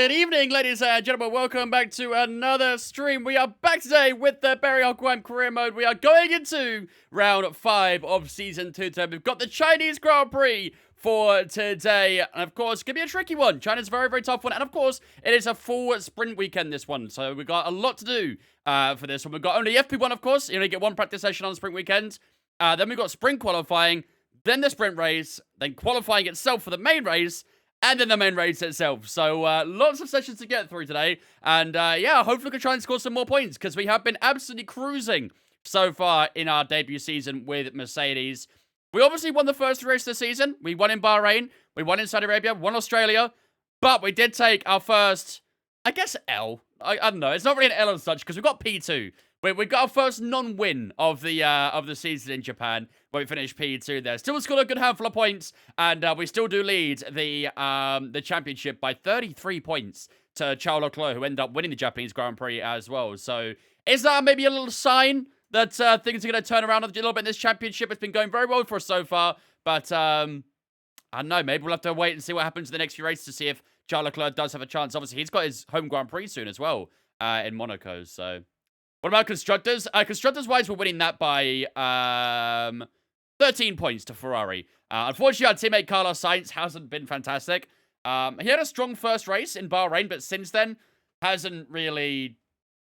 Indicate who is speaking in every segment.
Speaker 1: Good evening, ladies and gentlemen. Welcome back to another stream. We are back today with the Barry Huckleheim career mode. We are going into round 5 of season 2 today. We've got the Chinese Grand Prix for today. And of course, it's going to be a tricky one. China's a very, very tough one. And of course, it is a full sprint weekend, this one. So we've got a lot to do for this one. We've got only FP1, of course. You only get one practice session on the sprint weekend. Then we've got sprint qualifying, then the sprint race, then qualifying itself for the main race, and then the main race itself. So, lots of sessions to get through today. And, yeah, hopefully we can try and score some more points, because we have been absolutely cruising so far in our debut season with Mercedes. We obviously won the first race of the season. We won in Bahrain. We won in Saudi Arabia. Won Australia. But we did take our first, I guess, L. I don't know. It's not really an L as such, because we've got P2. We got our first non-win of the season in Japan, where we finished P2 there. Still scored a good handful of points, and we still do lead the championship by 33 points to Charles Leclerc, who ended up winning the Japanese Grand Prix as well. So, is that maybe a little sign that things are going to turn around a little bit in this championship? It's been going very well for us so far, but I don't know. Maybe we'll have to wait and see what happens in the next few races to see if Charles Leclerc does have a chance. Obviously, he's got his home Grand Prix soon as well in Monaco, so... What about Constructors? Constructors-wise, we're winning that by 13 points to Ferrari. Unfortunately, our teammate Carlos Sainz hasn't been fantastic. He had a strong first race in Bahrain, but since then, hasn't really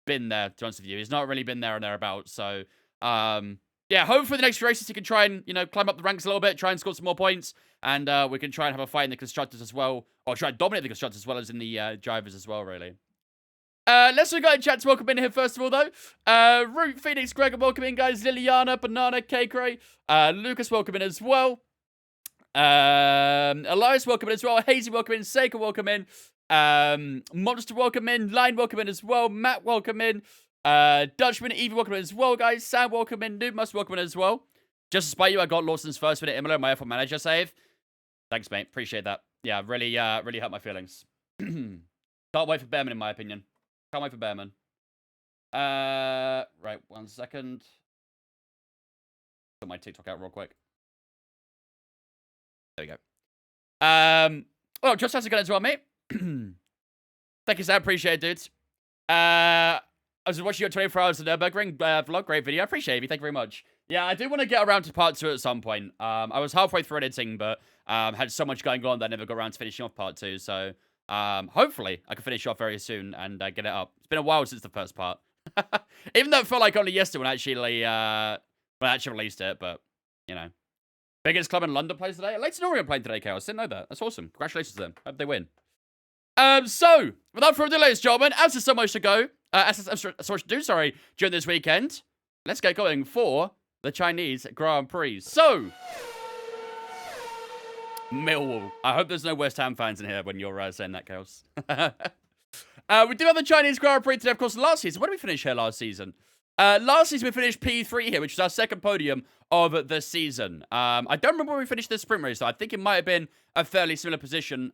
Speaker 1: been there, to be honest with you. He's not really been there and thereabouts. So, yeah, hopefully the next few races he can try and, climb up the ranks a little bit, try and score some more points, and we can try and have a fight in the Constructors as well, or try and dominate the Constructors as well as in the drivers as well, really. Let's go in chat to welcome in here first of all, though. Root, Phoenix, Gregor, welcome in, guys. Liliana, Banana, K-Cray. Lucas, welcome in as well. Elias, welcome in as well. Hazy, welcome in. Seika, welcome in. Monster, welcome in. Line, welcome in as well. Matt, welcome in. Dutchman, Evie, welcome in as well, guys. Sam, welcome in. Noob Must, welcome in as well. Just to spite you, I got Lawson's first minute Imola, my F1 manager save. Thanks, mate. Appreciate that. Yeah, really hurt my feelings. Can't wait for Behrman, in my opinion. Can't wait for Behrman. Right, 1 second. Put my TikTok out real quick. There we go. Oh, just has to go as well, mate. Thank you, Sam. Appreciate it, dudes. I was watching your 24 hours of Nürburgring vlog. Great video. I appreciate it. Thank you very much. Yeah, I do want to get around to part 2 at some point. I was halfway through editing, but had so much going on that I never got around to finishing off part 2, so... hopefully I can finish off very soon and get it up. It's been a while since the first part. Even though it felt like only yesterday when I actually released it, but, Biggest club in London plays today? Leighton Orient playing today, Chaos. Didn't know that. That's awesome. Congratulations to them. Hope they win. So, without further ado, ladies and gentlemen, as there's so much to go, so much to do, during this weekend, let's get going for the Chinese Grand Prix. So... Millwall. I hope there's no West Ham fans in here when you're saying that, Chaos. We do have the Chinese Grand Prix today, of course, last season. Where did we finish here last season? Last season we finished P3 here, which is our second podium of the season. I don't remember where we finished the sprint race, so I think it might have been a fairly similar position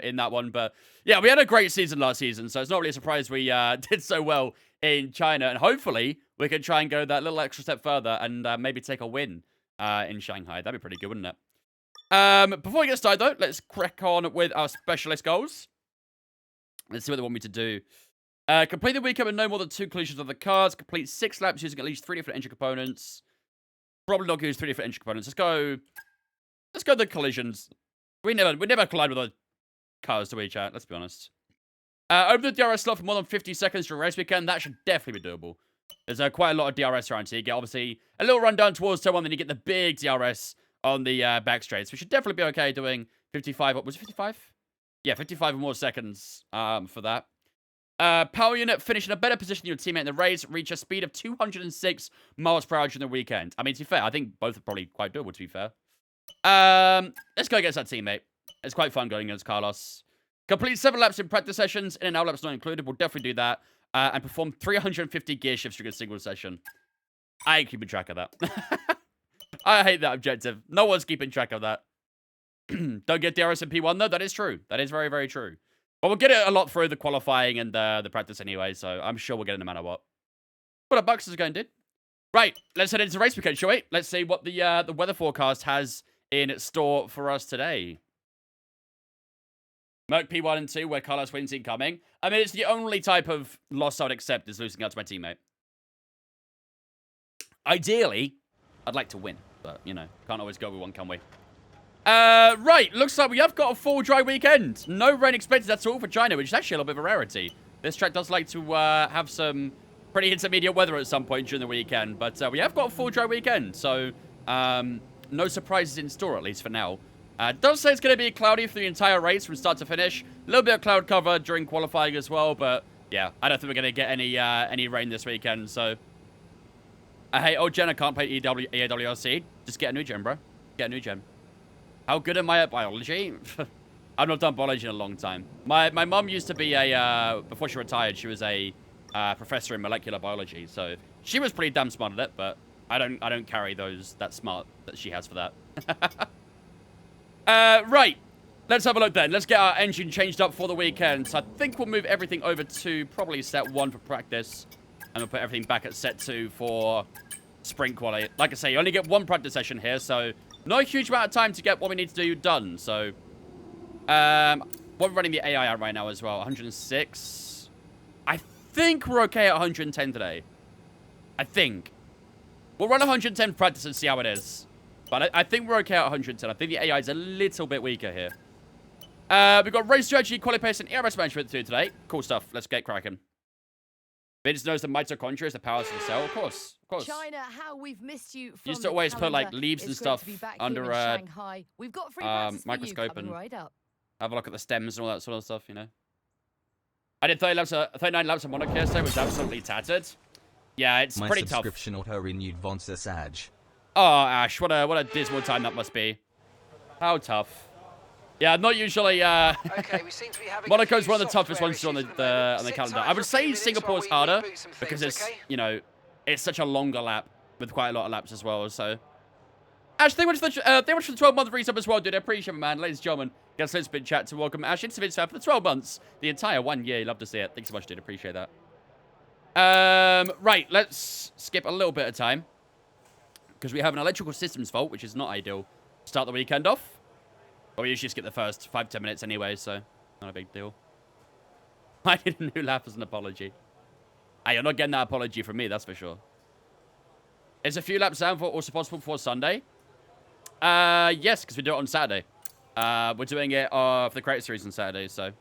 Speaker 1: in that one. But yeah, we had a great season last season, so it's not really a surprise we did so well in China. And hopefully we can try and go that little extra step further and maybe take a win in Shanghai. That'd be pretty good, wouldn't it? Before we get started, though, let's crack on with our specialist goals. Let's see what they want me to do. Complete the weekend with no more than 2 collisions of the cars. Complete 6 laps using at least 3 different engine components. Probably not use 3 different engine components. Let's go the collisions. We never collide with the cars, do we, chat? Let's be honest. Open the DRS slot for more than 50 seconds during race weekend. That should definitely be doable. There's quite a lot of DRS around here. You get, obviously, a little run down towards turn 1, then you get the big DRS on the back straights. We should definitely be okay doing 55. What was it, 55? Yeah, 55 or more seconds for that. Power unit finishing a better position than your teammate in the race. Reach a speed of 206 miles per hour during the weekend. I mean, to be fair, I think both are probably quite doable, to be fair. Let's go against that teammate. It's quite fun going against Carlos. Complete 7 laps in practice sessions. In and out laps not included. We'll definitely do that. And perform 350 gear shifts during a single session. I ain't keeping track of that. I hate that objective. No one's keeping track of that. Don't get DRS in P1, though. That is true. That is very, very true. But we'll get it a lot through the qualifying and the practice anyway, so I'm sure we'll get it no matter what. What a Bucks is going, dude. Right, let's head into race weekend, shall we? Let's see what the weather forecast has in store for us today. Merc P1 and 2, where Carlos wins incoming. I mean, it's the only type of loss I would accept is losing out to my teammate. Ideally, I'd like to win, but, you know, can't always go with one, can we? Right, looks like we have got a full dry weekend. No rain expected at all for China, which is actually a little bit of a rarity. This track does like to have some pretty intermediate weather at some point during the weekend, but we have got a full dry weekend, so no surprises in store, at least for now. It does say it's going to be cloudy for the entire race from start to finish. A little bit of cloud cover during qualifying as well, but yeah, I don't think we're going to get any rain this weekend, so... hey, oh, Jen, I can't play EAWRC. Just get a new gen, bro. Get a new gen. How good am I at biology? I've not done biology in a long time. My mum used to be a, before she retired, she was a professor in molecular biology, so she was pretty damn smart at it, but I don't carry that smart that she has for that. Right. Let's have a look then. Let's get our engine changed up for the weekend. So I think we'll move everything over to probably set 1 for practice. And we'll put everything back at set 2 for sprint quality. Like I say, you only get 1 practice session here, so not a huge amount of time to get what we need to do done. So, we're running the AI out right now as well. 106. I think we're okay at 110 today. I think. We'll run 110 practice and see how it is. But I think we're okay at 110. I think the AI is a little bit weaker here. We've got race strategy, quality pace, and ERS management to do today. Cool stuff. Let's get cracking. Vince knows the mitochondria is the powers of the cell. Of course. Of course.
Speaker 2: China, how we've missed you from
Speaker 1: used to always put, like, leaves and stuff under a
Speaker 2: We've got free
Speaker 1: microscope and
Speaker 2: right up.
Speaker 1: have a look at the stems and all that sort of stuff, you know. I did 39 laps of Monaco yesterday. Was absolutely tattered. Yeah, it's pretty tough.
Speaker 3: My subscription auto-renewed once a Sag.
Speaker 1: Oh, Ash, what a dismal time that must be. How tough. Yeah, not usually,
Speaker 4: Okay, we seem to be having
Speaker 1: Monaco's one of the toughest ones on the calendar. I would say Singapore's harder because it's, you know, it's such a longer lap with quite a lot of laps as well, so. Ash, thank you much for the 12-month resub as well, dude. I appreciate it, man. Ladies and gentlemen, get a spin chat to welcome Ash into Vince for the 12 months. The entire 1 year. Love to see it. Thanks so much, dude. Appreciate that. Right, let's skip a little bit of time. Because we have an electrical systems fault, which is not ideal. Start the weekend off. But we usually skip the first 5-10 minutes anyway, so not a big deal. I need a new lap as an apology. Hey, you're not getting that apology from me, that's for sure. Is a few laps down for also possible before Sunday? Yes, because we do it on Saturday. We're doing it for the Creator Series on Saturday, so.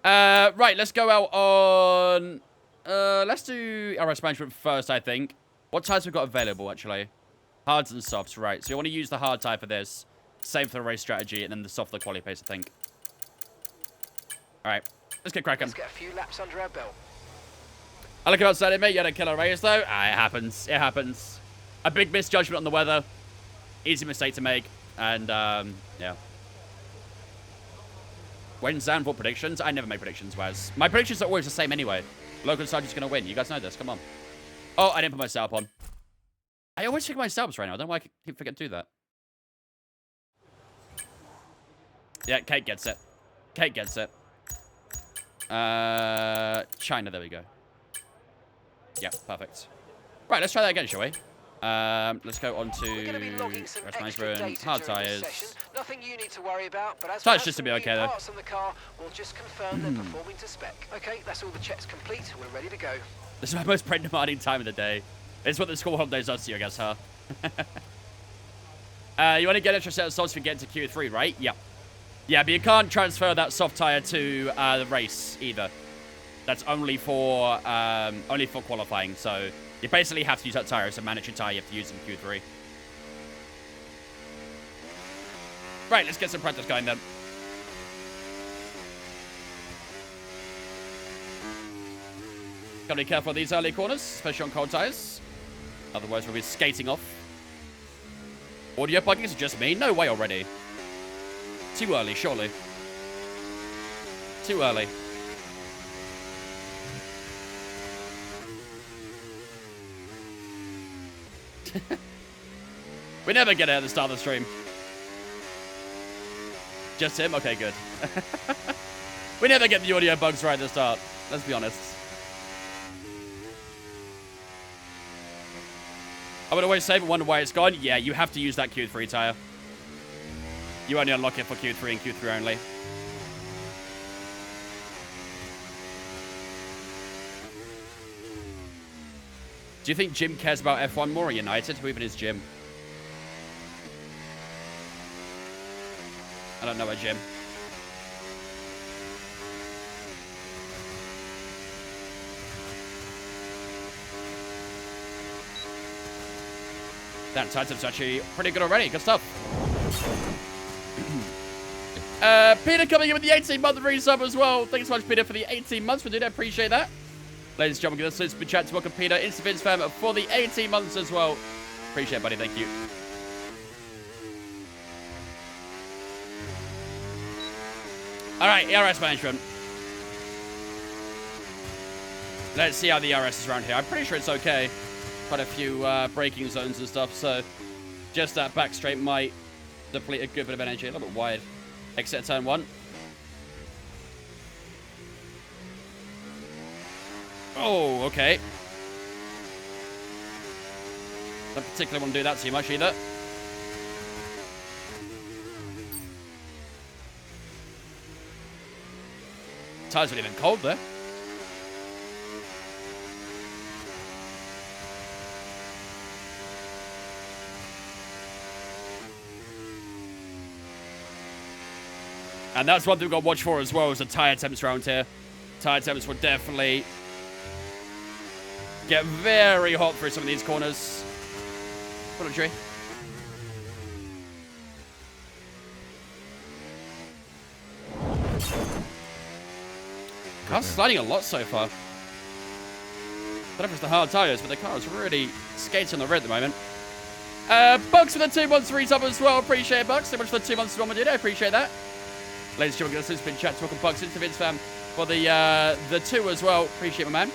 Speaker 1: Right, let's go out on... let's do RS management first, I think. What types we've got available, actually? Hards and softs, right. So you want to use the hard type for this. Save for the race strategy, and then the soft for the quality pace, I think. Alright, let's get cracking.
Speaker 4: Let's get a few laps under our belt.
Speaker 1: I look outside it, mate. You had a killer race, though. It happens. It happens. A big misjudgment on the weather. Easy mistake to make. And, yeah. When Zandvoort predictions? I never make predictions, Waz. My predictions are always the same anyway. Logan Sargent's going to win. You guys know this. Come on. Oh, I didn't put my setup on. I always check my setups right now. I don't know why I keep forgetting to do that. Yeah, Kate gets it. Kate gets it. China, there we go. Yeah, perfect. Right, let's try that again, shall we? Let's go on to rest management, hard tyres.
Speaker 4: Nothing you need to worry about, but as
Speaker 1: Tyres just to be okay, though.
Speaker 4: Parts on the car, we'll just confirm they're performing to spec. Okay, that's all the checks complete. We're ready to go.
Speaker 1: This is my most brain demanding time of the day. It's what the school holidays does to you, I guess, huh? You want to get an extra set of softs for getting to Q3, right? Yeah. Yeah, but you can't transfer that soft tire to the race either. That's only for qualifying. So you basically have to use that tire. It's a mandatory tire you have to use in Q3. Right, let's get some practice going then. Gotta be careful of these early corners, especially on cold tires. Otherwise, we'll be skating off. Audio plugins is just me? No way already. Too early, surely. Too early. We never get it at the start of the stream. Just him? Okay, good. We never get the audio bugs right at the start. Let's be honest. I would always save and wonder why it's gone. Yeah, you have to use that Q3 tire. You only unlock it for Q3 and Q3 only. Do you think Jim cares about F1 more or United? Who even is Jim? I don't know a Jim. That Titan's actually pretty good already. Good stuff. Peter coming in with the 18-month resub as well. Thanks so much, Peter, for the 18 months. We did appreciate that. Ladies and gentlemen, give us a super chat to welcome Peter into Vince fam for the 18 months as well. Appreciate it, buddy. Thank you. All right, ERS management. Let's see how the ERS is around here. I'm pretty sure it's okay. Quite a few braking zones and stuff, so just that back straight might deplete a good bit of energy. A little bit wide. Exit turn 1. Oh, okay. Don't particularly want to do that too much either. Tires aren't even cold there. And that's one thing we've got to watch for as well, is the tire temps around here. Tire temps will definitely get very hot through some of these corners. What a tree. Car's sliding a lot so far. I don't know if it's the hard tires, but the car is really skating on the red at the moment. Bucks for the 2 months resub as well. Appreciate it, Bucks. So much for the 2 months to I appreciate that. Ladies and gentlemen, this has been chat talking Bucks into Vince fam for the 2 as well. Appreciate it, my man.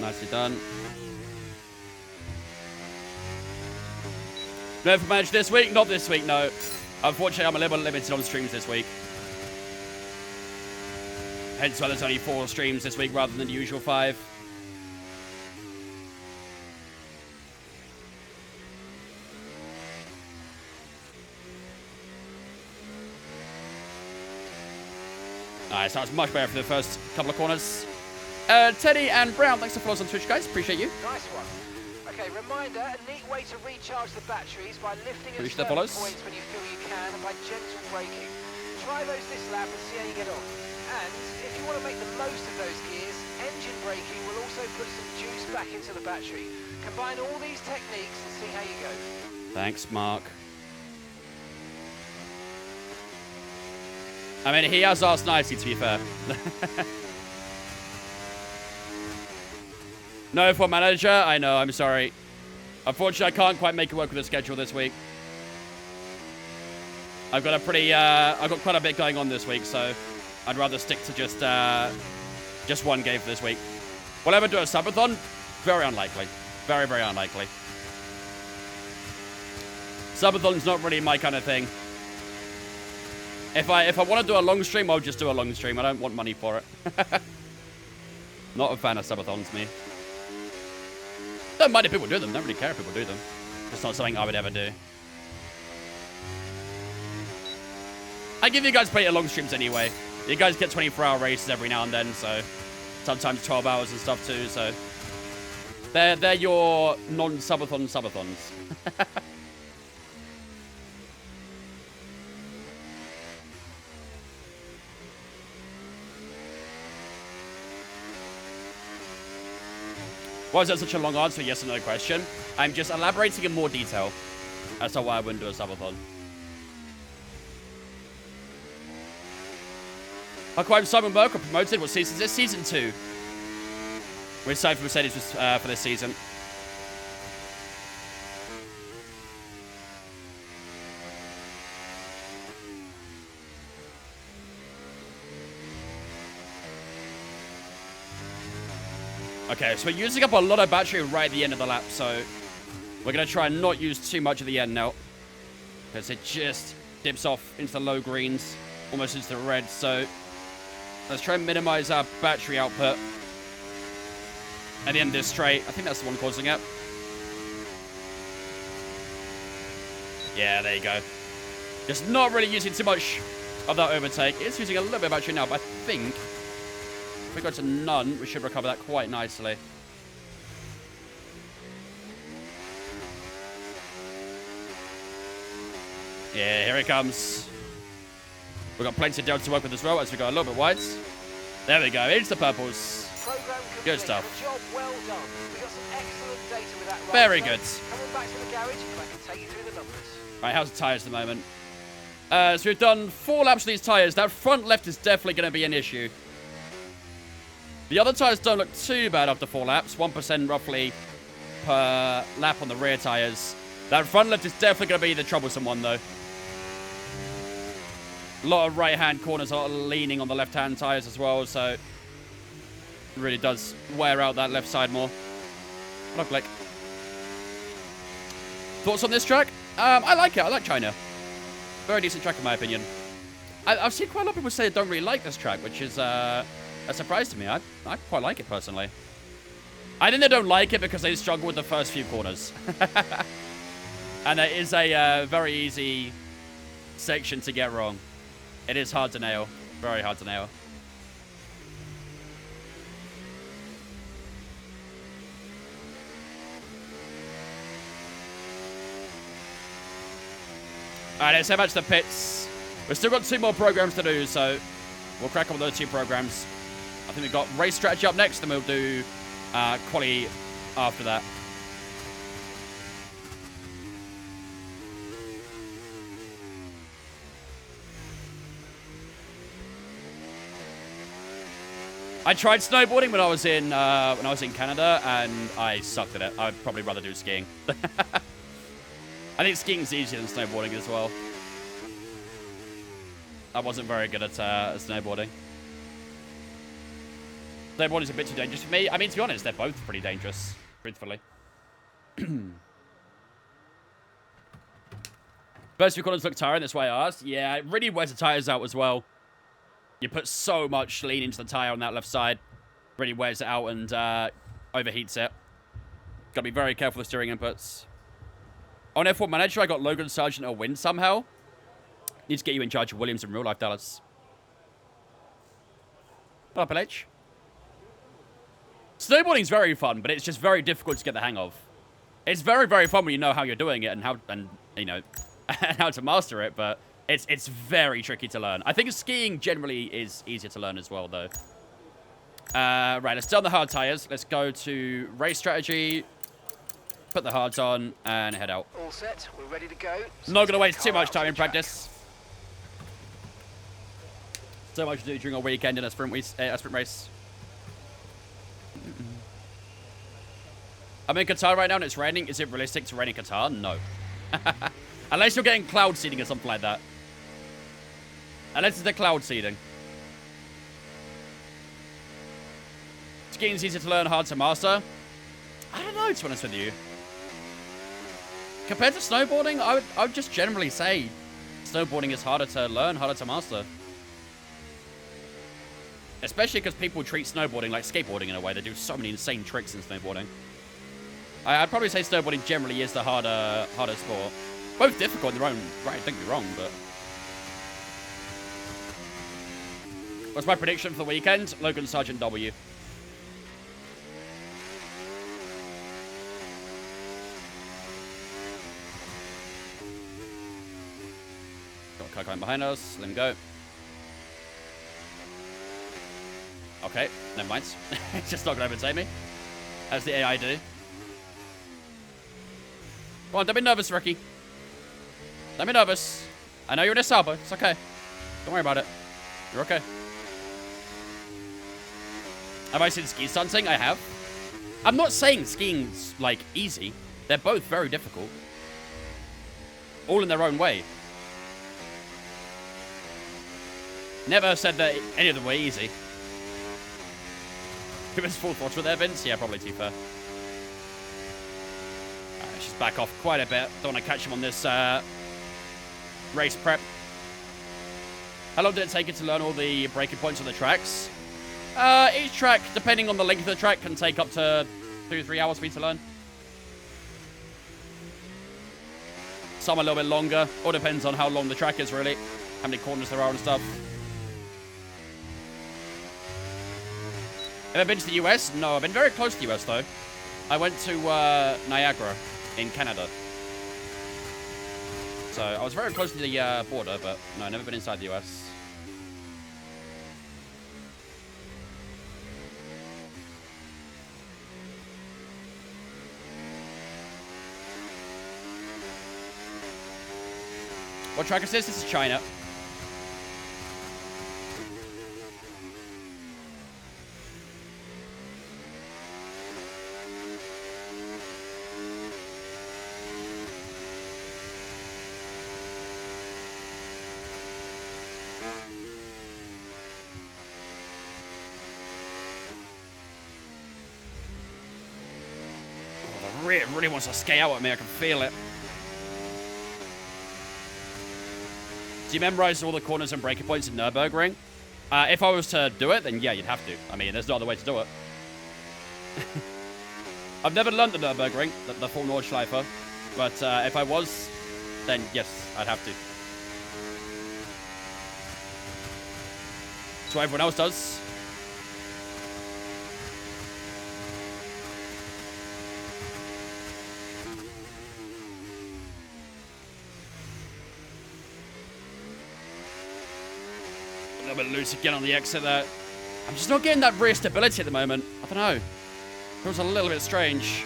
Speaker 1: Nicely done. No for manage this week? Not this week, no. Unfortunately, I'm a little bit limited on streams this week. Hence why there's only 4 streams this week rather than the usual 5. Alright, so that's much better for the first couple of corners. Teddy and Brown, thanks for following us on Twitch, guys. Appreciate you.
Speaker 4: Nice one. Okay, reminder, a neat way to recharge the batteries by lifting at
Speaker 1: Appreciate
Speaker 4: certain
Speaker 1: the follows.
Speaker 4: points when you feel you can and by gentle braking. Try those this lap and see how you get on. And if you want to make the most of those gears, engine braking will also put some juice back into the battery. Combine all these techniques and see how you go.
Speaker 1: Thanks, Mark. I mean, he has asked nicely, to be fair. No for manager. I know, I'm sorry. Unfortunately, I can't quite make it work with the schedule this week. I've got quite a bit going on this week, so I'd rather stick to just one game for this week. Will I ever do a subathon? Very unlikely. Very, very unlikely. Subathon's not really my kind of thing. If I want to do a long stream, I'll just do a long stream. I don't want money for it. Not a fan of subathons, me. Don't mind if people do them. Don't really care if people do them. It's not something I would ever do. I give you guys plenty of long streams anyway. You guys get 24-hour races every now and then, so sometimes 12 hours and stuff too. So they're your non-subathon subathons. Why is that such a long answer? Yes or no question. I'm just elaborating in more detail as to why I wouldn't do a subathon. Huckleheim Simon Merkel promoted. What season is this? Season 2. We're signed for Mercedes for this season. Okay, so we're using up a lot of battery right at the end of the lap, so we're going to try and not use too much at the end now, because it just dips off into the low greens, almost into the red. So let's try and minimize our battery output at the end of this straight. I think that's the one causing it. Yeah, there you go. Just not really using too much of that overtake. It's using a little bit of battery now, but I think if we go to none, we should recover that quite nicely. Yeah, here it comes. We've got plenty of delta to work with as well as we go a little bit wide. There we go, into the purples. Good stuff.
Speaker 4: Job well done. We got some excellent data with that ride.
Speaker 1: Very good.
Speaker 4: Come on back to the garage and I can take you through the numbers.
Speaker 1: Right, how's the tyres at the moment? So we've done 4 laps of these tyres. That front left is definitely going to be an issue. The other tyres don't look too bad after 4 laps. 1% roughly per lap on the rear tyres. That front left is definitely going to be the troublesome one, though. A lot of right-hand corners are leaning on the left-hand tyres as well, so it really does wear out that left side more. What up, Blake? Thoughts on this track? I like it. I like China. Very decent track, in my opinion. I've seen quite a lot of people say they don't really like this track, which is a surprise to me. I quite like it, personally. I think they don't like it because they struggle with the first few corners. And it is a very easy section to get wrong. It is hard to nail. Very hard to nail. Alright, let's head back to the pits. We've still got 2 more programs to do, so we'll crack on with those 2 programs. I think we've got race strategy up next, and we'll do quali after that. I tried snowboarding when I was in Canada, and I sucked at it. I'd probably rather do skiing. I think skiing's easier than snowboarding as well. I wasn't very good at snowboarding. Snowboarding's a bit too dangerous for me. I mean, to be honest, they're both pretty dangerous, truthfully. First few corners look tiring, that's why I asked. Yeah, it really wears the tires out as well. You put so much lean into the tire on that left side. Really wears it out and overheats it. Got to be very careful with steering inputs. On F1 Manager, I got Logan Sargent a win somehow. Need to get you in charge of Williams in real life, Dallas. What up, LH? Snowboarding's very fun, but it's just very difficult to get the hang of. It's very, very fun when you know how you're doing it and how you know and how to master it, but it's very tricky to learn. I think skiing generally is easier to learn as well, though. Right, let's do on the hard tires. Let's go to race strategy. Put the hards on and head out.
Speaker 4: All set. We're ready to go.
Speaker 1: Not going to waste too much time in practice. So much to do during a weekend in a sprint race. I'm in Qatar right now and it's raining. Is it realistic to rain in Qatar? No. Unless you're getting cloud seeding or something like that. Unless it's the cloud seeding. Skiing's easier to learn, hard to master. I don't know, to be honest with you. Compared to snowboarding, I would just generally say snowboarding is harder to learn, harder to master. Especially because people treat snowboarding like skateboarding in a way. They do so many insane tricks in snowboarding. I'd probably say snowboarding generally is the harder sport. Both difficult in their own right, don't get me wrong, but... What's my prediction for the weekend? Logan Sargent W. Got Huckleheim behind us. Let him go. Okay, never mind. It's just not going to overtake me. As the AI do. Come on, don't be nervous, rookie. Don't be nervous. I know you're in a Sauber. It's okay. Don't worry about it. You're okay. Have I seen ski stunting? I have. I'm not saying skiing's, like, easy. They're both very difficult. All in their own way. Never said that any of them were easy. It was full throttle there, Vince? Yeah, probably too fair. Let's just back off quite a bit. Don't want to catch him on this race prep. How long did it take you to learn all the braking points on the tracks? Each track, depending on the length of the track, can take up to 2-3 hours for you to learn. Some a little bit longer. All depends on how long the track is, really. How many corners there are and stuff. Have I been to the US? No, I've been very close to the US, though. I went to Niagara in Canada. So I was very close to the border, but no, never been inside the US. What track is this? This is China. Oh, it really wants to skate out at me. I can feel it. Do you memorize all the corners and breaking points in Nürburgring? If I was to do it, then yeah, you'd have to. I mean, there's no other way to do it. I've never learned the Nürburgring, the full Nordschleife. But if I was, then yes, I'd have to. That's what everyone else does. A little bit loose again on the exit there. I'm just not getting that rear stability at the moment. I don't know. Feels a little bit strange.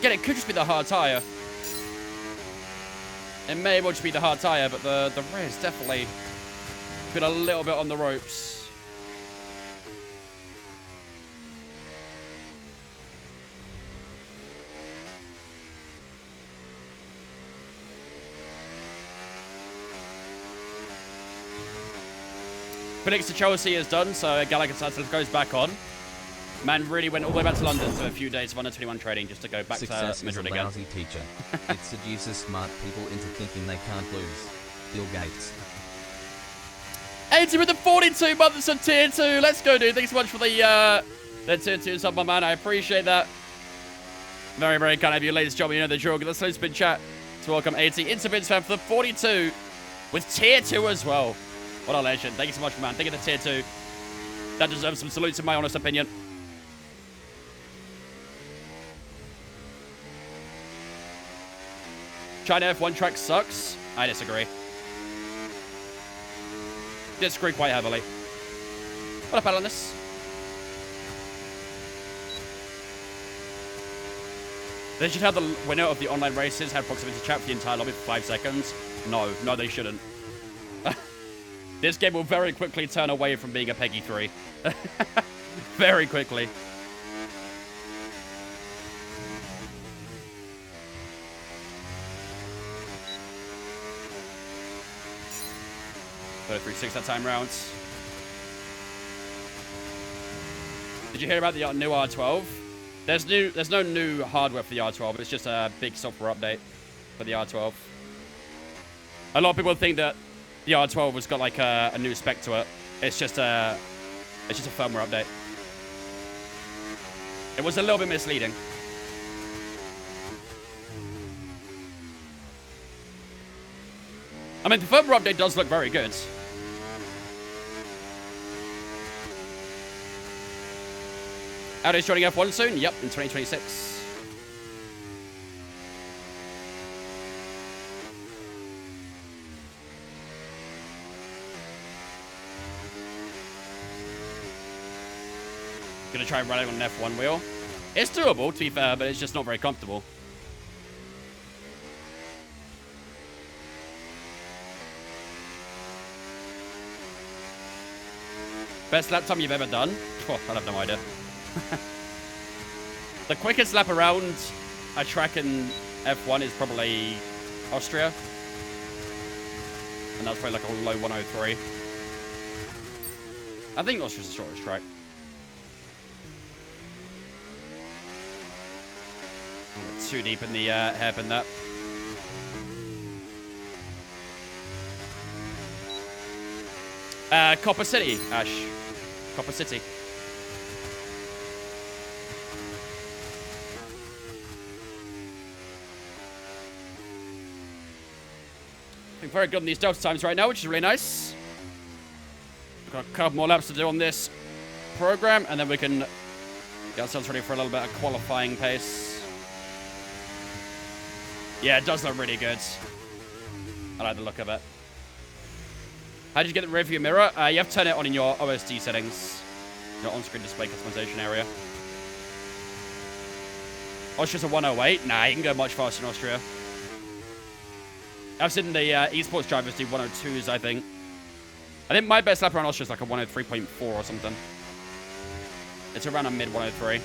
Speaker 1: Again, it could just be the hard tyre. It may well just be the hard tyre, but the rear is definitely been a little bit on the ropes. Phoenix to Chelsea is done, so Gallagher goes back on. Man really went all the way back to London for a few days of under 21 training just to go back
Speaker 3: Success
Speaker 1: to Madrid
Speaker 3: is a
Speaker 1: again.
Speaker 3: lousy teacher. It seduces smart people into thinking they can't lose. Bill Gates.
Speaker 1: 80 with the 42 months of tier 2. Let's go, dude. Thanks so much for the tier 2 sub, my man. I appreciate that. Very, very kind of you, ladies and gentlemen. You know the drill. Let's slow spin chat to welcome 80 into Vince fan for the 42 with tier 2 as well. What a legend. Thank you so much, man. Thank you for the tier 2. That deserves some salutes in my honest opinion. China F1 track sucks. I disagree. Disagree quite heavily. What a battle on this. They should have the winner of the online races have proximity chat for the entire lobby for 5 seconds. No, they shouldn't. This game will very quickly turn away from being a Peggy 3. Very quickly. .36 that time rounds. Did you hear about the new R12? There's no new hardware for the R12. It's just a big software update for the R12. A lot of people think that the R12 has got like a new spec to it. It's just a firmware update. It was a little bit misleading. I mean, the firmware update does look very good. Audi's joining F1 soon? Yep, in 2026. Gonna try running on an F1 wheel. It's doable, to be fair, but it's just not very comfortable. Best lap time you've ever done? Oh, I have no idea. The quickest lap around a track in F1 is probably Austria. And that's probably like a low 103. I think Austria's the shortest track. Too deep in the hairpin there. Copper City, Ash. Copper City. We're very good on these delta times right now, which is really nice. We've got a couple more laps to do on this program, and then we can get ourselves ready for a little bit of qualifying pace. Yeah, it does look really good. I like the look of it. How did you get the rear view mirror? You have to turn it on in your OSD settings. Your on-screen display customization area. Austria's a 108. Nah, you can go much faster in Austria. I've seen the esports drivers do 102s, I think. I think my best lap around Austria is like a 103.4 or something. It's around a mid 103.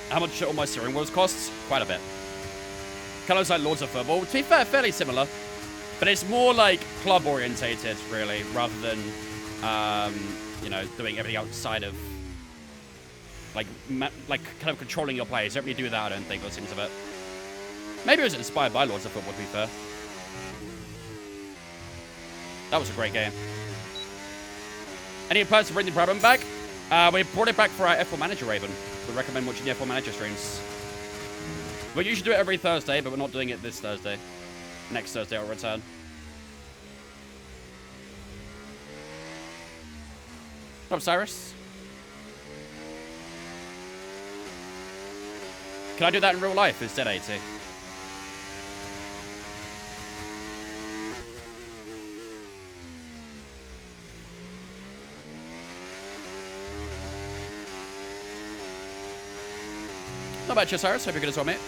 Speaker 1: How much all my steering wheels costs? Quite a bit. Kind of looks like Lords of Football. To be fair, fairly similar. But it's more like club orientated, really, rather than, you know, doing everything outside of, like kind of controlling your players. Don't really do that, I don't think, by the seems of it. Maybe it was inspired by Lords of Football, to be fair. That was a great game. Any plans to bring the problem back? We brought it back for our F1 Manager, Raven. We recommend watching the F1 Manager streams. We usually do it every Thursday, but we're not doing it this Thursday. Next Thursday I'll return. What up, Cyrus? Can I do that in real life instead, 80? Not bad, Cyrus. Hope you're good as well, mate.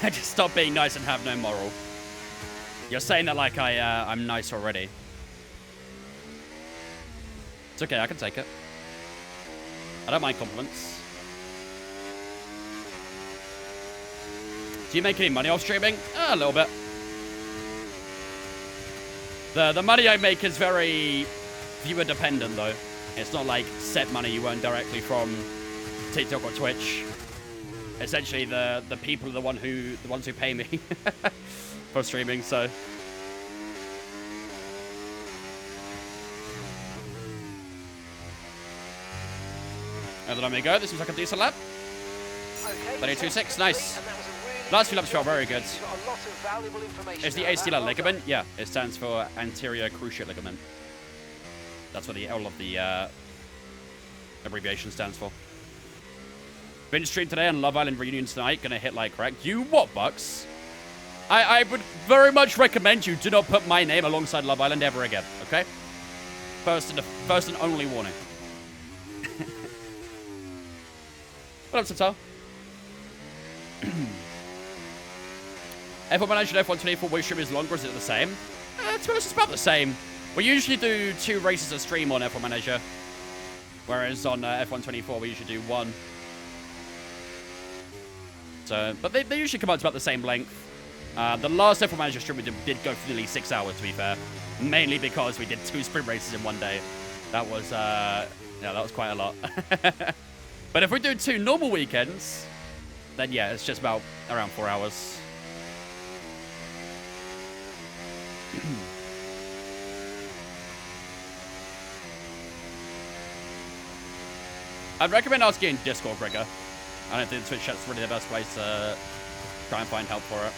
Speaker 1: Just stop being nice and have no moral. You're saying that like I'm nice already. It's okay, I can take it. I don't mind compliments. Do you make any money off streaming? A little bit. The money I make is very viewer dependent though. It's not like set money you earn directly from TikTok or Twitch. Essentially, the people are the ones who pay me for streaming. So, and then let me go. This seems like a decent lap.
Speaker 4: Okay,
Speaker 1: 32.6, nice. Last few laps felt very good. Is the ACL ligament? Yeah, it stands for anterior cruciate ligament. That's what the L of the abbreviation stands for. Been streamed today on Love Island reunion tonight. Gonna hit like correct. You what, Bucks? I would very much recommend you do not put my name alongside Love Island ever again. Okay? First and only warning. What up, Satal? F1 Manager and F1 24 way stream is longer, or is it the same? To be honest, it's about the same. We usually do 2 races a stream on F1 Manager, whereas on F1 24 we usually do 1. So, but they usually come out to about the same length. The last F1 Manager stream we did go for nearly 6 hours, to be fair. Mainly because we did 2 sprint races in one day. That was, yeah, that was quite a lot. But if we do 2 normal weekends, then yeah, it's just about around 4 hours. I'd recommend asking in Discord, Gregor. I don't think Twitch chat's really the best place to try and find help for it.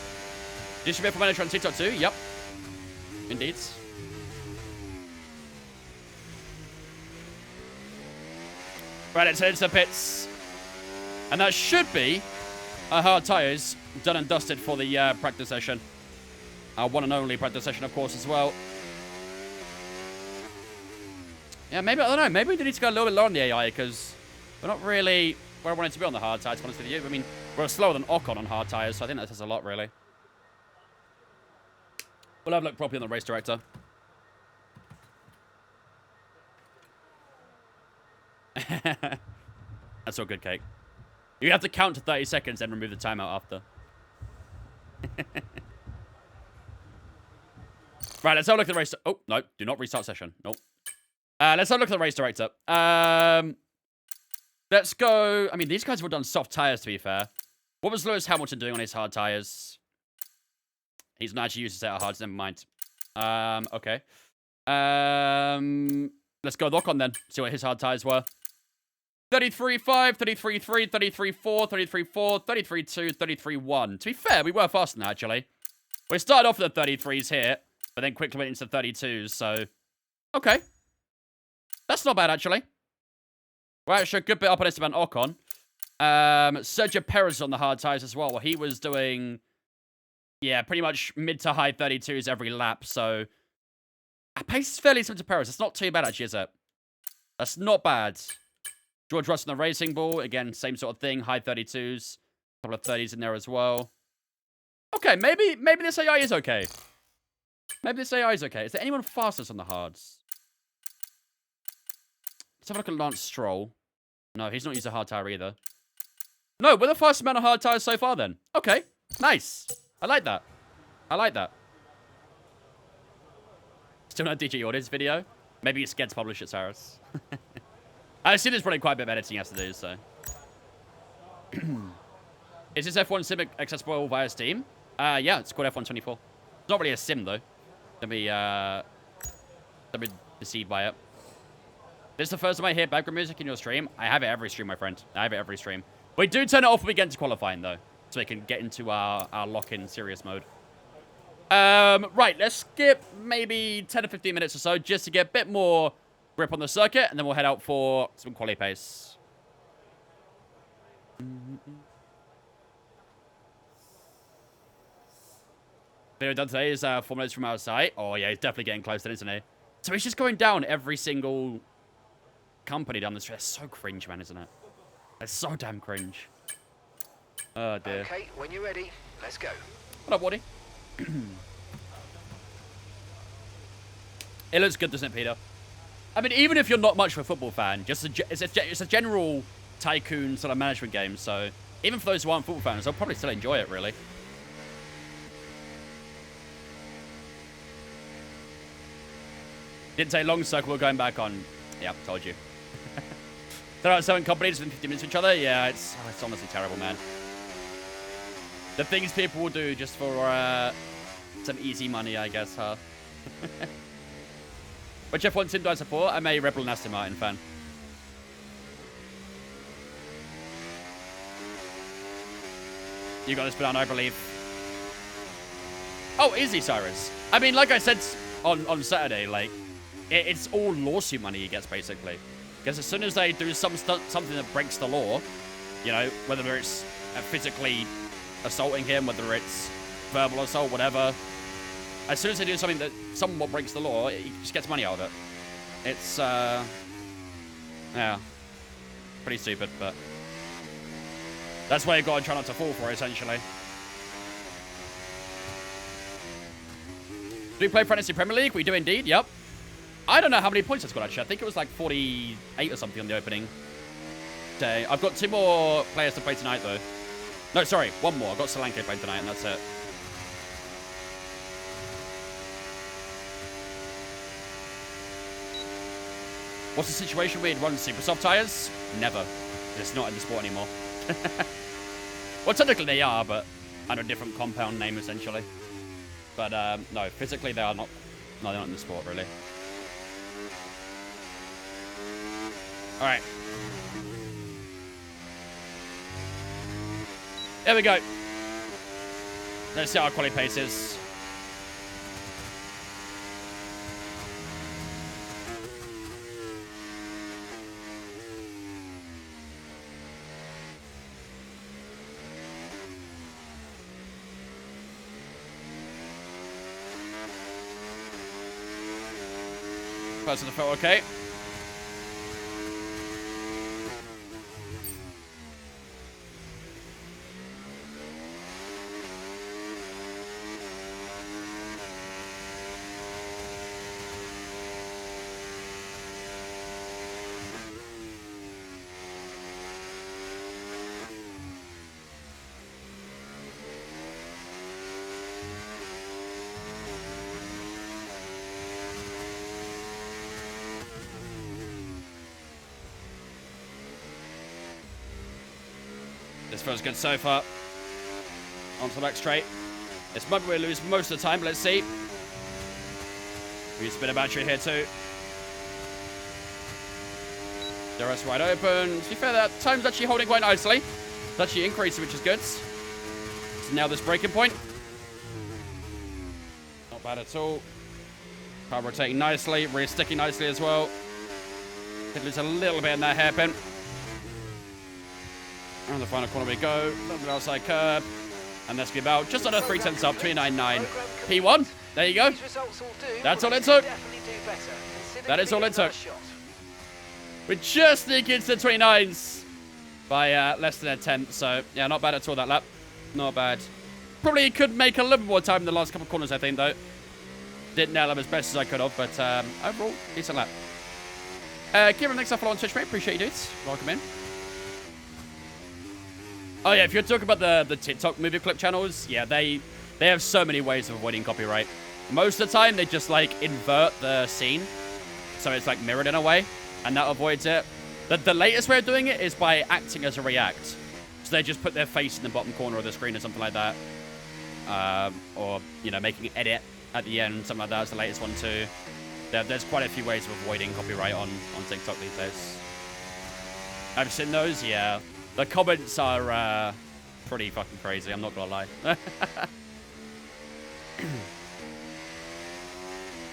Speaker 1: You should be F1 Manager on TikTok too? Yep. Indeed. Right, let's head into the pits. And that should be our hard tyres done and dusted for the practice session. Our one and only practice session, of course, as well. Yeah, maybe, I don't know, maybe we need to go a little bit lower on the AI, because we're not really where I wanted to be on the hard tyres, to be honest with you. I mean, we're slower than Ocon on hard tyres, so I think that says a lot, really. We'll have a look properly on the race director. That's all good, Cake. You have to count to 30 seconds and remove the timeout after. Right, let's have a look at the race. Oh, no. Do not restart session. Nope. Let's have a look at the race director. Let's go. I mean, these guys have all done soft tires, to be fair. What was Lewis Hamilton doing on his hard tires? He's not actually used a set of hards. Never mind. Okay. Let's go lock on then. See what his hard tires were. 33.5, 33.3, 33.4, 33.4, 33.2, 33.1. To be fair, we were faster than that, actually. We started off with the 33s here, but then quickly went into the 32s, so... Okay. That's not bad, actually. We're actually a good bit up on Esteban Ocon. Sergio Perez on the hard tires as well. He was doing... Yeah, pretty much mid to high 32s every lap, so... Our pace is fairly similar to Perez. It's not too bad, actually, is it? That's not bad. George Russell on the Racing Ball. Again, same sort of thing. High 32s. A couple of 30s in there as well. Okay, maybe this AI is okay. Maybe this AI is okay. Is there anyone fastest on the hards? Let's have a look at Lance Stroll. No, he's not used a hard tire either. No, we're the fastest amount of hard tires so far then. Okay, nice. I like that. I like that. Still not DJ Orders video. Maybe it's scared to publish it, Cyrus. I assume there's probably quite a bit of editing he has to do, so. Is this F1 sim accessible via Steam? Yeah, it's called F1 24. It's not really a sim, though. Don't be deceived by it. This is the first time I hear background music in your stream. I have it every stream, my friend. I have it every stream. We do turn it off when we get into qualifying, though. So we can get into our lock-in serious mode. Right, let's skip maybe 10 to 15 minutes or so just to get a bit more grip on the circuit, and then we'll head out for some quali pace. Video done today is Formula from outside. Oh, yeah, he's definitely getting close to it, isn't he? So he's just going down every single company down the street. It's so cringe, man, isn't it? It's so damn cringe. Oh, dear.
Speaker 4: Okay, when you're ready, let's go.
Speaker 1: What up, Woody? It looks good, doesn't it, Peter? I mean, even if you're not much of a football fan, it's a general tycoon sort of management game, so even for those who aren't football fans, they'll probably still enjoy it, really. Didn't say long circle, we're going back on. Yeah, told you. There are 7 companies within 50 minutes of each other. Yeah, it's honestly terrible, man. The things people will do just for some easy money, I guess, huh? Which F1 sim do I support? I'm a Red Bull and Aston Martin fan. You got this banana, I believe. Oh, easy, Cyrus. I mean, like I said on Saturday, like, it's all lawsuit money he gets, basically. Because as soon as they do something that breaks the law, you know, whether it's physically assaulting him, whether it's verbal assault, whatever, as soon as they do something that somewhat breaks the law, he just gets money out of it. It's, yeah, pretty stupid, but that's why you've got to try not to fall for it, essentially. Do we play Fantasy Premier League? We do indeed, yep. I don't know how many points I scored, actually. I think it was like 48 or something on the opening day. I've got 2 more players to play tonight, though. No, sorry, 1 more. I've got Solanke playing tonight, and that's it. What's the situation with running super soft tires? Never. It's not in the sport anymore. Well, technically they are, but under a different compound name, essentially. But, no, physically they are not. No, they're not in the sport, really. Alright. There we go. Let's see how our quality pace is. Person to feel okay. feels good so far. Onto the back straight. This might be where we lose most of the time, but let's see. We use a bit of battery here too. The rest wide open. To be fair, that time's actually holding quite nicely. It's actually increasing, which is good. So now this braking point. Not bad at all. Car rotating nicely. Rear sticking nicely as well. Could lose a little bit in that hairpin. Around the final corner we go. A little bit outside curb. And that's going to be about just under 3/10 up. 399. P1. There you go. That's all it took. That is all it took. We just sneak into the 29s by less than a tenth. So, yeah, not bad at all that lap. Not bad. Probably could make a little bit more time in the last couple of corners, I think, though. Didn't nail them as best as I could have, but overall, decent lap. Kieran, thanks for following on Twitch, mate. Appreciate you, dudes. Welcome in. Oh, yeah, if you're talking about the TikTok movie clip channels, yeah, they have so many ways of avoiding copyright. Most of the time, they just, like, invert the scene. So it's, like, mirrored in a way. And that avoids it. The latest way of doing it is by acting as a react. So they just put their face in the bottom corner of the screen or something like that. Or, you know, making an edit at the end, something like that is the latest one too. There's quite a few ways of avoiding copyright on TikTok these days. I've seen those, yeah. The comments are pretty fucking crazy, I'm not gonna lie.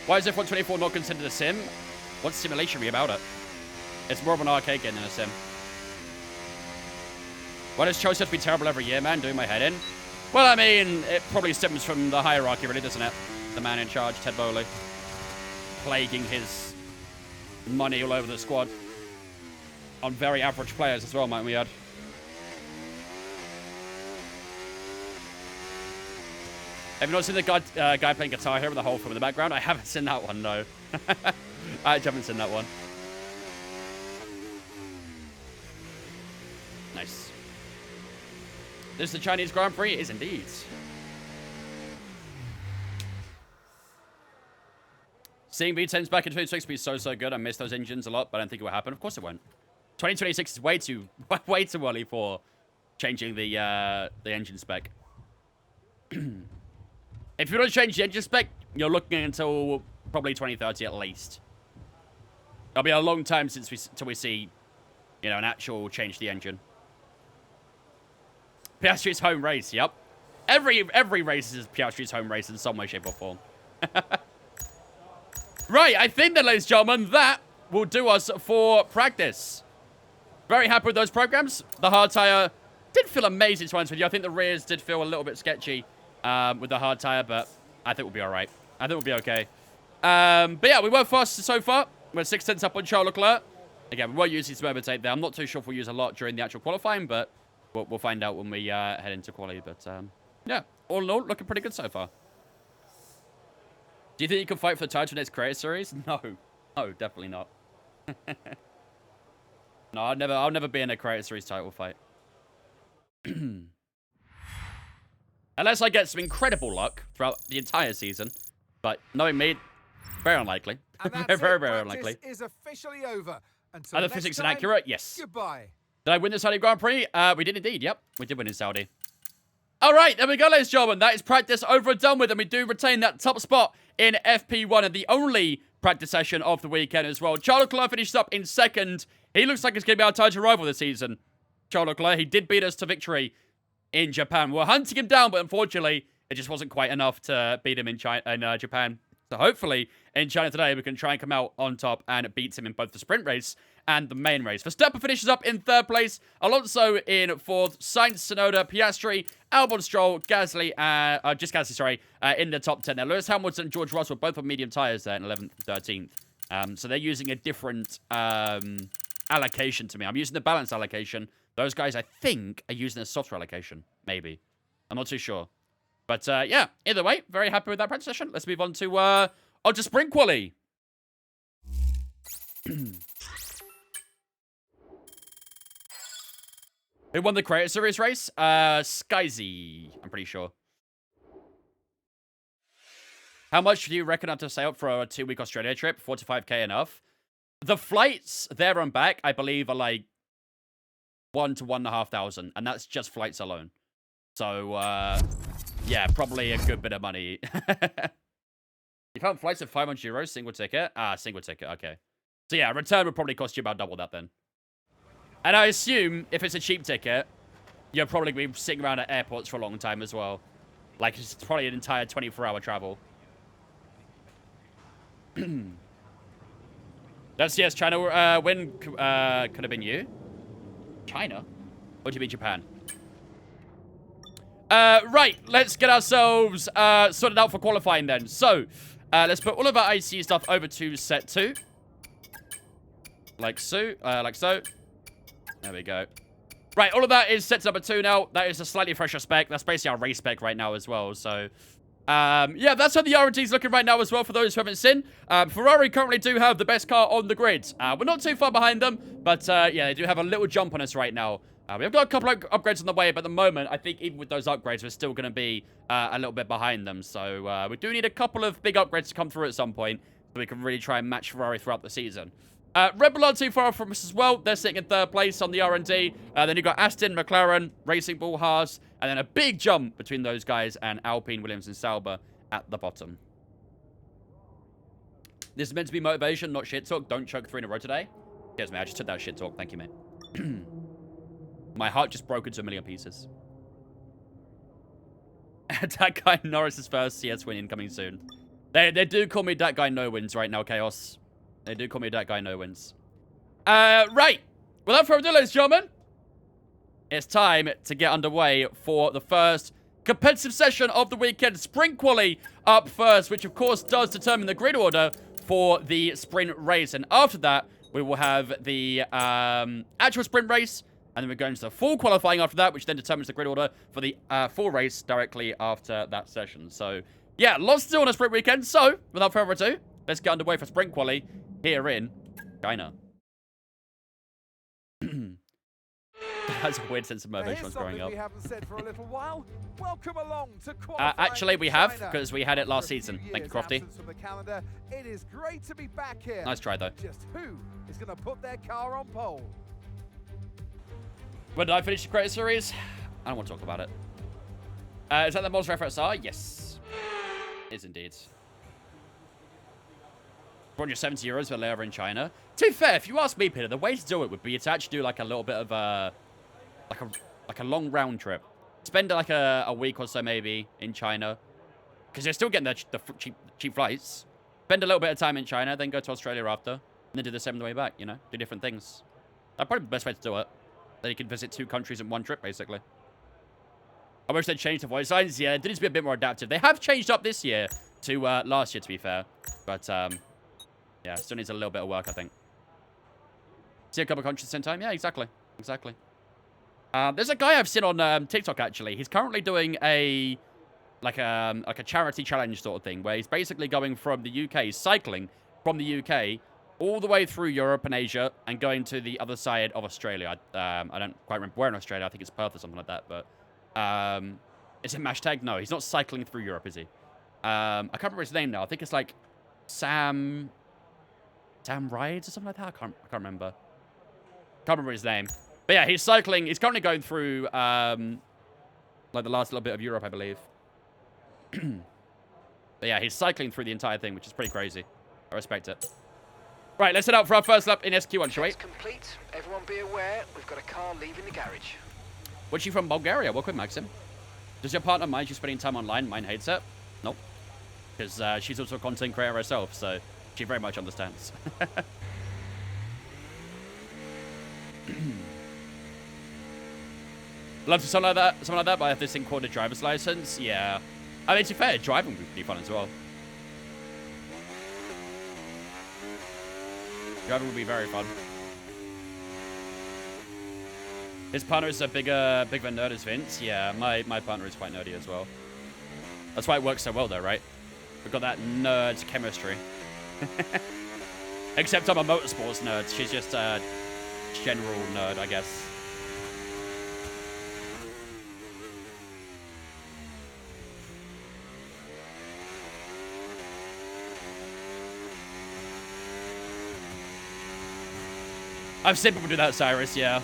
Speaker 1: Why is F1 24 not considered a sim? What's simulation about it? It's more of an arcade game than a sim. Why does Chelsea have to be terrible every year, man? Doing my head in? Well, I mean, it probably stems from the hierarchy, really, doesn't it? The man in charge, Ted Bowley. Plaguing his money all over the squad. On very average players as well, might we add. Have you not seen the guy playing guitar here with the whole film in the background? I haven't seen that one, no. I haven't seen that one. Nice. This is the Chinese Grand Prix? It is indeed. Seeing V10s back in 2026 be so good. I miss those engines a lot, but I don't think it will happen. Of course it won't. 2026 is way too early for changing the engine spec. If you want to change the engine spec, you're looking until probably 2030 at least. It'll be a long time till we see, you know, an actual change to the engine. Piastri's home race, yep. Every race is Piastri's home race in some way, shape, or form. Right, I think that, ladies and gentlemen, that will do us for practice. Very happy with those programs. The hard tyre did feel amazing, to be honest with you. I think the rears did feel a little bit sketchy with the hard tyre, but I think we'll be all right. I think we'll be okay. But yeah, we were fast so far. We're 6/10 up on Charles Leclerc. Again, we were using some overtake there. I'm not too sure if we'll use a lot during the actual qualifying, but we'll find out when we head into quali. But yeah, all in all, looking pretty good so far. Do you think you can fight for the title in the next Creator Series? No. No, definitely not. No, I'll never be in a Creator Series title fight. Unless I get some incredible luck throughout the entire season. But knowing me, very unlikely. very unlikely.
Speaker 5: Is officially over.
Speaker 1: Are the physics inaccurate? Yes.
Speaker 5: Goodbye.
Speaker 1: Did I win the Saudi Grand Prix? We did indeed, yep. We did win in Saudi. All right, there we go, ladies and gentlemen. That is practice over and done with, and we do retain that top spot in FP1 and the only practice session of the weekend as well. Charles Leclerc finishes up in second. He looks like he's going to be our title rival this season. Charles Leclerc, he did beat us to victory in Japan. We're hunting him down, but unfortunately, it just wasn't quite enough to beat him in Japan. So hopefully, in China today, we can try and come out on top and beat him in both the sprint race and the main race. Verstappen finishes up in third place. Alonso in fourth. Sainz, Tsunoda, Piastri, Albon, Stroll, Gasly, in the top 10 there. Lewis Hamilton and George Russell both on medium tyres there in 11th and 13th. So they're using a different allocation to me. I'm using the balance allocation. Those guys, I think, are using a softer allocation. Maybe. I'm not too sure. But, yeah, either way, very happy with that practice session. Let's move on to sprint quali. Who won the Creator Series race? Skyzy, I'm pretty sure. How much do you reckon I have to save up for a 2-week Australia trip? 4 to 5k enough? The flights there and back, I believe, are like 1 to 1,500, and that's just flights alone. So, yeah, probably a good bit of money. You found flights at 500 euros, single ticket? Ah, single ticket, okay. So yeah, return would probably cost you about double that then. And I assume if it's a cheap ticket, you'll probably be sitting around at airports for a long time as well. Like, it's probably an entire 24-hour travel. That's, yes, China. When could have been you? China? Or do you mean Japan? Right, let's get ourselves sorted out for qualifying then. So, let's put all of our IC stuff over to set 2. Like so. There we go. Right, all of that is set to number 2 now. That is a slightly fresher spec. That's basically our race spec right now as well. So, yeah, that's how the R&D is looking right now as well for those who haven't seen. Ferrari currently do have the best car on the grid. We're not too far behind them, but yeah, they do have a little jump on us right now. We've got a couple of upgrades on the way, but at the moment, I think even with those upgrades, we're still going to be a little bit behind them. So we do need a couple of big upgrades to come through at some point so we can really try and match Ferrari throughout the season. Red Bull aren't too far from us as well. They're sitting in 3rd place on the R&D. Then you've got Aston, McLaren, Racing Bull, Haas, and then a big jump between those guys and Alpine, Williams, and Sauber at the bottom. This is meant to be motivation, not shit talk. Don't choke 3 in a row today. Cheers, mate. I just took that shit talk. Thank you, mate. My heart just broke into a million pieces. That guy Norris's first CS win incoming soon. They do call me that guy no wins right now, Chaos. They do call me that guy no wins. Right. Without further ado, ladies and gentlemen, it's time to get underway for the first competitive session of the weekend. Sprint quali up first, which of course does determine the grid order for the sprint race. And after that, we will have the actual sprint race. And then we're going to the full qualifying after that, which then determines the grid order for the full race directly after that session. So, yeah, lots to do on a sprint weekend. So, without further ado, let's get underway for sprint quali here in China. That's a weird sense of motivation when I was growing up.
Speaker 5: We haven't said for a little while. Welcome along to
Speaker 1: actually, we have, because we had it last season. Thank you, Crofty.
Speaker 5: It is great to be back here.
Speaker 1: Nice try, though.
Speaker 5: Just who is going to put their car on pole?
Speaker 1: When did I finish the credit series? I don't want to talk about it. Is that the Monster FSR? Yes. It is indeed. 470 euros for layover in China. To be fair, if you ask me, Peter, the way to do it would be to actually do like a little bit of a like a long round trip. Spend like a week or so maybe in China, because you're still getting the cheap flights. Spend a little bit of time in China, then go to Australia after, and then do the same on the way back. You know, do different things. That's probably the best way to do it. Then you can visit 2 countries in one trip, basically. I wish they'd changed the voice lines. Yeah, it needs to be a bit more adaptive. They have changed up this year to last year, to be fair. But, yeah, still needs a little bit of work, I think. See a couple of countries at the same time? Yeah, exactly. Exactly. There's a guy I've seen on TikTok, actually. He's currently doing a charity challenge sort of thing, where he's basically going from the UK, cycling from the UK, all the way through Europe and Asia, and going to the other side of Australia. I don't quite remember where in Australia. I think it's Perth or something like that. But is it Mashtag? No, he's not cycling through Europe, is he? I can't remember his name now. I think it's like Sam Rides or something like that. I can't remember. Can't remember his name. But yeah, he's cycling. He's currently going through like the last little bit of Europe, I believe. But yeah, he's cycling through the entire thing, which is pretty crazy. I respect it. Right, let's head out for our first lap in SQ1, shall we?
Speaker 4: Complete. Everyone be aware, we've got a car leaving the garage.
Speaker 1: What's she from Bulgaria? Welcome, Maxim. Does your partner mind you spending time online? Mine hates it. Nope. Because she's also a content creator herself, so she very much understands. Love to something like that, but I have this thing called a driver's license. Yeah. I mean, to be fair, driving would be pretty fun as well. Driving would be very fun. His partner is a bigger nerd as Vince. Yeah, my partner is quite nerdy as well. That's why it works so well, though, right? We've got that nerd chemistry. Except I'm a motorsports nerd. She's just a general nerd, I guess. I've seen people do that, Cyrus, yeah.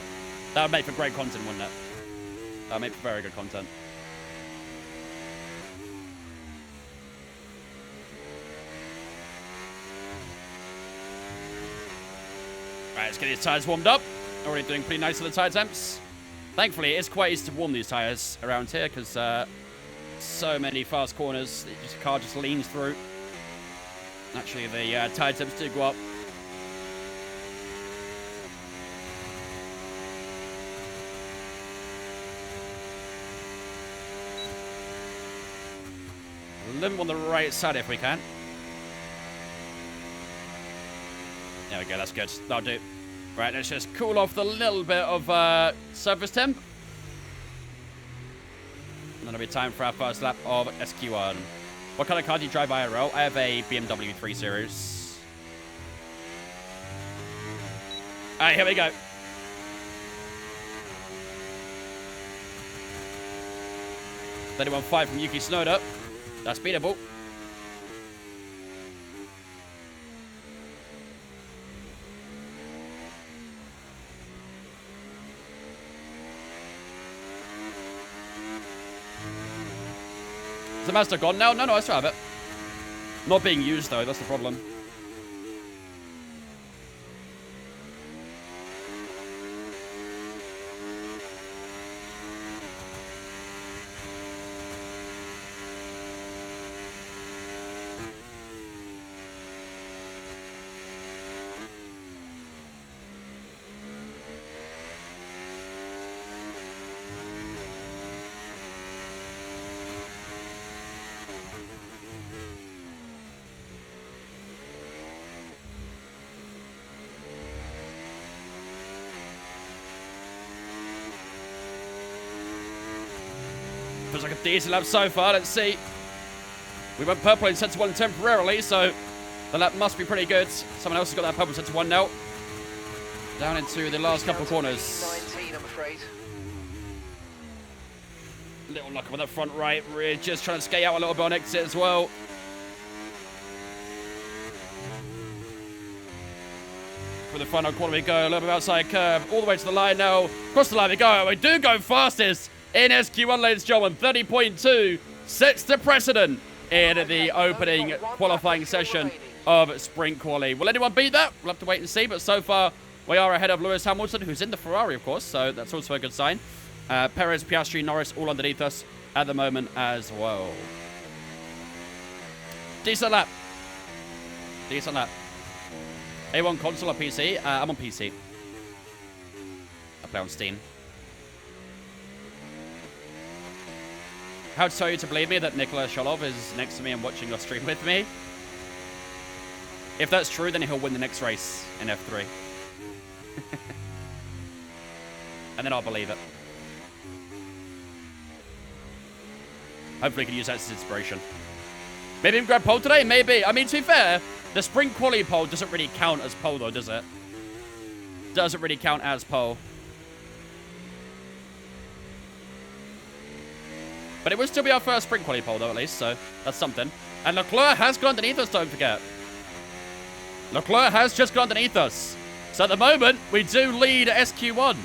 Speaker 1: That would make for great content, wouldn't it? That would make for very good content. Right, let's get these tyres warmed up. Already doing pretty nice on the tyre temps. Thankfully, it is quite easy to warm these tyres around here because so many fast corners. The car just leans through. Actually, the tyre temps do go up. A little on the right side if we can. There we go, that's good. That'll do. Right, let's just cool off the little bit of surface temp. And then it'll be time for our first lap of SQ1. What kind of car do you drive IRL? I have a BMW 3 Series. Alright, here we go. Anyone 5 from Yuki Tsunoda. That's beatable. Is the Mazda gone now? No, I still have it. Not being used, though. That's the problem. Feels like a decent lap so far. Let's see. We went purple in Sector 1 temporarily, so the lap must be pretty good. Someone else has got that purple Sector 1 now. Down into the last couple of corners.
Speaker 4: 19, I'm afraid.
Speaker 1: Little luck with that front right. We're just trying to skate out a little bit on exit as well. For the final corner we go. A little bit outside curve. All the way to the line now. Across the line we go. We do go fastest in SQ1, ladies and gentlemen. 30.2 sets the precedent in the opening qualifying session of Sprint Quali. Will anyone beat that? We'll have to wait and see. But so far, we are ahead of Lewis Hamilton, who's in the Ferrari, of course. So that's also a good sign. Perez, Piastri, Norris, all underneath us at the moment as well. Decent lap. Decent lap. A1 console or PC? I'm on PC. I play on Steam. How to tell you to believe me that Nikola Sholov is next to me and watching your stream with me? If that's true, then he'll win the next race in F3. And then I'll believe it. Hopefully we can use that as inspiration. Maybe even grab pole today? Maybe. I mean, to be fair, the sprint quali pole doesn't really count as pole, though, does it? Doesn't really count as pole. But it would still be our first sprint quali pole, though, at least, so that's something. And Leclerc has gone underneath us, don't forget. Leclerc has just gone underneath us. So at the moment, we do lead SQ1.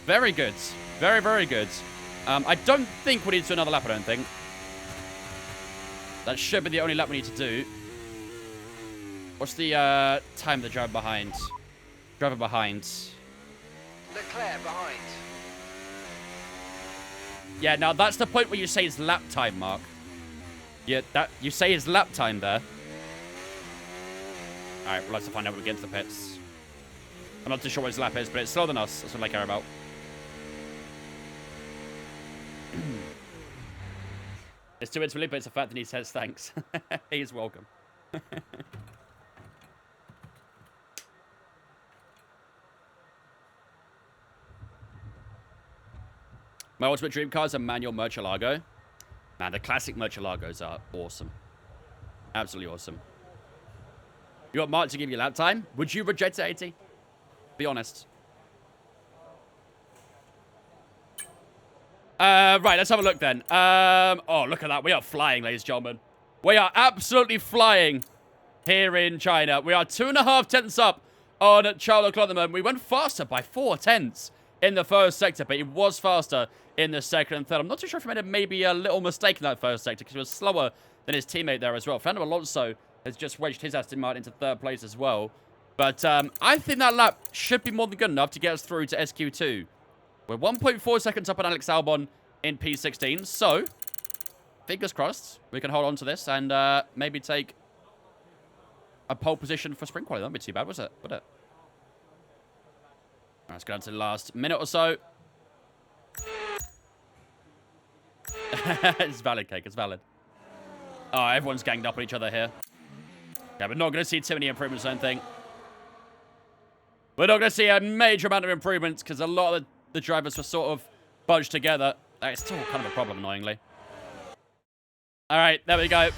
Speaker 1: Very good. Very, very good. I don't think we need to do another lap, I don't think. That should be the only lap we need to do. What's the time of the driver behind? Driver behind.
Speaker 4: Leclerc behind.
Speaker 1: Yeah, now that's the point where you say his lap time, Mark. Yeah, that you say his lap time there. Alright, we'll have to find out when we get into the pits. I'm not too sure what his lap is, but it's slower than us. That's what I care about. It's too intimate, but it's a fact that he says thanks. He's welcome. My ultimate dream car is a manual Murcielago. Man, the classic Murcielagos are awesome. Absolutely awesome. You want Mark to give you lap time? Would you reject it, 80? Be honest. Right, let's have a look then. Oh, look at that. We are flying, ladies and gentlemen. We are absolutely flying here in China. We are 2.5 tenths up on Charles Leclerc at the moment. We went faster by 4 tenths in the first sector, but he was faster in the second and third. I'm not too sure if he made maybe a little mistake in that first sector because he was slower than his teammate there as well. Fernando Alonso has just wedged his Aston Martin into third place as well. But I think that lap should be more than good enough to get us through to SQ2. We're 1.4 seconds up on Alex Albon in P16, so fingers crossed we can hold on to this and maybe take a pole position for sprint quality. That wouldn't be too bad, was it? Would it? Let's go down to the last minute or so. It's valid, Cake. It's valid. Oh, everyone's ganged up on each other here. Yeah, we're not going to see too many improvements, I don't think. We're not going to see a major amount of improvements because a lot of the drivers were sort of bunched together. It's still kind of a problem, annoyingly. All right, there we go.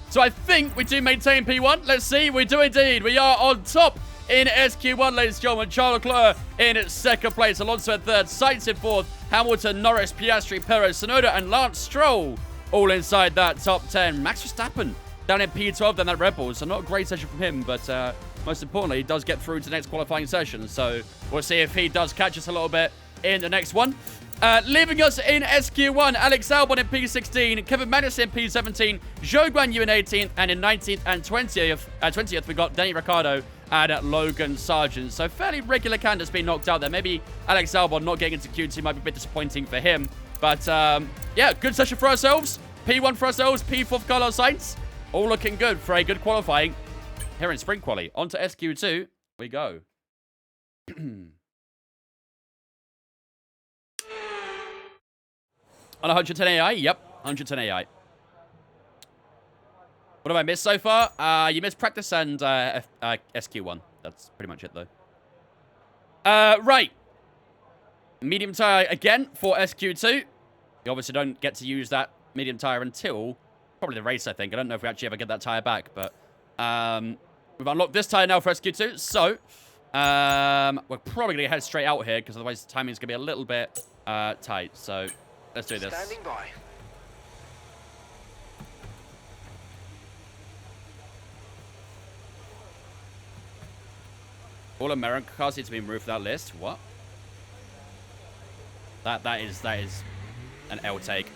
Speaker 1: So I think we do maintain P1. Let's see. We do indeed. We are on top in SQ1, ladies and gentlemen. Charles Leclerc in second place. Alonso in third. Sainz in fourth. Hamilton, Norris, Piastri, Perez, Tsunoda, and Lance Stroll all inside that top 10. Max Verstappen down in P12, then that Red Bull. So not a great session from him, but most importantly, he does get through to the next qualifying session. So we'll see if he does catch us a little bit in the next one. Leaving us in SQ1, Alex Albon in P16, Kevin Magnussen in P17, Zhou Guanyu in 18th, and in 19th and 20th, we got Danny Ricciardo and Logan Sargent. So fairly regular candidates being knocked out there. Maybe Alex Albon not getting into Q2 might be a bit disappointing for him. But yeah, good session for ourselves. P1 for ourselves, P4 for Carlos Sainz. All looking good for a good qualifying here in sprint quali. On to SQ2 we go. On 110 AI? Yep, 110 AI. What have I missed so far? You missed practice and SQ1. That's pretty much it, though. Right. Medium tire again for SQ2. You obviously don't get to use that medium tire until probably the race, I think. I don't know if we actually ever get that tire back, but we've unlocked this tire now for SQ2. So we're probably going to head straight out here because otherwise the timing's going to be a little bit tight. So let's do this.
Speaker 4: Standing by.
Speaker 1: All American cars need to be removed from that list. What? That is an L take.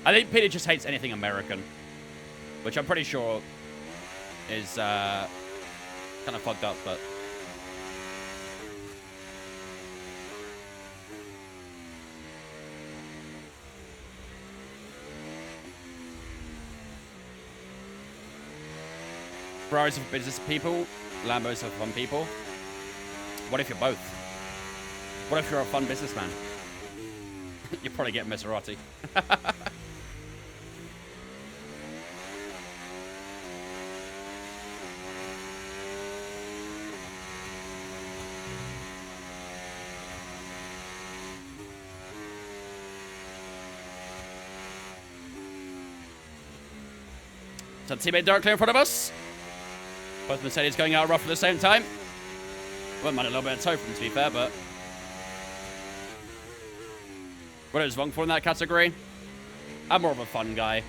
Speaker 1: I think Peter just hates anything American, which I'm pretty sure is kind of fucked up, but. Ferraris are for business people, Lambos are for fun people. What if you're both? What if you're a fun businessman? You're probably getting Maserati. So teammate directly in front of us. Both Mercedes going out rough at the same time. Wouldn't mind a little bit of toe from, to be fair, but what is wrong for in that category? I'm more of a fun guy.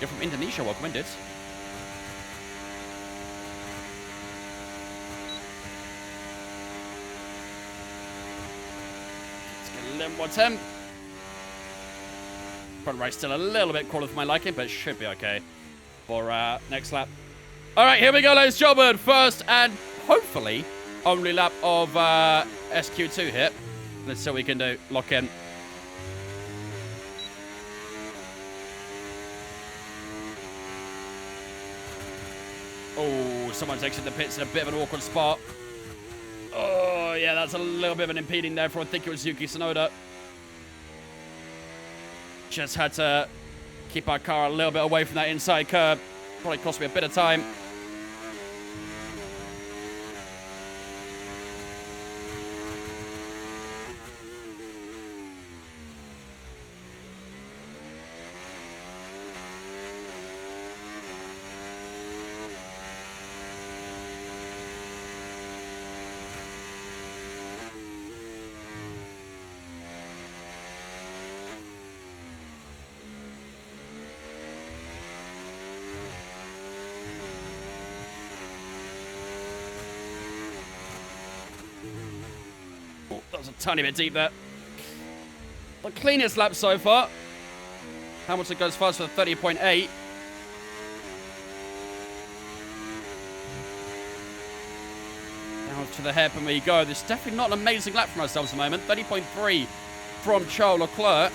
Speaker 1: You're from Indonesia, welcome in, dude. Let's get a little more temp. Front right still a little bit cooler for my liking, but should be okay for next lap. All right, here we go, ladies and gentlemen. First and hopefully only lap of SQ2 here. Let's see what we can do. Lock in. Oh, someone's exited the pits in a bit of an awkward spot. Oh, yeah, that's a little bit of an impeding there for I think it was Yuki Tsunoda. Just had to keep our car a little bit away from that inside curb. Probably cost me a bit of time. That was a tiny bit deep there. The cleanest lap so far. Hamilton goes fast for 30.8. Down to the hairpin we go. This is definitely not an amazing lap from ourselves at the moment. 30.3 from Charles Leclerc.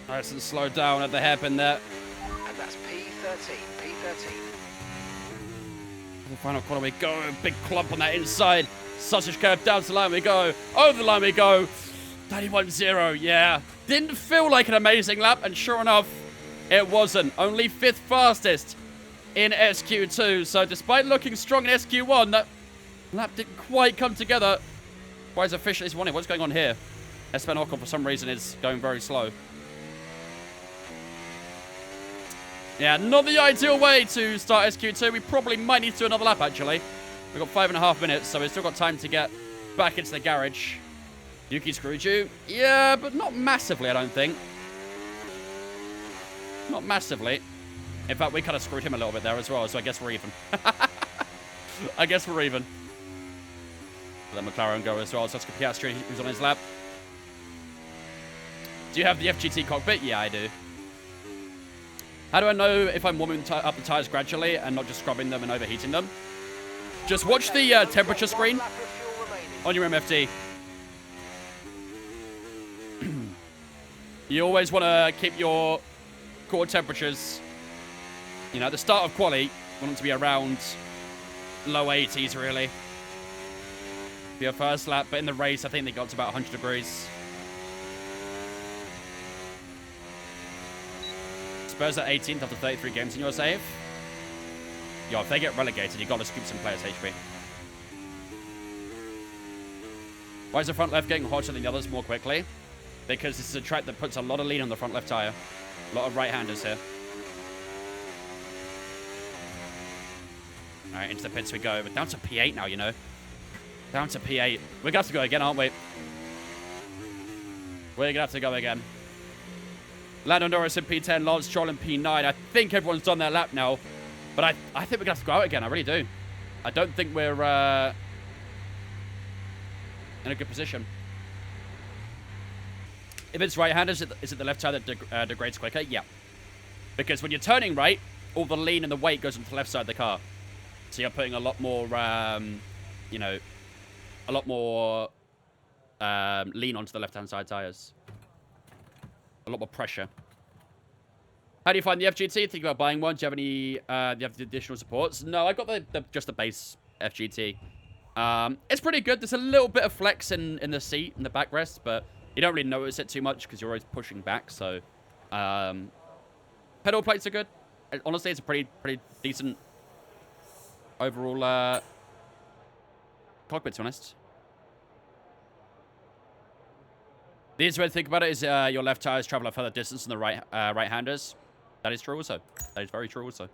Speaker 1: Nice and slow down at the hairpin there.
Speaker 4: And that's P13. P13.
Speaker 1: The final corner we go. Big clump on that inside. Sausage curve down to the line we go. Over the line we go. 31.0. Yeah. Didn't feel like an amazing lap. And sure enough, it wasn't. Only 5th fastest in SQ2. So despite looking strong in SQ1, that lap didn't quite come together. Why is officially wanted? What's going on here? Esteban Ocon, for some reason, is going very slow. Yeah, not the ideal way to start SQ2. We probably might need to do another lap, actually. We've got 5.5 minutes, so we've still got time to get back into the garage. Yuki screwed you. Yeah, but not massively, I don't think. Not massively. In fact, we kind of screwed him a little bit there as well, so I guess we're even. I guess we're even. Let McLaren go as well, so that's Piastri, who's on his lap. Do you have the FGT cockpit? Yeah, I do. How do I know if I'm warming up the tyres gradually and not just scrubbing them and overheating them? Just watch the temperature screen on your MFD. You always want to keep your core temperatures, you know, at the start of quali, you want them to be around low 80s, really. For your first lap, but in the race, I think they got to about 100 degrees. Spurs at 18th after 33 games in your save. Yo, if they get relegated, you got to scoop some players HP. Why is the front left getting hotter than the others more quickly? Because this is a track that puts a lot of lean on the front left tyre. A lot of right-handers here. All right, into the pits we go. We're down to P8 now, you know. Down to P8. We're going to have to go again, aren't we? We're going to have to go again. Lando Norris in P10, Lance Stroll in P9. I think everyone's done their lap now. But I think we're going to have to go out again. I really do. I don't think we're in a good position. If it's right-handed, is it the left side that degrades quicker? Yeah. Because when you're turning right, all the lean and the weight goes into the left side of the car. So you're putting a lot more, you know, a lot more lean onto the left-hand side tyres. A lot more pressure. How do you find the FGT? Think about buying one? Do you have any do you have the additional supports? No, I got just the base FGT. It's pretty good. There's a little bit of flex in the seat, in the backrest, but you don't really notice it too much because you're always pushing back. So, pedal plates are good. Honestly, it's a pretty decent overall cockpit, to be honest. The easiest way to think about it is your left tires travel a further distance than the right-handers. That is true also. That is very true also.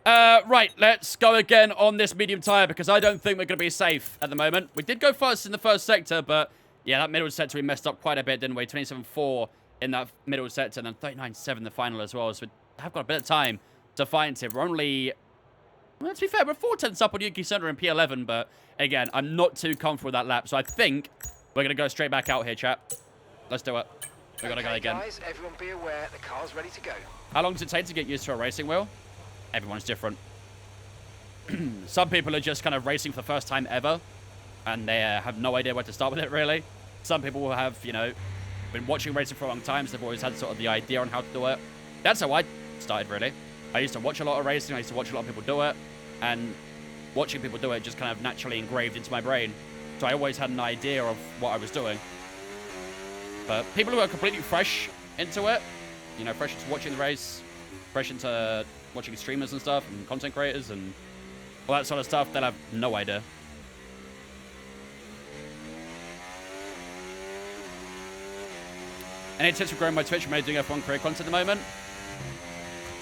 Speaker 1: Right, let's go again on this medium tire because I don't think we're going to be safe at the moment. We did go fast in the first sector, but yeah, that middle sector we messed up quite a bit, didn't we? 27.4 in that middle sector and then 39.7 in the final as well. So we have got a bit of time to find it. We're only... Well, to be fair, we're 4/10 up on Yuki Center in P11, but again, I'm not too comfortable with that lap. So I think we're going to go straight back out here, chap. Let's do it. We're going to go again.
Speaker 4: Guys, everyone be aware, the car's ready to go.
Speaker 1: How long does it take to get used to a racing wheel? Everyone's different. Some people are just kind of racing for the first time ever, and they have no idea where to start with it, really. Some people will have, you know, been watching racing for a long time, so they've always had sort of the idea on how to do it. That's how I started, really. I used to watch a lot of racing, I used to watch a lot of people do it, and watching people do it just kind of naturally engraved into my brain. So I always had an idea of what I was doing. But people who are completely fresh into it, you know, fresh into watching the race, fresh into watching streamers and stuff, and content creators, and all that sort of stuff, they'll have no idea. Any tips for growing my Twitch? I'm doing F1 career content at the moment.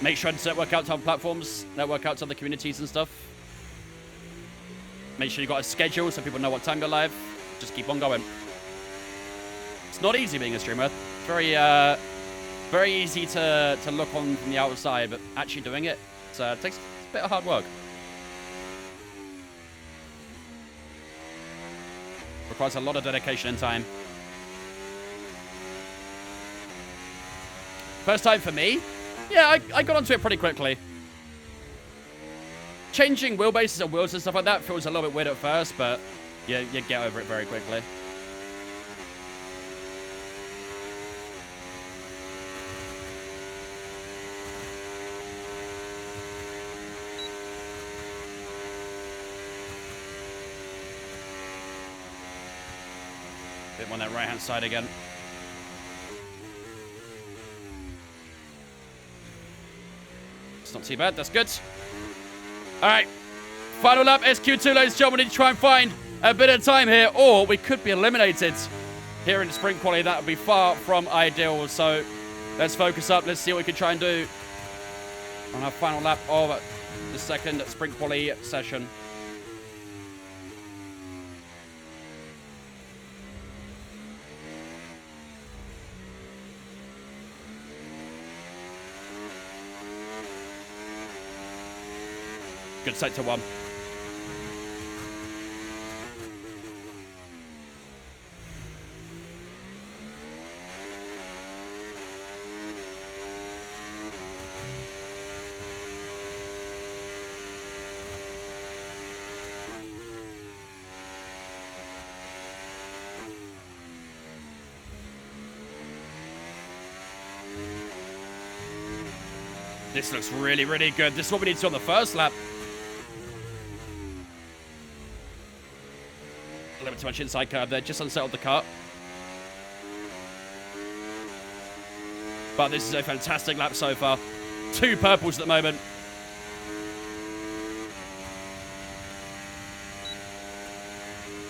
Speaker 1: Make sure to network out to other platforms, network out to other communities and stuff. Make sure you've got a schedule so people know what time you're live. Just keep on going. It's not easy being a streamer. It's very Very easy to look on from the outside, but actually doing it, takes a bit of hard work. Requires a lot of dedication and time. First time for me? Yeah, I got onto it pretty quickly. Changing wheelbases and wheels and stuff like that feels a little bit weird at first, but you get over it very quickly. Bit on that right-hand side again. It's not too bad. That's good. All right. Final lap, SQ2, ladies and gentlemen. We need to try and find a bit of time here, or we could be eliminated here in the sprint quality. That would be far from ideal. So let's focus up. Let's see what we can try and do on our final lap of the second sprint quality session. Good sector one. This looks really, really good. This is what we need to do on the first lap. A little bit too much inside curve there. Just unsettled the cut. But this is a fantastic lap so far. 2 purples at the moment.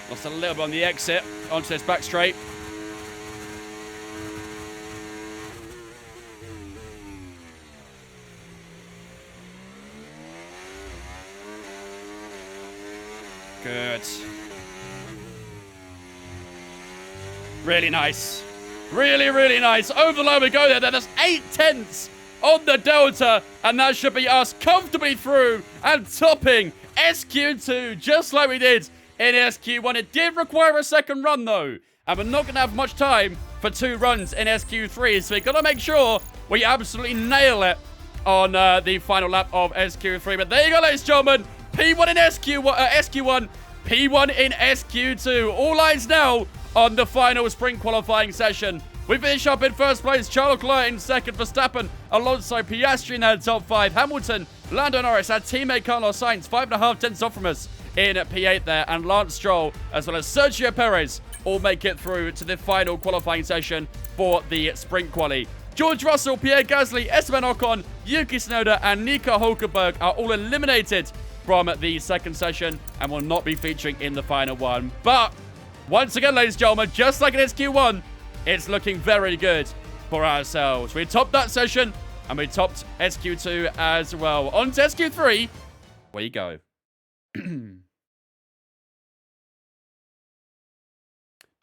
Speaker 1: Lost a little bit on the exit. Onto this back straight. Good. Really nice. Really, really nice. Over the line we go there. That's 8/10 on the Delta. And that should be us comfortably through and topping SQ2 just like we did in SQ1. It did require a second run though. And we're not going to have much time for 2 runs in SQ3. So we've got to make sure we absolutely nail it on the final lap of SQ3. But there you go, ladies and gentlemen. P1 in SQ1, P1 in SQ2. All eyes now on the final sprint qualifying session. We finish up in first place. Charles Leclerc in second. Verstappen alongside Piastri in that top 5. Hamilton, Lando Norris, our teammate Carlos Sainz, 5.5 tenths off from us in P8 there. And Lance Stroll, as well as Sergio Perez, all make it through to the final qualifying session for the sprint quali. George Russell, Pierre Gasly, Esteban Ocon, Yuki Tsunoda, and Nico Hulkenberg are all eliminated from the second session and will not be featuring in the final one. But once again, ladies and gentlemen, just like in SQ1, it's looking very good for ourselves. We topped that session and we topped SQ2 as well. On to SQ3, where you go. Do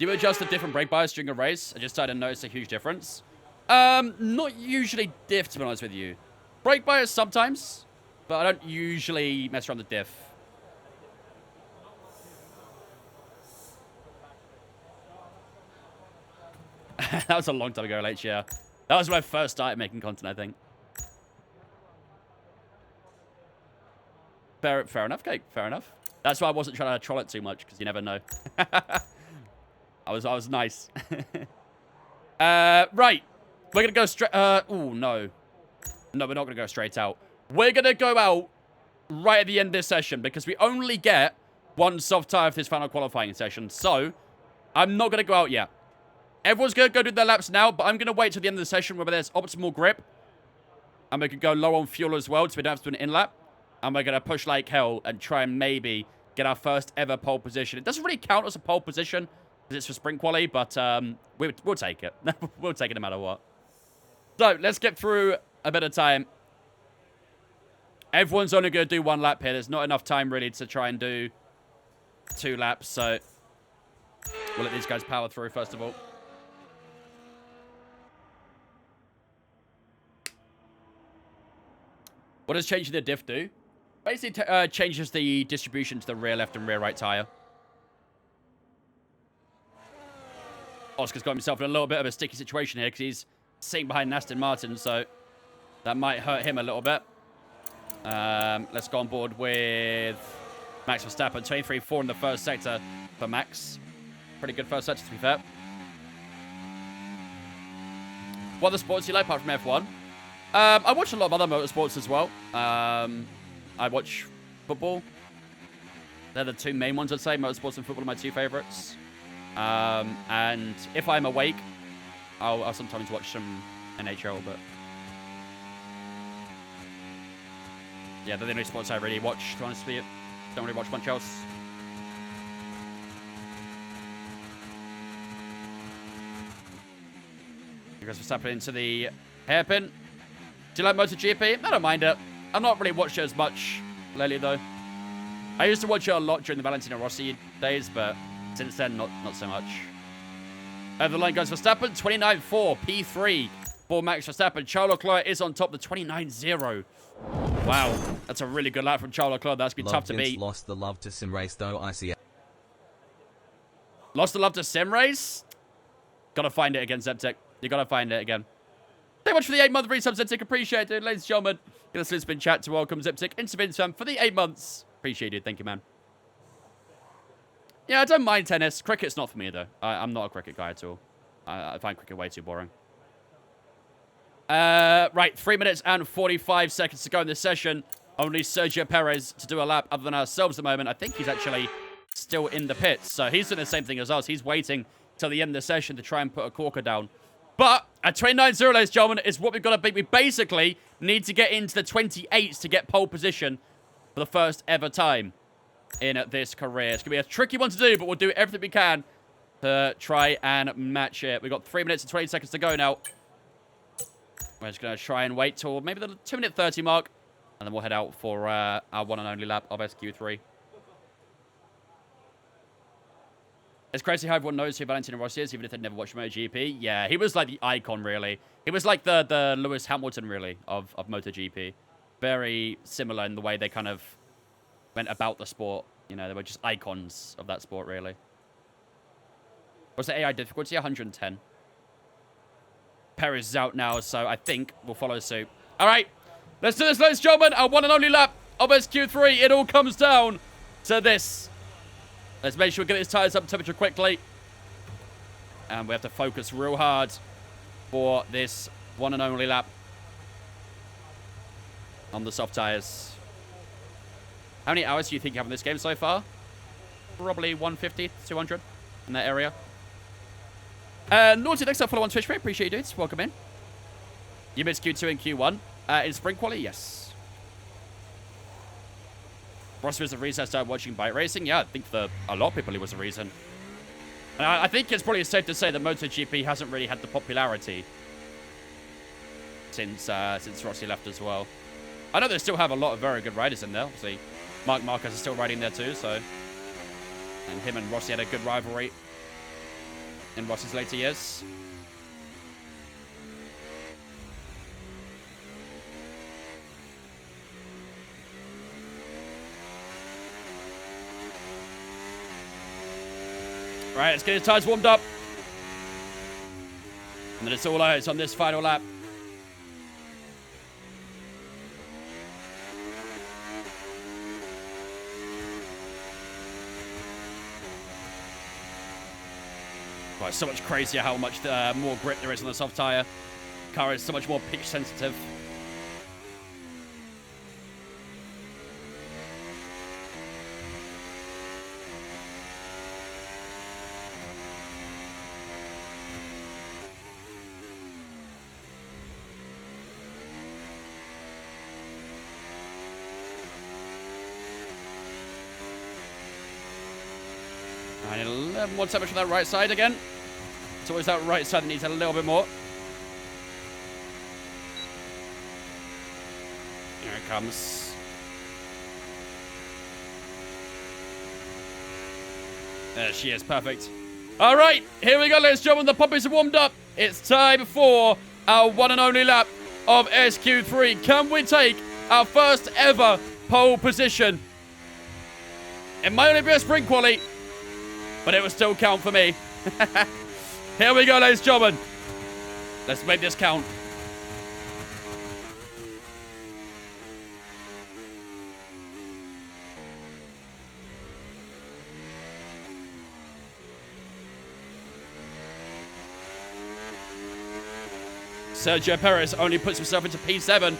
Speaker 1: you adjust the different brake bias during a race? I just started to notice a huge difference. Not usually diff, to be honest with you. Brake bias sometimes, but I don't usually mess around the diff. That was a long time ago, LH, yeah. That was when I first started making content, I think. Fair enough, Cake. Fair enough. That's why I wasn't trying to troll it too much, because you never know. I was nice. Right. We're going to go straight... oh, no. No, we're not going to go straight out. We're going to go out right at the end of this session, because we only get 1 soft tire for this final qualifying session. So, I'm not going to go out yet. Everyone's going to go do their laps now, but I'm going to wait till the end of the session where there's optimal grip. And we can go low on fuel as well, so we don't have to do an in-lap. And we're going to push like hell and try and maybe get our first ever pole position. It doesn't really count as a pole position, because it's for sprint quali, but we'll take it. We'll take it no matter what. So, let's get through a bit of time. Everyone's only going to do 1 lap here. There's not enough time, really, to try and do 2 laps. So, we'll let these guys power through, first of all. What does changing the diff do? Basically, changes the distribution to the rear left and rear right tire. Oscar's got himself in a little bit of a sticky situation here because he's sitting behind Aston Martin, so that might hurt him a little bit. Let's go on board with Max Verstappen. 23.4 in the first sector for Max. Pretty good first sector, to be fair. What other sports do you like apart from F1? I watch a lot of other motorsports as well. I watch football. They're the two main ones, I'd say. Motorsports and football are my two favorites. And if I'm awake, I'll sometimes watch some NHL, but yeah, they're the only sports I really watch, to be honest with you. Don't really watch much else. Here goes Verstappen into the hairpin. Do you like MotoGP? I don't mind it. I've not really watched it as much lately, though. I used to watch it a lot during the Valentino Rossi days, but since then, not so much. Over the line goes Verstappen. 29.4, P3 for Max Verstappen. Charles Leclerc is on top, the 29.0. Wow, that's a really good lap from Charles Leclerc. That's been tough to beat.
Speaker 3: Lost the love to sim race, though, I see it.
Speaker 1: Lost the love to sim race? Gotta find it again, Zeptic. You gotta find it again. Thank you much for the 8-month resub, Ziptic. Appreciate it. Ladies and gentlemen, gonna slip spin chat to welcome Ziptic into Vincent for the 8 months. Appreciate it. Thank you, man. Yeah, I don't mind tennis. Cricket's not for me, though. I'm not a cricket guy at all. I find cricket way too boring. Right, 3 minutes and 45 seconds to go in this session. Only Sergio Perez to do a lap other than ourselves at the moment. I think he's actually still in the pits. So he's doing the same thing as us. He's waiting till the end of the session to try and put a corker down. But at 29.0, ladies and gentlemen, is what we've got to beat. We basically need to get into the 28s to get pole position for the first ever time in this career. It's going to be a tricky one to do, but we'll do everything we can to try and match it. We've got 3 minutes and 20 seconds to go now. We're just going to try and wait till maybe the 2-minute 30 mark, and then we'll head out for our one and only lap of SQ3. It's crazy how everyone knows who Valentino Rossi is, even if they've never watched MotoGP. Yeah, he was like the icon, really. He was like the Lewis Hamilton, really, of MotoGP. Very similar in the way they kind of went about the sport. You know, they were just icons of that sport, really. What's the AI difficulty? 110. Perez is out now, so I think we'll follow suit. All right, let's do this, ladies and gentlemen. Our one and only lap of SQ3. It all comes down to this. Let's make sure we get these tires up to temperature quickly. And we have to focus real hard for this one and only lap on the soft tires. How many hours do you think you have in this game so far? Probably 150, 200 in that area. Naughty, thanks for follow on Twitch, mate. Appreciate you, dudes. Welcome in. You missed Q2 and Q1. In spring quali, yes. Ross was the reason I started watching bike racing. Yeah, I think for a lot of people it was the reason. And I think it's probably safe to say that MotoGP hasn't really had the popularity since Rossi left as well. I know they still have a lot of very good riders in there. Obviously, Mark Marquez is still riding there too, so. And him and Rossi had a good rivalry in Rossi's later years. Right, let's get his tires warmed up. And then it's all out on this final lap. Right, so much crazier how much more grip there is on the soft tire. Car is so much more pitch sensitive. I need a little more temperature on that right side again. It's always that right side that needs a little bit more. Here it comes. There she is, perfect. All right, here we go, ladies and gentlemen. The puppies are warmed up. It's time for our one and only lap of SQ3. Can we take our first ever pole position. It might only be a sprint quali, but it will still count for me. Here we go, ladies and gentlemen. Let's make this count. Sergio Perez only puts himself into P7.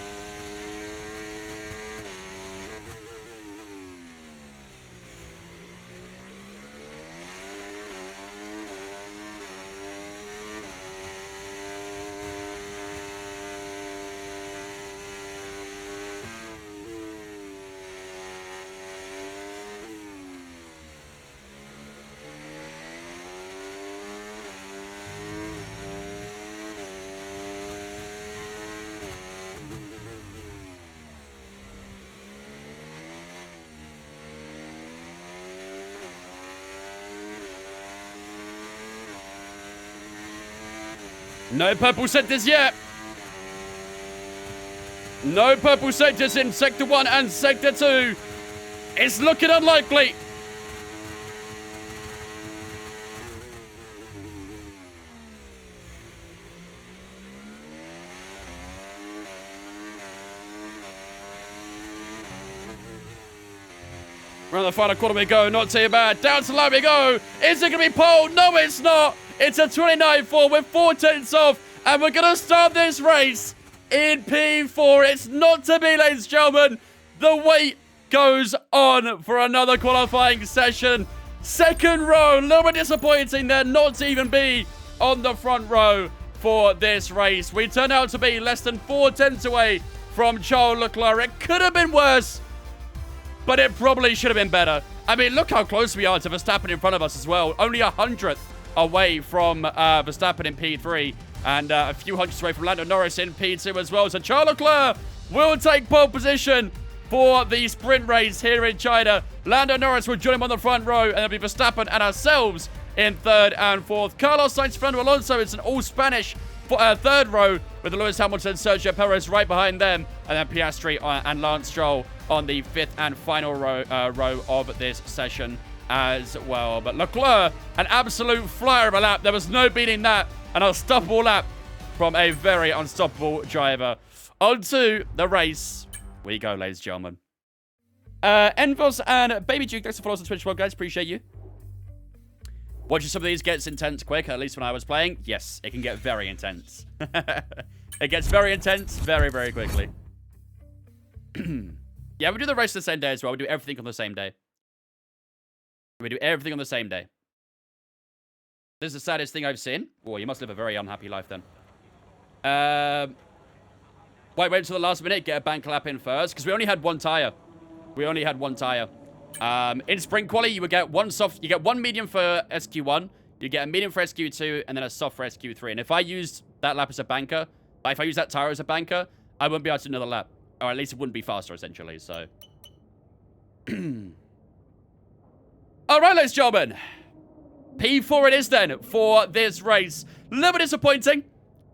Speaker 1: No purple sectors yet. No purple sectors in Sector 1 and Sector 2. It's looking unlikely. Around the final quarter we go. Not too bad. Down to the line we go. Is it going to be pole? No, it's not. It's a 29.4 with 4 tenths off. And we're going to start this race in P4. It's not to be, ladies and gentlemen. The wait goes on for another qualifying session. Second row. A little bit disappointing there not to even be on the front row for this race. We turned out to be less than 4 tenths away from Charles Leclerc. It could have been worse, but it probably should have been better. I mean, look how close we are to Verstappen in front of us as well. Only 100th away from Verstappen in P3 and a few hundreds away from Lando Norris in P2 as well. So Charles Leclerc will take pole position for the sprint race here in China. Lando Norris will join him on the front row, and it'll be Verstappen and ourselves in third and fourth. Carlos Sainz, Fernando Alonso, it's an all-Spanish third row with Lewis Hamilton, Sergio Perez right behind them, and then Piastri and Lance Stroll on the fifth and final row of this session as well. But Leclerc, an absolute flyer of a lap. There was no beating that. An unstoppable lap from a very unstoppable driver. On to the race we go, ladies and gentlemen. Envos and Baby Duke, thanks for following us on Twitch, well, guys. Appreciate you. Watching some of these gets intense quick, at least when I was playing. Yes, it can get very intense. It gets very intense very, very quickly. Yeah, we do the race the same day as well. We do everything on the same day. We do everything on the same day. This is the saddest thing I've seen. Oh, you must live a very unhappy life then. Wait until the last minute, get a bank lap in first, because we only had one tire. We only had one tire. In sprint quali, you would get one soft, you get one medium for SQ1, you get a medium for SQ2, and then a soft for SQ3. And if I used that lap as a banker, like if I use that tire as a banker, I wouldn't be able to do another lap. Or at least it wouldn't be faster, essentially, so. Alright, ladies and gentlemen. P4 it is then for this race. A little bit disappointing.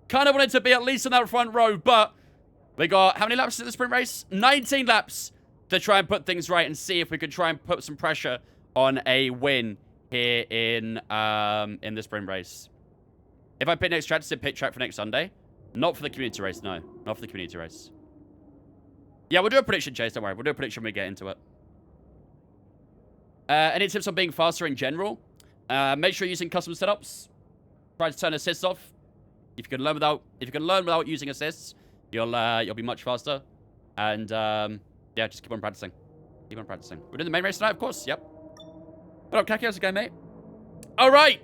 Speaker 1: Kind of wanted to be at least in that front row, but we got, how many laps in the sprint race? 19 laps to try and put things right and see if we could try and put some pressure on a win here in the sprint race. If I pick next track, to pit track for next Sunday. Not for the community race, no. Not for the community race. Yeah, we'll do a prediction, Chase. Don't worry. We'll do a prediction when we get into it. Any tips on being faster in general? Make sure you're using custom setups. Try to turn assists off. If you can learn without using assists, you'll be much faster. And yeah, just keep on practicing. Keep on practicing. We're doing the main race tonight, of course. Yep. What up, Kaki? How's it going, mate? All right.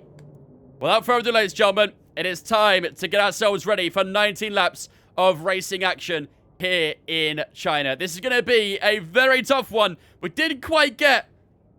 Speaker 1: Without further ado, ladies and gentlemen, it is time to get ourselves ready for 19 laps of racing action here in China. This is going to be a very tough one. We didn't quite get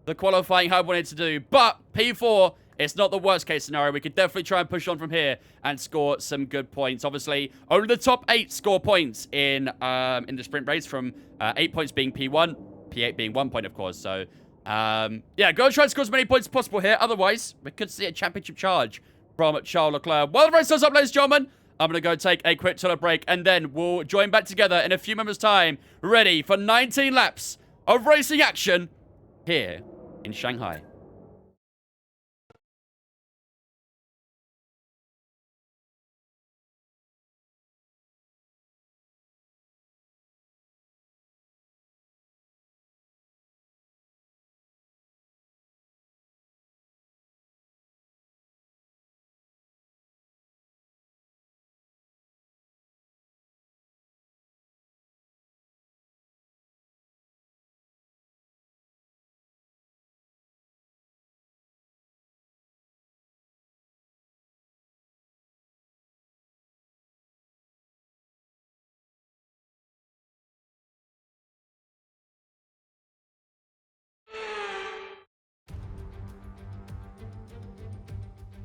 Speaker 1: the qualifying I wanted to do, but P4, it's not the worst case scenario. We could definitely try and push on from here and score some good points. Obviously, only the top 8 score points in the sprint race, from 8 points being P1, P8 being 1 point, of course. So, yeah, go try and score as many points as possible here. Otherwise, we could see a championship charge from Charles Leclerc. While the race goes up, ladies and gentlemen, I'm going to go take a quick toilet break, and then we'll join back together in a few moments' time, ready for 19 laps of racing action here in Shanghai.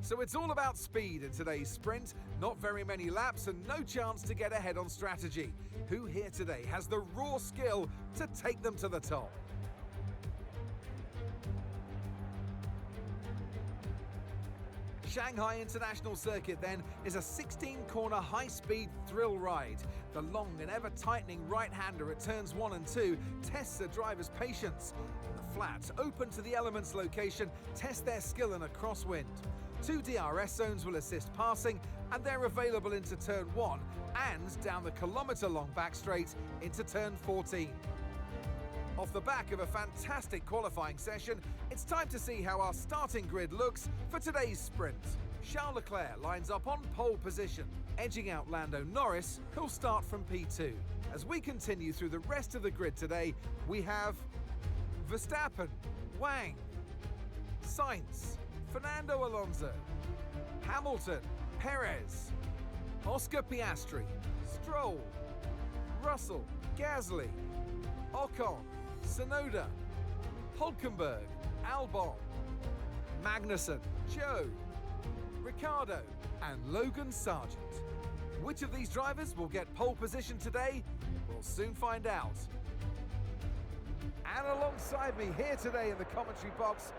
Speaker 5: So it's all about speed in today's sprint. Not very many laps and no chance to get ahead on strategy. Who here today has the raw skill to take them to the top? Shanghai International Circuit then is a 16-corner high-speed thrill ride. The long and ever-tightening right-hander at turns 1 and 2 tests a driver's patience. The flats, open to the elements location, test their skill in a crosswind. 2 DRS zones will assist passing, and they're available into turn 1 and down the kilometre-long back straight into turn 14. Off the back of a fantastic qualifying session, it's time to see how our starting grid looks for today's sprint. Charles Leclerc lines up on pole position, edging out Lando Norris, who'll start from P2. As we continue through the rest of the grid today, we have Verstappen, Wang, Sainz, Fernando Alonso, Hamilton, Perez, Oscar Piastri, Stroll, Russell, Gasly, Ocon, Tsunoda, Hulkenberg, Albon, Magnussen, Joe, Ricciardo, and Logan Sargent. Which of these drivers will get pole position today? We'll soon find out. And alongside me here today in the commentary box,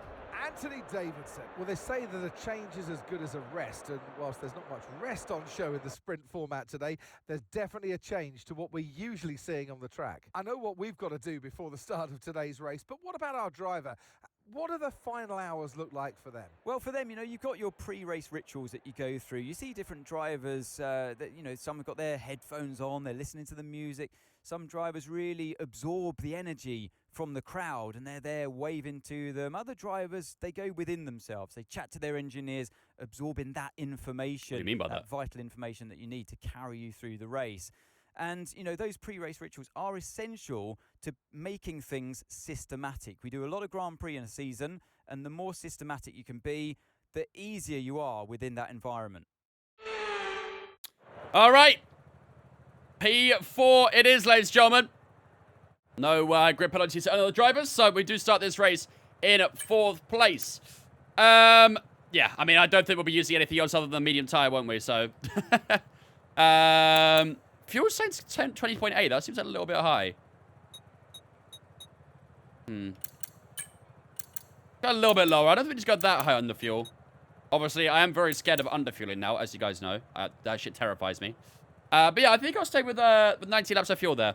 Speaker 5: Anthony Davidson. Well, they say that a change is as good as a rest, and whilst there's not much rest on show in the sprint format today, there's definitely a change to what we're usually seeing on the track. I know what we've got to do before the start of today's race, but what about our driver? What do the final hours look like for them?
Speaker 6: Well, for them, you've got your pre-race rituals that you go through. You see different drivers that, some have got their headphones on, they're listening to the music. Some drivers really absorb the energy from the crowd and they're there waving to them. Other drivers, they go within themselves. They chat to their engineers, absorbing that information.
Speaker 1: What do you mean by that?
Speaker 6: Vital information that you need to carry you through the race. And, those pre-race rituals are essential to making things systematic. We do a lot of Grand Prix in a season, and the more systematic you can be, the easier you are within that environment.
Speaker 1: All right. P4 it is, ladies and gentlemen. No grid penalties to other drivers, so we do start this race in 4th place. Yeah, I mean, I don't think we'll be using anything else other than medium tyre, won't we? So, fuel sense 20.8. That seems a little bit high. Got a little bit lower. I don't think we just got that high on the fuel. Obviously, I am very scared of underfueling now, as you guys know. That shit terrifies me. But yeah, I think I'll stay with 90 laps of fuel there.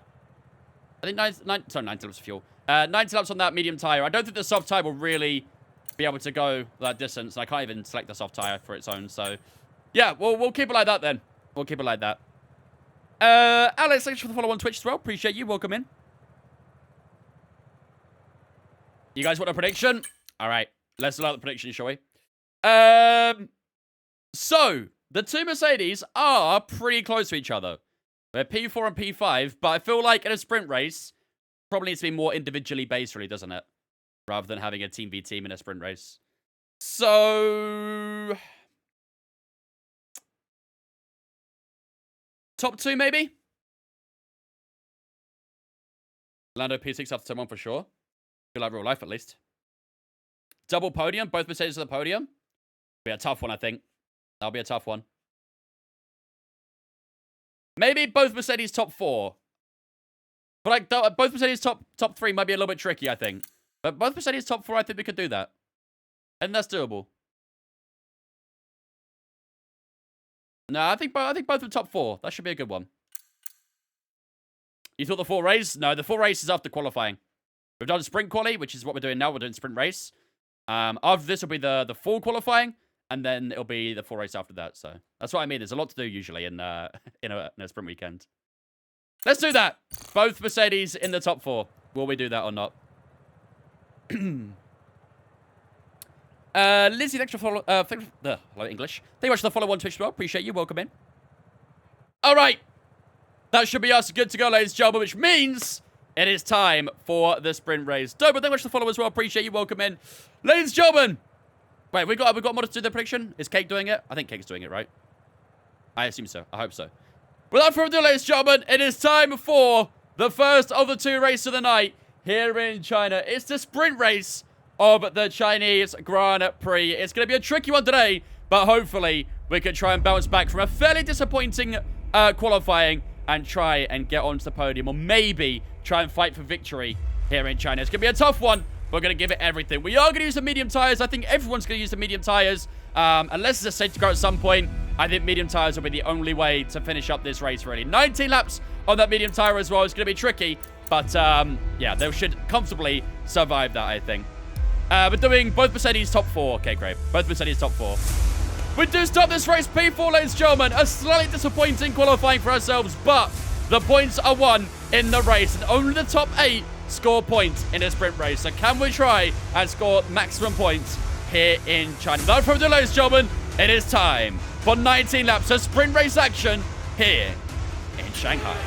Speaker 1: I think 90 laps of fuel. 90 laps on that medium tyre. I don't think the soft tyre will really be able to go that distance. I can't even select the soft tyre for its own. So, yeah, we'll keep it like that then. We'll keep it like that. Alex, thanks for the follow on Twitch as well. Appreciate you. Welcome in. You guys want a prediction? All right. Let's allow the prediction, shall we? So, the two Mercedes are pretty close to each other. They're P4 and P5, but I feel like in a sprint race, probably needs to be more individually based, really, doesn't it? Rather than having a team v team in a sprint race. So, top 2, maybe? Lando P6 after turn 1 for sure. Feel like real life, at least. Double podium, both Mercedes at the podium. Be a tough one, I think. That'll be a tough one. Maybe both Mercedes top 4. But like both Mercedes top 3 might be a little bit tricky, I think. But both Mercedes top 4, I think we could do that. And that's doable. No, I think both are top 4. That should be a good one. You thought the 4 race? No, the 4 race is after qualifying. We've done sprint quali, which is what we're doing now. We're doing sprint race. After this will be the full qualifying, and then it'll be the 4 race after that. So that's what I mean. There's a lot to do usually in a sprint weekend. Let's do that. Both Mercedes in the top 4. Will we do that or not? Lizzie, thanks for follow. Hello, English. Thank you much for the follow on Twitch as well. Appreciate you. Welcome in. All right. That should be us good to go, ladies and gentlemen, which means it is time for the sprint race. Dober, thank you much for the follow as well. Appreciate you. Welcome in. Ladies and gentlemen. Wait, we got more to do the prediction? Is Cake doing it? I think Cake's doing it, right? I assume so. I hope so. Without further ado, ladies and gentlemen, it is time for the first of the 2 races of the night here in China. It's the sprint race of the Chinese Grand Prix. It's going to be a tricky one today, but hopefully we can try and bounce back from a fairly disappointing qualifying and try and get onto the podium, or maybe try and fight for victory here in China. It's going to be a tough one. We're going to give it everything. We are going to use the medium tires. I think everyone's going to use the medium tires. Unless it's a safety car at some point, I think medium tires will be the only way to finish up this race, really. 19 laps on that medium tire as well. It's going to be tricky, but yeah, they should comfortably survive that, I think. We're doing both Mercedes top 4. Okay, great. Both Mercedes top 4. We do start this race P4, ladies and gentlemen. A slightly disappointing qualifying for ourselves, but the points are won in the race, and only the top 8 score points in a sprint race. So can we try and score maximum points here in China? Without further ado, ladies and gentlemen, it is time for 19 laps of sprint race action here in Shanghai.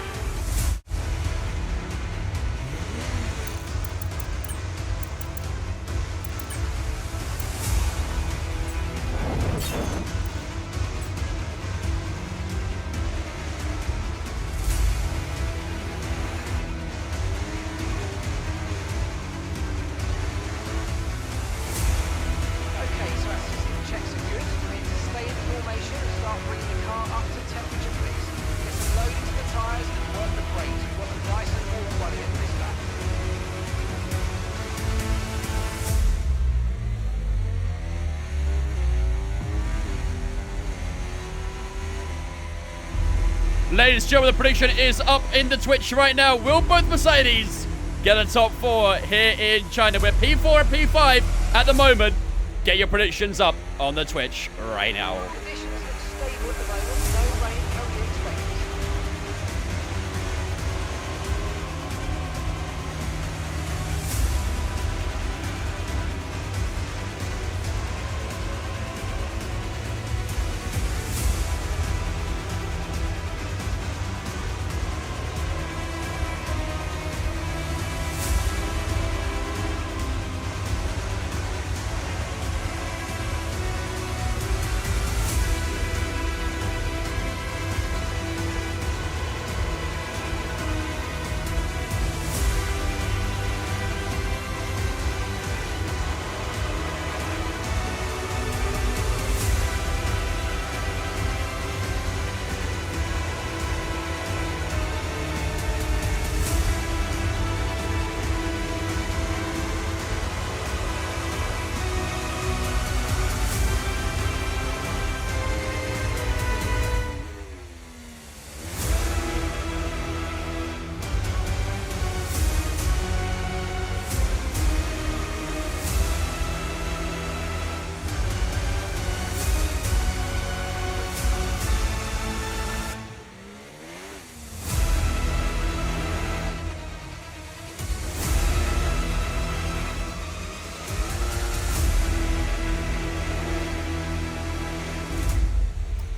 Speaker 1: Ladies and gentlemen, the prediction is up in the Twitch right now. Will both Mercedes get a top 4 here in China? We're P4 and P5 at the moment. Get your predictions up on the Twitch right now.
Speaker 4: Conditions look stable at the moment. No rain currently expected.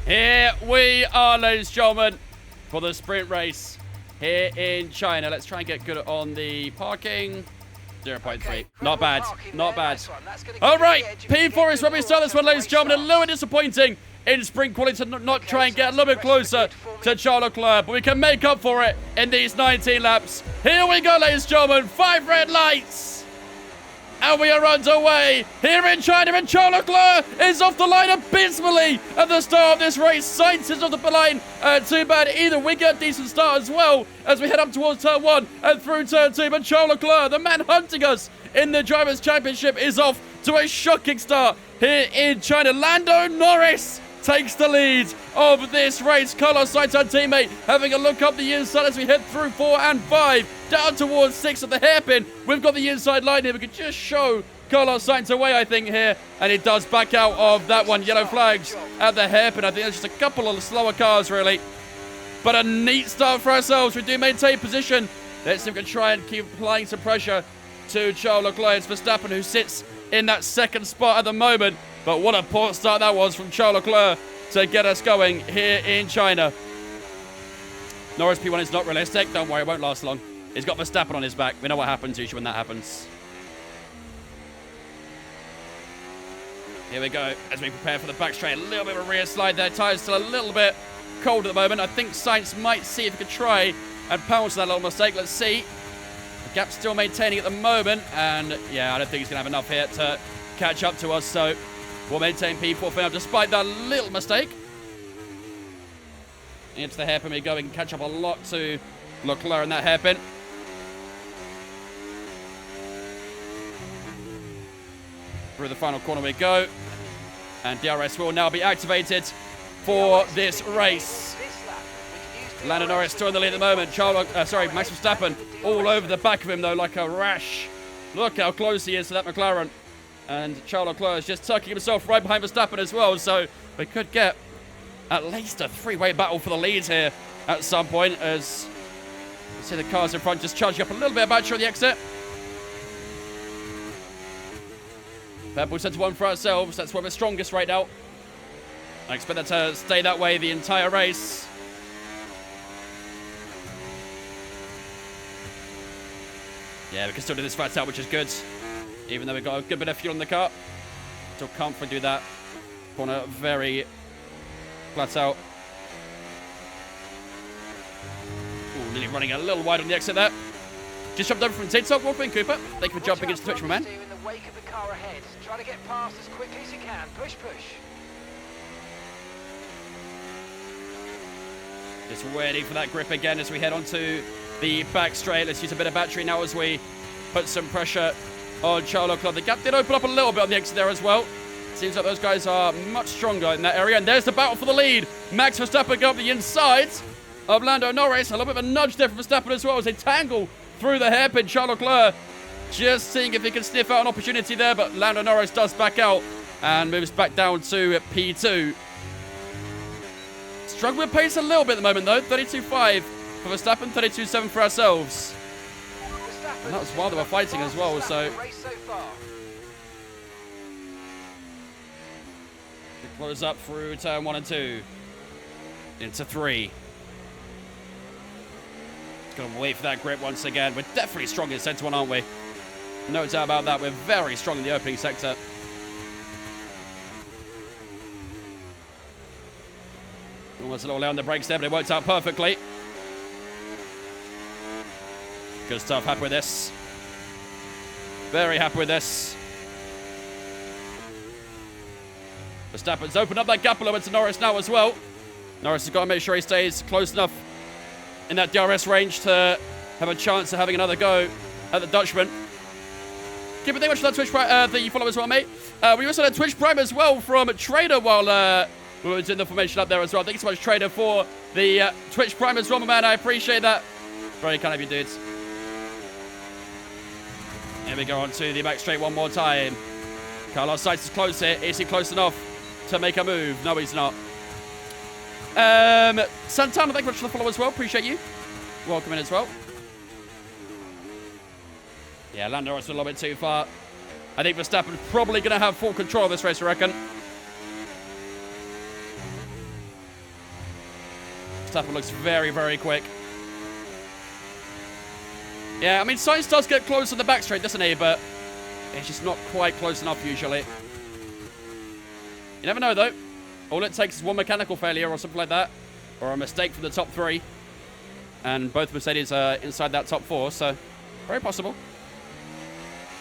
Speaker 1: Here we are, ladies and gentlemen, for the sprint race here in China. Let's try and get good on the parking. 0.3.
Speaker 4: Okay,
Speaker 1: Not bad.
Speaker 4: parking
Speaker 1: Not
Speaker 4: there,
Speaker 1: bad.
Speaker 4: nice one. That's gonna give
Speaker 1: All
Speaker 4: you
Speaker 1: right.
Speaker 4: the edge if you
Speaker 1: P4
Speaker 4: get
Speaker 1: is where we
Speaker 4: good
Speaker 1: start this one,
Speaker 4: before
Speaker 1: ladies and
Speaker 4: the
Speaker 1: gentlemen. A
Speaker 4: race
Speaker 1: little disappointing in sprint quality to not
Speaker 4: Okay,
Speaker 1: try and
Speaker 4: so
Speaker 1: get a
Speaker 4: that's
Speaker 1: little
Speaker 4: the
Speaker 1: bit
Speaker 4: rest of
Speaker 1: closer
Speaker 4: the grid forming.
Speaker 1: to Charles Leclerc, but we can make up for it in these 19 laps. Here we go, ladies and gentlemen. 5 red lights. And we are underway here in China, and Charles Leclerc is off the line abysmally at the start of this race. Sainz is off the line. Too bad either. We get a decent start as well as we head up towards turn 1 and through turn 2. But Charles Leclerc, the man hunting us in the Drivers' Championship, is off to a shocking start here in China. Lando Norris takes the lead of this race. Carlos Sainz, our teammate, having a look up the inside as we head through 4 and 5, down towards 6 at the hairpin. We've got the inside line here. We could just show Carlos Sainz away, I think, here. And he does back out of that one. Yellow flags at the hairpin. I think there's just a couple of slower cars, really. But a neat start for ourselves. We do maintain position. Let's see if we can try and keep applying some pressure to Charles Leclerc. It's Verstappen who sits in that second spot at the moment. But what a poor start that was from Charles Leclerc to get us going here in China. Norris P1 is not realistic. Don't worry, it won't last long. He's got Verstappen on his back. We know what happens usually when that happens. Here we go as we prepare for the back straight. A little bit of a rear slide there. Tyres still a little bit cold at the moment. I think Sainz might see if he could try and pounce that little mistake. Let's see. The gap's still maintaining at the moment. And yeah, I don't think he's going to have enough here to catch up to us. So we'll maintain P4 for now, despite that little mistake. Into the hairpin we go. We can catch up a lot to Leclerc in that hairpin. Through the final corner we go. And DRS will now be activated for this race. Lando Norris still in the lead at the moment. Max Verstappen all over the back of him, though, like a rash. Look how close he is to that McLaren. And Charles Leclerc is just tucking himself right behind Verstappen as well. So we could get at least a three-way battle for the lead here at some point, as you see the cars in front just charging up a little bit of battery on the exit. Purple set to one for ourselves. That's where we're strongest right now. I expect that to stay that way the entire race. Yeah, we can still do this flat out, which is good. Even though we've got a good bit of fuel in the car. Still comfortably do that. Corner very flat out. Ooh, nearly running a little wide on the exit there. Just jumped over from TikTok. Welcome in, Cooper. Thank you for jumping into Twitch, my man.
Speaker 4: In the wake of the car ahead. Try to get past as quickly as you can. Push, push.
Speaker 1: Just waiting for that grip again as we head onto the back straight. Let's use a bit of battery now as we put some pressure on Charles Leclerc. The gap did open up a little bit on the exit there as well. Seems like those guys are much stronger in that area. And there's the battle for the lead. Max Verstappen go up the inside of Lando Norris. A little bit of a nudge there from Verstappen as well as they tangle through the hairpin. Charles Leclerc just seeing if he can sniff out an opportunity there, but Lando Norris does back out and moves back down to P2. Struggling with pace a little bit at the moment, though. 32.5 for Verstappen, 32.7 for ourselves. And that was while they were fighting as well, so we close up through turn 1 and 2 into 3. Gonna wait for that grip once again. We're definitely strong in centre 1, aren't we? No doubt about that. We're very strong in the opening sector. Almost a little low on the brakes there, but it worked out perfectly. Good stuff. Happy with this. Very happy with this. Verstappen's opened up that gap a little bit to Norris now as well. Norris has got to make sure he stays close enough in that DRS range to have a chance of having another go at the Dutchman. Keep it, thank you much for that Twitch that you follow as well, mate. We also had a Twitch Prime as well from Trader while we were doing the formation up there as well. Thank you so much, Trader, for the Twitch Prime as well, my man. I appreciate that. Very kind of you, dudes. Here we go on to the back straight one more time. Carlos Sainz is close here. Is he close enough to make a move? No, he's not. Santana, thank you much for the follow as well. Appreciate you. Welcome in as well. Yeah, Lando Norris a little bit too far. I think Verstappen's probably going to have full control of this race, I reckon. Verstappen looks very, very quick. Yeah, I mean, Sainz does get close on the back straight, doesn't he? But it's just not quite close enough usually. You never know, though. All it takes is one mechanical failure or something like that, or a mistake from the top 3. And both Mercedes are inside that top 4, so very possible.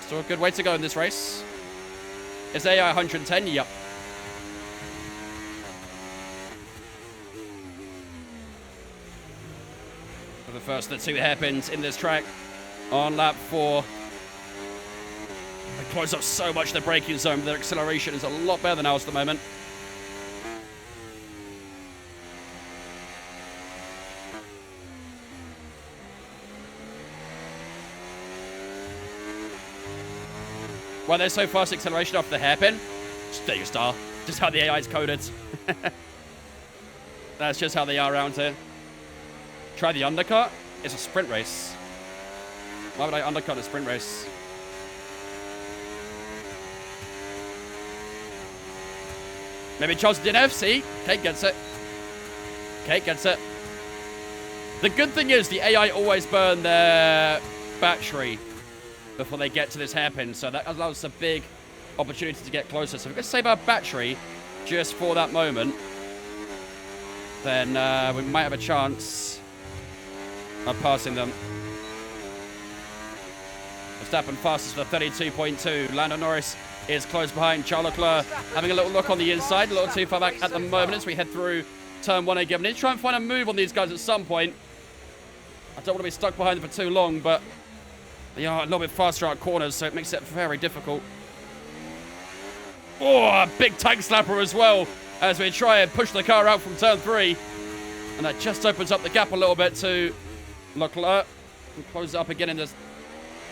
Speaker 1: Still a good way to go in this race. Is AI 110? Yep. For the first of the 2 hairpins in this track on lap 4. They close up so much the braking zone. Their acceleration is a lot better than ours at the moment. Why they're so fast acceleration off the hairpin? Just there you star. Just how the AI is coded. That's just how they are around here. Try the undercut. It's a sprint race. Why would I undercut a sprint race? Maybe Charles didn't see. Kate gets it. Kate gets it. The good thing is the AI always burn their battery before they get to this hairpin, so that allows us a big opportunity to get closer. So if we can save our battery just for that moment, then we might have a chance of passing them. Verstappen fastest for 32.2. Lando Norris is close behind. Charles Leclerc having a little look on the inside, a little too far back at the moment as we head through turn 1 again. We need to try and find a move on these guys at some point. I don't want to be stuck behind them for too long, but they are a little bit faster out corners, so it makes it very difficult. Oh, a big tank slapper as well as we try and push the car out from turn 3. And that just opens up the gap a little bit to Leclerc. And close it up again in this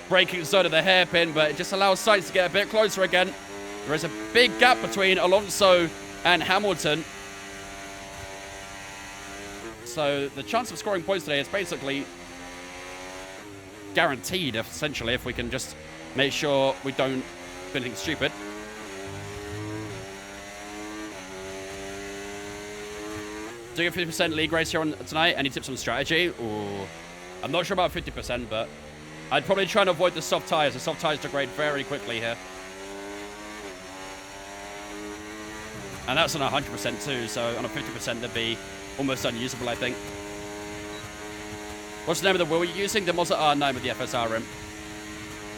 Speaker 1: braking zone of the hairpin, but it just allows Sainz to get a bit closer again. There is a big gap between Alonso and Hamilton. So the chance of scoring points today is basically guaranteed, essentially, if we can just make sure we don't do anything stupid. Doing a 50% league race here on tonight. Any tips on strategy? Ooh, I'm not sure about 50%, but I'd probably try and avoid the soft tires. The soft tires degrade very quickly here. And that's on 100% too, so on a 50% they'd be almost unusable, I think. What's the name of the wheel you're using? The Mazda R9 with the FSR rim.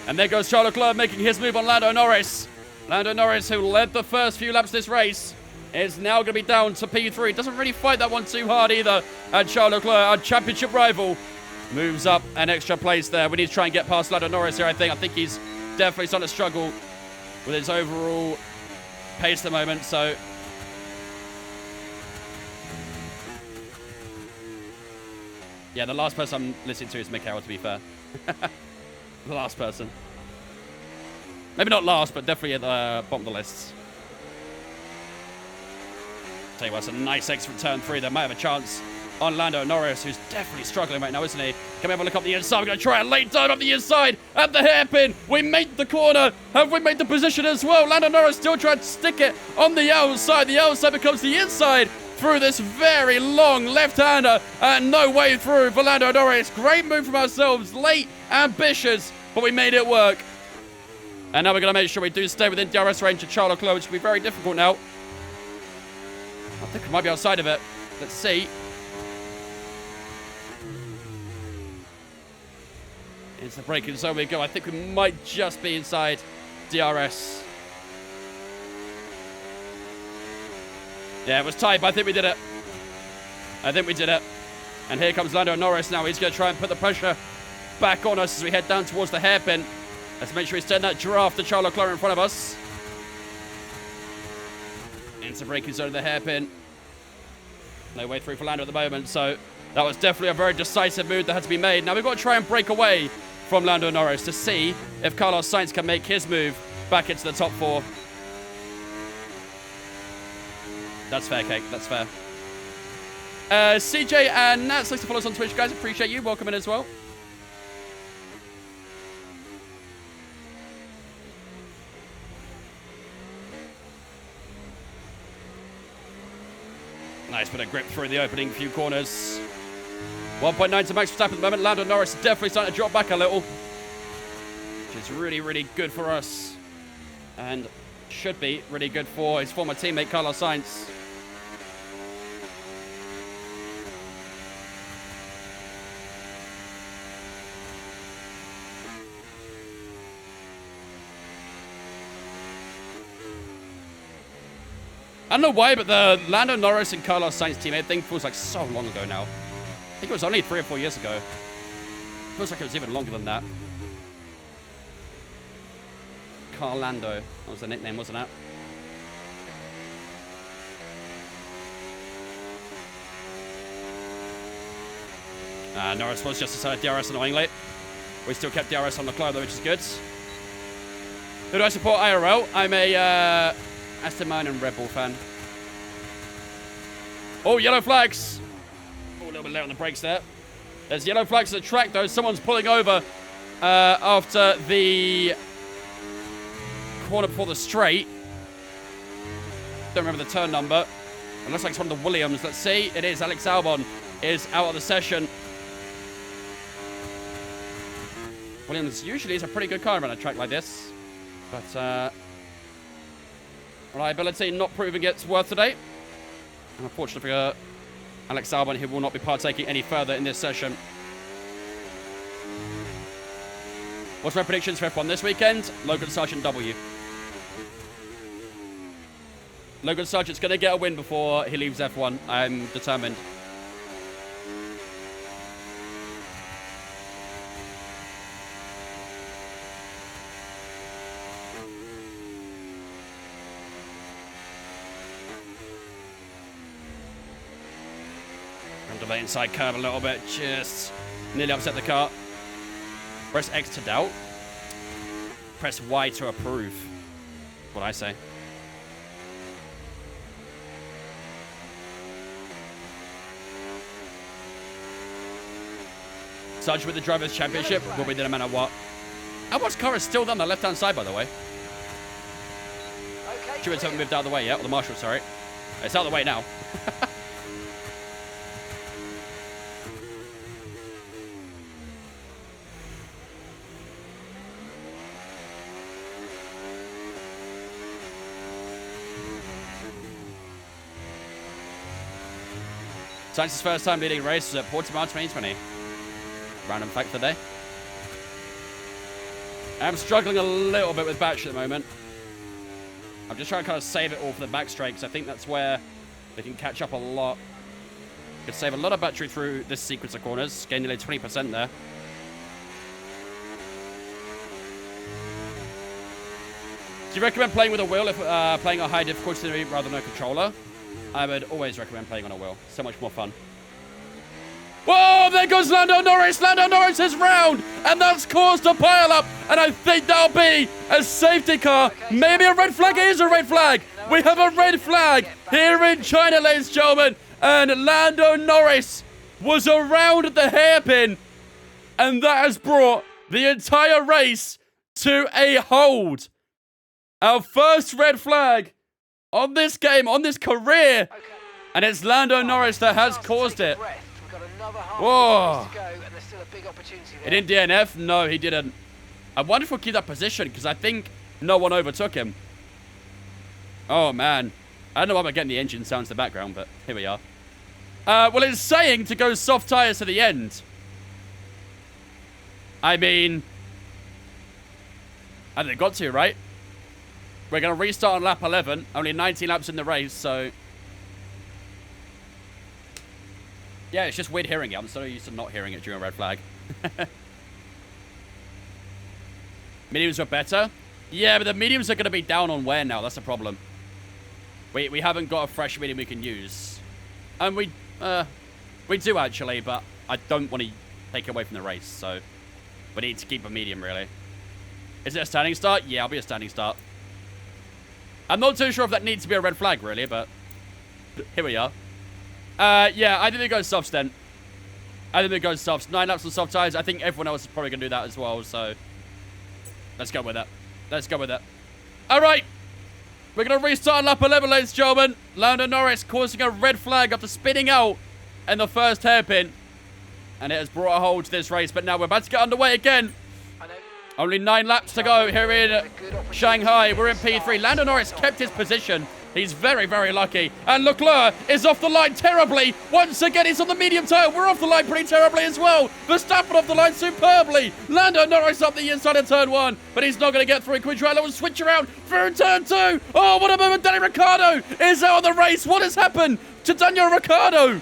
Speaker 1: And there goes Charles Leclerc making his move on Lando Norris. Lando Norris, who led the first few laps of this race, is now going to be down to P3. Doesn't really fight that one too hard either. And Charles Leclerc, our championship rival, moves up an extra place there. We need to try and get past Lando Norris here, I think. I think he's definitely starting to struggle with his overall pace at the moment, so... Yeah, the last person I'm listening to is Mikhail, to be fair. The last person. Maybe not last, but definitely at the bottom of the lists. Tell you what, it's a nice exit from turn 3. They might have a chance on Lando Norris, who's definitely struggling right now, isn't he? Can we have a look up the inside? We're going to try a late turn up the inside at the hairpin. We made the corner. Have we made the position as well? Lando Norris still trying to stick it on the outside. The outside becomes the inside through this very long left-hander, and no way through for Lando Norris. Great move from ourselves. Late, ambitious, but we made it work. And now we're going to make sure we do stay within DRS range of Charles Leclerc, which will be very difficult now. I think we might be outside of it. Let's see. It's the braking zone we go. I think we might just be inside DRS. Yeah, it was tight, but I think we did it. I think we did it. And here comes Lando Norris now. He's going to try and put the pressure back on us as we head down towards the hairpin. Let's make sure we send that draft to Charles Leclerc in front of us. Into the braking zone of the hairpin. No way through for Lando at the moment, so that was definitely a very decisive move that had to be made. Now we've got to try and break away from Lando Norris to see if Carlos Sainz can make his move back into the top 4. That's fair, Cake. That's fair. CJ and Nats, thanks to follow us on Twitch, guys. Appreciate you. Welcome in as well. Nice bit of grip through the opening few corners. 1.9 to Max Verstappen at the moment. Lando Norris definitely starting to drop back a little, which is really, really good for us. And should be really good for his former teammate, Carlos Sainz. I don't know why, but the Lando Norris and Carlos Sainz teammate thing feels like so long ago now. I think it was only 3 or 4 years ago. Feels like it was even longer than that. Carlando. That was the nickname, wasn't it? Norris was just inside DRS annoyingly. We still kept DRS on Leclerc though, which is good. Who do I support IRL? I'm a Aston Martin and Red Bull fan. Oh, yellow flags. Oh, a little bit late on the brakes there. There's yellow flags at the track, though. Someone's pulling over after the corner before the straight. Don't remember the turn number. It looks like it's one of the Williams. Let's see. It is. Alex Albon is out of the session. Williams usually is a pretty good car on a track like this. But reliability not proving its worth today. And unfortunately for Alex Albon, he will not be partaking any further in this session. What's my predictions for F1 this weekend? Logan Sargent W. Logan Sargent's going to get a win before he leaves F1. I'm determined. Under the inside curve a little bit. Just nearly upset the car. Press X to doubt. Press Y to approve. What I say. Sargent with the Drivers' Championship will be there no matter what. Albon's car is still on the left-hand side, by the way. Stewards haven't moved out of the way yet. Or the Marshal, sorry. It's out of the way now. Sainz's first time leading a race was at Portimao 2020. Random fact for the day. I'm struggling a little bit with battery at the moment. I'm just trying to kind of save it all for the back straight because I think that's where they can catch up a lot. Could save a lot of battery through this sequence of corners. Gain nearly 20% there. Do you recommend playing with a wheel if playing a high difficulty rather than a controller? I would always recommend playing on a wheel. So much more fun. Whoa, there goes Lando Norris. Lando Norris is round, and that's caused a pile-up, and I think that'll be a safety car. Maybe a red flag. It is a red flag. We have a red flag here in China, ladies and gentlemen, and Lando Norris was around at the hairpin, and that has brought the entire race to a hold. Our first red flag on this game, on this career, and it's Lando Norris that has caused it. Whoa. He didn't DNF? No, he didn't. I wonder if we'll keep that position, because I think no one overtook him. Oh, man. I don't know why we're getting the engine sounds in the background, but here we are. Well, it's saying to go soft tires to the end. I mean, I think they got to, right? We're going to restart on lap 11. Only 19 laps in the race, so... Yeah, it's just weird hearing it. I'm so used to not hearing it during a red flag. Mediums are better? Yeah, but the mediums are going to be down on wear now. That's the problem. We haven't got a fresh medium we can use. And we do, actually, but I don't want to take it away from the race, so... We need to keep a medium, really. Is it a standing start? Yeah, I'll be a standing start. I'm not too sure if that needs to be a red flag, really, but... Here we are. Yeah, I think it goes softs then. I think it goes softs. 9 laps on soft tires. I think everyone else is probably going to do that as well, so... Let's go with that. Let's go with that. Alright. We're going to restart on lap 11, ladies and gentlemen. Lando Norris causing a red flag after spinning out in the first hairpin. And it has brought a hold to this race, but now we're about to get underway again. Only 9 laps to go here in Shanghai. We're in P3. Lando Norris kept his position. He's very, very lucky. And Leclerc is off the line terribly. Once again, he's on the medium tire. We're off the line pretty terribly as well. Verstappen off the line superbly. Lando Norris up the inside of turn 1. But he's not going to get through. Quintana will switch around through turn 2. Oh, what a moment. Daniel Ricciardo is out of the race. What has happened to Daniel Ricciardo?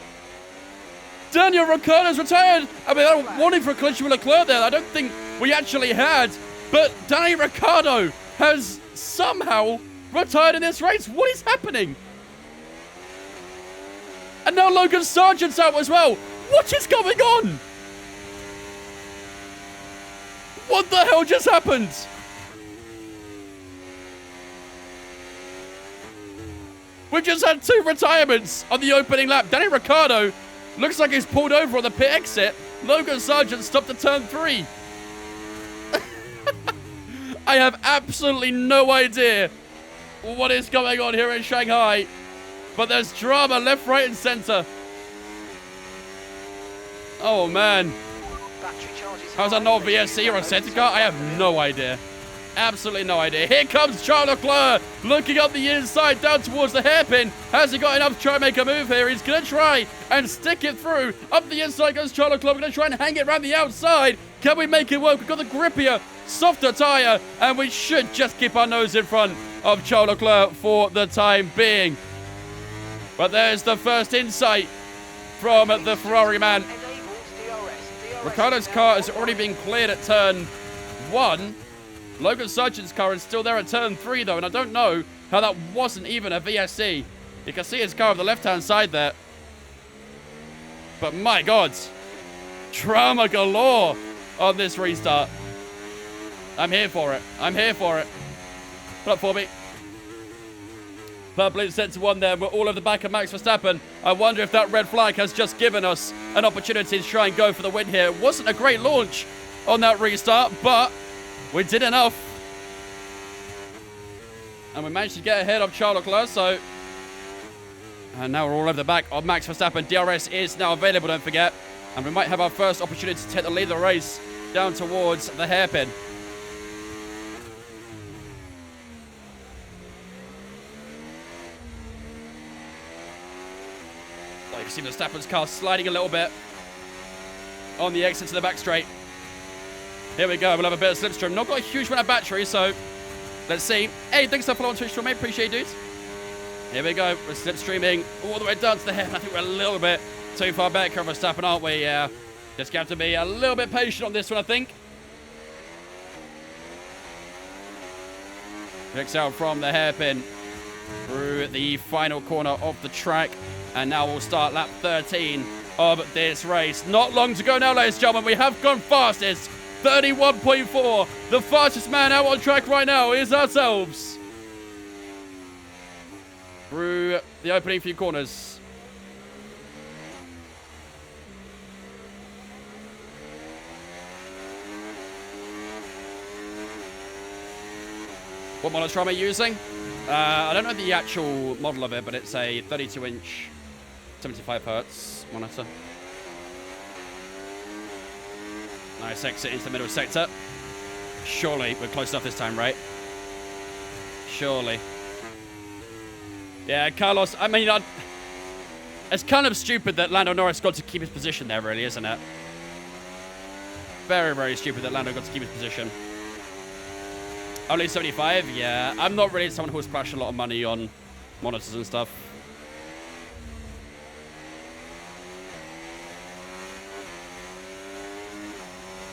Speaker 1: Daniel Ricciardo's retired. I mean, I'm warning for a collision with Leclerc there. I don't think we actually had. But Daniel Ricciardo has somehow retired in this race. What is happening? And now Logan Sargent's out as well. What is going on? What the hell just happened? We've just had 2 retirements on the opening lap. Danny Ricciardo looks like he's pulled over on the pit exit. Logan Sargent stopped at turn 3. I have absolutely no idea what is going on here in Shanghai. But there's drama left, right, and center. Oh, man.
Speaker 4: Battery charges.
Speaker 1: How's that not VSC or a center car? I have no idea. Absolutely no idea. Here comes Charles Leclerc looking up the inside down towards the hairpin. Has he got enough to try and make a move here? He's going to try and stick it through. Up the inside goes Charles Leclerc. We're going to try and hang it around the outside. Can we make it work? We've got the grippier, softer tyre, and we should just keep our nose in front of Charles Leclerc for the time being. But there's the first insight from the Ferrari man. Ricciardo's car has already been cleared at turn 1. Logan Sargent's car is still there at turn 3, though, and I don't know how that wasn't even a VSC. You can see his car on the left-hand side there. But my God, drama galore on this restart. I'm here for it. I'm here for it. Put up for me. Purple is set to 1 there. We're all over the back of Max Verstappen. I wonder if that red flag has just given us an opportunity to try and go for the win here. It wasn't a great launch on that restart, but we did enough. And we managed to get ahead of Charles Leclerc, so... And now we're all over the back of Max Verstappen. DRS is now available, don't forget. And we might have our first opportunity to take the lead of the race down towards the hairpin. You can see Verstappen's car sliding a little bit on the exit to the back straight. Here we go. We'll have a bit of slipstream. Not got a huge amount of battery, so let's see. Hey, thanks for following Twitch, mate. Appreciate it, dudes. Here we go. We're slipstreaming all the way down to the hairpin. I think we're a little bit too far back from Verstappen, aren't we? Yeah. Just going to have to be a little bit patient on this one, I think. Picks out from the hairpin through the final corner of the track. And now we'll start lap 13 of this race. Not long to go now, ladies and gentlemen. We have gone fastest. 31.4. The fastest man out on track right now is ourselves. Through the opening few corners. What monitor am I using? I don't know the actual model of it, but it's a 32-inch 75 hertz monitor. Nice exit into the middle sector. Surely we're close enough this time, right? Surely. Yeah, Carlos, I mean, it's kind of stupid that Lando Norris got to keep his position there, really, isn't it? Very, very stupid that Lando got to keep his position. Only 75? Yeah. I'm not really someone who will splash a lot of money on monitors and stuff.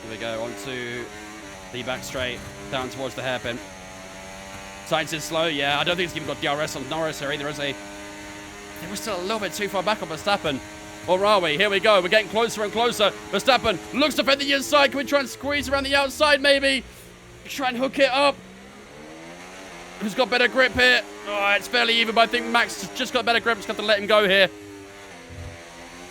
Speaker 1: Here we go, onto the back straight, down towards the hairpin. Sainz is slow, yeah. I don't think he's even got DRS on Norris here either, is he? We're still a little bit too far back on Verstappen. Or are we? Here we go. We're getting closer and closer. Verstappen looks to fit the inside. Can we try and squeeze around the outside, maybe? Try and hook it up. Who's got better grip here? Oh, it's fairly even, but I think Max has just got better grip. Just got to let him go here.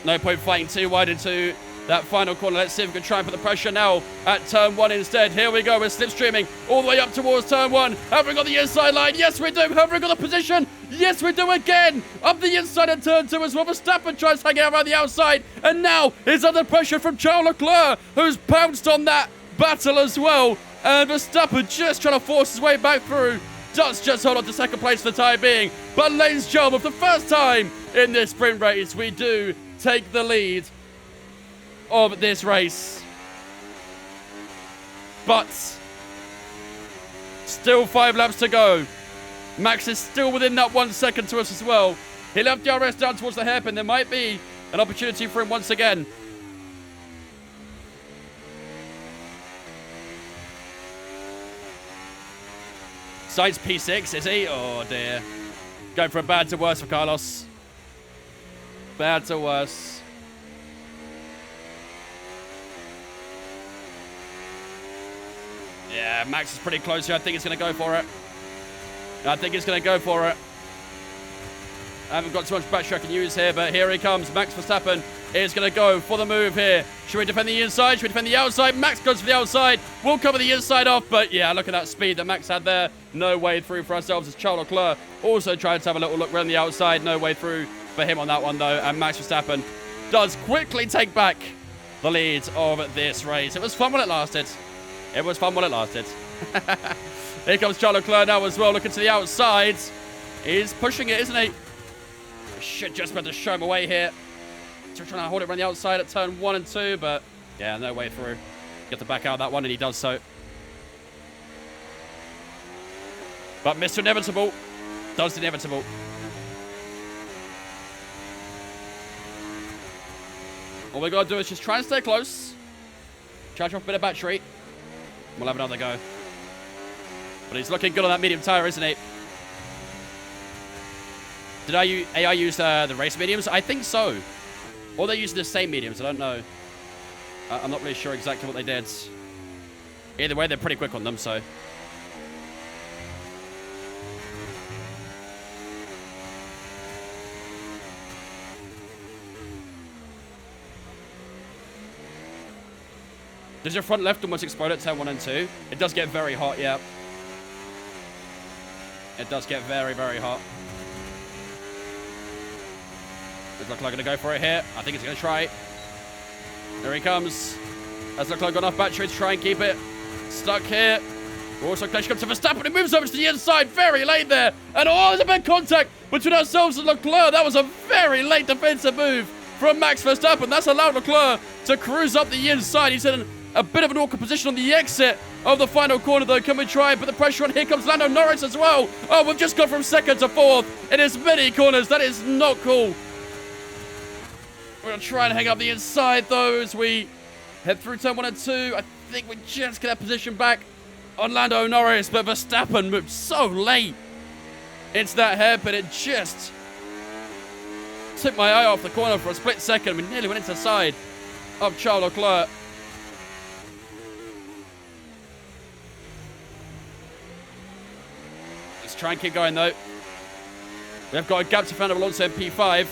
Speaker 1: No point fighting too wide into that final corner. Let's see if we can try and put the pressure now at turn 1 instead. Here we go. We're slipstreaming all the way up towards turn 1. Have we got the inside line? Yes, we do. Have we got the position? Yes, we do again. Up the inside at turn 2 as well. Verstappen tries hanging out around the outside. And now is under pressure from Charles Leclerc, who's pounced on that battle as well. And Verstappen just trying to force his way back through. Does just hold on to second place for the time being. But ladies and gentlemen, for the first time in this sprint race, we do take the lead of this race. But still 5 laps to go. Max is still within that 1 second to us as well. He left DRS down towards the hairpin. There might be an opportunity for him once again. Sainz P6, is he? Oh, dear. Going from bad to worse for Carlos. Bad to worse. Yeah, Max is pretty close here. I think he's going to go for it. I think he's going to go for it. I haven't got too much battery I can use here, but here he comes. Max Verstappen is going to go for the move here. Should we defend the inside? Should we defend the outside? Max goes for the outside. We'll cover the inside off, but yeah, look at that speed that Max had there. No way through for ourselves as Charles Leclerc also tried to have a little look around the outside. No way through for him on that one, though. And Max Verstappen does quickly take back the lead of this race. It was fun while it lasted. It was fun while it lasted. Here comes Charles Leclerc now as well, looking to the outside. He's pushing it, isn't he? Should just be able to show him away here. So we're trying to hold it around the outside at turn 1 and 2, but yeah, no way through. Get to back out that one, and he does so. But Mr. Inevitable does the inevitable. All we got to do is just try and stay close. Charge off a bit of battery. We'll have another go. But he's looking good on that medium tire, isn't he? Did AI use the race mediums? I think so. Or they're using the same mediums. I don't know. I'm not really sure exactly what they did. Either way, they're pretty quick on them, so. Does your front left almost explode at turn 1 and 2? It does get very hot, yeah. It does get very, very hot. Does look like going to go for it here. I think it's going to try. There he comes. Has looked like got enough battery to try and keep it stuck here. Also, Clash comes to Verstappen. It moves over to the inside very late there. And oh, there's a big contact between ourselves and Leclerc. That was a very late defensive move from Max Verstappen. That's allowed Leclerc to cruise up the inside. He's in a bit of an awkward position on the exit of the final corner, though. Can we try and put the pressure on? Here comes Lando Norris as well. Oh, we've just gone from 2nd to 4th in as many corners. That is not cool. We're going to try and hang up the inside, though, as we head through turn 1 and 2. I think we just get that position back on Lando Norris, but Verstappen moved so late into that hairpin. It just took my eye off the corner for a split second. We nearly went into the side of Charles Leclerc. Let's try and keep going, though. We've got a gap to Fernando Alonso in P5.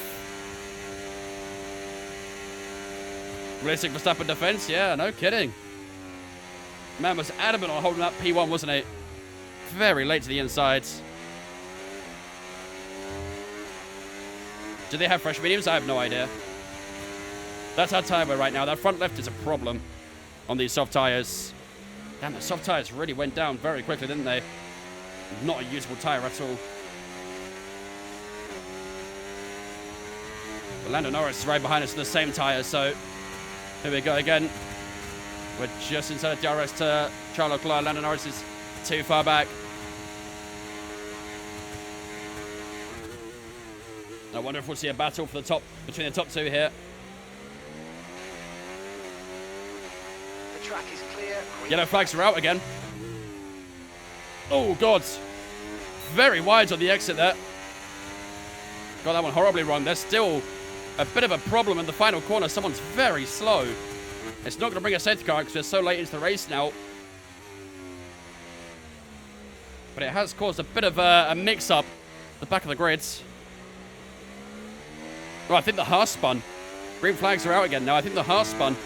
Speaker 1: Realistic Verstappen defense, yeah, no kidding. Man was adamant on holding up P1, wasn't he? Very late to the inside. Do they have fresh mediums? I have no idea. That's our tire wear right now. That front left is a problem on these soft tires. Damn, the soft tires really went down very quickly, didn't they? Not a usable tire at all. But Lando Norris is right behind us in the same tire, so here we go again. We're just inside of DRS to Charles Leclerc. Lando Norris is too far back. I wonder if we'll see a battle for the top between the top two here.
Speaker 4: The track is clear.
Speaker 1: Yellow flags are out again. Oh, God. Very wide on the exit there. Got that one horribly wrong. There's still a bit of a problem in the final corner. Someone's very slow. It's not going to bring a safety car because we're so late into the race now. But it has caused a bit of a mix-up at the back of the grids. Oh, I think the Haas spun. Green flags are out again now. I think the Haas spun.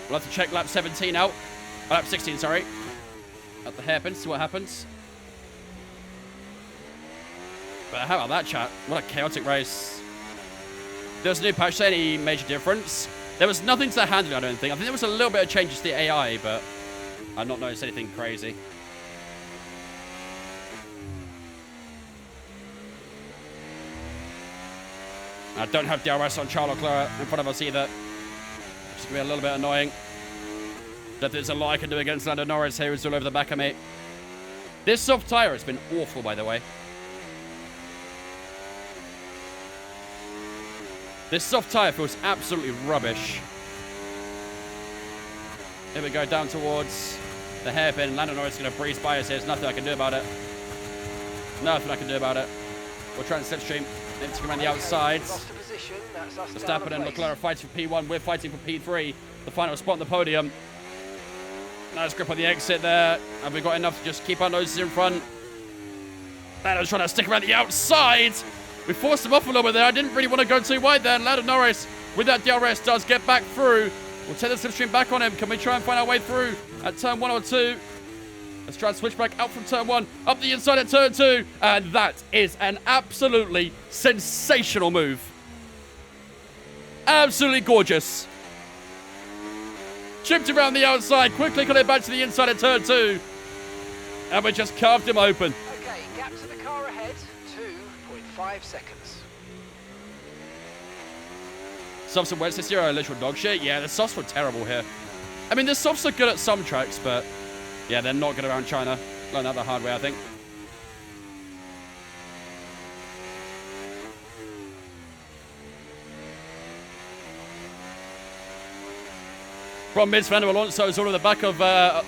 Speaker 1: We'll have to check lap 17 out. Oh, lap 16, sorry. At the hairpin, see what happens. But how about that, chat? What a chaotic race. There's a new patch, any major difference? There was nothing to the handling, I don't think. I think there was a little bit of changes to the AI, but I've not noticed anything crazy. I don't have DRS on Charles Leclerc in front of us either. Which is going to be a little bit annoying. Don't think there's a lot I can do against Lando Norris here. He's all over the back of me. This soft tyre has been awful, by the way. This soft tyre feels absolutely rubbish. Here we go, down towards the hairpin. Lando Norris is going to breeze by us here. There's nothing I can do about it. Nothing I can do about it. We'll try and slipstream. Then to come around the outside. Verstappen and Leclerc are fighting for P1. We're fighting for P3. The final spot on the podium. Nice grip on the exit there. Have we got enough to just keep our noses in front? Lando's trying to stick around the outside. We forced him off a little bit there. I didn't really want to go too wide there. And Lando Norris, with that DRS, does get back through. We'll take the slipstream back on him. Can we try and find our way through at turn 1 or 2? Let's try and switch back out from turn 1, up the inside at turn 2. And that is an absolutely sensational move. Absolutely gorgeous. Chipped around the outside, quickly got it back to the inside at turn 2. And we just carved him open.
Speaker 4: Okay, gap to the car ahead, 2.5 seconds.
Speaker 1: Softs and wets this year are literal dog shit. Yeah, the softs were terrible here. I mean, the softs are good at some tracks, but yeah, they're not good around China. Learned that the hard way, I think. Problem is, Fernando Alonso is all at the back of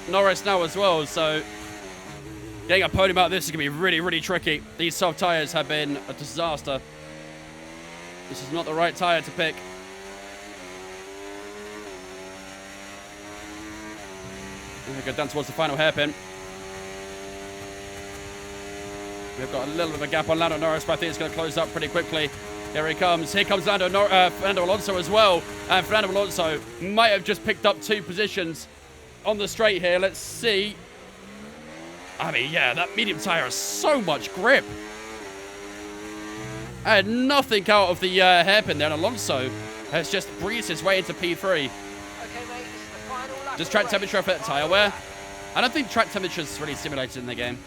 Speaker 1: Norris now as well, so getting a podium out of this is going to be really, really tricky. These soft tyres have been a disaster. This is not the right tyre to pick. We go down towards the final hairpin. We've got a little bit of a gap on Lando Norris, but I think it's going to close up pretty quickly. Here he comes. Here comes Fernando Alonso as well. And Fernando Alonso might have just picked up 2 positions on the straight here. Let's see. I mean, yeah, that medium tyre has so much grip. I had nothing out of the hairpin there, and Alonso has just breezed his way into P3.
Speaker 4: Okay, mate, this is the final lap.
Speaker 1: Does track temperature affect tyre wear? I don't think track temperature is really simulated in the game.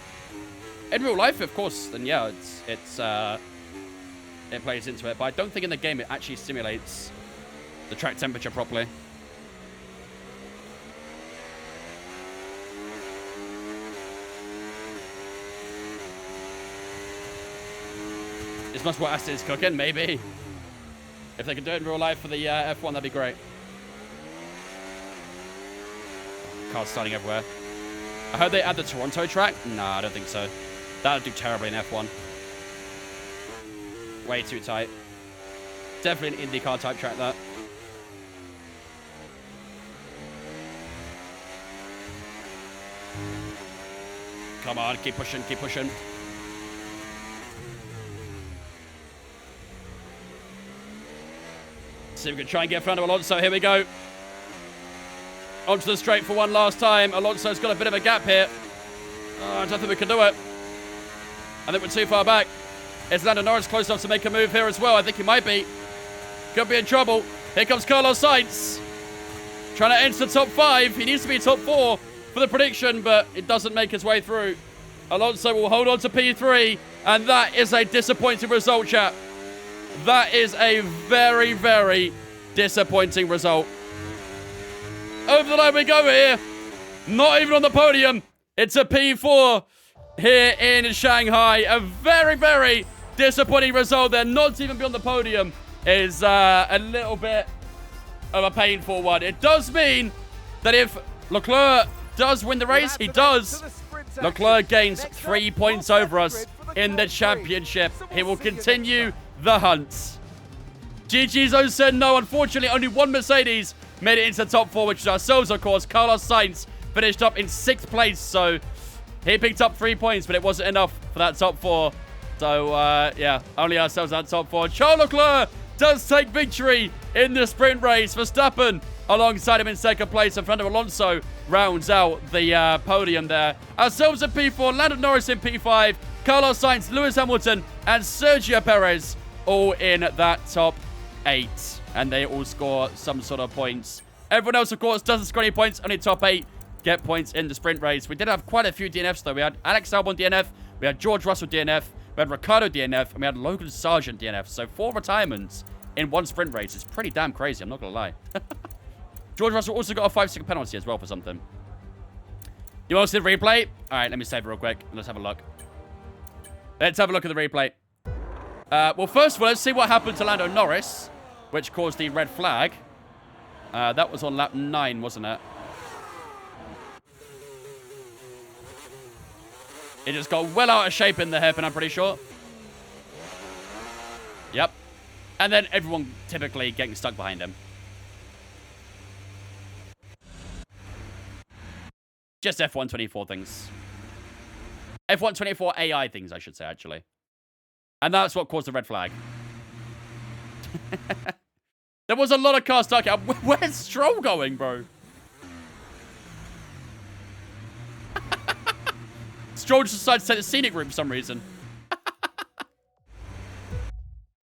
Speaker 1: In real life, of course, then yeah, it plays into it. But I don't think in the game it actually simulates the track temperature properly. This must be what Aston is cooking, maybe. If they could do it in real life for the F1, that'd be great. Cars starting everywhere. I hope they add the Toronto track. Nah, I don't think so. That would do terribly in F1. Way too tight. Definitely an IndyCar type track, that. Come on, keep pushing, keep pushing. See if we can try and get Fernando Alonso. Here we go. Onto the straight for one last time. Alonso's got a bit of a gap here. Oh, I don't think we can do it. I think we're too far back. Is Lando Norris close enough to make a move here as well? I think he might be. Could be in trouble. Here comes Carlos Sainz. Trying to enter the top 5. He needs to be top 4 for the prediction, but it doesn't make his way through. Alonso will hold on to P3, and that is a disappointing result, chat. That is a very, very disappointing result. Over the line we go here. Not even on the podium. It's a P4 here in Shanghai. A very, very disappointing result there. Not even beyond the podium is a little bit of a painful one. It does mean that if Leclerc does win the race, he does. Leclerc gains 3 points over us in the championship. He will continue the hunt. GG Zone said no. Unfortunately, only one Mercedes made it into the top 4, which is ourselves, of course. Carlos Sainz finished up in 6th place, so he picked up 3 points, but it wasn't enough for that top 4. So, yeah, only ourselves at top 4. Charles Leclerc does take victory in the sprint race. Verstappen alongside him in 2nd place, and Fernando Alonso rounds out the podium there. Ourselves in P4, Lando Norris in P5, Carlos Sainz, Lewis Hamilton, and Sergio Perez all in that top 8. And they all score some sort of points. Everyone else, of course, doesn't score any points. Only top 8 get points in the sprint race. We did have quite a few DNFs, though. We had Alex Albon DNF, we had George Russell DNF, we had Ricciardo DNF, and we had Logan Sargent DNF. So 4 retirements in one sprint race is pretty damn crazy, I'm not going to lie. George Russell also got a 5-second penalty as well for something. You want to see the replay? All right, let me save it real quick. Let's have a look. Let's have a look at the replay. Well, first of all, let's see what happened to Lando Norris, which caused the red flag. That was on lap 9, wasn't it? It just got well out of shape in the hairpin, I'm pretty sure. Yep. And then everyone typically getting stuck behind him. Just F124 things. F124 AI things, I should say, actually. And that's what caused the red flag. There was a lot of cars stuck out. Where's Stroll going, bro? Stroll just decided to take the scenic route for some reason.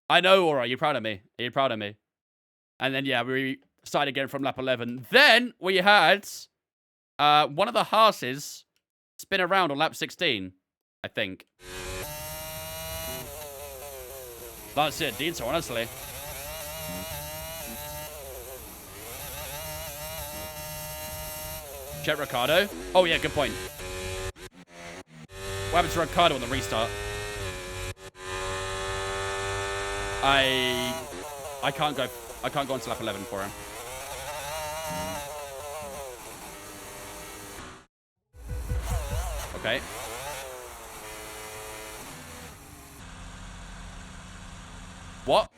Speaker 1: I know, Aura. You're proud of me. You're proud of me. And then, yeah, we started again from lap 11. Then we had one of the Haas's spin around on lap 16, I think. That's it, Dean, so honestly. Check Ricciardo. Oh, yeah, good point. What happened to Ricciardo on the restart? I can't go onto lap 11 for him. Okay. What?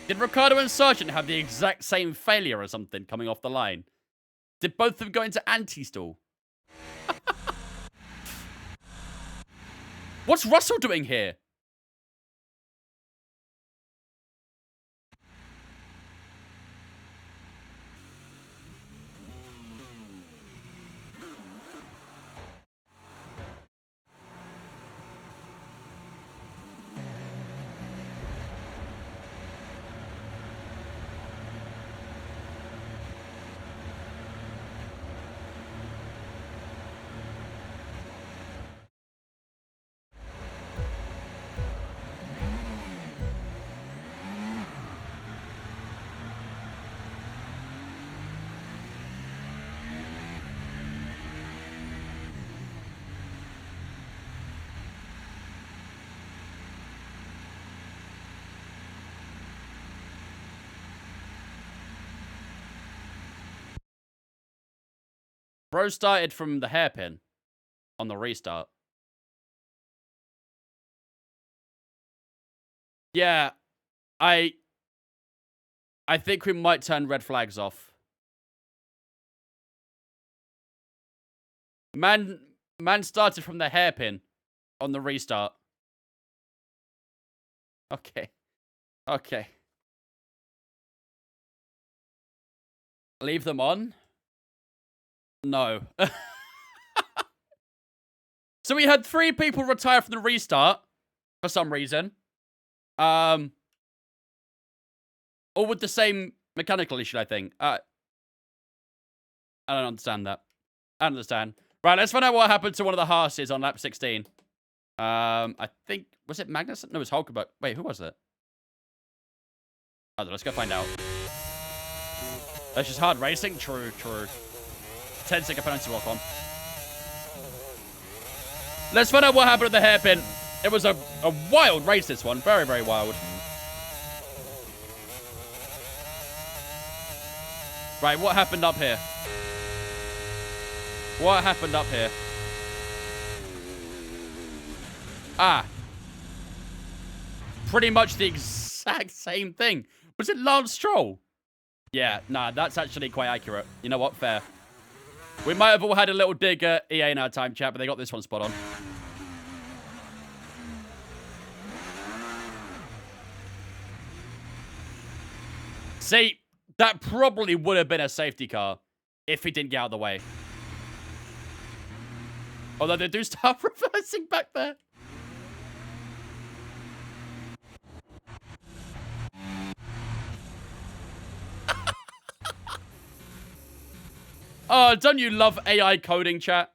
Speaker 1: Did Ricciardo and Sargent have the exact same failure or something coming off the line? Did both of them go into anti-stall? What's Russell doing here? Bro started from the hairpin on the restart. Yeah, I think we might turn red flags off. Man started from the hairpin on the restart. Okay. Okay. Leave them on? No. So we had 3 people retire from the restart for some reason. All with the same mechanical issue, I think. I don't understand that. I don't understand. Right, let's find out what happened to one of the Haas's on lap 16. I think, was it Magnussen? No, it was Hulkenberg. Wait, who was it? Oh, let's go find out. That's just hard racing? True, true. 10-second penalty walk on. Let's find out what happened at the hairpin. It was a wild race, this one. Very, very wild. Right, what happened up here? What happened up here? Ah. Pretty much the exact same thing. Was it Lance Stroll? Yeah, nah, that's actually quite accurate. You know what? Fair. We might have all had a little dig at EA in our time chat, but they got this one spot on. See, that probably would have been a safety car if he didn't get out of the way. Although they do start reversing back there. Oh, don't you love AI coding, chat?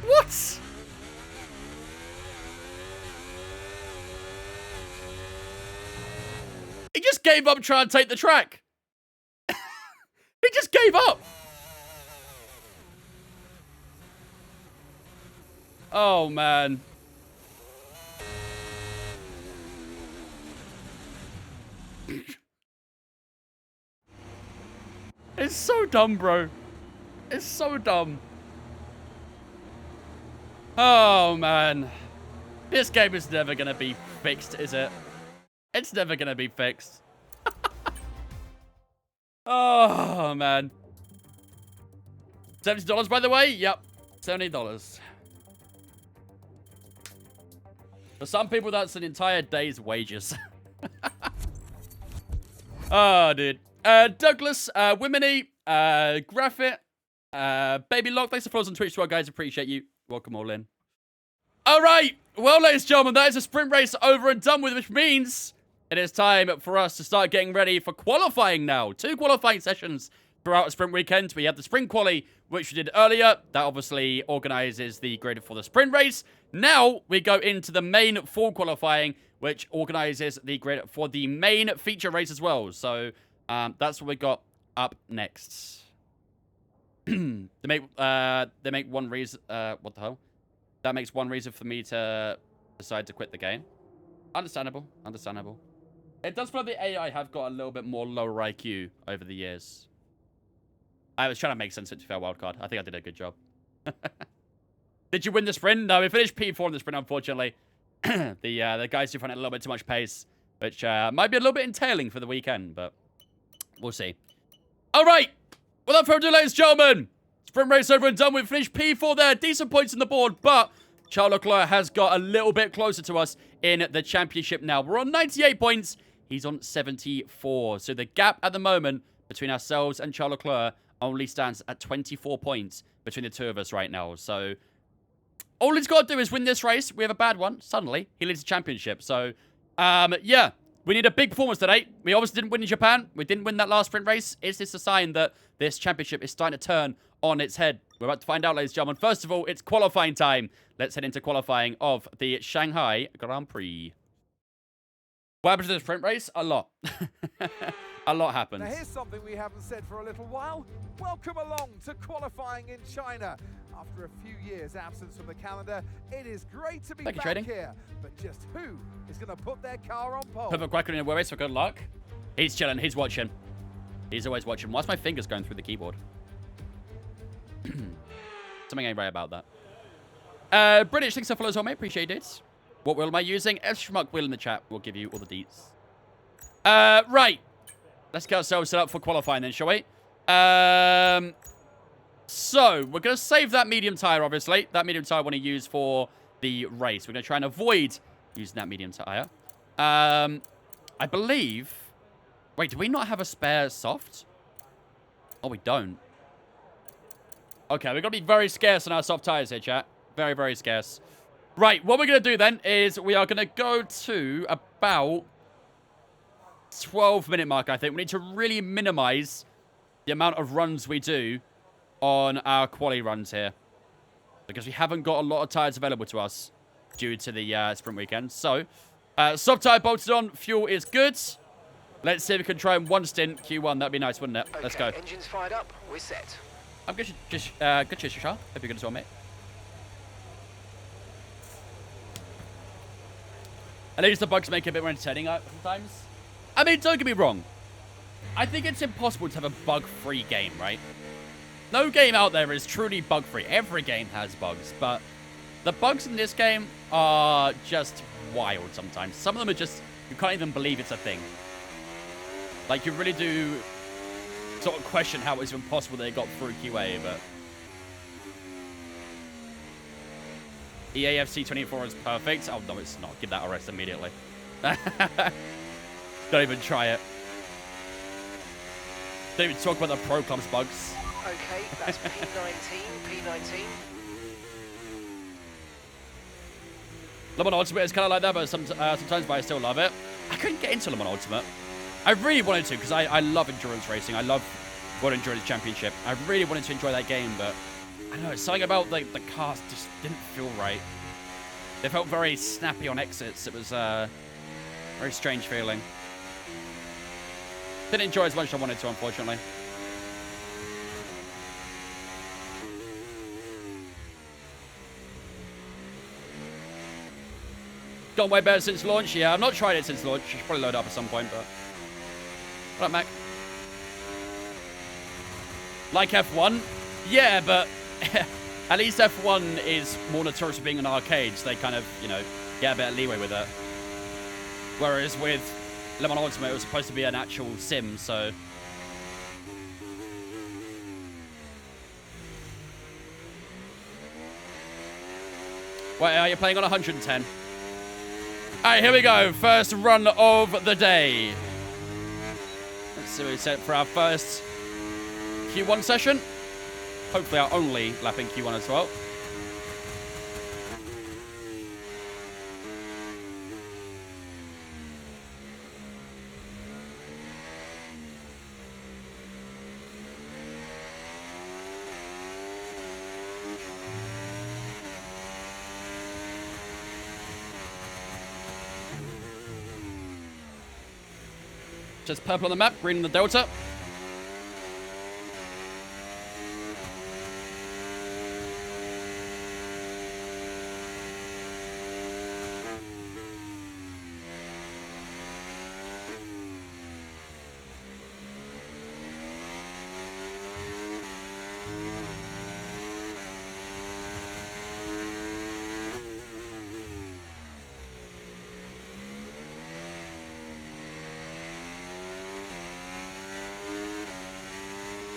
Speaker 1: What? He just gave up trying to take the track. He just gave up. Oh, man. It's so dumb, bro. It's so dumb. Oh, man. This game is never going to be fixed, is it? It's never going to be fixed. Oh, man. $70, by the way? Yep. $70. For some people, that's an entire day's wages. Oh, dude. Douglas, Wimini, Graphit, Baby Lock, thanks for following on Twitch as well, guys. Appreciate you. Welcome all in. All right. Well, ladies and gentlemen, that is a sprint race over and done with, which means it is time for us to start getting ready for qualifying now. 2 qualifying sessions throughout a sprint weekend. We have the sprint quali, which we did earlier. That obviously organizes the grid for the sprint race. Now we go into the main full qualifying, which organizes the grid for the main feature race as well. So that's what we got up next. They make one reason. What the hell? That makes one reason for me to decide to quit the game. Understandable. Understandable. It does feel like the AI have got a little bit more lower IQ over the years. I was trying to make sense of it to fair wildcard. I think I did a good job. Did you win the sprint? No, we finished P4 in the sprint, unfortunately. The guys who found it a little bit too much pace, which might be a little bit entailing for the weekend, but we'll see. All right. Without further ado, ladies and gentlemen, sprint race over and done. We've finished P4 there. Decent points on the board, but Charles Leclerc has got a little bit closer to us in the championship now. We're on 98 points. He's on 74. So the gap at the moment between ourselves and Charles Leclerc only stands at 24 points between the two of us right now. So all he's got to do is win this race. We have a bad one. Suddenly, he leads the championship. So, yeah. We need a big performance today. We obviously didn't win in Japan. We didn't win that last sprint race. Is this a sign that this championship is starting to turn on its head? We're about to find out, ladies and gentlemen. First of all, it's qualifying time. Let's head into qualifying of the Shanghai Grand Prix. What happens to the sprint race? A lot. A lot happens.
Speaker 5: Now here's something we haven't said for a little while. Welcome along to qualifying in China. After a few years' absence from the calendar, it is great to be back here. But just who is going to put their car on pole?
Speaker 1: Perfect Quacker in a race for good luck. He's chilling. He's watching. He's always watching. Why's my fingers going through the keyboard? Something ain't right about that. British, thanks for following as well, mate. Appreciate it. What wheel am I using? Schmuck wheel in the chat. We'll give you all the deets. Right. Let's get ourselves set up for qualifying then, shall we? So, we're going to save that medium tire, obviously. That medium tire I want to use for the race. We're going to try and avoid using that medium tire. I believe... Wait, do we not have a spare soft? Oh, we don't. Okay, we're going to be very scarce on our soft tires here, chat. Very, very scarce. Right, what we're going to do then is we are going to go to about 12-minute mark, I think. We need to really minimize the amount of runs we do on our quali runs here, because we haven't got a lot of tires available to us due to the sprint weekend. So, soft tire bolted on, fuel is good. Let's see if we can try in one stint Q1. That'd be nice, wouldn't it?
Speaker 4: Okay,
Speaker 1: let's go.
Speaker 4: Engines fired up. We're set.
Speaker 1: I'm good. Good cheers, Shashar. Hope you're good as well, mate. At least the bugs make it a bit more entertaining sometimes. I mean, don't get me wrong. I think it's impossible to have a bug-free game, right? No game out there is truly bug-free. Every game has bugs, but the bugs in this game are just wild sometimes. Some of them are just, you can't even believe it's a thing. Like, you really do sort of question how it's even possible they got through QA, but... EAFC24 is perfect. Oh, no, it's not. Give that a rest immediately. Don't even try it. Don't even talk about the Pro Club's bugs.
Speaker 4: Okay, that's P19.
Speaker 1: Le Mans Ultimate is kind of like that, but sometimes I still love it. I couldn't get into Le Mans Ultimate. I really wanted to, because I love endurance racing. I love World Endurance Championship. I really wanted to enjoy that game, but I don't know, something about the cars just didn't feel right. They felt very snappy on exits. It was a very strange feeling. Didn't enjoy as much as I wanted to, unfortunately. gone way better since launch. Yeah, I've not tried it since launch. Should probably load up at some point, but... What up, Mac? Like F1? Yeah, but at least F1 is more notorious for being an arcade, so they kind of, you know, get a bit of leeway with it. Whereas with Le Mans Ultimate, it was supposed to be an actual sim, so... Wait, are you playing on 110? Alright, here we go. First run of the day. Let's see what we set for our first Q1 session. Hopefully our only lap in Q1 as well. Just purple on the map, green in the delta.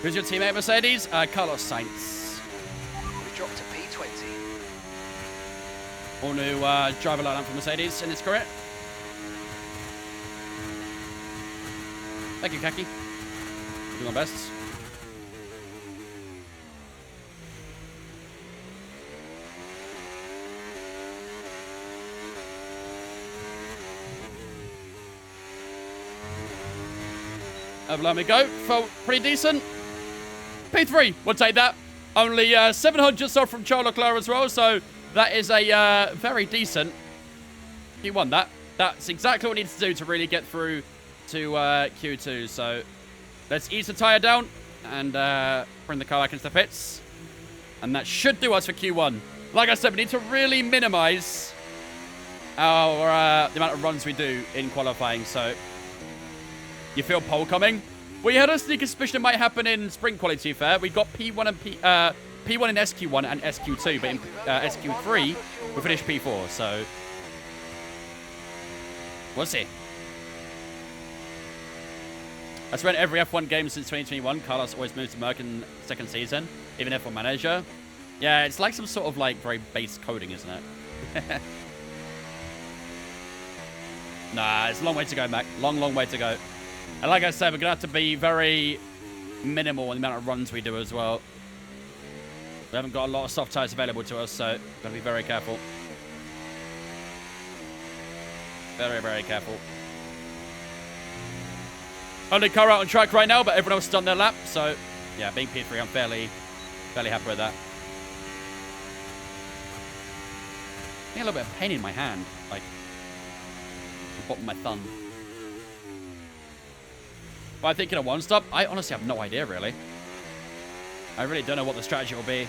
Speaker 1: Who's your teammate, Mercedes? Carlos Sainz.
Speaker 4: We've dropped to P20.
Speaker 1: All new driver lineup for Mercedes in his career. Thank you, Kaki. Do my best. Let me go. Felt pretty decent. P3, we'll take that. Only 700 off from Charles Leclerc as well, so that is a very decent. He won that. That's exactly what we need to do to really get through to Q2. So let's ease the tyre down and bring the car back into the pits. And that should do us for Q1. Like I said, we need to really minimize our the amount of runs we do in qualifying. So you feel pole coming? We had a sneaky suspicion it might happen in sprint quality, to be fair. We got P1 and P1 in SQ1 and SQ2, but in SQ3, we finished P4, so we'll see. I spent every F1 game since 2021. Carlos always moves to Merc in second season, even F1 Manager. Yeah, it's like some sort of like very base coding, isn't it? Nah, it's a long way to go, Mac. Long way to go. And like I said, we're going to have to be very minimal in the amount of runs we do as well. We haven't got a lot of soft tires available to us, so got to be very careful. Very careful. Only car out on track right now, but everyone else has done their lap. So, yeah, being P3, I'm fairly happy with that. I get a little bit of pain in my hand, like the bottom of my thumb. But I think in a one-stop, I honestly have no idea, really. I really don't know what the strategy will be.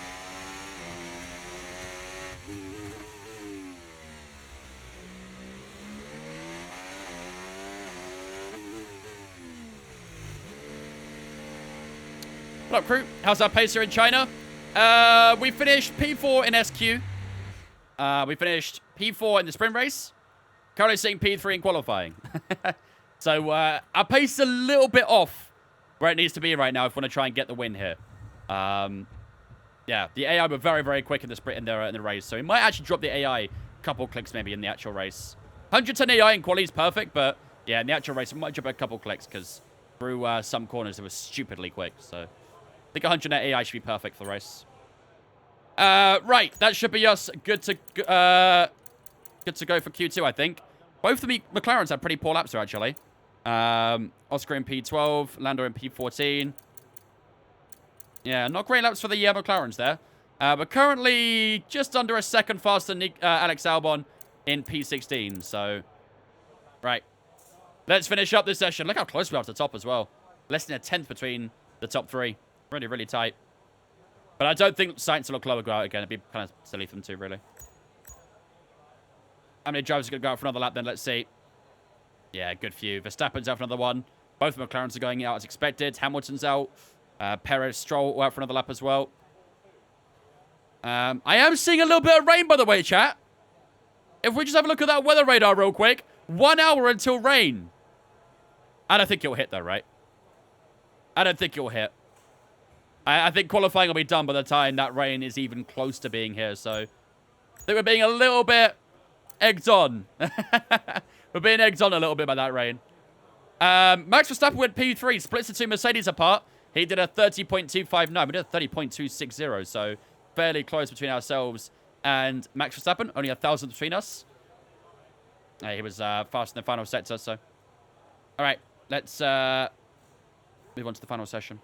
Speaker 1: What up, crew? How's our pacer in China? We finished P4 in SQ. We finished P4 in the sprint race. Currently sitting P3 in qualifying. So our pace is a little bit off where it needs to be right now if we want to try and get the win here. Yeah, the AI were very quick in the sprint in the race, so we might actually drop the AI a couple clicks maybe in the actual race. 110 AI in quali is perfect, but yeah, in the actual race, we might drop a couple clicks because through some corners it was stupidly quick. So I think 100 AI should be perfect for the race. Right, that should be us good to go for Q2, I think. Both of the McLarens had pretty poor laps there, actually. Oscar in P12, Lando in P14. Yeah, not great laps for the McLarens there. But currently just under a second faster than Alex Albon in P16. So, right. Let's finish up this session. Look how close we are to the top as well. Less than a tenth between the top three. Really tight. But I don't think Sainz or Leclerc will go out again. It'd be kind of silly for them to, really. How many drivers are going to go out for another lap then? Let's see. Yeah, good few. Verstappen's out for another one. Both McLarens are going out as expected. Hamilton's out. Perez, Stroll out for another lap as well. I am seeing a little bit of rain, by the way, chat. If we just have a look at that weather radar real quick. 1 hour until rain. I don't think it'll hit, though, right? I don't think it'll hit. I think qualifying will be done by the time that rain is even close to being here, so... I think we're being a little bit egged on. We're being egged on a little bit by that rain. Max Verstappen went P3, splits the two Mercedes apart. He did a 30.259. We did a 30.260, so fairly close between ourselves and Max Verstappen. Only 1,000 between us. He was fast in the final sector, so... All right, let's move on to the final session.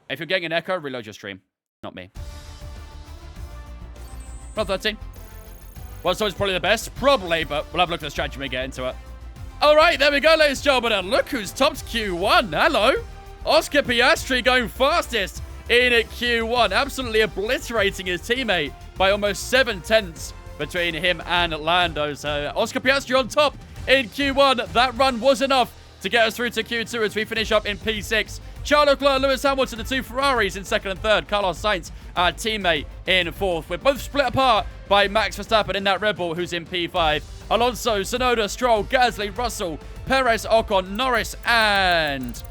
Speaker 1: If you're getting an echo, reload your stream. Not me. Round 13. Well, so it's probably the best. Probably, but we'll have a look at the strategy when we get into it. All right, there we go, ladies and gentlemen. And look who's topped Q1. Hello. Oscar Piastri going fastest in Q1. Absolutely obliterating his teammate by almost 7 tenths between him and Lando. So Oscar Piastri on top in Q1. That run was enough to get us through to Q2 as we finish up in P6. Charles Leclerc, Lewis Hamilton, the two Ferraris in second and third. Carlos Sainz, our teammate, in fourth. We're both split apart by Max Verstappen in that Red Bull, who's in P5. Alonso, Tsunoda, Stroll, Gasly, Russell, Perez, Ocon, Norris, and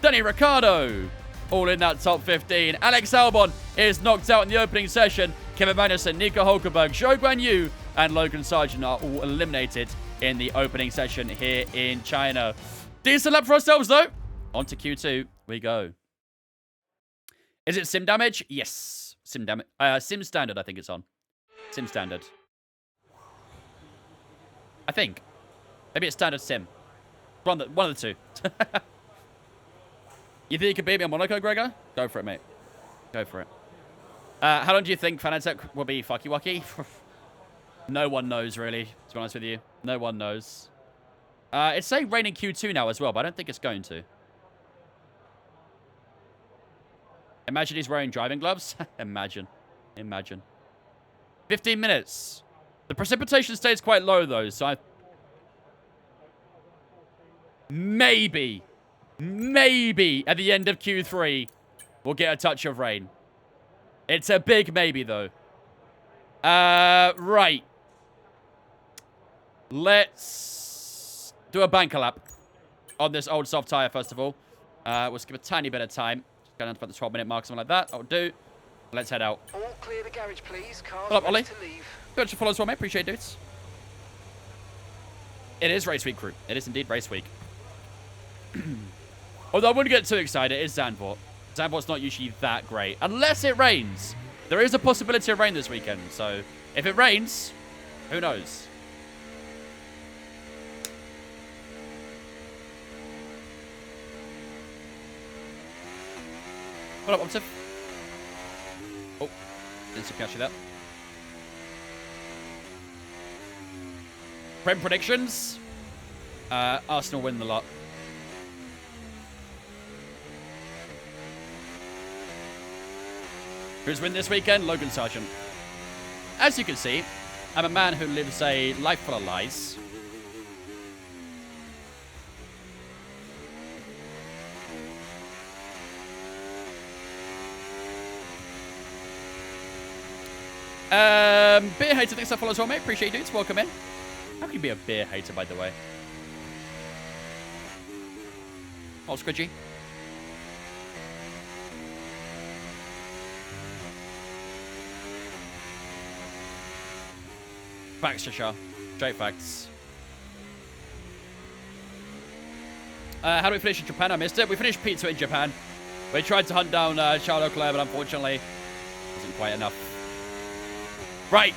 Speaker 1: Danny Ricciardo, all in that top 15. Alex Albon is knocked out in the opening session. Kevin Magnussen, Nico Hulkenberg, Zhou Guanyu, and Logan Sargent are all eliminated in the opening session here in China. Decent lap for ourselves, though. On to Q2 we go. Is it sim damage? Yes. Sim damage. Sim standard, I think it's on. Sim standard. I think. Maybe it's standard sim. One of the two. You think you can beat me on Monaco, Gregor? Go for it, mate. Go for it. How long do you think Fanatec will be fucky wucky? No one knows, really, to be honest with you. No one knows. It's saying rain in Q2 now as well, but I don't think it's going to. Imagine he's wearing driving gloves. Imagine. 15 minutes. The precipitation stays quite low, though, so maybe at the end of Q3, we'll get a touch of rain. It's a big maybe, though. Right. Let's do a banker lap on this old soft tire, first of all. We'll skip a tiny bit of time. Just going down to about the 12-minute mark, something like that. That'll do. Let's head out.
Speaker 4: All clear the garage, please. Cars
Speaker 1: Hold up,
Speaker 4: ready
Speaker 1: Ollie.
Speaker 4: to leave.
Speaker 1: Good to follow as well, mate. Appreciate it, dudes. It is race week, crew. It is indeed race week. Although I wouldn't get too excited, it is Zandvoort. Zandvoort's not usually that great. Unless it rains. There is a possibility of rain this weekend. So, if it rains, who knows? Hold up, Optiv. Oh, didn't see catch you that. Prem predictions. Arsenal win the lot. Who's win this weekend? Logan Sargent. As you can see, I'm a man who lives a life full of lies. Beer hater, thanks for follow as well, mate. Appreciate you, dudes. Welcome in. How can you be a beer hater, by the way? Oh, Squidgy. Facts, Shashar. Straight facts. How do we finish in Japan? I missed it. We finished P2 in Japan. We tried to hunt down Charles Leclerc, but unfortunately, wasn't quite enough. Right.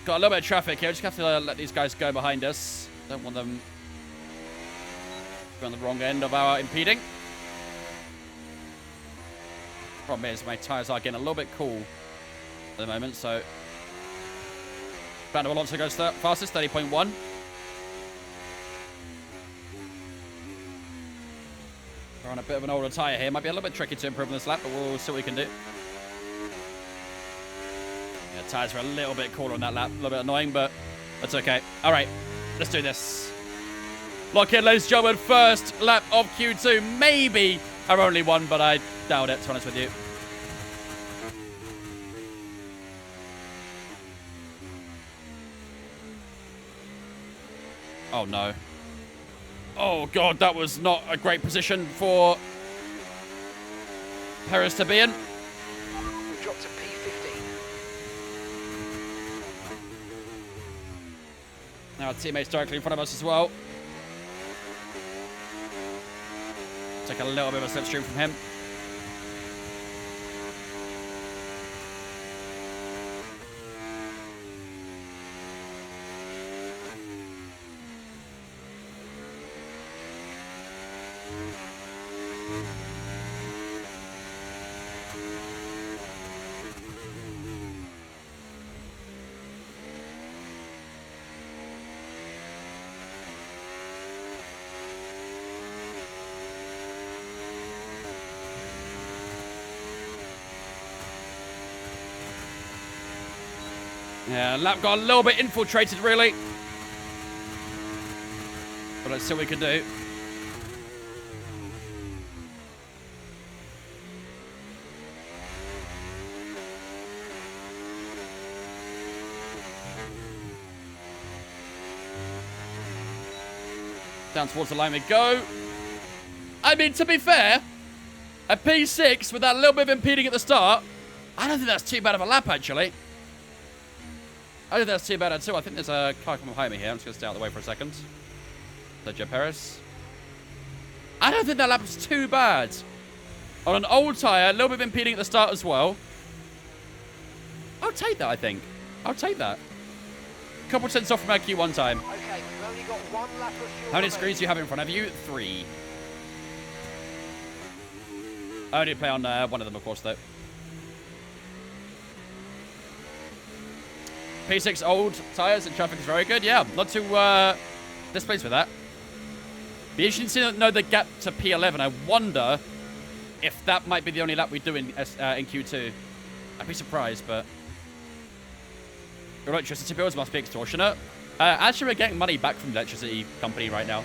Speaker 1: Got a little bit of traffic here. Just have to let these guys go behind us. Don't want them to be on the wrong end of our impeding. Problem is, my tyres are getting a little bit cool at the moment, so... Fernando Alonso goes fastest, 30.1. We're on a bit of an older tyre here. Might be a little bit tricky to improve on this lap, but we'll see what we can do. Yeah, Tires were a little bit cooler on that lap. A little bit annoying, but that's okay. All right, let's do this. Lock in, ladies and gentlemen. First lap of Q2. Maybe our only one, but I doubt it, to be honest with you. Oh, no. Oh, God, that was not a great position for Perez to be in.
Speaker 4: We've dropped to P15.
Speaker 1: Now our teammates directly in front of us as well. Take a little bit of a slipstream from him. Yeah, lap got a little bit infiltrated, really. But let's see what we can do. Down towards the line we go. I mean, to be fair, a P6 with that little bit of impeding at the start, I don't think that's too bad of a lap, actually. I don't think that's too bad at all. I think there's a car coming behind me here. I'm just going to stay out of the way for a second. Sergio Perez. I don't think that lap was too bad. On an old tyre, a little bit of impeding at the start as well. I'll take that, I think. I'll take that. A couple tenths off from our Q1 time.
Speaker 4: Okay, we've only got one lap of fuel.
Speaker 1: How many screens do you have in front of you? 3. I only play on one of them, of course, though. P6 old tyres and traffic is very good. Yeah, not too displeased with that. Be interesting to know the gap to P11. I wonder if that might be the only lap we do in Q2. I'd be surprised, but... Your electricity bills must be extortionate. Actually, we're getting money back from the electricity company right now.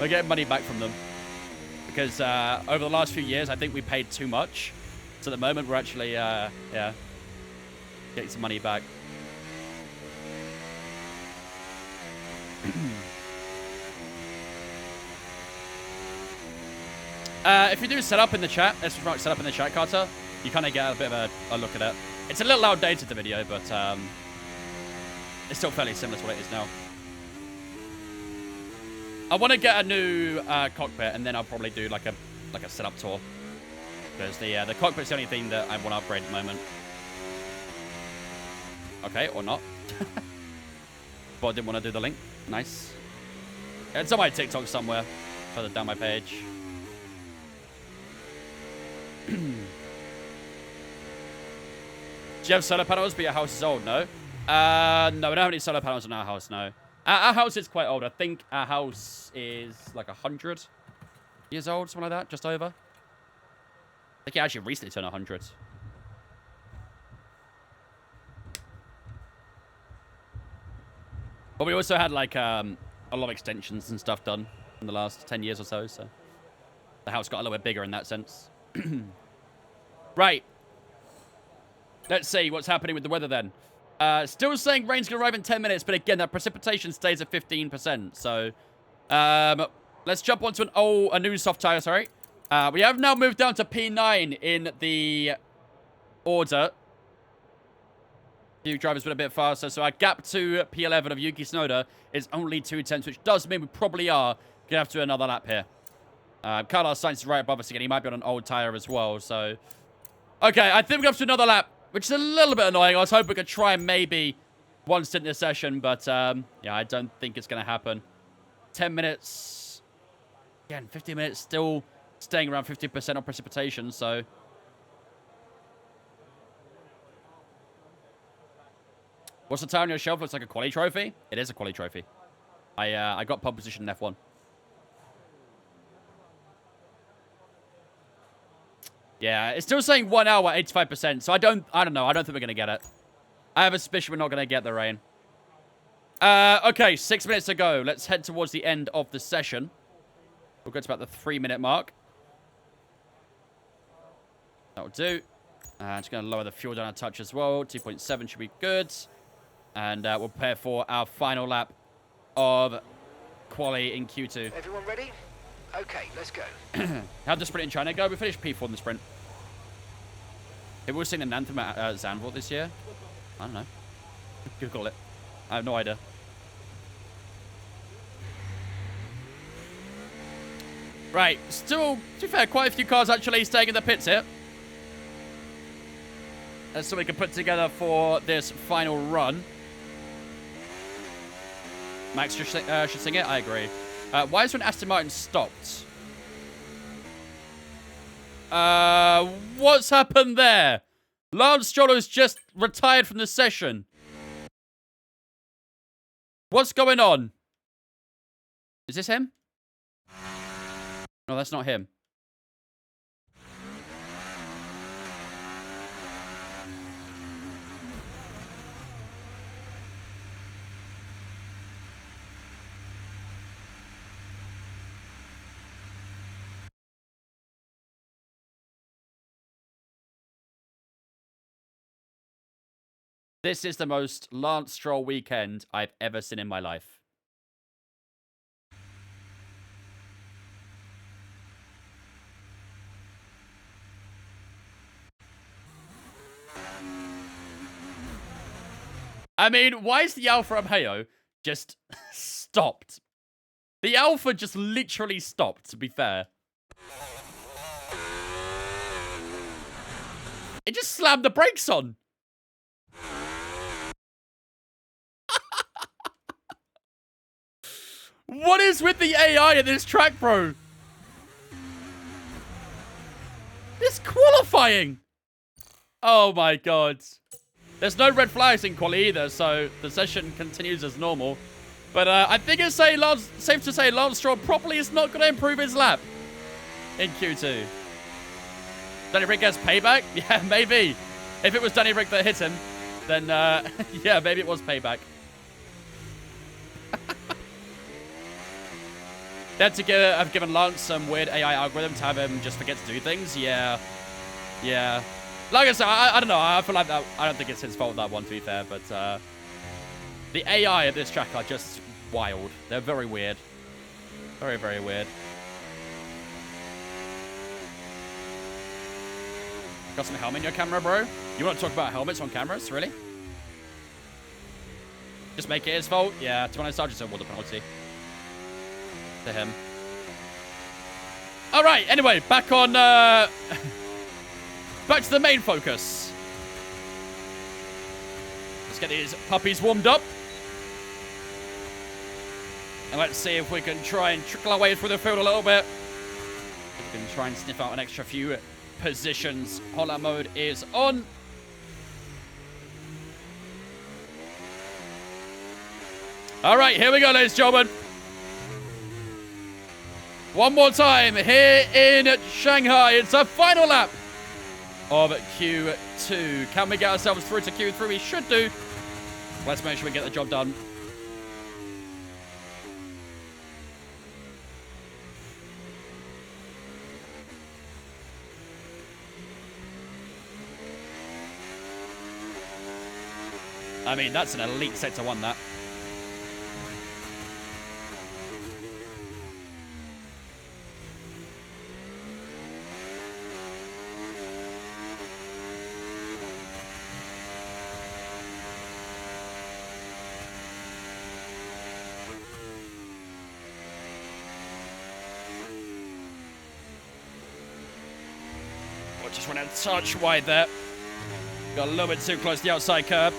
Speaker 1: We're getting money back from them. Because over the last few years, I think we paid too much. So at the moment, we're actually, yeah, getting some money back. If you do set up in the chat, S1E5 set up in the chat, Carter, you kind of get a bit of a look at it. It's a little outdated, the video, but it's still fairly similar to what it is now. I want to get a new cockpit, and then I'll probably do like a setup tour. Because the cockpit's the only thing that I want to upgrade at the moment. Okay, or not. But I didn't want to do the link. Nice. It's on my TikTok somewhere. Further down my page. Do you have solar panels, but your house is old? No. No, we don't have any solar panels in our house, no. Our house is quite old. I think our house is like 100 years old, something like that, just over. I think it actually recently turned 100. But we also had like a lot of extensions and stuff done in the last 10 years or so, so the house got a little bit bigger in that sense. Right. Let's see what's happening with the weather then. Still saying rain's going to arrive in 10 minutes, but again, that precipitation stays at 15%. So, let's jump onto a new soft tire, sorry. We have now moved down to P9 in the order. Few drivers went a bit faster, so our gap to P11 of Yuki Tsunoda is only 2 tenths, which does mean we probably are going to have to do another lap here. Carlos Sainz is right above us again. He might be on an old tire as well, so... Okay, I think we're going to have to do another lap, which is a little bit annoying. I was hoping we could try maybe one stint this session, but yeah, I don't think it's going to happen. 10 minutes. Again, 15 minutes, still staying around 50% on precipitation, so... What's the tire on your shelf? Looks like a quali trophy. It is a quali trophy. I got pole position in F1. Yeah, it's still saying 1 hour, 85%. So I don't know. I don't think we're going to get it. I have a suspicion we're not going to get the rain. Okay, 6 minutes to go. Let's head towards the end of the session. We'll go to about the 3-minute mark. That'll do. Just going to lower the fuel down a touch as well. 2.7 should be good. And we'll prepare for our final lap of quali in Q2.
Speaker 4: Everyone ready? Okay, let's go.
Speaker 1: How'd the sprint in China go? We finished P4 in the sprint. People were singing an anthem at Zandvoort this year. I don't know. Google it. I have no idea. Right, still, to be fair, quite a few cars actually staying in the pits here. That's something we can put together for this final run. Max should sing it? I agree. Why is when Aston Martin stopped? What's happened there? Lance Stroll has just retired from the session. What's going on? Is this him? No, that's not him. This is the most Lance Stroll weekend I've ever seen in my life. I mean, why is the Alfa Romeo just stopped? The Alfa just literally stopped, to be fair. It just slammed the brakes on. What is with the AI in this track, bro? It's qualifying. Oh my god. There's no red flags in quali either, so the session continues as normal. But I think it's safe to say Lance Stroll probably is not going to improve his lap in Q2. Danny Rick gets payback? Yeah, maybe. If it was Danny Rick that hit him, then yeah, maybe it was payback. They had to have given Lance some weird AI algorithm to have him just forget to do things. Yeah. Yeah. Like I said, I don't know. I feel like that. I don't think it's his fault, that one, to be fair. But the AI of this track are just wild. They're very weird. Very, very weird. Got some helmet in your camera, bro? You want to talk about helmets on cameras? Really? Just make it his fault? Yeah, to be honest, I'll just award the penalty to him. All right, anyway, back on... back to the main focus. Let's get these puppies warmed up. And let's see if we can try and trickle our way through the field a little bit. We can try and sniff out an extra few positions. Hot mode is on. All right, here we go, ladies and gentlemen. One more time here in Shanghai. It's a final lap of Q2. Can we get ourselves through to Q3? We should do. Let's make sure we get the job done. I mean, that's an elite sector one, that. Just went a touch wide there. Got a little bit too close to the outside curb.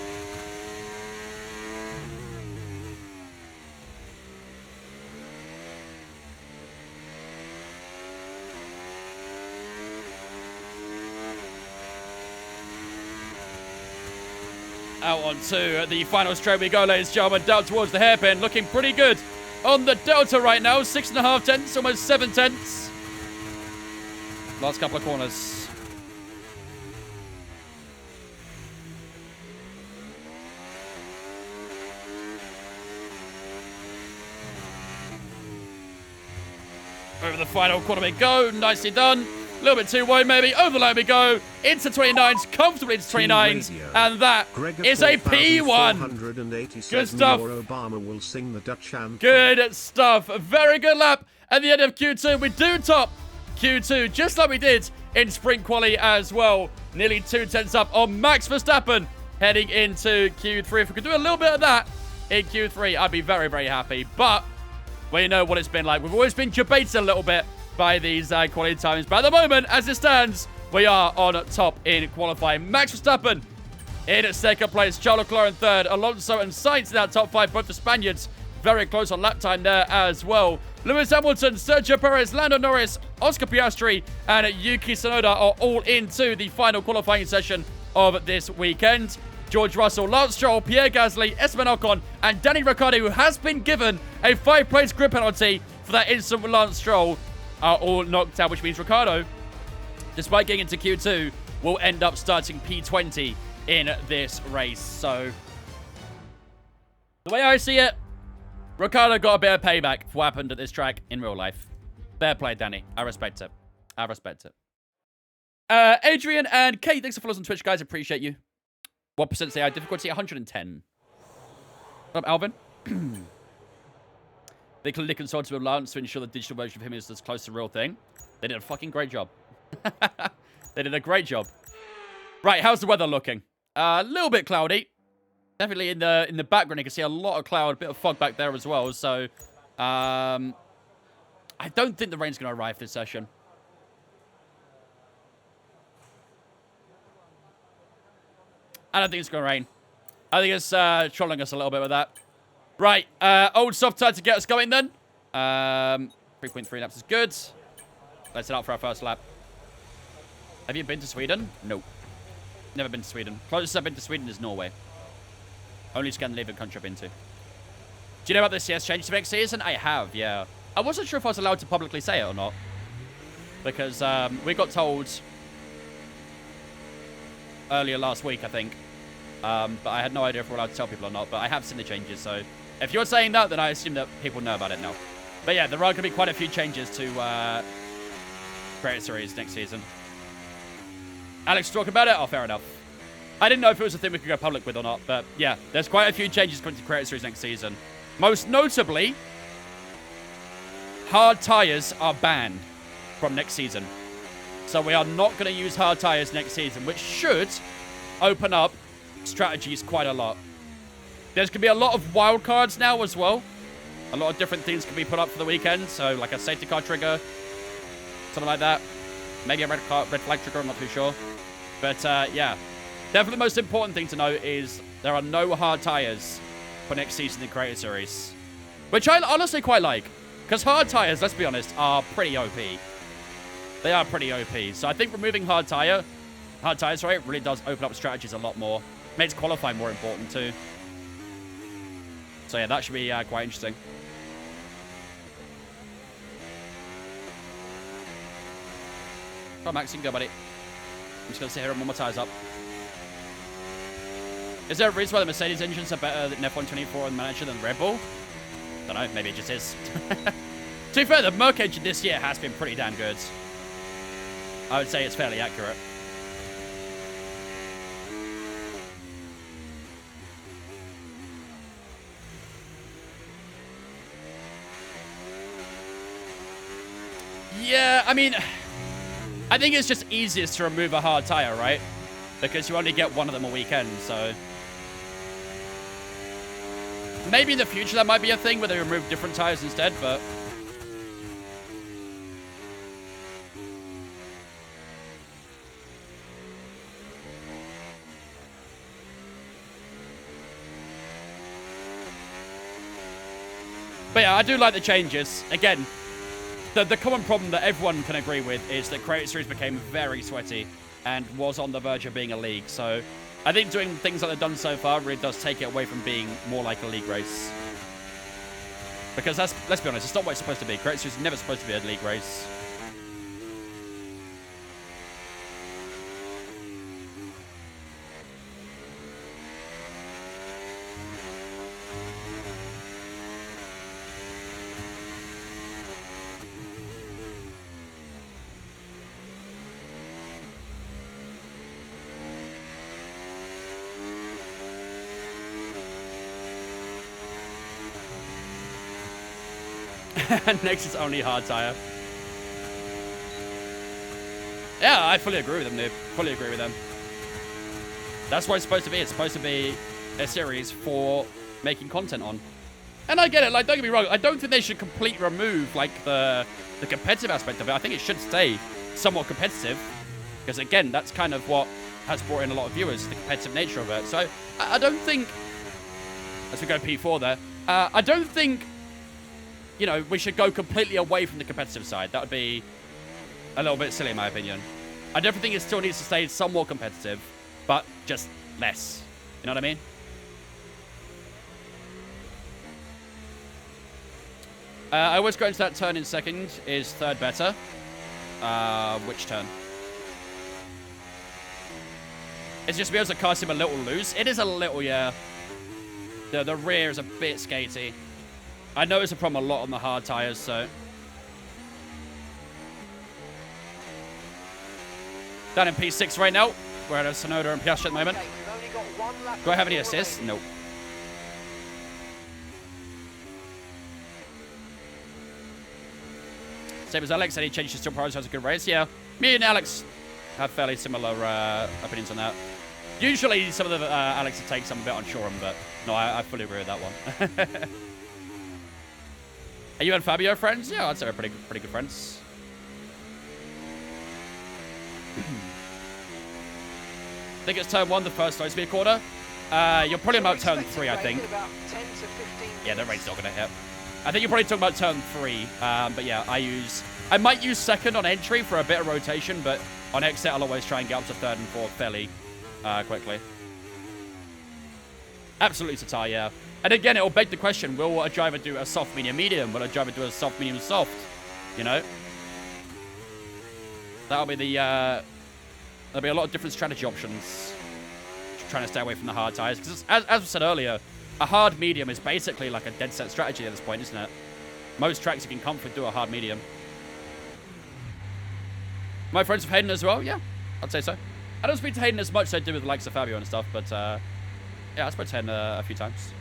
Speaker 1: Out onto the final straight we go, ladies and gentlemen, down towards the hairpin. Looking pretty good on the Delta right now. 6.5 tenths, almost 7 tenths. Last couple of corners. Over the final corner we go. Nicely done. A little bit too wide, maybe. Over the line we go. Into 29s. Comfortably into 29s. And that is a P1. Good stuff.
Speaker 7: Obama will sing the Dutch anthem.
Speaker 1: Good stuff. A very good lap at the end of Q2. We do top Q2 just like we did in sprint quali as well. Nearly 2/10 up on Max Verstappen heading into Q3. If we could do a little bit of that in Q3, I'd be very, very happy. But we know what it's been like. We've always been debated a little bit by these quality times. But at the moment, as it stands, we are on top in qualifying. Max Verstappen in second place. Charles Leclerc in third. Alonso and Sainz in that top 5. Both the Spaniards very close on lap time there as well. Lewis Hamilton, Sergio Perez, Lando Norris, Oscar Piastri, and Yuki Tsunoda are all into the final qualifying session of this weekend. George Russell, Lance Stroll, Pierre Gasly, Esteban Ocon, and Danny Ricciardo, who has been given a 5-place grid penalty for that incident with Lance Stroll, are all knocked out, which means Ricciardo, despite getting into Q2, will end up starting P20 in this race. So, the way I see it, Ricciardo got a bit of payback for what happened at this track in real life. Fair play, Danny. I respect it. I respect it. Adrian and Kate, thanks for following us on Twitch, guys. Appreciate you. What percent say I? Difficulty 110. What up, Alvin? They clearly consulted with Lance to ensure the digital version of him is as close to the real thing. They did a fucking great job. They did a great job. Right, how's the weather looking? A little bit cloudy. Definitely in the background, you can see a lot of cloud, a bit of fog back there as well. So, I don't think the rain's going to arrive this session. I don't think it's going to rain. I think it's trolling us a little bit with that. Right, old soft tire to get us going then. 3.3 laps is good. Let's head out for our first lap. Have you been to Sweden? No. Never been to Sweden. Closest I've been to Sweden is Norway. Only Scandinavian country I've been to. Do you know about the CS changes next season? I have, yeah. I wasn't sure if I was allowed to publicly say it or not. Because we got told earlier last week, I think. But I had no idea if we're allowed to tell people or not. But I have seen the changes, so if you're saying that, then I assume that people know about it now. But yeah, there are going to be quite a few changes to Creator Series next season. Alex, talk about it? Oh, fair enough. I didn't know if it was a thing we could go public with or not, but yeah, there's quite a few changes coming to Creator Series next season. Most notably, hard tires are banned from next season. So we are not going to use hard tires next season, which should open up strategies quite a lot. There's going to be a lot of wildcards now as well. A lot of different things can be put up for the weekend. So like a safety car trigger, something like that. Maybe a red flag trigger, I'm not too sure. But yeah, definitely the most important thing to note is there are no hard tires for next season in the Creator Series. Which I honestly quite like. Because hard tires, let's be honest, are pretty OP. They are pretty OP. So I think removing hard tires, right, really does open up strategies a lot more. Makes qualifying more important too. So yeah, that should be quite interesting. Come on, Max, you can go, buddy. I'm just going to sit here and warm my tires up. Is there a reason why the Mercedes engines are better in F124 and manager than Red Bull? Don't know, maybe it just is. To be fair, the Merc engine this year has been pretty damn good. I would say it's fairly accurate. Yeah, I mean, I think it's just easiest to remove a hard tire, right? Because you only get one of them a weekend, so maybe in the future that might be a thing where they remove different tires instead, but yeah, I do like the changes. Again, the common problem that everyone can agree with is that Creator Series became very sweaty and was on the verge of being a league. So I think doing things like they've done so far really does take it away from being more like a league race. Because that's, let's be honest, it's not what it's supposed to be. Creator Series is never supposed to be a league race. Next is only hard tire. Yeah, I fully agree with them, dude. Fully agree with them. That's what it's supposed to be. It's supposed to be a series for making content on. And I get it. Like, don't get me wrong. I don't think they should completely remove, like, the competitive aspect of it. I think it should stay somewhat competitive. Because, again, that's kind of what has brought in a lot of viewers, the competitive nature of it. So, I don't think... As we go P4 there. I don't think, you know, we should go completely away from the competitive side. That would be a little bit silly, in my opinion. I definitely think it still needs to stay somewhat competitive, but just less. You know what I mean? I always go into that turn in second. Is third better? Which turn? It's just because the car seems a little loose. It is a little, yeah. The rear is a bit skatey. I notice a problem a lot on the hard tires, so... Down in P6 right now. We're at a Sonoda and Piastri at the moment.
Speaker 4: Okay, we've only got one lap
Speaker 1: Do I have any
Speaker 4: before
Speaker 1: assists?
Speaker 4: remaining.
Speaker 1: Nope. Same as Alex, said he changed his still prioritize a good race. Yeah, me and Alex have fairly similar opinions on that. Usually, some of the Alex would take some a bit unsure on, but no, I fully agree with that one. Are you and Fabio friends? Yeah, I'd say we're pretty good friends. I think it's turn 1, the first slow speed quarter. You're probably about turn 3, I think.
Speaker 4: About 10 to 15
Speaker 1: Yeah, the rate's not going to hit. I think you're probably talking about turn 3. But yeah, I might use second on entry for a bit of rotation, but on exit, I'll always try and get up to third and fourth fairly quickly. Absolutely Tatar, yeah. And again, it'll beg the question, will a driver do a soft, medium, medium? Will a driver do a soft, medium, soft? You know? That'll be the... there'll be a lot of different strategy options. Trying to stay away from the hard tires. Because as I said earlier, a hard medium is basically like a dead set strategy at this point, isn't it? Most tracks you can comfortably do a hard medium. My friends with Hayden as well? Yeah, I'd say so. I don't speak to Hayden as much as I do with the likes of Fabio and stuff, but yeah, I spoke to Hayden a few times.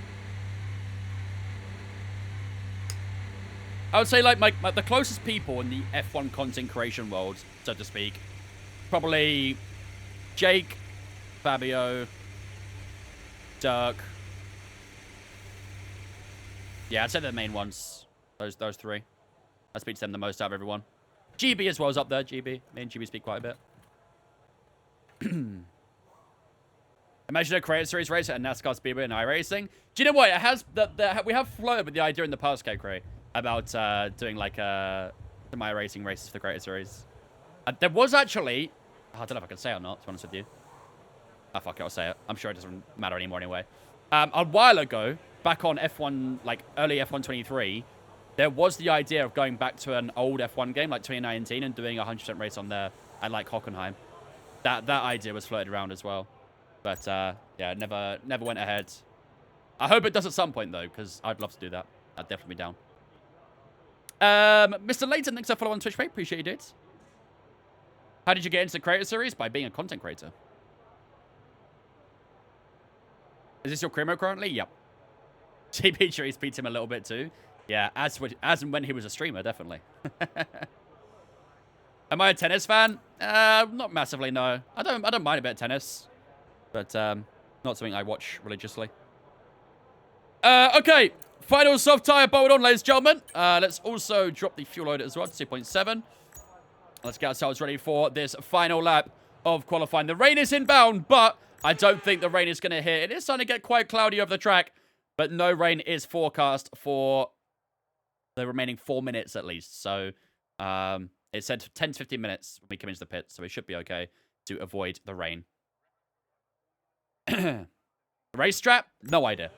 Speaker 1: I would say like the closest people in the F1 content creation world, so to speak, probably Jake, Fabio, Dirk. Yeah, I'd say they're the main ones. Those three. I speak to them the most out of everyone. GB as well is up there. GB. Me and GB speak quite a bit. Imagine a creator series race at NASCAR Speedway and iRacing. Do you know what? It has we have flirted with the idea in the past, K-Cray, about doing like some iRacing races for the creator series. There was actually... I don't know if I can say it or not, to be honest with you. Ah, fuck it, I'll say it. I'm sure it doesn't matter anymore anyway. A while ago, back on F1, like early F1 23, there was the idea of going back to an old F1 game, like 2019, and doing a 100% race on there at like Huckleheim. That idea was floated around as well. But yeah, never went ahead. I hope it does at some point though, because I'd love to do that. I'd definitely be down. Mr. Layton, thanks for follow on Twitch, mate. Appreciate you, dudes. How did you get into the creator series? By being a content creator. Is this your cremo currently? Yep. GP Trees beats him a little bit too. Yeah, as and when he was a streamer, definitely. Am I a tennis fan? Not massively, no. I don't mind a bit of tennis, but not something I watch religiously. Okay, final soft tire bolted on, ladies and gentlemen. Let's also drop the fuel load as well to 2.7. Let's get ourselves ready for this final lap of qualifying. The rain is inbound, but I don't think the rain is going to hit. It is starting to get quite cloudy over the track, but no rain is forecast for the remaining 4 minutes at least. So it said 10 to 15 minutes when we come into the pit, so we should be okay to avoid the rain. Race strap? No idea.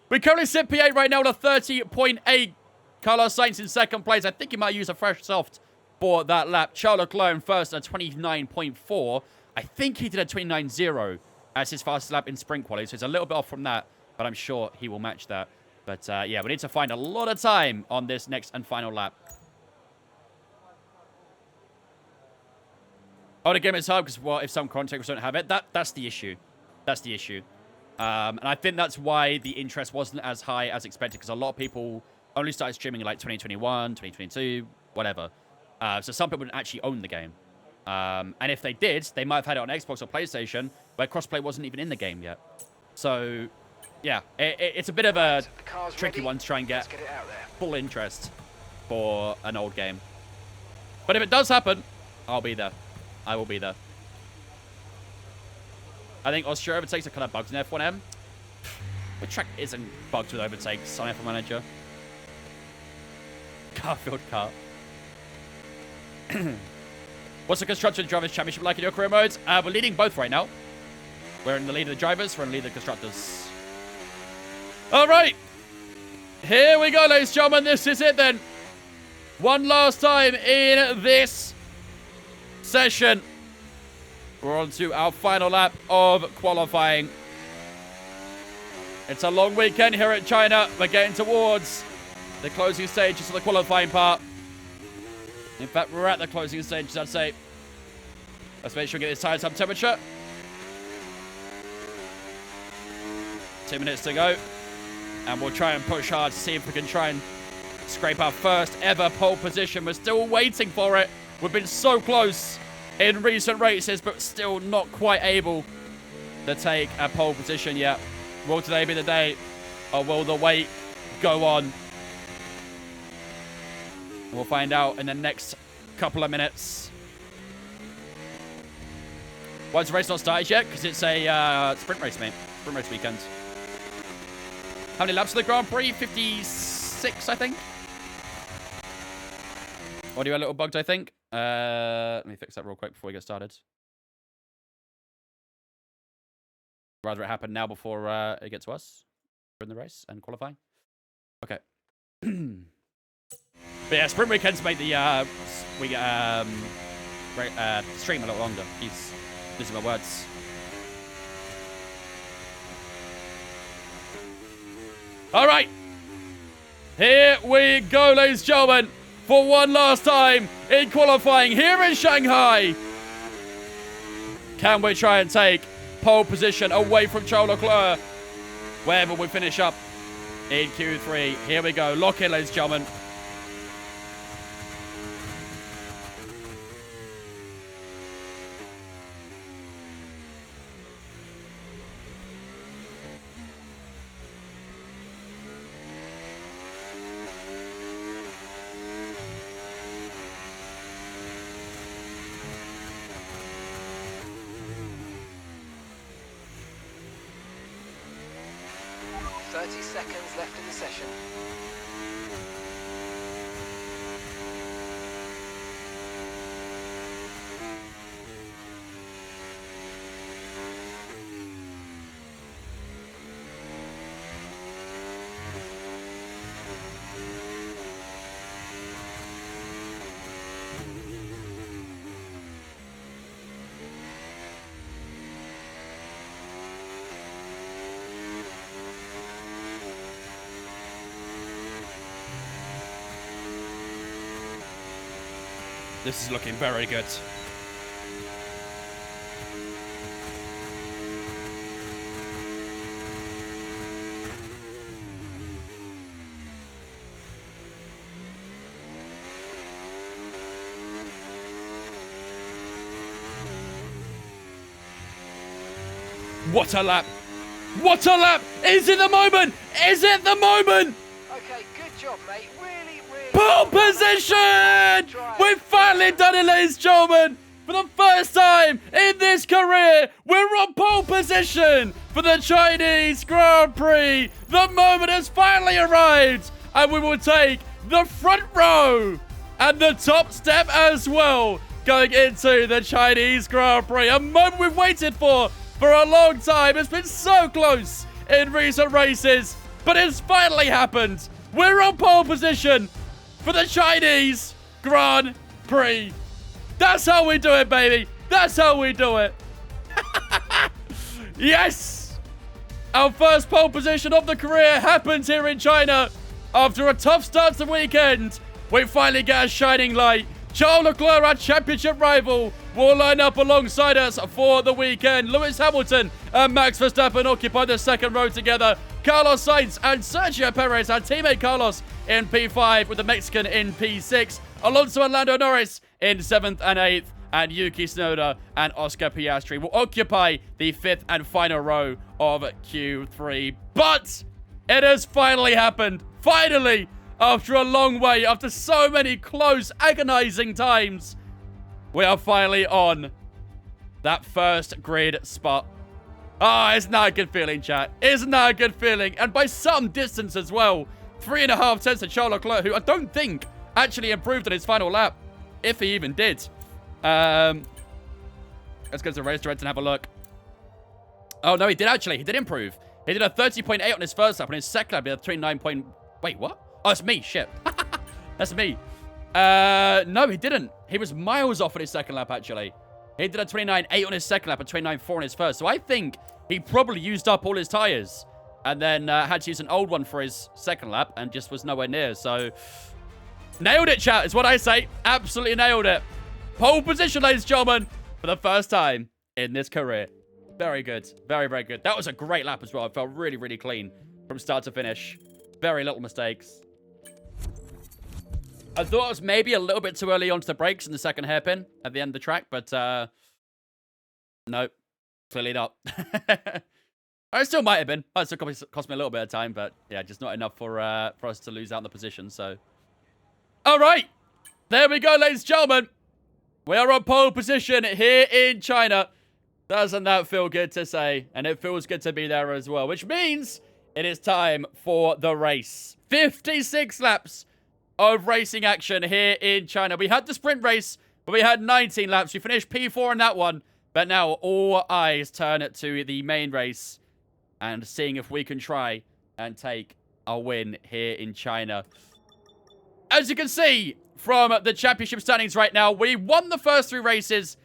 Speaker 1: We currently sit P8 right now at a 30.8. Carlos Sainz in second place. I think he might use a fresh soft for that lap. Charles Leclerc first at a 29.4. I think he did a 29.0 as his fastest lap in sprint quality, so it's a little bit off from that, but I'm sure he will match that. But yeah, we need to find a lot of time on this next and final lap. Oh, the game is hard because, well, if some content don't have it, that's the issue. That's the issue. And I think that's why the interest wasn't as high as expected, because a lot of people only started streaming in like 2021, 2022, whatever. So some people didn't actually own the game. And if they did, they might have had it on Xbox or PlayStation, where crossplay wasn't even in the game yet. So, yeah, it's a bit of a tricky one to try and get full interest for an old game. But if it does happen, I'll be there. I will be there. I think Austria overtakes are kind of bugs in F1M. The track isn't bugged with overtakes on F1 Manager. Garfield car. What's the Constructor Drivers' Championship like in your career modes? We're leading both right now. We're in the lead of the drivers. We're in the lead of the constructors. All right. Here we go, ladies and gentlemen. This is it then. One last time in this session. We're on to our final lap of qualifying. It's a long weekend here at China. We're getting towards the closing stages of the qualifying part. In fact, we're at the closing stages, I'd say. Let's make sure we get this tire some temperature. 2 minutes to go. And we'll try and push hard to see if we can try and scrape our first ever pole position. We're still waiting for it. We've been so close in recent races, but still not quite able to take a pole position yet. Will today be the day, or will the wait go on? We'll find out in the next couple of minutes. Why has the race not started yet? Because it's a sprint race, mate. Sprint race weekend. How many laps of the Grand Prix? 56, I think. Audio a little bugged, I think. Let me fix that real quick before we get started. Rather it happen now before it gets to us. We're in the race and qualifying. Okay. But yeah, sprint weekends make the stream a little longer. He's losing my words. All right. Here we go, ladies and gentlemen, for one last time in qualifying here in Shanghai. Can we try and take pole position away from Charles Leclerc wherever we finish up in Q3? Here we go. Lock in, ladies and gentlemen.
Speaker 4: Seconds left in the session.
Speaker 1: This is looking very good. What a lap! What a lap! Is it the moment? Is it the moment?
Speaker 4: Okay, good job, mate. Really, really.
Speaker 1: Pole position! We've finally done it, ladies and gentlemen! For the first time in this career, we're on pole position for the Chinese Grand Prix. The moment has finally arrived, and we will take the front row and the top step as well going into the Chinese Grand Prix. A moment we've waited for a long time. It's been so close in recent races, but it's finally happened. We're on pole position for the Chinese Grand Prix. That's how we do it, baby. That's how we do it. Yes! Our first pole position of the career happens here in China. After a tough start to the weekend, we finally get a shining light. Charles Leclerc, our championship rival, will line up alongside us for the weekend. Lewis Hamilton and Max Verstappen occupy the second row together. Carlos Sainz and Sergio Perez, our teammate Carlos in P5 with the Mexican in P6. Alonso and Lando Norris in 7th and 8th. And Yuki Tsunoda and Oscar Piastri will occupy the 5th and final row of Q3. But it has finally happened. Finally, after a long wait, after so many close, agonizing times, we are finally on that first grid spot. Ah, isn't that a good feeling, chat? Isn't that a good feeling? And by some distance as well. 3.5 tenths to Charles Leclerc, who I don't think actually improved on his final lap, if he even did. Let's go to the race director and have a look. Oh, no, he did actually. He did improve. He did a 30.8 on his first lap. On his second lap, he had a 29. Wait, what? Oh, it's me. Shit. That's me. No, he didn't. He was miles off on his second lap, actually. He did a 29.8 on his second lap and 29.4 on his first. So I think he probably used up all his tires and then had to use an old one for his second lap and just was nowhere near. So nailed it, chat, is what I say. Absolutely nailed it. Pole position, ladies and gentlemen, for the first time in this career. Very good. Very, very good. That was a great lap as well. I felt really, really clean from start to finish. Very little mistakes. I thought it was maybe a little bit too early onto the brakes in the second hairpin at the end of the track, but no, clearly not. I still might have been. It still cost me a little bit of time, but yeah, just not enough for us to lose out in the position. So, all right, there we go, ladies and gentlemen. We are on pole position here in China. Doesn't that feel good to say? And it feels good to be there as well, which means it is time for the race. 56 laps of racing action here in China. We had the sprint race, but we had 19 laps. We finished P4 in that one, but now all eyes turn to the main race and seeing if we can try and take a win here in China. As you can see from the championship standings right now, we won the first 3 races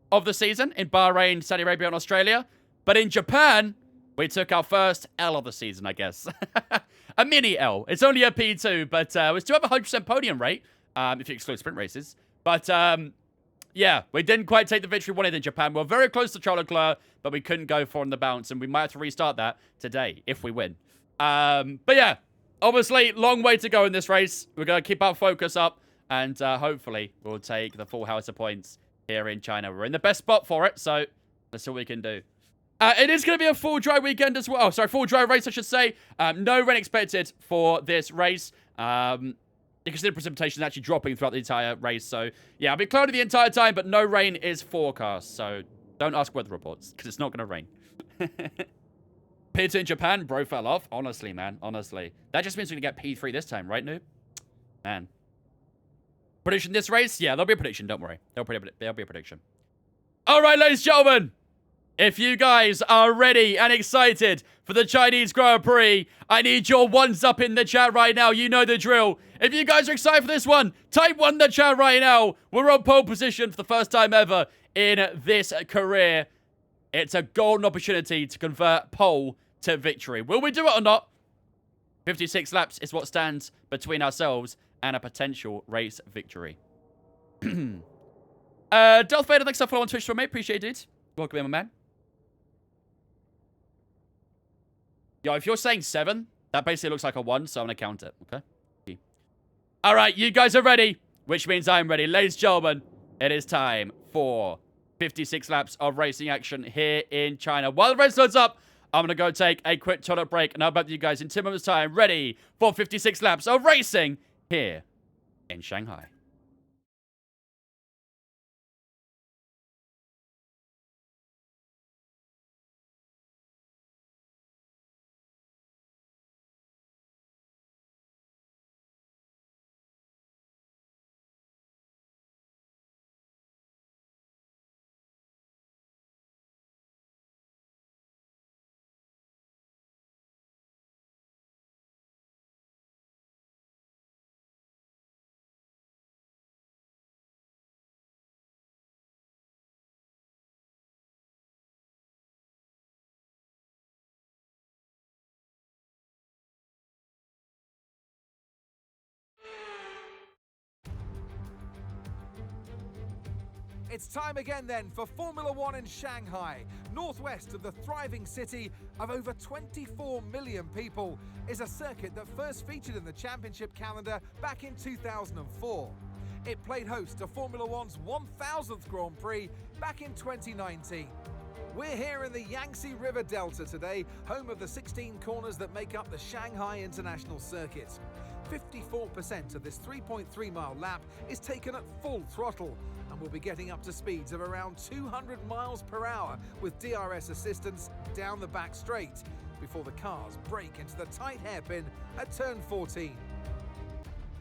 Speaker 1: of the season in Bahrain, Saudi Arabia, and Australia. But in Japan, we took our first L of the season, I guess. A mini L. It's only a P2, but we still have a 100% podium rate, if you exclude sprint races. But, yeah, we didn't quite take the victory we wanted in Japan. We were very close to Charles Leclerc, but we couldn't go for on the bounce, and we might have to restart that today if we win. But, yeah, obviously, long way to go in this race. We're going to keep our focus up, and hopefully we'll take the full house of points here in China. We're in the best spot for it, so that's all we can do. It is going to be a full dry weekend as well. Sorry, full dry race, I should say. No rain expected for this race. You can see the precipitation actually dropping throughout the entire race. So, yeah, I'll be cloudy the entire time, but no rain is forecast. So, don't ask weather reports, because it's not going to rain. P2 in Japan, bro fell off. Honestly, man, honestly. That just means we're going to get P3 this time, right, noob? Man. Prediction this race? Yeah, there'll be a prediction, don't worry. There'll be a prediction. All right, ladies and gentlemen. If you guys are ready and excited for the Chinese Grand Prix, I need your ones up in the chat right now. You know the drill. If you guys are excited for this one, type 1 in the chat right now. We're on pole position for the first time ever in this career. It's a golden opportunity to convert pole to victory. Will we do it or not? 56 laps is what stands between ourselves and a potential race victory. Darth Vader, thanks for following on Twitch for me. Appreciate it. Welcome in, my man. Yo, if you're saying 7, that basically looks like a 1, so I'm going to count it, okay? All right, you guys are ready, which means I'm ready. Ladies and gentlemen, it is time for 56 laps of racing action here in China. While the race loads up, I'm going to go take a quick toilet break, and I'll be back to you guys in 2 minutes' time, ready for 56 laps of racing here in Shanghai.
Speaker 5: It's time again then for Formula One in Shanghai. Northwest of the thriving city of over 24 million people is a circuit that first featured in the championship calendar back in 2004. It played host to Formula One's 1000th Grand Prix back in 2019. We're here in the Yangtze River Delta today, home of the 16 corners that make up the Shanghai International Circuit. 54% of this 3.3-mile lap is taken at full throttle, and we'll be getting up to speeds of around 200 miles per hour with DRS assistance down the back straight before the cars break into the tight hairpin at turn 14.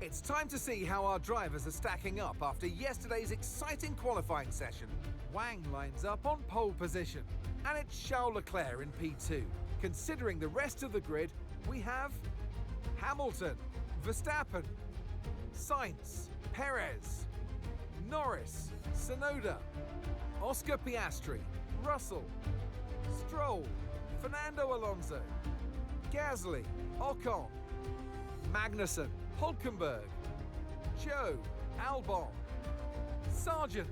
Speaker 5: It's time to see how our drivers are stacking up after yesterday's exciting qualifying session. Wang lines up on pole position, and it's Charles Leclerc in P2. Considering the rest of the grid, we have Hamilton, Verstappen, Sainz, Perez, Norris, Tsunoda, Oscar Piastri, Russell, Stroll, Fernando Alonso, Gasly, Ocon, Magnussen, Hülkenberg, Joe, Albon, Sargent,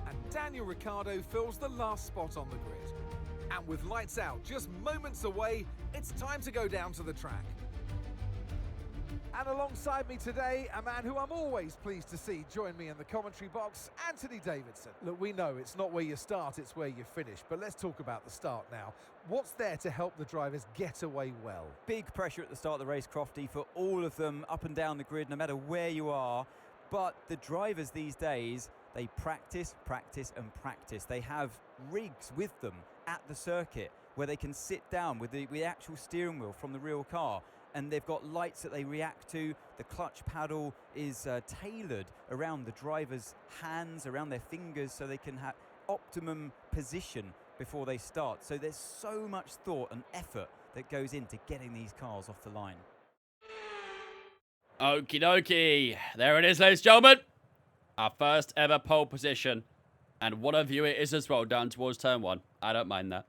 Speaker 5: and Daniel Ricciardo fills the last spot on the grid. And with lights out just moments away, it's time to go down to the track. And alongside me today, a man who I'm always pleased to see join me in the commentary box, Anthony Davidson. Look, we know it's not where you start, it's where you finish, but let's talk about the start now. What's there to help the drivers get away well?
Speaker 6: Big pressure at the start of the race, Crofty, for all of them up and down the grid, no matter where you are. But the drivers these days, they practice, practice and practice. They have rigs with them at the circuit where they can sit down with the actual steering wheel from the real car. And they've got lights that they react to. The clutch paddle is tailored around the driver's hands, around their fingers, so they can have optimum position before they start. So there's so much thought and effort that goes into getting these cars off the line.
Speaker 1: Okie dokie. There it is, ladies and gentlemen. Our first ever pole position. And what a view it is as well, down towards turn 1. I don't mind that.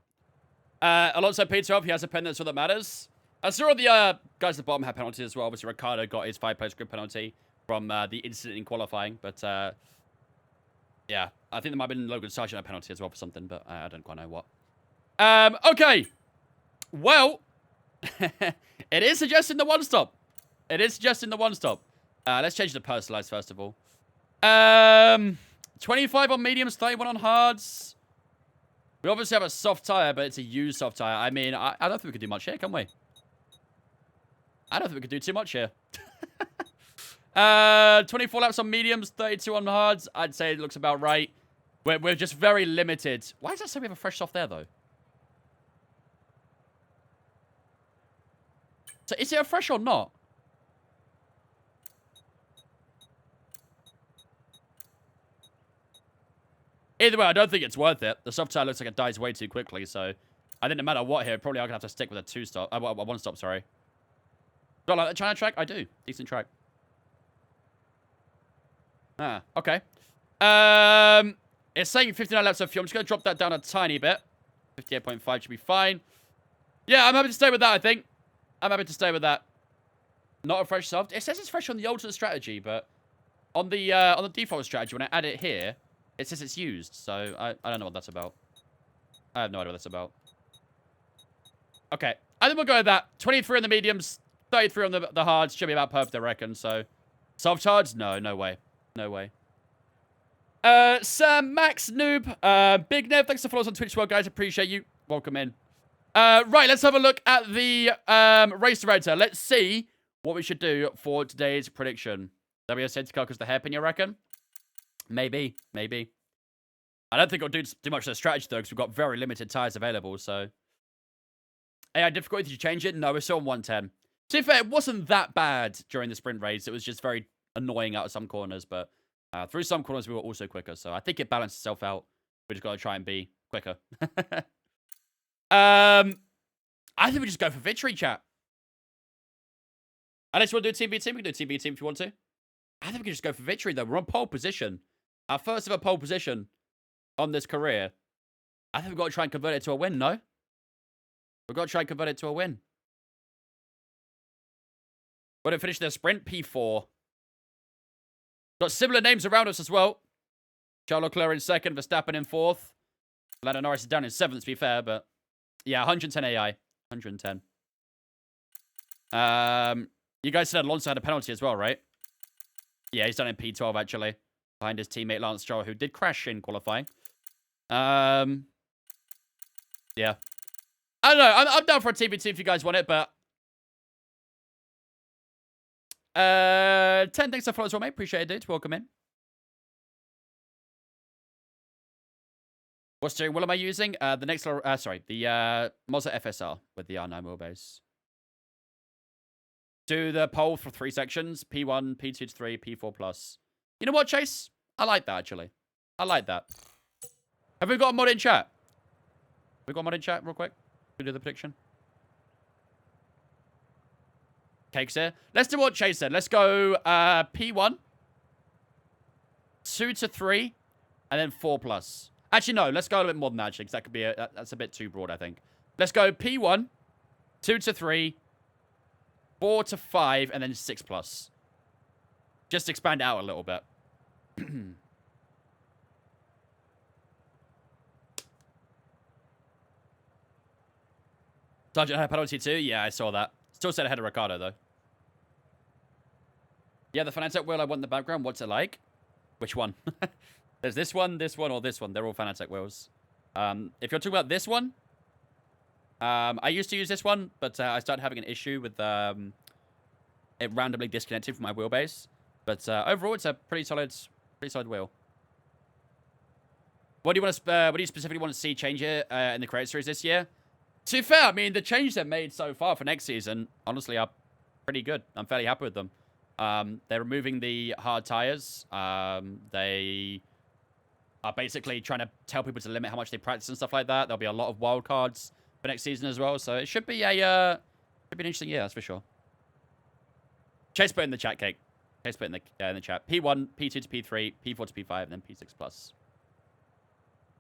Speaker 1: Alonso P12, he has a pen, that's all that matters. I saw all the guys at the bottom had penalties as well. Obviously, Ricciardo got his 5-place grid penalty from the incident in qualifying. But, yeah, I think there might have been Logan Sargent a penalty as well for something, but I don't quite know what. Okay. Well, it is suggesting the one-stop. It is suggesting the one-stop. Let's change the personalized, first of all. 25 on mediums, 31 on hards. We obviously have a soft tire, but it's a used soft tire. I mean, I don't think we could do much here, can we? I don't think we could do too much here. 24 laps on mediums, 32 on hards. I'd say it looks about right. We're just very limited. Why does that say we have a fresh soft there, though? So is it a fresh or not? Either way, I don't think it's worth it. The soft tire looks like it dies way too quickly, so I think no matter what here, probably I'm going to have to stick with a two-stop. One-stop, sorry. Do I like that China track? I do. Decent track. Ah, okay. It's saying 59 laps of fuel. I'm just going to drop that down a tiny bit. 58.5 should be fine. Yeah, I'm happy to stay with that, I think. I'm happy to stay with that. Not a fresh soft. It says it's fresh on the ultimate strategy, but on the default strategy, when I add it here, it says it's used. So I don't know what that's about. I have no idea what that's about. Okay. I think we'll go with that. 23 on the mediums, 33 on the hards. Should be about perfect, I reckon. So, soft hards? No, no way. No way. Sam, Max, Noob, Big Nev, thanks for following us on Twitch as well, guys. Appreciate you. Welcome in. Right, let's have a look at the race director. Let's see what we should do for today's prediction. That'll be a safety car because the hairpin, you reckon? Maybe, maybe. I don't think it'll do too much of the strategy, though, because we've got very limited tyres available, so. AI difficulty, did you change it? No, we're still on 110. To be fair, it wasn't that bad during the sprint race. It was just very annoying out of some corners, but through some corners, we were also quicker, so I think it balanced itself out. We just got to try and be quicker. I think we just go for victory, chat. Unless you want to do a team v team, we can do a team v team if you want to. I think we can just go for victory, though. We're on pole position. Our first ever pole position on this career. I think we've got to try and convert it to a win, no? We've got to try and convert it to a win. Got to finish their sprint, P4. Got similar names around us as well. Charles Leclerc in second, Verstappen in fourth. Lando Norris is down in seventh, to be fair, but yeah, 110 AI. 110. You guys said Alonso had a penalty as well, right? Yeah, he's done in P12, actually. Behind his teammate Lance Stroll, who did crash in qualifying. Yeah. I don't know. I'm down for a TBT if you guys want it, but... 10, thanks for follow as well, mate. Appreciate it, dude. Welcome in. What steering wheel am I using? The Mazda FSR with the R9 wheelbase. Do the poll for 3 sections. P1, P2 to 3, P4 plus. You know what, Chase? I like that, actually. I like that. Have we got a mod in chat? We got a mod in chat real quick? We do the prediction. Cakes here. Let's do what Chase said. Let's go P1, 2 to 3, and then 4 plus. Actually, no. Let's go a little bit more than that, actually, because that could be that's a bit too broad, I think. Let's go P1, 2 to 3, 4 to 5, and then 6 plus. Just expand it out a little bit. Sergeant had a penalty too? Yeah, I saw that. Still said ahead of Ricardo, though. Yeah, the Fanatec wheel I want in the background. What's it like? Which one? There's this one, or this one. They're all Fanatec wheels. If you're talking about this one, I used to use this one, but I started having an issue with it randomly disconnecting from my wheelbase. But overall, it's a pretty solid wheel. What do you specifically want to see change here in the Creator Series this year? To be fair, I mean, the changes they've made so far for next season, honestly, are pretty good. I'm fairly happy with them. They're removing the hard tires. They are basically trying to tell people to limit how much they practice and stuff like that. There'll be a lot of wild cards for next season as well. So it should be an interesting year, that's for sure. Chase put in the chat, Cake. Chase put in the chat. P1, P2 to P3, P4 to P5, and then P6 plus.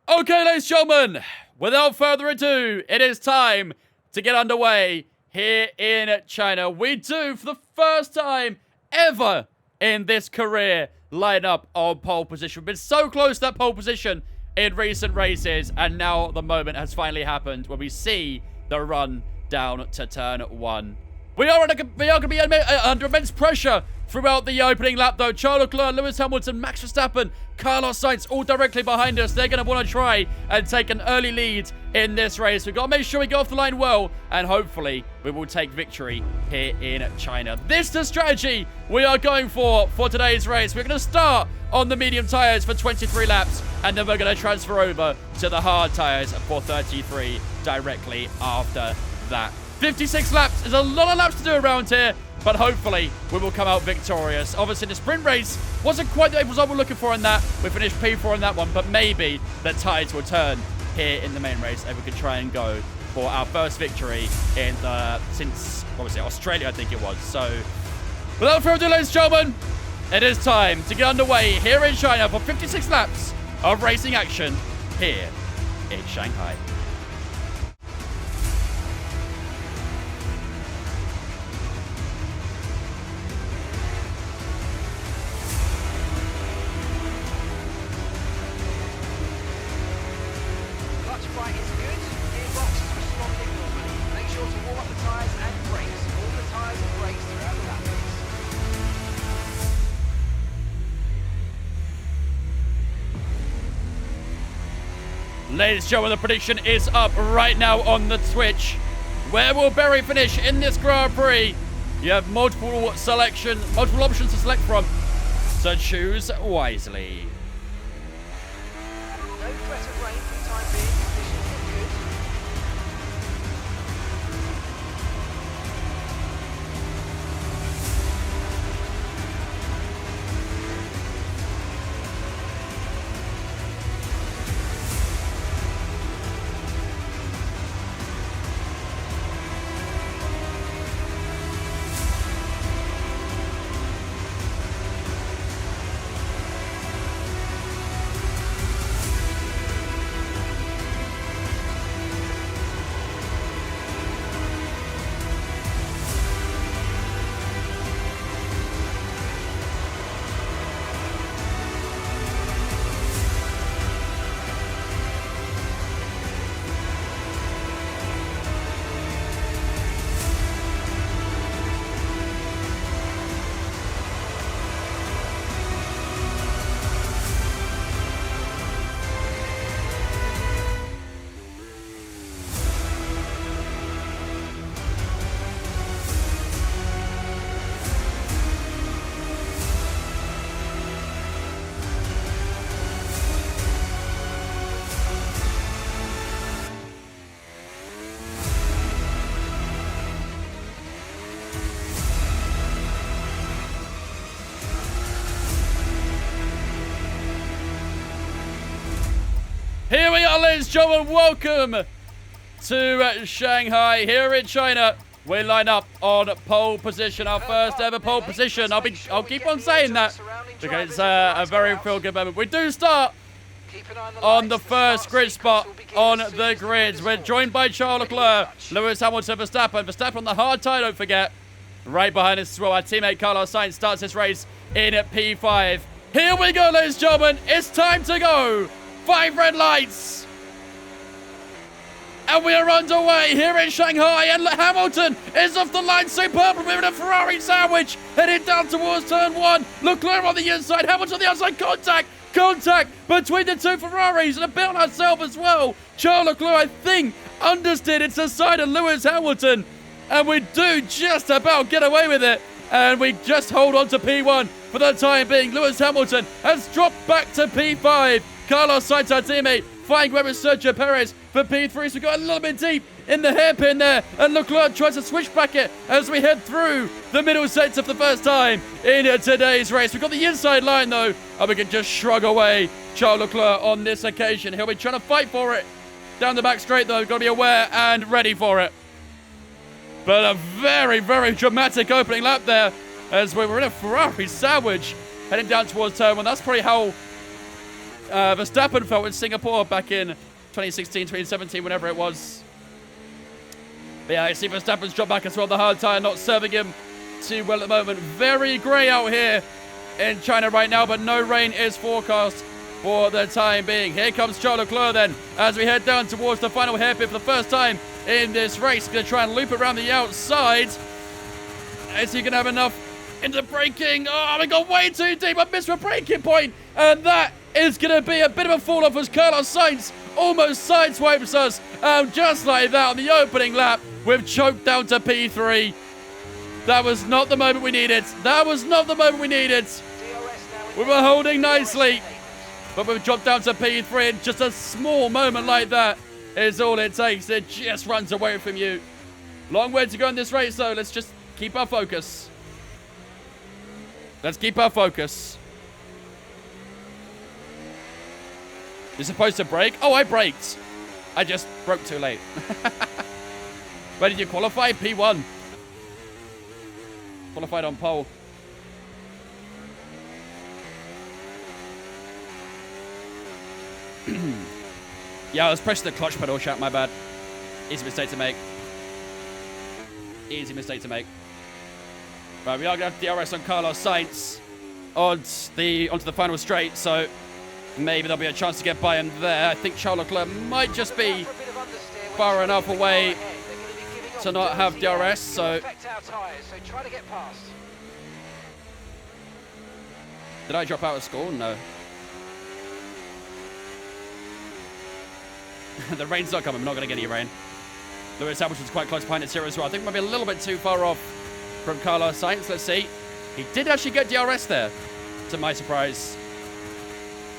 Speaker 1: Okay, ladies and gentlemen, without further ado, it is time to get underway here in China. We do, for the first time ever in this career, line up on pole position. We've been so close to that pole position in recent races, and now the moment has finally happened when we see the run down to turn 1. We are going to be under immense pressure throughout the opening lap, though. Charles Leclerc, Lewis Hamilton, Max Verstappen, Carlos Sainz all directly behind us. They're going to want to try and take an early lead in this race. We've got to make sure we get off the line well, and hopefully we will take victory here in China. This is the strategy we are going for today's race. We're going to start on the medium tires for 23 laps, and then we're going to transfer over to the hard tires for 33 directly after that. 56 laps is a lot of laps to do around here, but hopefully we will come out victorious. Obviously, the sprint race wasn't quite the result we're looking for in that. We finished P4 in that one, but maybe the tides will turn here in the main race, and we can try and go for our first victory in since, what was it, Australia, I think it was. So, without further ado, ladies and gentlemen, it is time to get underway here in China for 56 laps of racing action here in Shanghai. Ladies and gentlemen, the prediction is up right now on the Twitch. Where will Berry finish in this Grand Prix? You have multiple options to select from, so choose wisely.
Speaker 4: No threat of rain for the time being. Conditions look good.
Speaker 1: Here we are, ladies and gentlemen. Welcome to Shanghai here in China. We line up on pole position, our first ever pole position. I'll keep on saying that because it's a very feel-good moment. We do start on the first grid spot on the grids. We're joined by Charles Leclerc, Lewis Hamilton, Verstappen. Verstappen on the hard tire, don't forget. Right behind us as well, our teammate Carlos Sainz starts this race in at P5. Here we go, ladies and gentlemen. It's time to go. 5 red lights. And we are underway here in Shanghai. And Hamilton is off the line superbly with a Ferrari sandwich. Heading down towards turn 1. Leclerc on the inside. Hamilton on the outside. Contact between the two Ferraris. And a bit on ourselves as well. Charles Leclerc, I think, understeered. It's the side of Lewis Hamilton. And we do just about get away with it. And we just hold on to P1 for the time being. Lewis Hamilton has dropped back to P5. Carlos Sainz, our teammate, fighting with Sergio Perez for P3. So we got a little bit deep in the hairpin there. And Leclerc tries to switch back it as we head through the middle sector for the first time in today's race. We've got the inside line, though, and we can just shrug away Charles Leclerc on this occasion. He'll be trying to fight for it. Down the back straight, though. Got to be aware and ready for it. But a very, very dramatic opening lap there as we were in a Ferrari sandwich heading down towards turn 1. That's probably how Verstappen felt in Singapore back in 2016, 2017, whenever it was. But yeah, I see Verstappen's dropped back as well. The hard tyre not serving him too well at the moment. Very grey out here in China right now, but no rain is forecast for the time being. Here comes Charles Leclerc then as we head down towards the final hairpin for the first time in this race. Going to try and loop around the outside. Is he going to have enough into braking? Oh, we got way too deep. I missed my braking point. And that is going to be a bit of a fall off as Carlos Sainz almost sideswipes us. Just like that on the opening lap. We've choked down to P3. That was not the moment we needed. That was not the moment we needed. We were holding nicely. But we've dropped down to P3 and just a small moment like that is all it takes. It just runs away from you. Long way to go in this race, though. Let's just keep our focus. Let's keep our focus. You're supposed to brake? Oh, I braked. I just broke too late. Where did you qualify? P1. Qualified on pole. Yeah, I was pressing the clutch pedal, chat, my bad. Easy mistake to make. Easy mistake to make. Right, we are going to have DRS on Carlos Sainz onto the final straight, so maybe there'll be a chance to get by him there. I think Charles Leclerc might just be far enough away to not have DRS, so... Did I drop out of school? No. The rain's not coming. We're not going to get any rain. Lewis Hamilton's quite close behind us here as well. I think we might be a little bit too far off from Carlos Sainz. Let's see. He did actually get DRS there, to my surprise.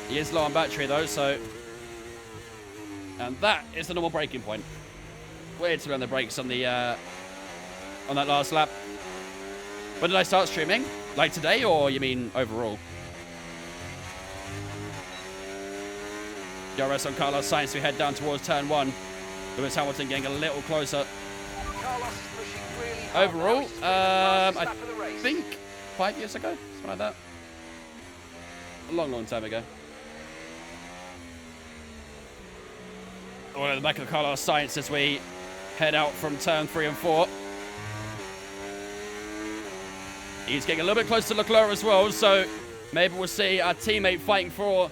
Speaker 1: He is low on battery, though, so... And that is the normal braking point. Weird to be on the brakes on the on that last lap. When did I start streaming? Like today, or you mean overall? DRS on Carlos Sainz. We head down towards turn 1. Lewis Hamilton getting a little closer. Overall, I think 5 years ago, something like that. A long, long time ago. Oh, at the back of Carlos Sainz as we head out from turn 3 and 4. He's getting a little bit closer to Leclerc as well, so maybe we'll see our teammate fighting for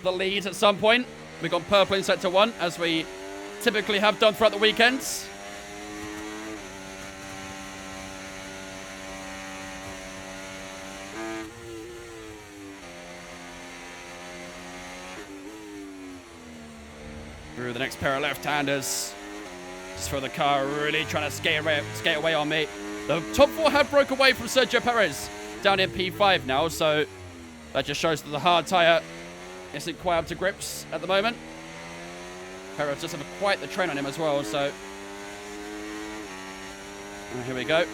Speaker 1: the lead at some point. We've got purple in sector 1, as we typically have done throughout the weekends. Through the next pair of left-handers. Just for the car really trying to skate away on me. The top 4 have broke away from Sergio Perez down in P5 now, so that just shows that the hard tyre isn't quite up to grips at the moment. Perez just have quite the train on him as well, so... here we go.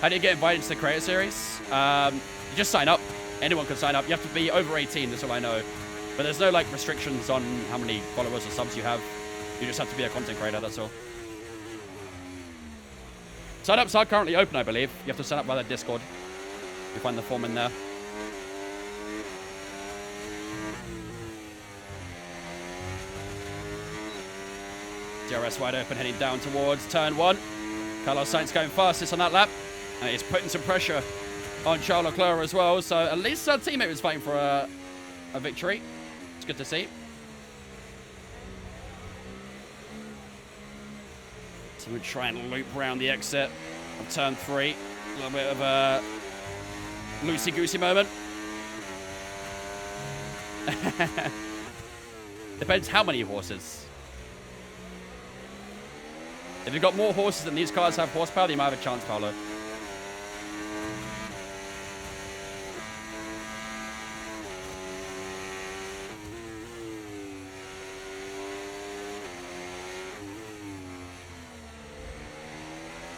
Speaker 1: How do you get invited to the Creator Series? You just sign up. Anyone can sign up. You have to be over 18, that's all I know. But there's no, like, restrictions on how many followers or subs you have. You just have to be a content creator, that's all. Sign-ups are currently open, I believe. You have to sign up via the Discord. You find the form in there. DRS wide open, heading down towards turn 1. Carlos Sainz going fastest on that lap. And it's putting some pressure on Charles Leclerc as well. So at least our teammate was fighting for a victory. It's good to see. So we try and loop around the exit of turn 3. A little bit of a loosey-goosey moment. Depends how many horses. If you've got more horses than these cars have horsepower, you might have a chance, Paolo.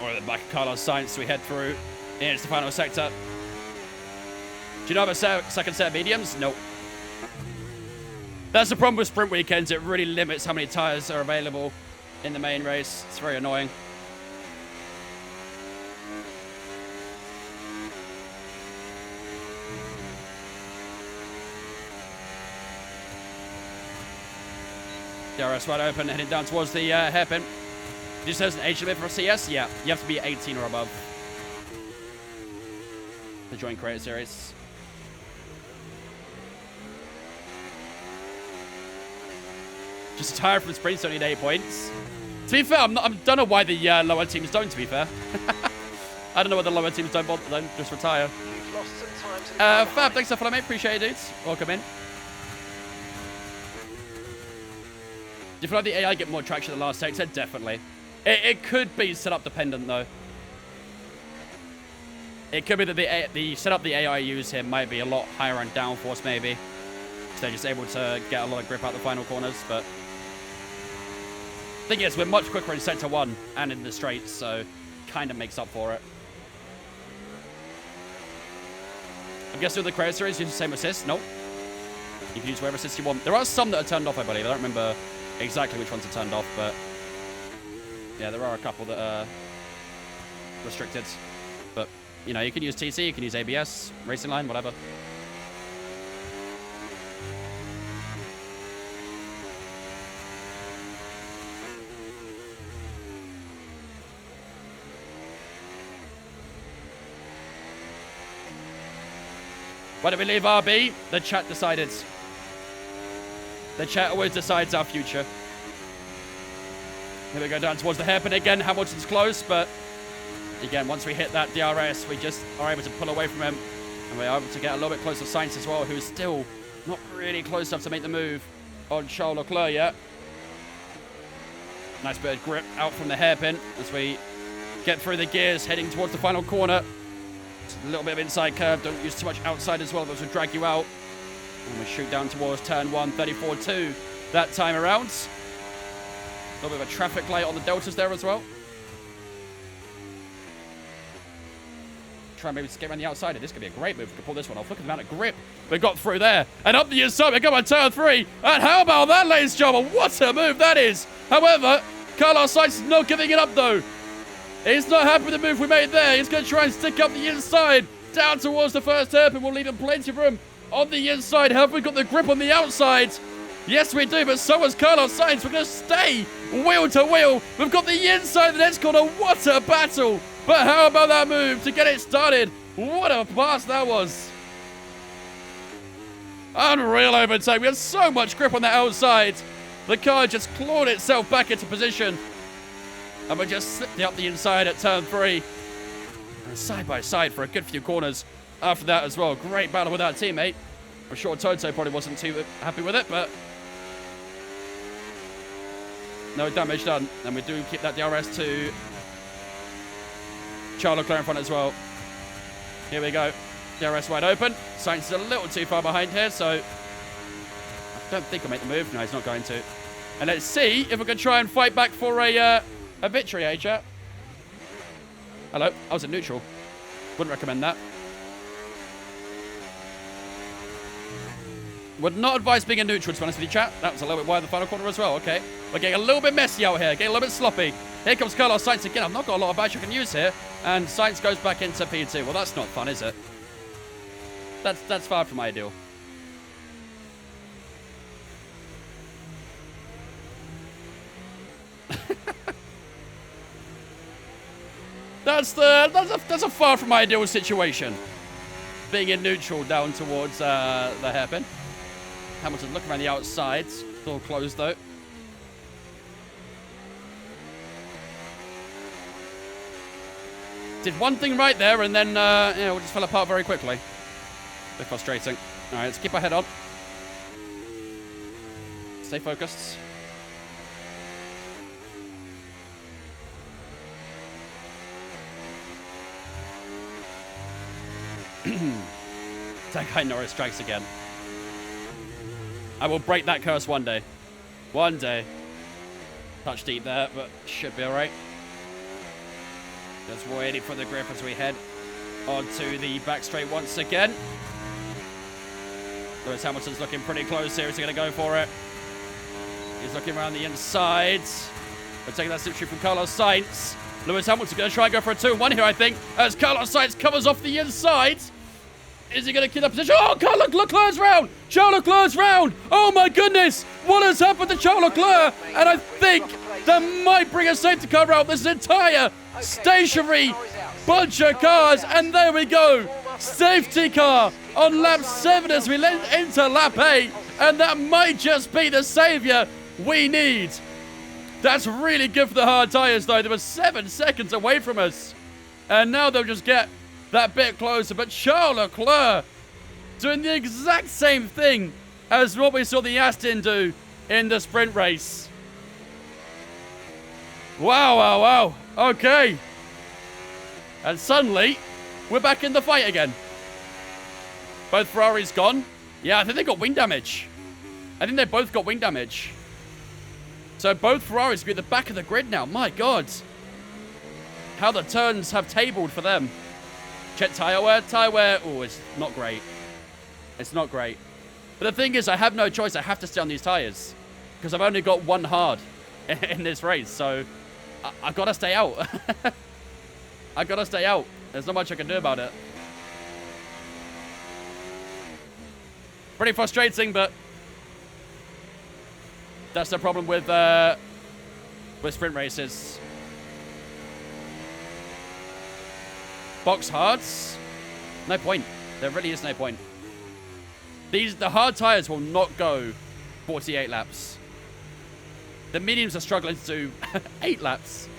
Speaker 1: Or at the back of Carlos Sainz, so we head through into the final sector. Do you know have a second set of mediums? Nope. That's the problem with sprint weekends. It really limits how many tires are available in the main race. It's very annoying. DRS wide open, heading down towards the hairpin. Just has an age limit for a CS? Yeah, you have to be 18 or above to join Creator Series. Just a tire from sprints, only 8 points. To be fair, I don't know why the lower teams don't, to be fair. I don't know why the lower teams don't bother, then just retire.
Speaker 4: You've lost some time to the
Speaker 1: Fab, thanks for following, mate. Appreciate it, dudes. Welcome in. Do you feel like the AI get more traction in the last sector? Definitely. It could be setup dependent, though. It could be that the setup the AI use here might be a lot higher on downforce, maybe. So they're just able to get a lot of grip out the final corners, but... Thing is, we're much quicker in sector 1 and in the straights, so kind of makes up for it. I'm guessing with the Creator Series, use the same assist? Nope. You can use whatever assist you want. There are some that are turned off, I believe. I don't remember exactly which ones are turned off, but... Yeah, there are a couple that are restricted. But, you know, you can use TC, you can use ABS, Racing Line, whatever. Why did we leave RB? The chat decided. The chat always decides our future. Here we go down towards the hairpin again. Hamilton's close, but again, once we hit that DRS, we just are able to pull away from him. And we're able to get a little bit closer to Sainz as well, who's still not really close enough to make the move on Charles Leclerc yet. Nice bit of grip out from the hairpin as we get through the gears, heading towards the final corner. Just a little bit of inside curve. Don't use too much outside as well. Those will drag you out. And we shoot down towards turn 1, 34.2 that time around. A little bit of a traffic light on the deltas there as well. Try and maybe skip around the outside. This could be a great move. We could pull this one off. Look at the amount of grip we got through there. And up the inside, we go on turn 3. And how about that, ladies and gentlemen? What a move that is. However, Carlos Sainz is not giving it up, though. He's not happy with the move we made there. He's going to try and stick up the inside. Down towards the first hairpin. We'll leave him plenty of room on the inside. Have we got the grip on the outside? Yes, we do, but so has Carlos Sainz. We're going to stay wheel to wheel. We've got the inside of the next corner. What a battle. But how about that move to get it started? What a pass that was. Unreal overtake. We had so much grip on the outside. The car just clawed itself back into position. And we just slipped up the inside at turn 3. And side by side for a good few corners after that as well. Great battle with our teammate. I'm sure Toto probably wasn't too happy with it, but no damage done. And we do keep that DRS to Charles Leclerc in front as well. Here we go. DRS wide open. Sainz is a little too far behind here, so I don't think he'll make the move. No, he's not going to. And let's see if we can try and fight back for a victory, eh, chat? Hello. I was in neutral. Wouldn't recommend that. Would not advise being a neutral, to be honest with you, chat. That was a little bit wide in the final corner as well. Okay. We're getting a little bit messy out here. Getting a little bit sloppy. Here comes Carlos Sainz again. I've not got a lot of badge I can use here. And Sainz goes back into P2. Well, that's not fun, is it? That's far from ideal. That's a far from ideal situation. Being in neutral down towards the hairpin. Hamilton looking around the outside. Door closed though. Did one thing right there and then yeah, we just fell apart very quickly. A bit frustrating. All right, let's keep our head on. Stay focused. That guy Norris strikes again. I will break that curse one day. One day. Touch deep there, but should be alright. Just waiting for the grip as we head onto the back straight once again. Lewis Hamilton's looking pretty close here. Is he going to go for it? He's looking around the inside. We're taking that slipstream from Carlos Sainz. Lewis Hamilton going to try and go for a 2-1 here, I think, as Carlos Sainz covers off the inside. Is he going to keep that position? Oh, Charles Leclerc's round! Charles Leclerc's round! Oh my goodness! What has happened to Charles Leclerc? And I think that might bring a safety car out this entire stationary bunch of cars. And there we go! Safety car on lap 7 as we enter lap 8. And that might just be the saviour we need. That's really good for the hard tyres, though. They were 7 seconds away from us. And now they'll just get that bit closer. But Charles Leclerc doing the exact same thing as what we saw the Aston do in the sprint race. Wow, wow, wow. Okay. And suddenly, we're back in the fight again. Both Ferraris gone. Yeah, I think they got wing damage. I think they both got wing damage. So both Ferraris will be at the back of the grid now. My God. How the turns have tabled for them. Check tyre wear. Tyre wear. Oh, it's not great. It's not great. But the thing is, I have no choice. I have to stay on these tyres. Because I've only got one hard in this race. So I've got to stay out. I've got to stay out. There's not much I can do about it. Pretty frustrating, but that's the problem with sprint races. Box hards? No point. There really is no point. The hard tires will not go 48 laps. The mediums are struggling to do 8 laps.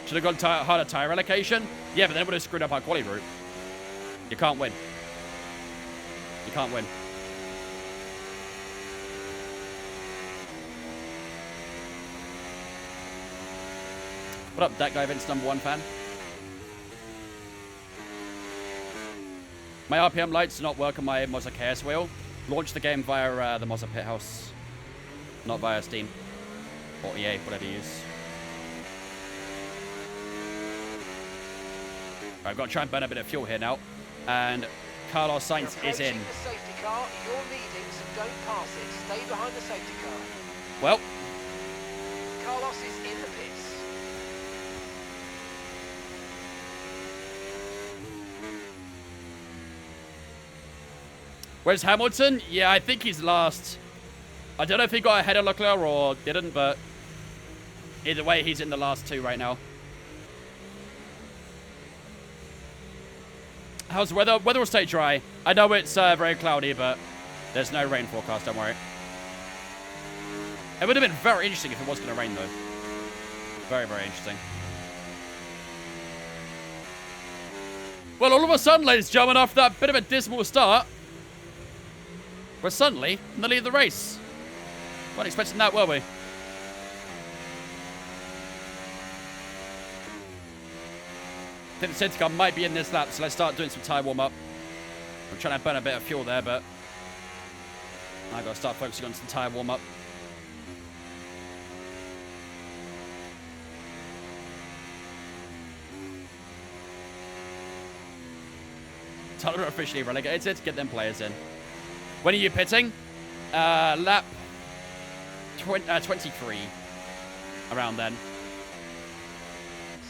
Speaker 1: Should have gone harder tire allocation. Yeah, but then it would have screwed up our quali route. You can't win. You can't win. What up, that guy Vince #1 fan? My RPM lights do not work on my Mozza KS wheel. Launch the game via the Mozza Pit House. Not via Steam. Or EA, whatever you use. I've got to try and burn a bit of fuel here now. And Carlos Sainz is in.
Speaker 4: The safety car, you're leading, so don't pass it. Stay behind the safety car.
Speaker 1: Well.
Speaker 4: Carlos is in the pits.
Speaker 1: Where's Hamilton? Yeah, I think he's last. I don't know if he got ahead of Leclerc or didn't, but either way, he's in the last 2 right now. How's the weather? Weather will stay dry. I know it's very cloudy, but there's no rain forecast, don't worry. It would have been very interesting if it was going to rain, though. Very, very interesting. Well, all of a sudden, ladies and gentlemen, after that bit of a dismal start, we're suddenly in the lead of the race. Weren't expecting that, were we? I think the safety car might be in this lap, so let's start doing some tyre warm-up. I'm trying to burn a bit of fuel there, but I've got to start focusing on some tyre warm-up. Tyler officially relegated. Get them players in. When are you pitting? Lap 23. Around then.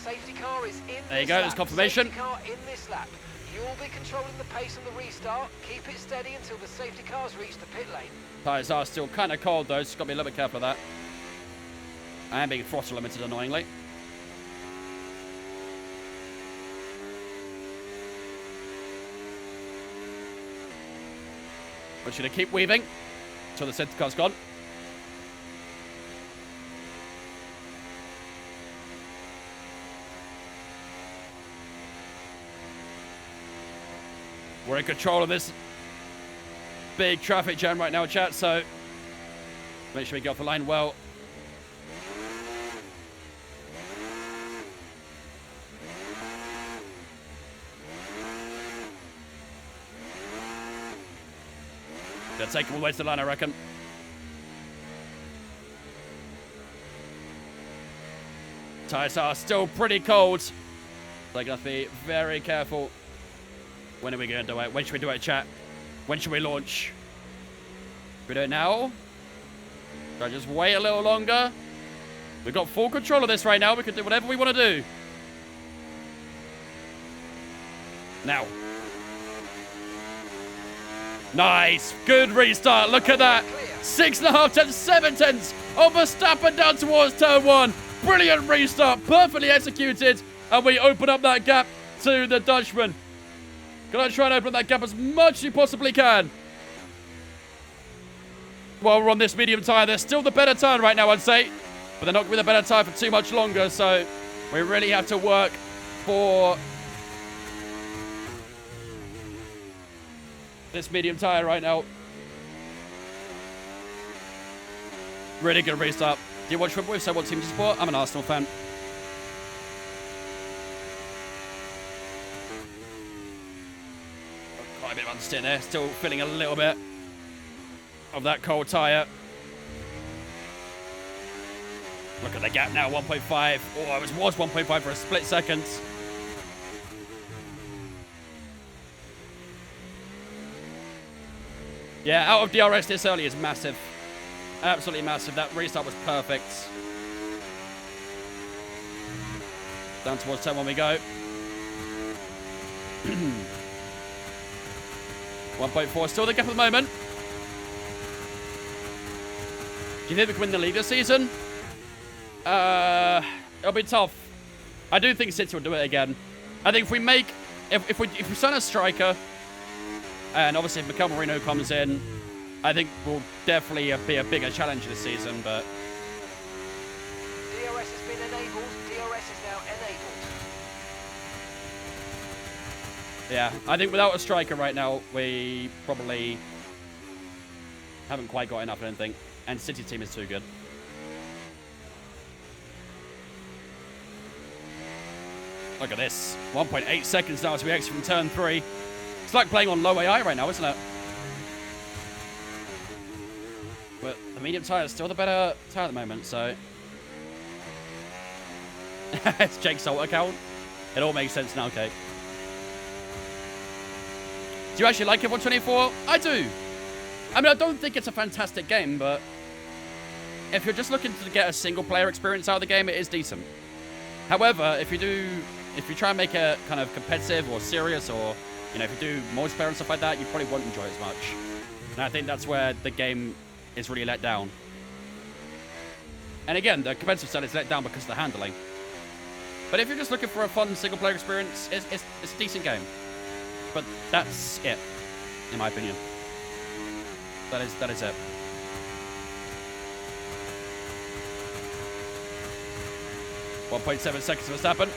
Speaker 4: Safety car is in
Speaker 1: There you
Speaker 4: this
Speaker 1: go,
Speaker 4: lap.
Speaker 1: there's confirmation.
Speaker 4: Safety car in this lap. You'll be controlling the pace on the restart. Keep it steady until the safety cars reach the pit lane.
Speaker 1: Tyres are still kind of cold though, so got to be a little bit careful of that. I am being throttle limited annoyingly. We're just going to keep weaving until the safety car's gone. We're in control of this big traffic jam right now, chat, so make sure we get off the line well. Gonna take him all the way to the line, I reckon. Tyres are still pretty cold. So they're gonna have to be very careful. When are we gonna do it? When should we do it, chat? When should we launch? Should we do it now? Should I just wait a little longer? We've got full control of this right now. We can do whatever we want to do. Now. Nice. Good restart. Look at that. 6.5 tenths, 7 tenths of Verstappen down towards turn 1. Brilliant restart. Perfectly executed. And we open up that gap to the Dutchman. Gonna try and open that gap as much as you possibly can. While we're on this medium tyre, they're still the better tyre right now, I'd say. But they're not going to be the better tyre for too much longer, so we really have to work for this medium tyre right now. Really good restart. Do you watch football? If so, what team do you support? I'm an Arsenal fan. Quite a bit of understeer there. Still feeling a little bit of that cold tyre. Look at the gap now, 1.5. Oh, it was 1.5 for a split second. Yeah, out of DRS this early is massive. Absolutely massive. That restart was perfect. Down towards turn 1 we go. 1.4, still the gap at the moment. Do you think we can win the league this season? It'll be tough. I do think City will do it again. I think if we make, if we sign a striker, and obviously if Mikel Merino comes in, I think we'll definitely be a bigger challenge this season. But
Speaker 4: DRS has been enabled. DRS is now enabled.
Speaker 1: yeah, I think without a striker right now, we probably haven't quite got enough, I don't think. And City team is too good. Look at this. 1.8 seconds now as we exit from turn 3. It's like playing on low AI right now, isn't it? But the medium tyre is still the better tyre at the moment, so... It's Jake's Salt account. It all makes sense now, okay. Do you actually like F1 24? I do. I mean, I don't think it's a fantastic game, but... if you're just looking to get a single-player experience out of the game, it is decent. However, if you try and make it kind of competitive or serious, or, you know, if you do multiplayer and stuff like that, you probably won't enjoy it as much. And I think that's where the game is really let down. And again, the competitive side is let down because of the handling. But if you're just looking for a fun single-player experience, it's a decent game. But that's it, in my opinion. That is it. .7 seconds of Verstappen.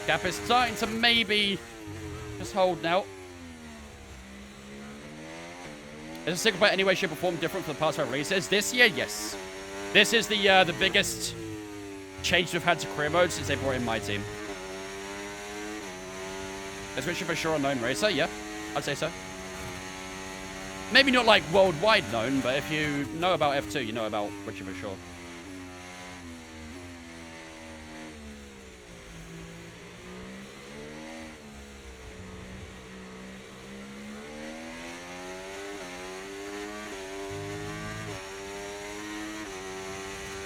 Speaker 1: Gap is starting to maybe just hold now. Is a single player any way, shape, or form different from the past 5 races? This year, yes. This is the biggest change we've had to career mode since they brought in my team. Especially for sure unknown racer, yeah, I'd say so. Maybe not like worldwide known, but if you know about F2, you know about Richard for sure.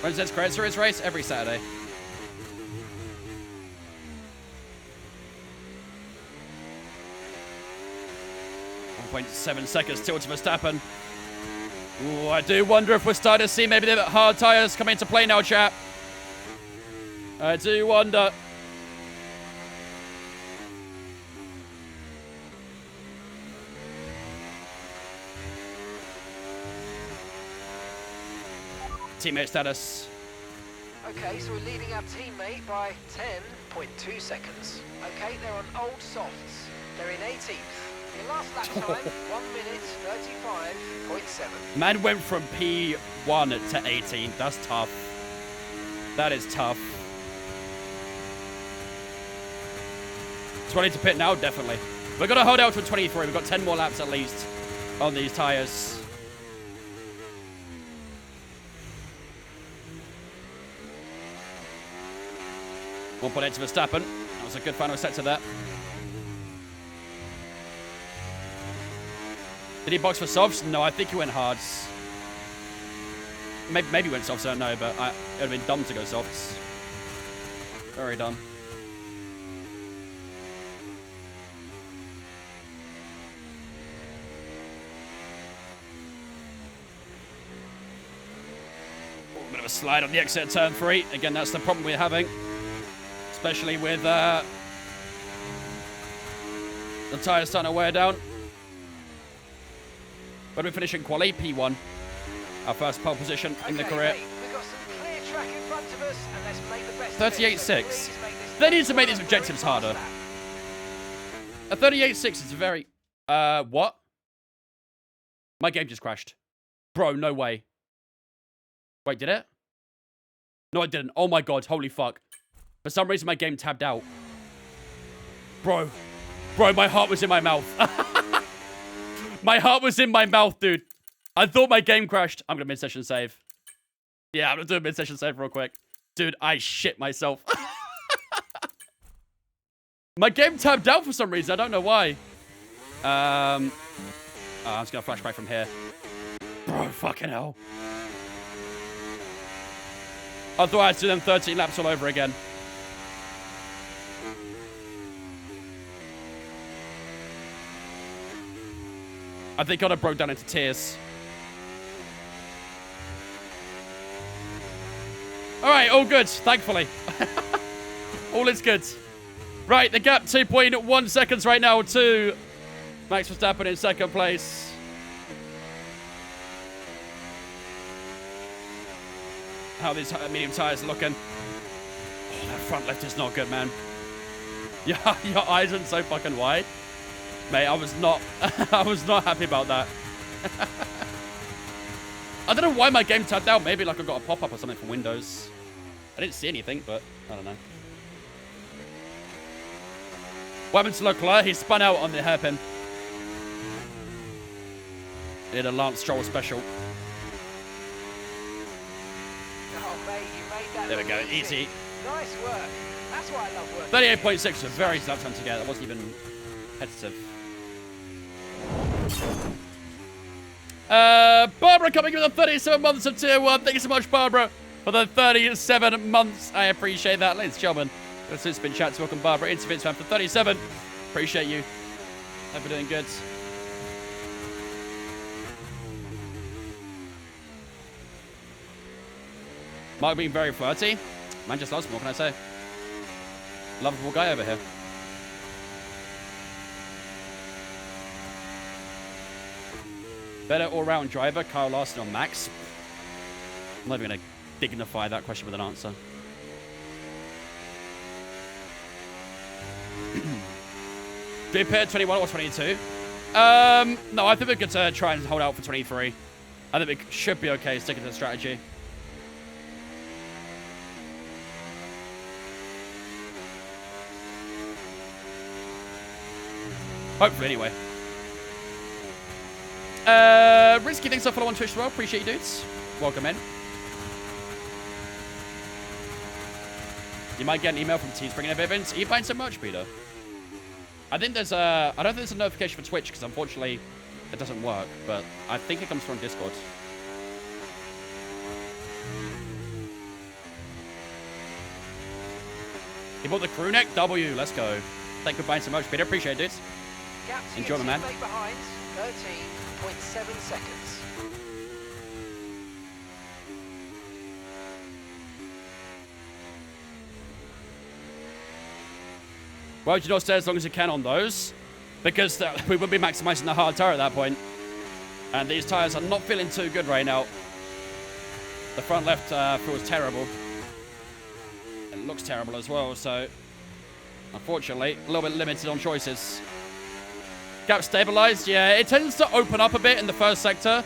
Speaker 1: Wednesday's Credit Series race every Saturday. .7 seconds till to Verstappen. Ooh, I do wonder if we're starting to see maybe the hard tires come into play now, chap. I do wonder. Teammate status.
Speaker 4: Okay, so we're leading our teammate by 10.2 seconds. Okay, they're on old softs. They're in 18th. Your last lap time, 1 minute 35.7.
Speaker 1: Man went from P1 to 18. That's tough. That is tough. 20 to pit now, definitely. We're going to hold out to 23. We've got 10 more laps at least on these tires. One point to Verstappen. That was a good final set to that. Did he box for softs? No, I think he went hards. Maybe he went softs, I don't know, but it would have been dumb to go softs. Very dumb. A bit of a slide on the exit of turn 3. Again, that's the problem we're having. Especially with the tyres starting to wear down. When we finish in quali, P1. Our first pole position in the career.
Speaker 4: Mate, we've got some clear track in front of us, and let's make the best of it.
Speaker 1: 38.6. They need to make these objectives harder. A 38.6 is very... what? My game just crashed. Bro, no way. Wait, did it? No, it didn't. Oh my god, holy fuck. For some reason, my game tabbed out. Bro, my heart was in my mouth. My heart was in my mouth, dude. I thought my game crashed. I'm going to mid-session save. Yeah, I'm going to do a mid-session save real quick. Dude, I shit myself. My game tabbed out for some reason. I don't know why. I'm just going to flashback from here. Bro, fucking hell. I thought I had to do them 13 laps all over again. I think I broke down into tears. All right, all good, thankfully. All is good. Right, the gap 2.1 seconds right now to Max Verstappen in second place. How these medium tires are looking. Oh, that front left is not good, man. Yeah, your eyes are so fucking wide. Mate, I was not happy about that. I don't know why my game tabbed out. Maybe like I got a pop-up or something from Windows. I didn't see anything, but I don't know. What happened to Leclerc? He spun out on the hairpin. Did a Lance Stroll special.
Speaker 4: Oh, mate, you made that
Speaker 1: There we go,
Speaker 4: look
Speaker 1: easy.
Speaker 4: Nice work. That's why I love work.
Speaker 1: 38.6 was a very snap time to get. That wasn't even competitive. Barbara coming in with the 37 months of tier 1. Thank you so much, Barbara, for the 37 months. I appreciate that, ladies and gentlemen. This has been chat to welcome Barbara into Vince Fan for 37. Appreciate you. Hope you're doing good. Mark being very flirty. Man just loves me, what can I say? Lovable guy over here. Better all-round driver, Kyle Larson or Max? I'm not even going to dignify that question with an answer. Do we pair 21 or 22? No, I think we're good to try and hold out for 23. I think we should be okay sticking to the strategy. Hopefully, anyway. Risky, thanks for follow on Twitch as well. Appreciate you, dudes. Welcome in. You might get an email from Teespring of events. Are you buying so much, Peter? I think there's a... I don't think there's a notification for Twitch because unfortunately it doesn't work, but I think it comes from Discord. He bought the crew neck W. Let's go. Thank you for buying so much, Peter. Appreciate it.
Speaker 4: Gap to
Speaker 1: Enjoy,
Speaker 4: your
Speaker 1: my man.
Speaker 4: teammate behind, 13.7 seconds.
Speaker 1: Well, you don't stay as long as you can on those, because we would be maximizing the hard tire at that point. And these tires are not feeling too good right now. The front left feels terrible. It looks terrible as well, so unfortunately, a little bit limited on choices. Gap stabilized, yeah, it tends to open up a bit in the first sector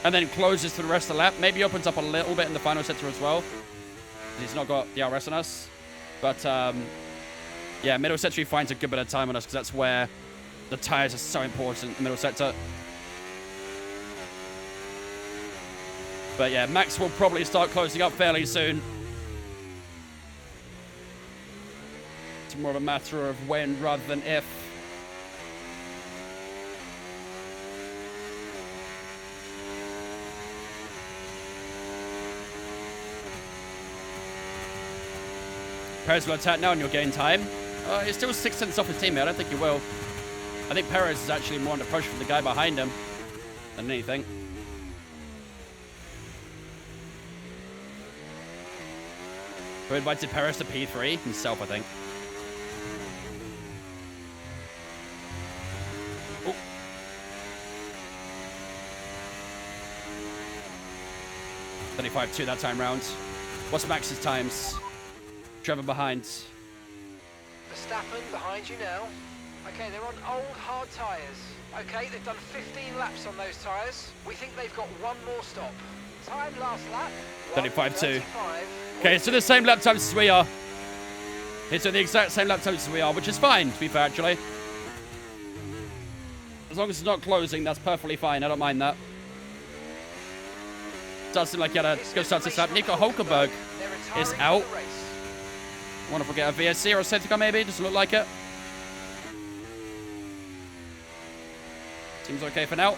Speaker 1: and then closes for the rest of the lap. Maybe opens up a little bit in the final sector as well. He's not got the RS on us. But yeah, middle sector he finds a good bit of time on us because that's where the tires are so important, middle sector. But yeah, Max will probably start closing up fairly soon. It's more of a matter of when rather than if. Perez will attack now and you'll gain time. He's still 6 tenths off his teammate. I don't think he will. I think Perez is actually more under pressure from the guy behind him than anything. Who invited Perez to P3? Himself, I think. Oh. $35.2 that time round. What's Max's times? Trevor behind.
Speaker 4: Verstappen behind you now. Okay, they're on old hard tyres. Okay, they've done 15 laps on those tyres. We think they've got one more stop. Time last lap.
Speaker 1: 35.2. Okay, so the same lap times as we are. It's at the exact same lap times as we are, which is fine, to be fair, actually. As long as it's not closing, that's perfectly fine. I don't mind that. Does seem like he had a good start to this lap. Nico Hulkenberg is out. Wonder if we'll get a VSC or a safety car, maybe. Doesn't look like it. Seems okay for now.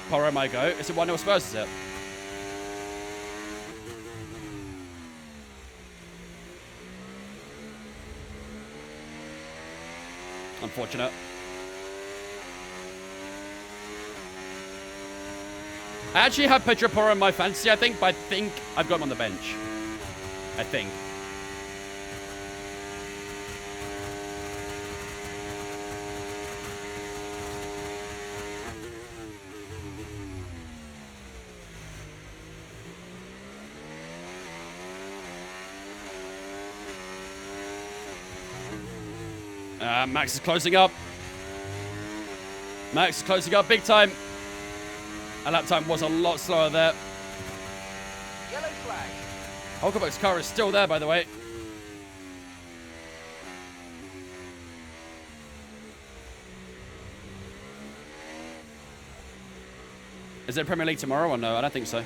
Speaker 1: Poro might go. Is it 1-0 Spurs, is it? Unfortunate. I actually have Pedro Poro in my fantasy, I think, but I think I've got him on the bench. I think. Max is closing up. Max is closing up big time. And lap time was a lot slower there.
Speaker 4: Yellow flag.
Speaker 1: Hulkenberg's car is still there, by the way. Is there Premier League tomorrow or no? I don't think so.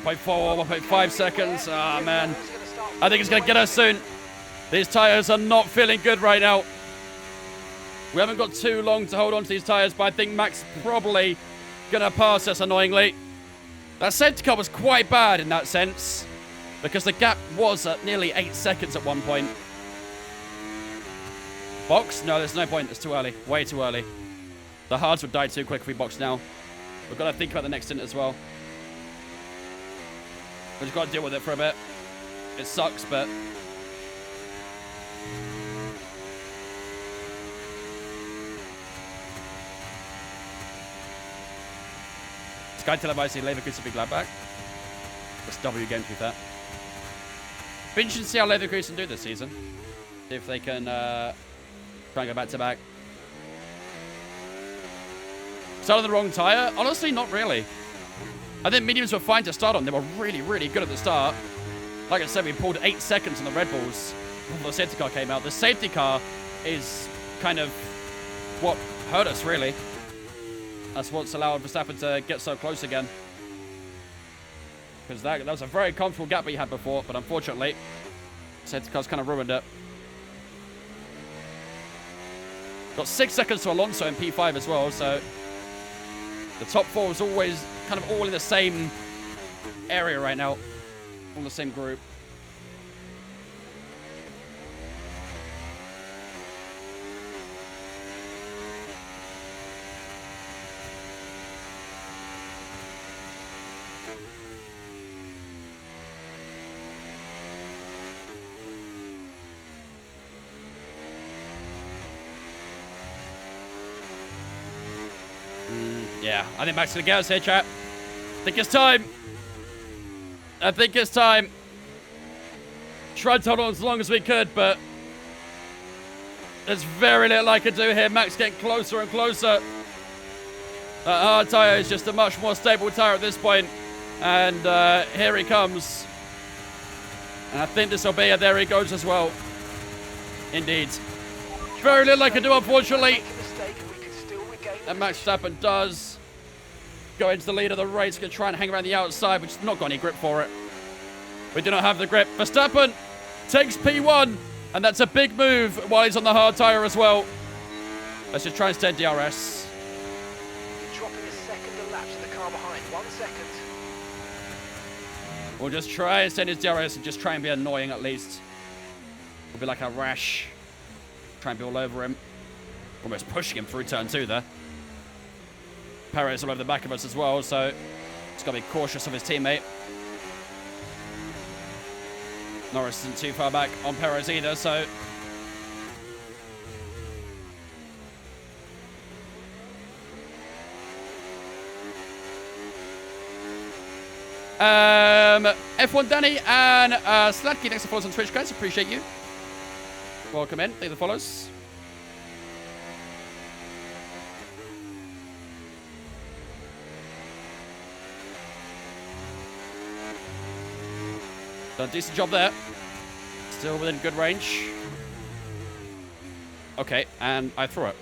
Speaker 1: .4, 1.5 seconds. Ah, man. I think it's going to get us soon. These tyres are not feeling good right now. We haven't got too long to hold on to these tyres, but I think Max probably going to pass us, annoyingly. That safety car was quite bad in that sense, because the gap was at nearly 8 seconds at one point. Box? No, there's no point. It's too early. Way too early. The hards would die too quick if we box now. We've got to think about the next stint as well. We just got to deal with it for a bit. It sucks, but... Sky televising Leverkusen be Gladbach. That's W game, to be fair. Be interesting to see how Leverkusen do this season. See if they can try and go back-to-back. Start on the wrong tyre? Honestly, not really. I think mediums were fine to start on. They were really, really good at the start. Like I said, we pulled 8 seconds on the Red Bulls before the safety car came out. The safety car is kind of what hurt us, really. That's what's allowed Verstappen to get so close again. Because that was a very comfortable gap we had before, but unfortunately, safety car's kind of ruined it. Got 6 seconds to Alonso in P5 as well, so the top 4 is always kind of all in the same area right now. All in the same group. Yeah, I think Max is going to get us here, chat. I think it's time. I think it's time. Tried to hold on as long as we could, but there's very little I can do here. Max getting closer and closer. That hard tyre is just a much more stable tyre at this point. And here he comes. And I think this will be it. There he goes as well. Indeed. Very little I can do, unfortunately. And Max Verstappen does go into the lead of the race. Going to try and hang around the outside, which has not got any grip for it. We do not have the grip. Verstappen takes P1, and that's a big move while he's on the hard tyre as well. Let's just try and stay in DRS.
Speaker 4: You're dropping a second elapsed to the car behind. 1 second.
Speaker 1: We'll just try and stay in his DRS and just try and be annoying at least. We'll be like a rash. Try and be all over him. Almost pushing him through turn 2 there. Perez all over the back of us as well, so he's got to be cautious of his teammate. Norris isn't too far back on Perez either, so F1 Danny and Slatky, thanks for follows on Twitch, guys. Appreciate you. Welcome in. Thank you for the follows. Done a decent job there. Still within good range. Okay, and I threw it.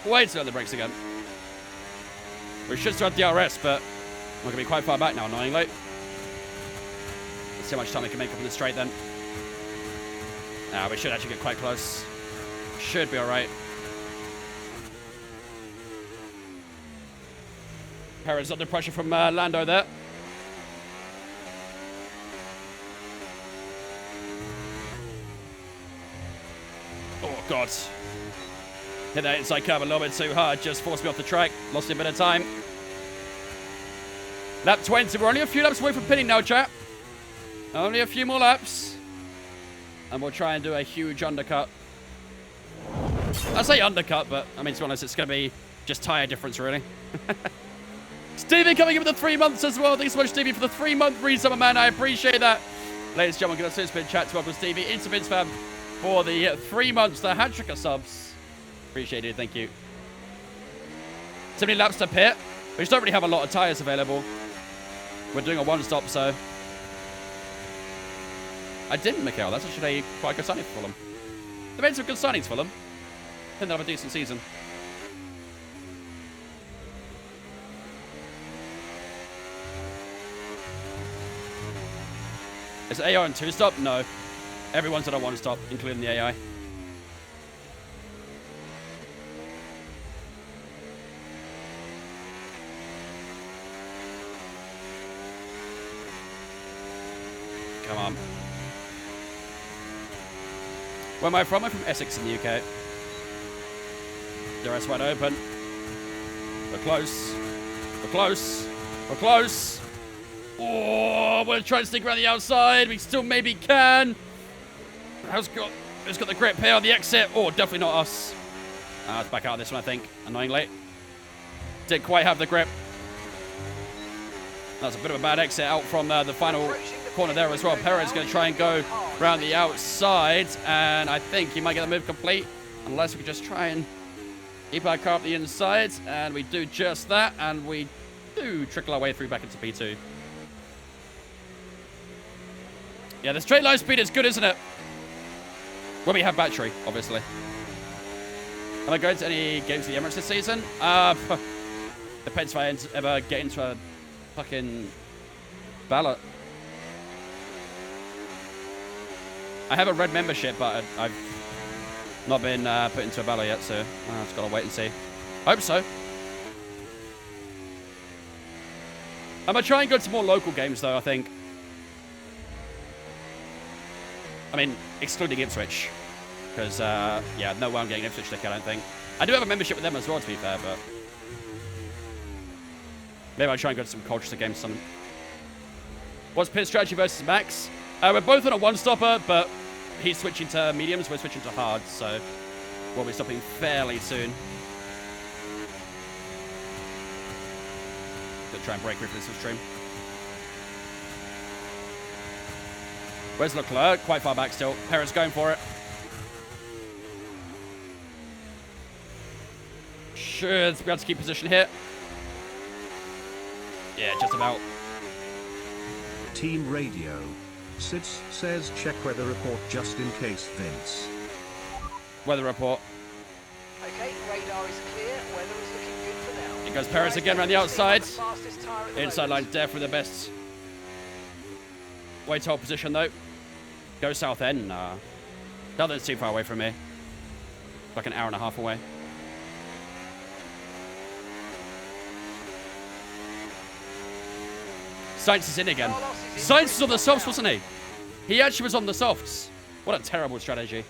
Speaker 1: Wait till the brakes again. We should start DRS, but we're going to be quite far back now, annoyingly. Let's see how much time we can make up in the straight then. We should actually get quite close. Should be alright. Perez under pressure from Lando there. Oh, God. Hit that inside curve a little bit too hard. Just forced me off the track. Lost a bit of time. Lap 20. We're only a few laps away from pinning now, chat. Only a few more laps. And we'll try and do a huge undercut. I say undercut, but, I mean, to be honest, it's going to be just tyre difference, really. Stevie coming in with the 3 months as well. Thanks so much, Stevie, for the 3-month resummer, man. I appreciate that. Ladies and gentlemen, give us a spin chat to welcome Stevie into Vince Fam for the 3 months, the hat-trick of subs. Appreciate it. Thank you. So many laps to pit. We just don't really have a lot of tyres available. We're doing a one-stop, so. I didn't, Mikhail. That's actually quite a good signing for them. They made some good signings for them. I think they'll have a decent season. Is AI on 2-stop? No. Everyone's on a 1-stop, including the AI. Come on. Where am I from? I'm from Essex in the UK. The rest wide open. We're close. We're close. We're close. Oh, we're trying to sneak around the outside. We still maybe can. Who's got the grip here on the exit? Oh, definitely not us. Let's back out of this one, I think. Annoyingly. Didn't quite have the grip. That's a bit of a bad exit out from the final corner there as well. Perez is going to try and go around the outside. And I think he might get the move complete. Unless we can just try and keep our car up the inside. And we do just that. And we do trickle our way through back into P2. Yeah, the straight line speed is good, isn't it? When we have battery, obviously. Am I going to any games of the Emirates this season? Depends if I ever get into a fucking ballot. I have a red membership, but I've not been put into a ballot yet, so I've just got to wait and see. Hope so. I'm going to try and go to more local games, though, I think. I mean, excluding Ipswich. Because, yeah, no way I'm getting Ipswich ticket, I don't think. I do have a membership with them as well, to be fair, but... maybe I'll try and go to some Colchester games or something. What's pit strategy versus Max? We're both on a one-stopper, but he's switching to mediums, we're switching to hard, so we'll be stopping fairly soon. Gonna try and break through for this stream. Where's Leclerc? Quite far back still. Perez going for it. Should be able to keep position here. Yeah, just about.
Speaker 7: Team Radio. Sits says check weather report just in case, Vince.
Speaker 1: Weather report.
Speaker 4: Okay, radar is clear. Weather is looking good for now.
Speaker 1: Here goes Perez again around the outside.
Speaker 4: Fastest tyre at the
Speaker 1: Inside line
Speaker 4: moment.
Speaker 1: definitely the best way to hold position though. Go south end. Nah. That is too far away from me. Like an hour and a half away. Sainz is in again. Sainz was on the softs, wasn't he? He actually was on the softs. What a terrible strategy.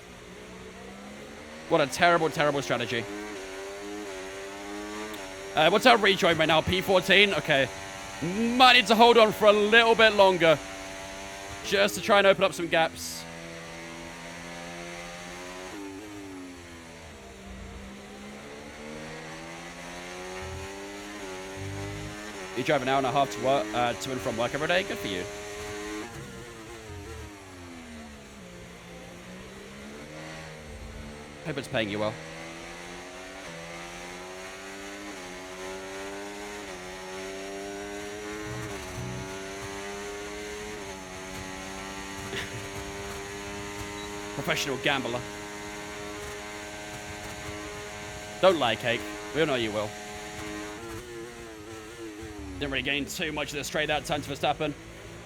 Speaker 1: What a terrible, terrible strategy. What's our rejoin right now? P14? Okay. Might need to hold on for a little bit longer. Just to try and open up some gaps. You drive an hour and a half to work, to and from work every day. Good for you. Hope it's paying you well. Professional gambler. Don't lie, Cake. We all know you will. Didn't really gain too much of the straight that time to Verstappen.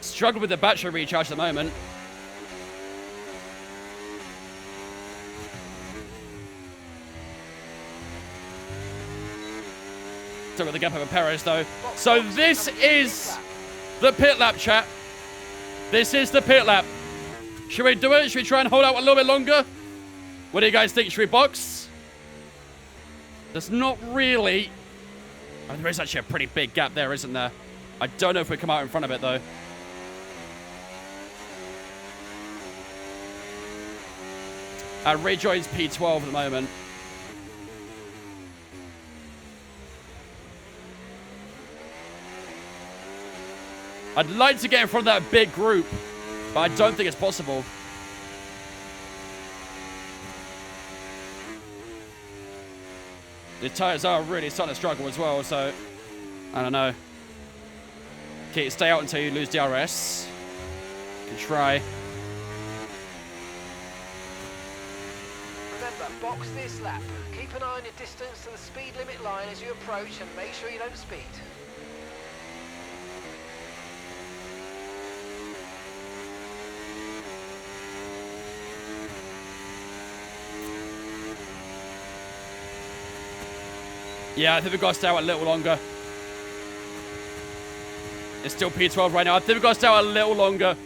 Speaker 1: Struggled with the battery recharge at the moment. Still got the gap over Perez though. So this is the pit lap, chat. This is the pit lap. Should we do it? Should we try and hold out a little bit longer? What do you guys think? Should we box? There's not really... oh, there is actually a pretty big gap there, isn't there? I don't know if we come out in front of it, though. Rejoins P12 at the moment. I'd like to get in front of that big group, but I don't think it's possible. The tyres are really starting to struggle as well, so I don't know. Okay, stay out until you lose DRS. You can try.
Speaker 4: Remember, box this lap. Keep an eye on your distance to the speed limit line as you approach and make sure you don't speed.
Speaker 1: Yeah, I think we've got to stay out a little longer. It's still P12 right now. I think we've got to stay out a little longer.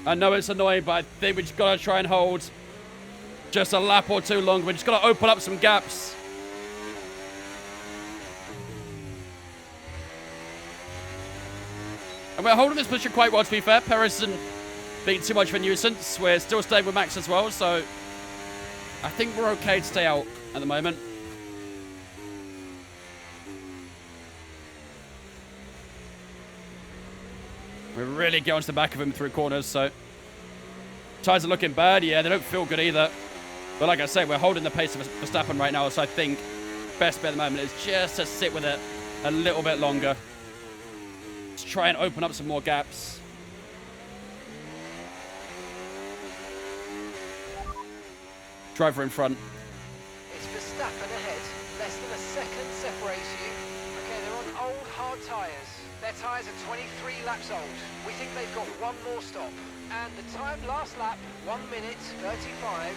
Speaker 1: I know it's annoying, but I think we just got to try and hold just a lap or two longer. We just got to open up some gaps. And we're holding this position quite well, to be fair. Perez isn't being too much of a nuisance. We're still staying with Max as well, so I think we're okay to stay out at the moment. We really get onto the back of him through corners, so... Tyres are looking bad. Yeah, they don't feel good either. But like I say, we're holding the pace of Verstappen right now, so I think best bet at the moment is just to sit with it a little bit longer. Let's try and open up some more gaps. Driver in front.
Speaker 4: hard tyres. Their tyres are 23 laps old. We think they've got one more stop. And the time last lap, 1 minute 35.5.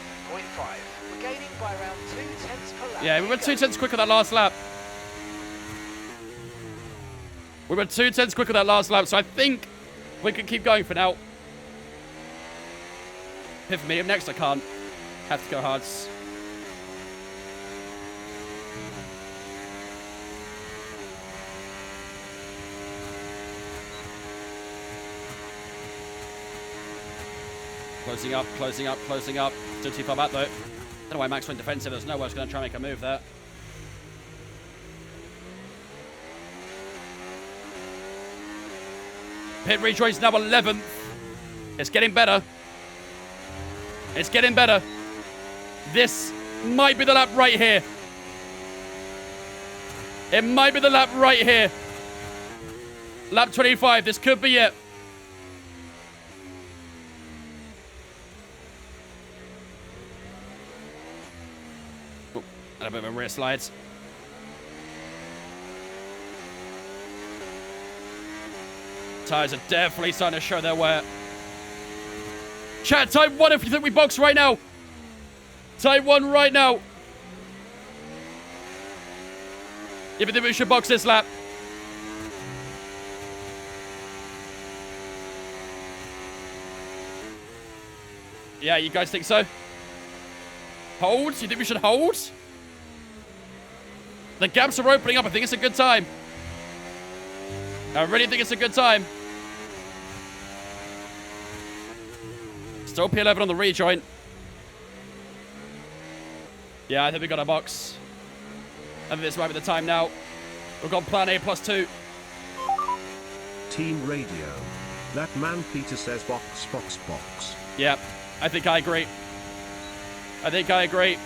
Speaker 4: We're gaining by around 0.2 per lap.
Speaker 1: Yeah, we went 0.2 quicker that last lap. We went 0.2 quicker that last lap, so I think we can keep going for now. Hit for medium next, I can't. Have to go hards. Closing up, closing up, closing up. Still too far back though. Don't know why Max went defensive. There's no way I was going to try and make a move there. Pit rejoins now 11th. It's getting better. It's getting better. This might be the lap right here. It might be the lap right here. Lap 25. This could be it. Oh, and a bit of a rear slide. Tyres are definitely starting to show their wear. Chat, type 1 if you think we box right now. Type 1 right now. If you think we should box this lap. Yeah, you guys think so? Hold? You think we should hold? The gaps are opening up. I think it's a good time. I really think it's a good time. Still P11 on the rejoin. Yeah, I think we got a box. I think this might be the time now. We've got plan A +2.
Speaker 7: Team Radio. That man Peter says box, box, box.
Speaker 1: Yeah, I think I agree. I think I agree.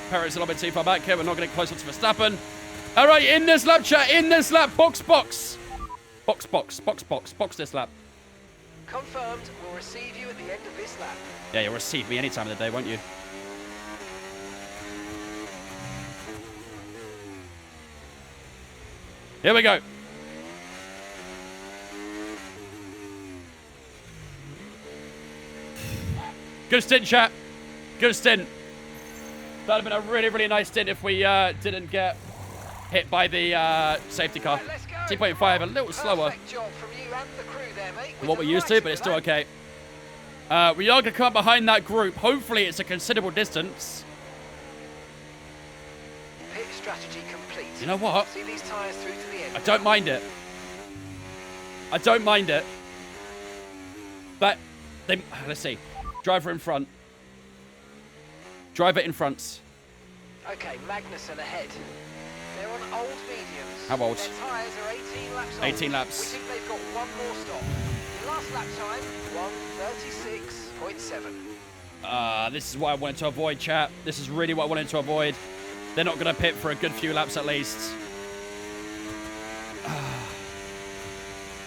Speaker 1: Perez a little bit too far back here. We're not getting closer to Verstappen. All right, in this lap, chat. In this lap. Box, box. Box, box, box, box. Box this lap.
Speaker 4: Confirmed, we'll receive you at the end of this lap.
Speaker 1: Yeah, you'll receive me any time of the day, won't you? Here we go. Good stint, chat. Good stint. That would have been a really, really nice stint if we didn't get hit by the safety car.
Speaker 4: Right, let's go.
Speaker 1: 2.5, a little slower
Speaker 4: Perfect job from you and the crew there, mate.
Speaker 1: than what we're used to, but it's still okay. We are going to come up behind that group. Hopefully, it's a considerable distance.
Speaker 4: Pit strategy complete.
Speaker 1: You know what?
Speaker 4: See these tyres through to the end.
Speaker 1: I don't mind it. I don't mind it. But, let's see. Driver in front. Driver in front.
Speaker 4: Okay, Magnussen ahead. They're on old mediums.
Speaker 1: How old?
Speaker 4: Their tyres are 18 laps old.
Speaker 1: 18 laps.
Speaker 4: We think they've got one more stop. The last lap time, 1:36.7.
Speaker 1: This is what I wanted to avoid, chat. This is really what I wanted to avoid. They're not going to pit for a good few laps at least.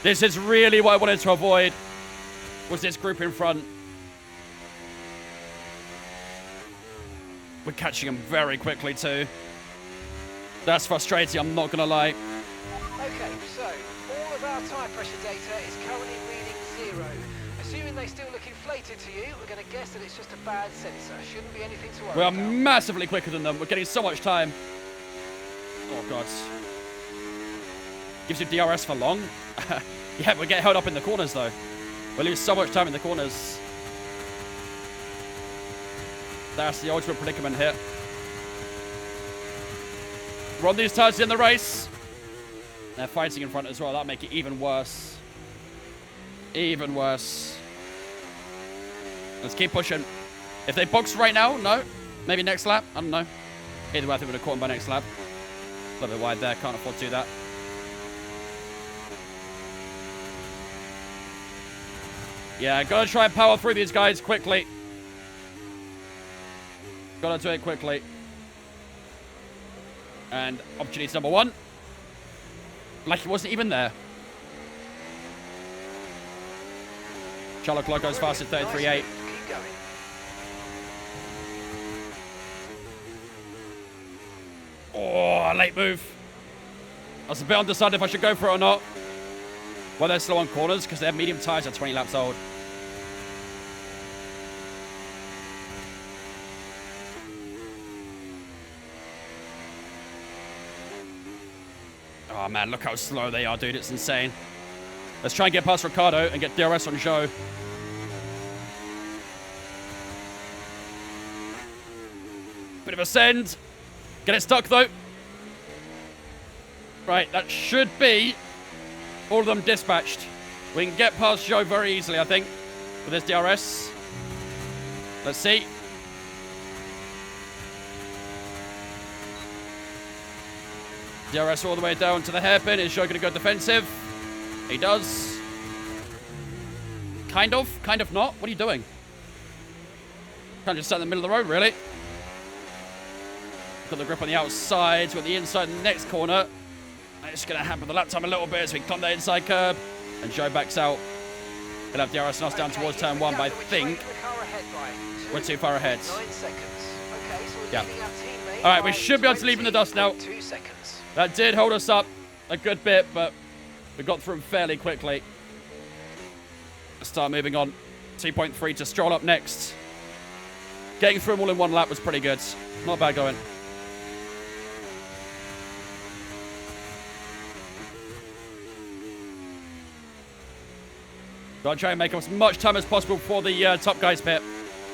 Speaker 1: This is really what I wanted to avoid. Was this group in front. We're catching them very quickly too. That's frustrating, I'm not going to lie.
Speaker 4: Okay, so all of our tyre pressure data is currently reading 0. Assuming they still look inflated to you, we're going to guess that it's just a bad sensor. Shouldn't be anything to worry
Speaker 1: We are
Speaker 4: about.
Speaker 1: massively quicker than them. We're getting so much time. Oh, God. Gives you DRS for long. Yeah, we get held up in the corners, though. We lose so much time in the corners. That's the ultimate predicament here. We're on these tyres in the race. They're fighting in front as well. That'll make it even worse. Even worse. Let's keep pushing. If they box right now, no. Maybe next lap. I don't know. Either way, I think we would have caught them by next lap. A little bit wide there. Can't afford to do that. Yeah, gotta try and power through these guys quickly. Gotta do it quickly. And opportunity number 1. Like he wasn't even there. Charlotte Leclerc goes fast at 33.8.
Speaker 4: Keep going.
Speaker 1: Oh, a late move. was a bit undecided if I should go for it or not. Well, they're slow on corners because their medium tires are 20 laps old. Oh, man, look how slow they are, dude. It's insane. Let's try and get past Ricardo and get DRS on Joe. Bit of a send. Get it stuck, though. Right, that should be all of them dispatched. We can get past Joe very easily, I think, with this DRS. Let's see. DRS all the way down to the hairpin. Is Joe going to go defensive? He does. Kind of not. What are you doing? Can't just stand in the middle of the road, really. Got the grip on the outside. Got the inside in the next corner. It's going to hamper the lap time a little bit as we climb that inside curb. And Joe backs out. He'll have DRS and us down towards turn 1, but I think we're too far ahead.
Speaker 4: 9 seconds. Okay, so we're
Speaker 1: Yeah.
Speaker 4: leading our teammate.
Speaker 1: All right, we should be able to leave in the dust now.
Speaker 4: 2 seconds.
Speaker 1: That did hold us up a good bit, but we got through them fairly quickly. Let's start moving on. 2.3 to Stroll up next. Getting through them all in one lap was pretty good. Not bad going. Gotta try and make up as much time as possible before the top guys pit.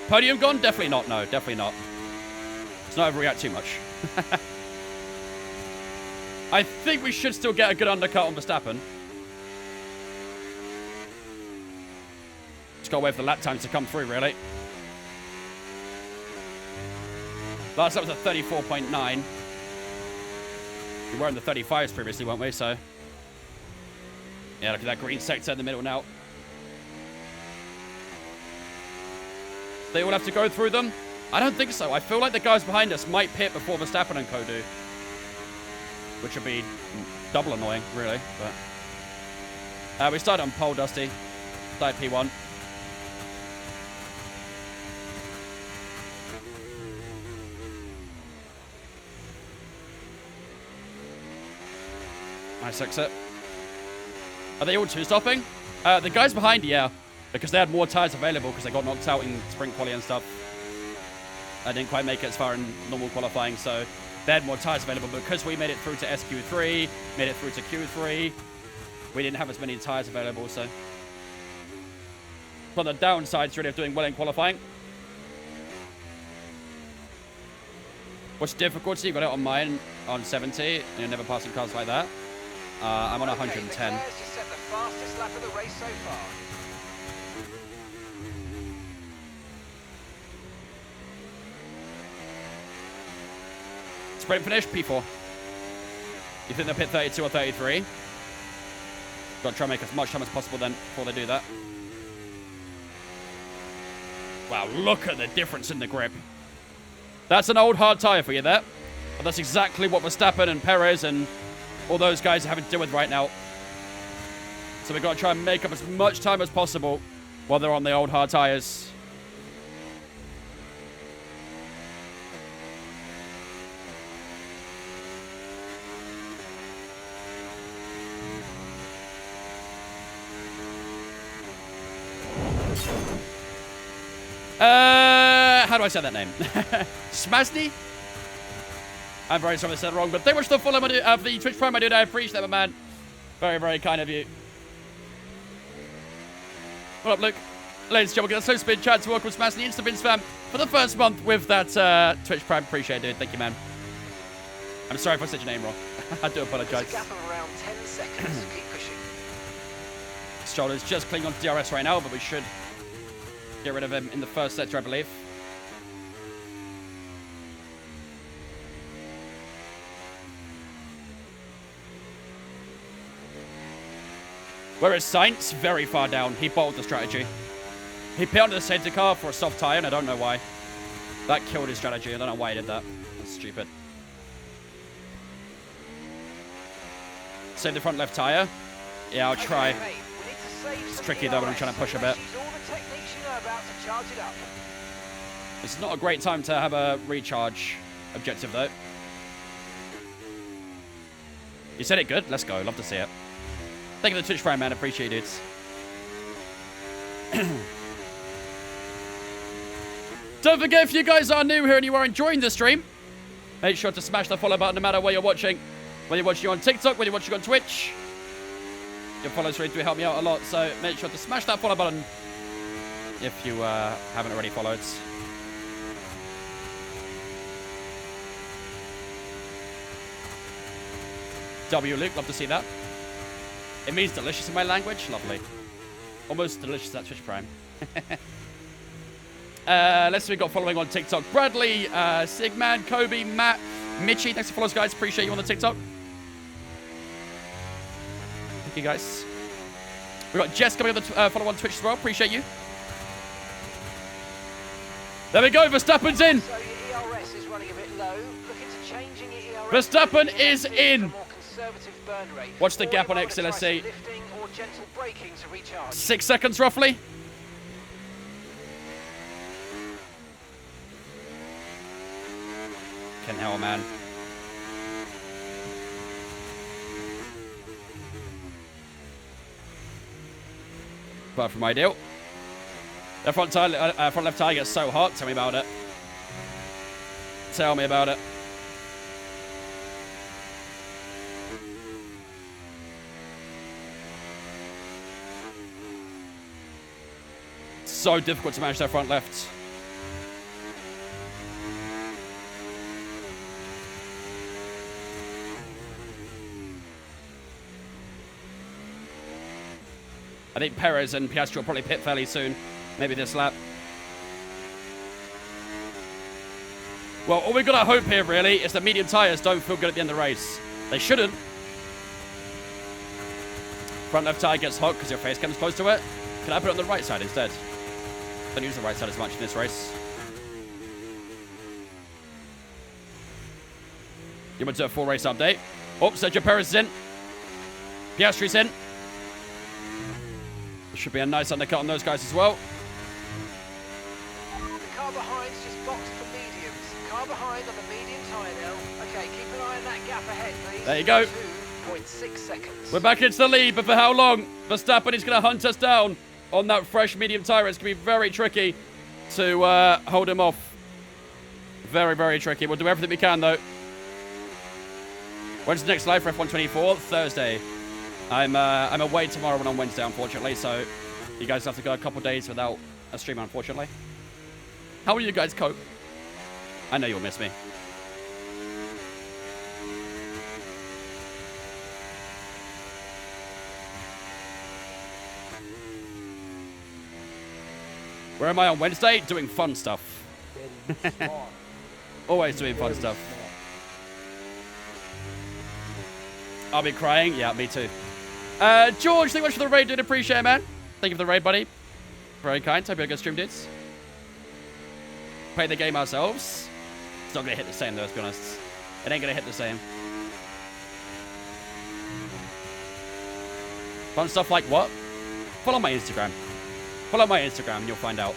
Speaker 1: Podium gone? Definitely not. No, definitely not. Let's not overreact too much. I think we should still get a good undercut on Verstappen. Just gotta wait for the lap times to come through, really. Last lap was a 34.9. We were in the 35s previously, weren't we? So, yeah, look at that green sector in the middle now. They all have to go through them? I don't think so. I feel like the guys behind us might pit before Verstappen and co do. Which would be double annoying, really. But we started on pole, Dusty. Started P1. Nice exit. Are they all two-stopping? The guys behind, yeah. Because they had more tyres available because they got knocked out in sprint quali and stuff. I didn't quite make it as far in normal qualifying, so they had more tyres available. But because we made it through to SQ3, made it through to Q3, we didn't have as many tyres available, so. But the downsides really of doing well in qualifying. What's the difficulty? You got it on mine on 70, and you're never passing cars like that. I'm on 110.
Speaker 4: Leclerc's just set the fastest lap of the race so far.
Speaker 1: Sprint finish, P4. You think they'll pit 32 or 33? Got to try and make as much time as possible then before they do that. Wow, look at the difference in the grip. That's an old hard tyre for you there. But that's exactly what Verstappen and Perez and all those guys are having to deal with right now. So we've got to try and make up as much time as possible while they're on the old hard tyres. How do I say that name? Smasny? I'm very sorry if I said it wrong, but thank you much for the follow of the Twitch Prime, my dude. I appreciate that, my man. Very, very kind of you. What up, Luke? Ladies and gentlemen, get a slow spin chat to welcome Smasny Instabins fam for the first month with that Twitch Prime. Appreciate it, dude. Thank you, man. I'm sorry if I said your name wrong. I do apologize.
Speaker 4: There's a gap of around 10 seconds. Keep pushing.
Speaker 1: Stroll is just clinging on to DRS right now, but we should get rid of him in the first sector, I believe. Whereas Sainz, very far down. He bottled the strategy. He pit onto the safety car for a soft tyre, and I don't know why. That killed his strategy. I don't know why he did that. That's stupid. Save the front left tyre. Yeah, I'll try.
Speaker 4: Okay, mate, we need to save
Speaker 1: It's
Speaker 4: some
Speaker 1: tricky though when I'm
Speaker 4: DRS,
Speaker 1: trying to push a
Speaker 4: so
Speaker 1: bit.
Speaker 4: let's use all the techniques you know about to charge it up.
Speaker 1: It's not a great time to have a recharge objective, though. You said it good. Let's go. Love to see it. Thank you for the Twitch Prime, man. Appreciate it. Don't forget, if you guys are new here and you are enjoying the stream, make sure to smash the follow button no matter where you're watching. Whether you're watching on TikTok, whether you're watching on Twitch. Your follows really do help me out a lot, so make sure to smash that follow button if you haven't already followed. W Luke, love to see that. It means delicious in my language. Lovely. Almost delicious at Twitch Prime. Let's see, we got following on TikTok. Bradley, Sigman, Kobe, Matt, Mitchie. Thanks for follows, guys. Appreciate you on the TikTok. Thank you, guys. We got Jess coming on the follow on Twitch as well. Appreciate you. There we go. Verstappen's in.
Speaker 4: So your ERS is running a bit low. Look into changing your ERS.
Speaker 1: Verstappen is in.
Speaker 4: Burn rate.
Speaker 1: Watch the gap on XLSC. 6 seconds roughly. Can't hell, man. Far from ideal. The front left tire gets so hot. Tell me about it. Tell me about it. So difficult to manage their front left. I think Perez and Piastri will probably pit fairly soon. Maybe this lap. Well, all we've got to hope here, really, is the medium tyres don't feel good at the end of the race. They shouldn't. Front left tyre gets hot because your face comes close to it. Can I put it on the right side instead? Don't use the right side as much in this race. You want to do a full race update? Oh, Sergio Perez is in. Piastri's in. There should be a nice undercut on those guys as well.
Speaker 4: The car behind's just boxed for mediums. Car behind on the medium tyre now. Okay, keep an eye on that gap ahead, please.
Speaker 1: There you go.
Speaker 4: 2.6 seconds.
Speaker 1: We're back into the lead, but for how long? Verstappen is going to hunt us down on that fresh medium tyre. It's going to be very tricky to hold him off. Very, very tricky. We'll do everything we can, though. When's the next live for F124? Thursday. I'm away tomorrow and on Wednesday, unfortunately, so you guys have to go a couple days without a stream, unfortunately. How will you guys cope? I know you'll miss me. Where am I on Wednesday? Doing fun stuff. Always doing fun stuff. I'll be crying. Yeah, me too. George, thank you much for the raid, dude. Appreciate it, man. Thank you for the raid, buddy. Very kind. Hope you had a good stream, dudes. Play the game ourselves. It's not going to hit the same, though, let's be honest. It ain't going to hit the same. Fun stuff like what? Follow my Instagram. Follow my Instagram and you'll find out.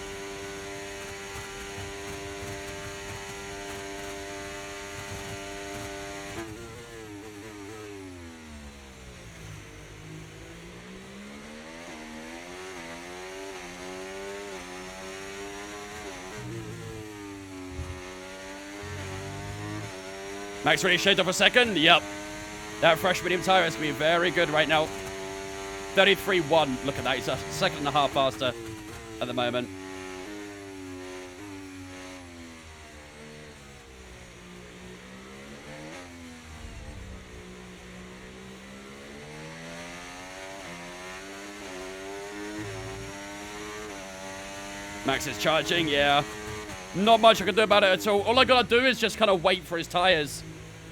Speaker 1: Max really shaved off a second. Yep. That fresh medium tire is going to be very good right now. 33.1. Look at that. He's a second and a half faster at the moment. Max is charging. Yeah. Not much I can do about it at all. All I got to do is just kind of wait for his tires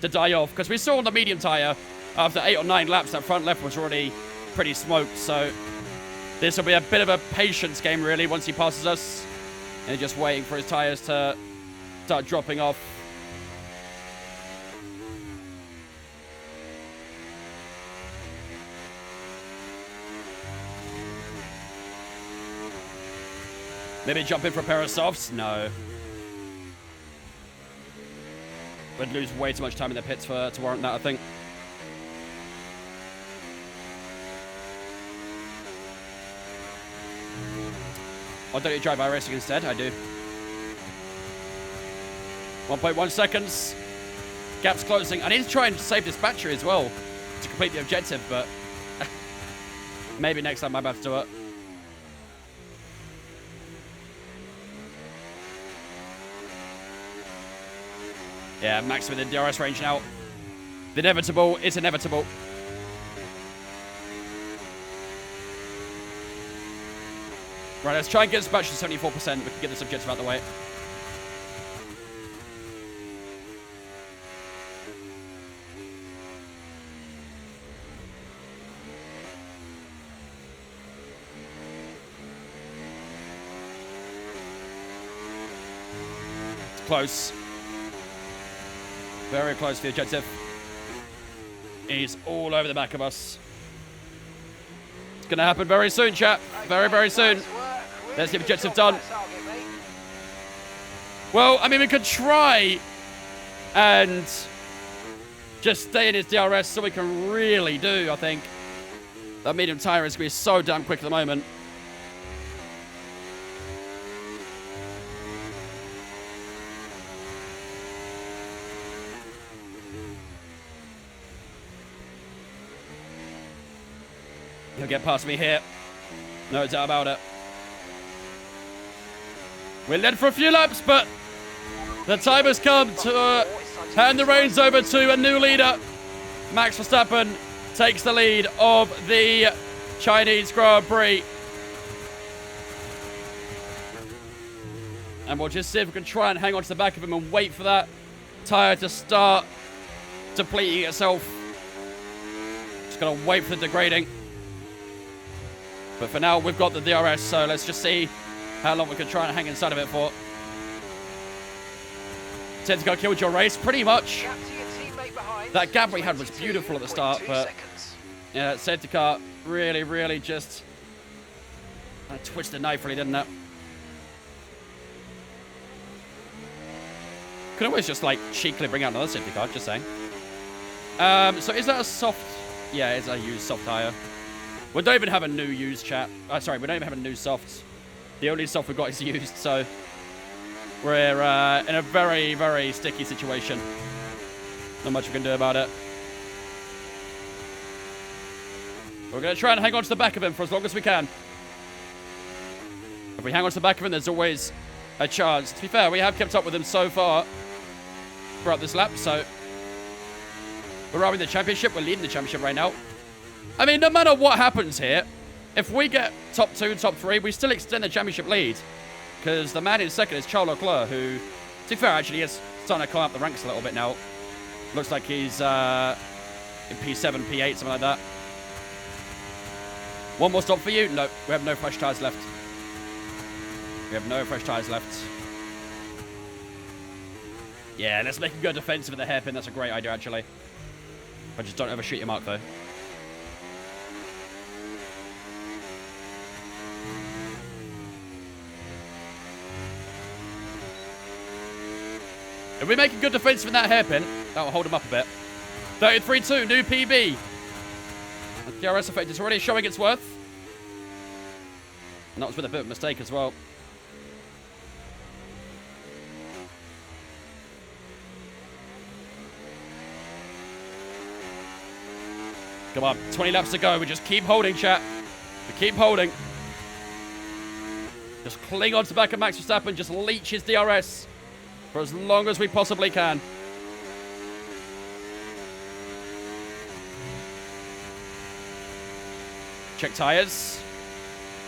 Speaker 1: to die off. Because we saw on the medium tire, after 8 or 9 laps, that front left was already pretty smoked, so this will be a bit of a patience game, really, once he passes us. And just waiting for his tires to start dropping off. Maybe jump in for a pair of softs? No. Would lose way too much time in the pits to warrant that, I think. Or don't you drive iRacing instead? I do. 1.1 seconds. Gap's closing. I need to try and save this battery as well to complete the objective, but maybe next time I'm about to do it. Yeah, Max with the DRS range now. The inevitable is inevitable. Right, let's try and get this battery to 74%. We can get this objective out of the way. It's close. Very close to the objective. He's all over the back of us. It's going to happen very soon, chat. Very, very soon. There's the objective done. Well, I mean, we could try and just stay in his DRS so we can really do, I think. That medium tire is going to be so damn quick at the moment. He'll get past me here. No doubt about it. We're led for a few laps, but the time has come to hand the reins over to a new leader. Max Verstappen takes the lead of the Chinese Grand Prix. And we'll just see if we can try and hang on to the back of him and wait for that tyre to start depleting itself. Just got to wait for the degrading. But for now, we've got the DRS, so let's just see how long we can try and hang inside of it for. Safety car killed your race, pretty much. That gap we had was beautiful at the start, but yeah, safety car really, really just twisted the knife, really, didn't it? Could always just like cheekily bring out another safety car, just saying. So is that a soft? Yeah, it's a used soft tire. We don't even have a new used, chat. Sorry, we don't even have a new soft. The only soft we've got is used, so we're in a very, very sticky situation. Not much we can do about it. We're going to try and hang on to the back of him for as long as we can. If we hang on to the back of him, there's always a chance. To be fair, we have kept up with him so far throughout this lap, so we're running the championship. We're leading the championship right now. I mean, no matter what happens here, if we get top 2, top 3, we still extend the championship lead. Because the man in second is Charles Leclerc, who, to be fair, actually is starting to climb up the ranks a little bit now. Looks like he's in P7, P8, something like that. One more stop for you? No, we have no fresh tyres left. We have no fresh tyres left. Yeah, let's make him go defensive at the hairpin. That's a great idea, actually. But just don't overshoot your mark, though. If we make a good defense in that hairpin, that'll hold him up a bit. 33.2, new PB. The DRS effect is already showing its worth. And that was with a bit of a mistake as well. Come on, 20 laps to go. We just keep holding, chat. We keep holding. Just cling on to the back of Max Verstappen. Just leech his DRS for as long as we possibly can. Check tyres.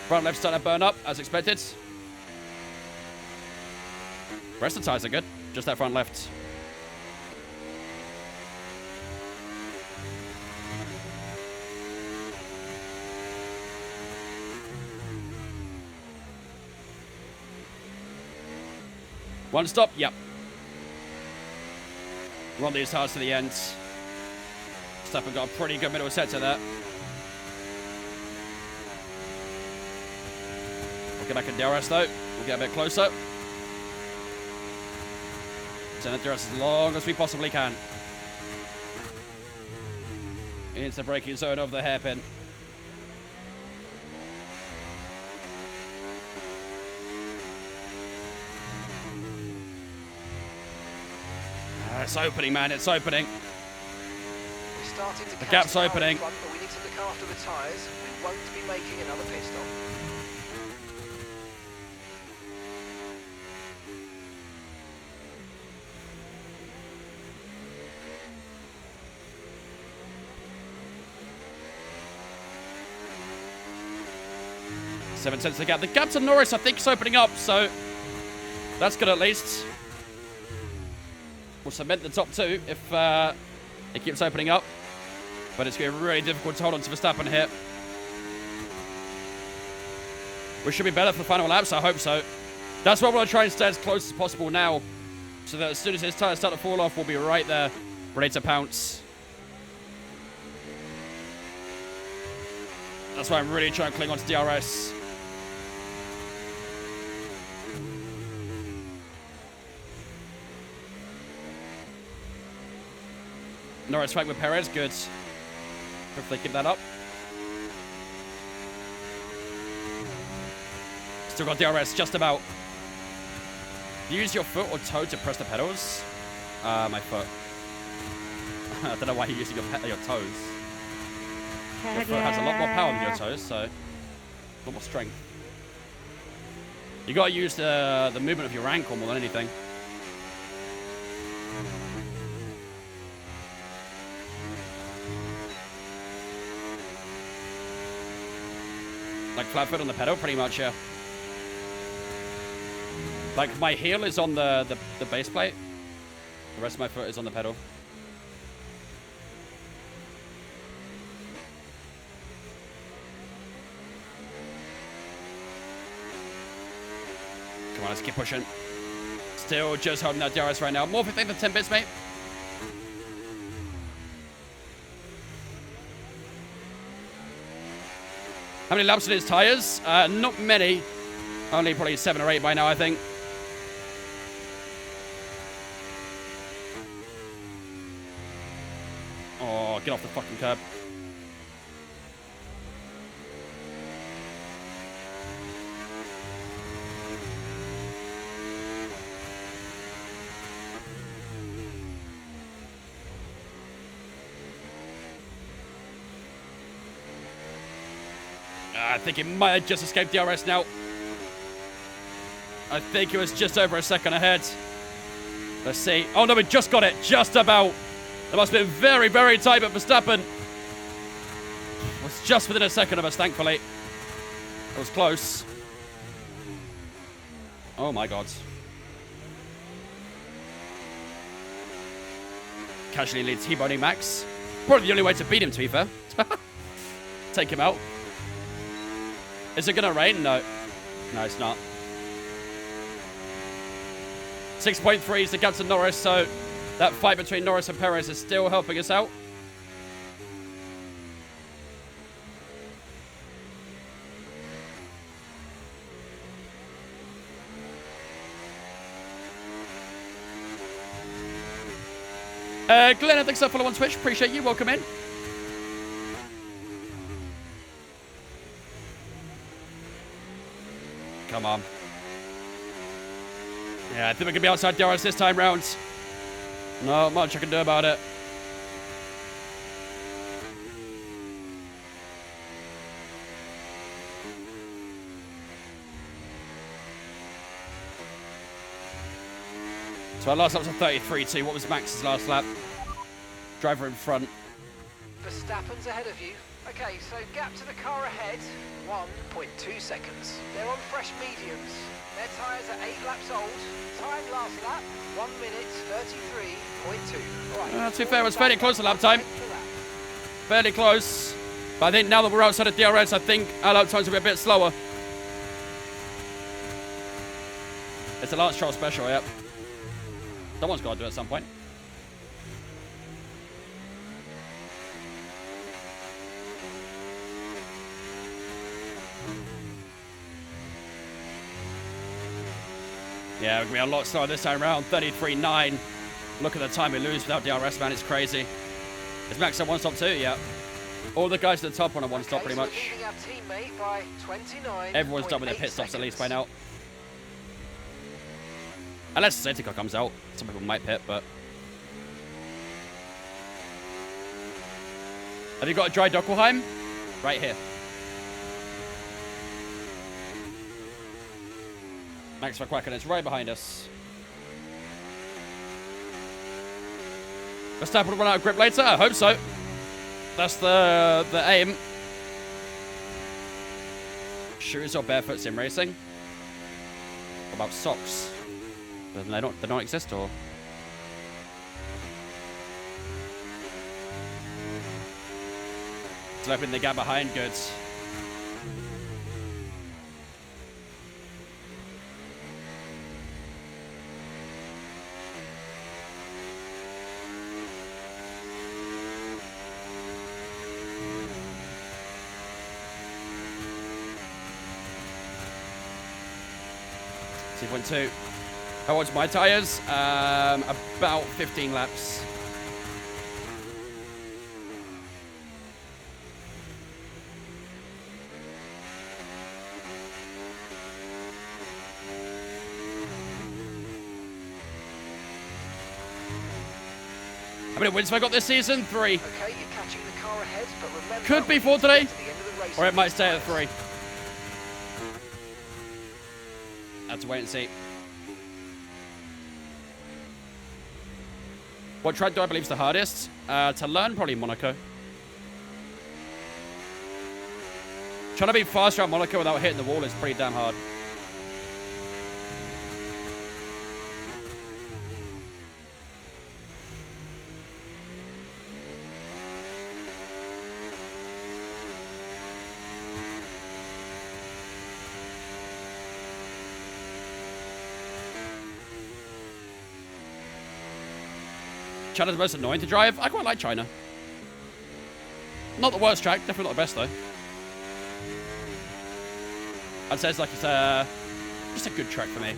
Speaker 1: Front left starting to burn up, as expected. The rest of the tyres are good. Just that front left. One stop, yep. Run these tyres to the end. Verstappen got a pretty good middle sector there. We'll get back in DRS though. We'll get a bit closer. Send the DRS as long as we possibly can. Into the braking zone of the hairpin. It's opening, man. It's opening.
Speaker 4: We're starting to
Speaker 1: The
Speaker 4: catch
Speaker 1: gap's
Speaker 4: car in
Speaker 1: opening.
Speaker 4: front, but we need to look after the tyres. We won't be making another pit stop.
Speaker 1: Seven tenths of the gap. The gap to Norris, I think, is opening up, so that's good at least. We'll cement the top two if it keeps opening up. But it's going to be really difficult to hold on to Verstappen here. We should be better for the final laps, I hope so. That's why we're going to try and stay as close as possible now, so that as soon as his tyres start to fall off, we'll be right there, ready to pounce. That's why I'm really trying to cling on to DRS. Norris fight with Perez, good. Hopefully keep that up. Still got DRS, just about. Use your foot or toe to press the pedals. My foot. I don't know why you're using your toes. Your foot has a lot more power than your toes, so a lot more strength. You gotta use the movement of your ankle more than anything. Like flat foot on the pedal, pretty much, yeah. Like my heel is on the base plate. The rest of my foot is on the pedal. Come on, let's keep pushing. Still just holding that DRS right now. More 15 than 10 bits, mate. How many laps on his tyres? Not many. Only probably 7 or 8 by now, I think. Oh, get off the fucking curb. I think it might have just escaped DRS now. I think it was just over a second ahead. Let's see. Oh, no, we just got it. Just about. That must have been very, very tight, but Verstappen was just within a second of us, thankfully. It was close. Oh, my God. Casually leads T-boning Max. Probably the only way to beat him, to be fair. Take him out. Is it going to rain? No. No, it's not. 6.3 is the gap to Norris, so that fight between Norris and Perez is still helping us out. Glenn, thanks for follow on Twitch. Appreciate you. Welcome in. Come on. Yeah, I think we can be outside DRS this time round. Not much I can do about it. So our last lap was a 33.2. What was Max's last lap? Driver in front.
Speaker 4: Verstappen's ahead of you. Okay, so gap to the car ahead, 1.2 seconds. They're on fresh mediums. Their tyres are 8 laps old. Time last lap, 1 minute 33.2. Right.
Speaker 1: To be fair, it was fairly close to lap time. Fairly close. But I think now that we're outside of DRS, I think our lap times will be a bit slower. It's a Lance Stroll special, yep. Someone's got to do it at some point. Yeah, we're going to be a lot slower this time around. 33.9. Look at the time we lose without DRS, man. It's crazy. Is Max at one stop too? Yeah. All the guys at the top are on a one stop pretty much. Everyone's done with their pit stops at least by now. Unless the safety car comes out. Some people might pit, but Have you got a dry Huckleheim? Right here. Max Verquacken is right behind us. Verstappen will run out of grip later? I hope so. That's the aim. Shoes or barefoot sim racing? What about socks? They don't exist, or? Still opening the gap behind, good. .2. How much my tires? About 15 laps. How many wins have I got this season? 3.
Speaker 4: Okay, you're catching the car ahead, but remember,
Speaker 1: Could be 4 today,
Speaker 4: to the end of the race
Speaker 1: or it might stay at 3. Have to wait and see. What track do I believe is the hardest? To learn, probably Monaco. Trying to be faster at Monaco without hitting the wall is pretty damn hard. China's the most annoying to drive. I quite like China. Not the worst track, definitely not the best though. I'd say it's like just a good track for me.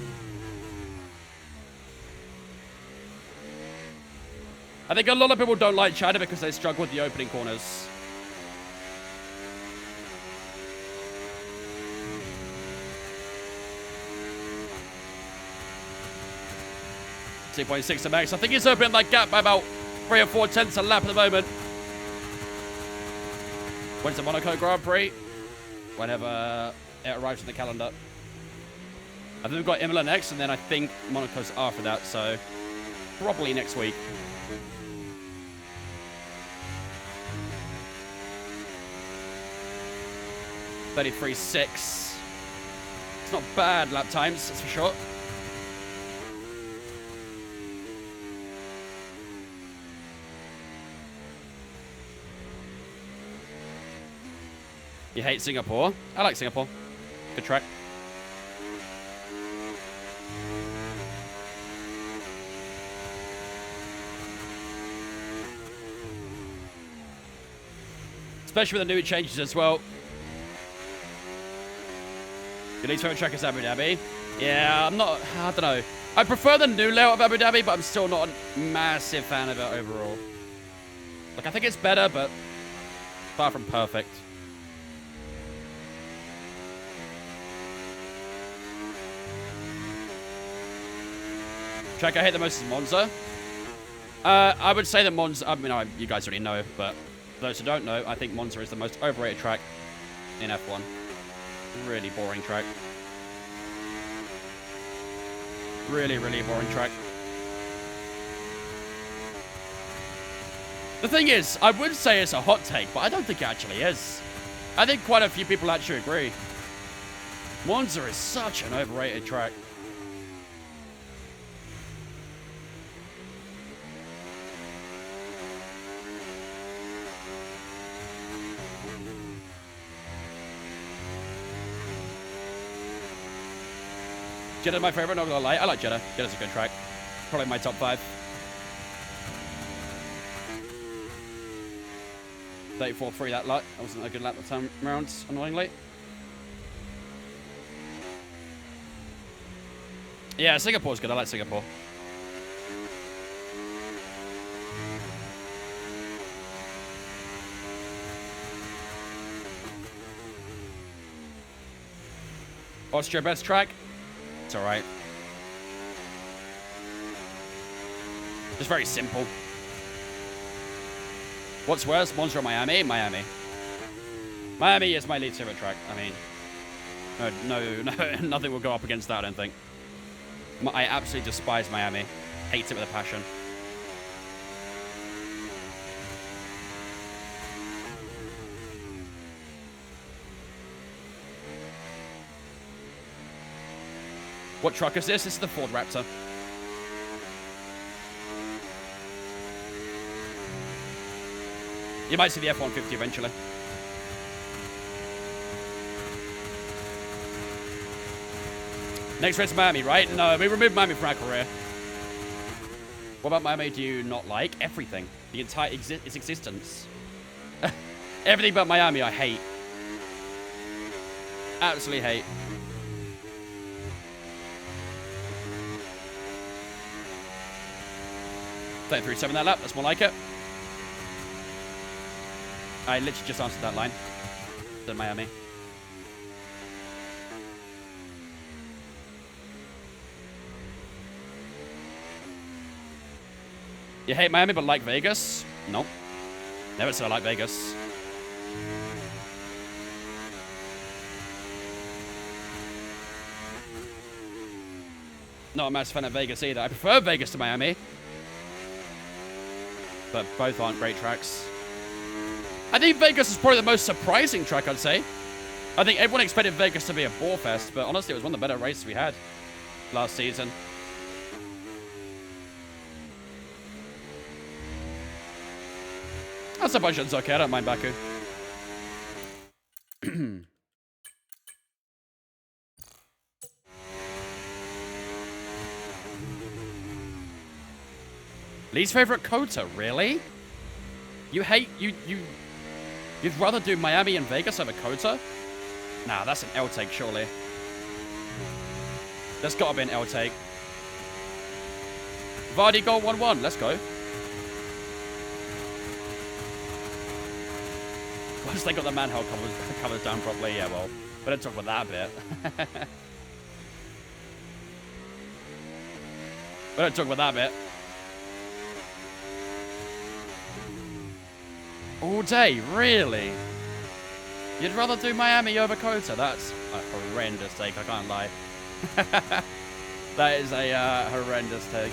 Speaker 1: I think a lot of people don't like China because they struggle with the opening corners. .6 to max. I think he's opening that gap by about 3 or 4 tenths a lap at the moment. When's the Monaco Grand Prix? Whenever it arrives in the calendar. I think we've got Imola next, and then I think Monaco's after that, so probably next week. .33.6. It's not bad lap times, that's for sure. You hate Singapore? I like Singapore. Good track. Especially with the new changes as well. Your least favorite track is Abu Dhabi? Yeah, I don't know. I prefer the new layout of Abu Dhabi, but I'm still not a massive fan of it overall. Like, I think it's better, but far from perfect. Track I hate the most is Monza. I would say that Monza, I mean, you guys already know, but for those who don't know, I think Monza is the most overrated track in F1. Really boring track. Really, really boring track. The thing is, I would say it's a hot take, but I don't think it actually is. I think quite a few people actually agree. Monza is such an overrated track. Jeddah's my favorite, not gonna lie. I like Jeddah. Jeddah's a good track. Probably my top 5. 34.3 that lap. That wasn't a good lap that time around, annoyingly. Yeah, Singapore's good. I like Singapore. Austria best track? It's alright. Just very simple. What's worse, Monza or Miami? Miami. Miami is my least favorite track. I mean, no, nothing will go up against that, I don't think. I absolutely despise Miami. Hate it with a passion. What truck is this? This is the Ford Raptor. You might see the F-150 eventually. Next race, Miami, right? No, we removed Miami from our career. What about Miami do you not like? Everything. The entire its existence. Everything but Miami I hate. Absolutely hate. .37 that lap. That's more like it. I literally just answered that line. Than Miami. You hate Miami but like Vegas? Nope. Never said I like Vegas. Not a massive fan of Vegas either. I prefer Vegas to Miami. But both aren't great tracks. I think Vegas is probably the most surprising track, I'd say. I think everyone expected Vegas to be a bore fest, but honestly, it was one of the better races we had last season. Azerbaijans okay, I don't mind Baku. Least favorite Kota, really? You hate, you'd rather do Miami and Vegas over Kota? Nah, that's an L take, surely. There's gotta be an L take. Vardy goal 1-1, let's go. Once they got the manhole covered down properly, yeah, well, we don't talk about that bit. We don't talk about that bit. All day, really? You'd rather do Miami over Kota? That's a horrendous take, I can't lie. That is a horrendous take.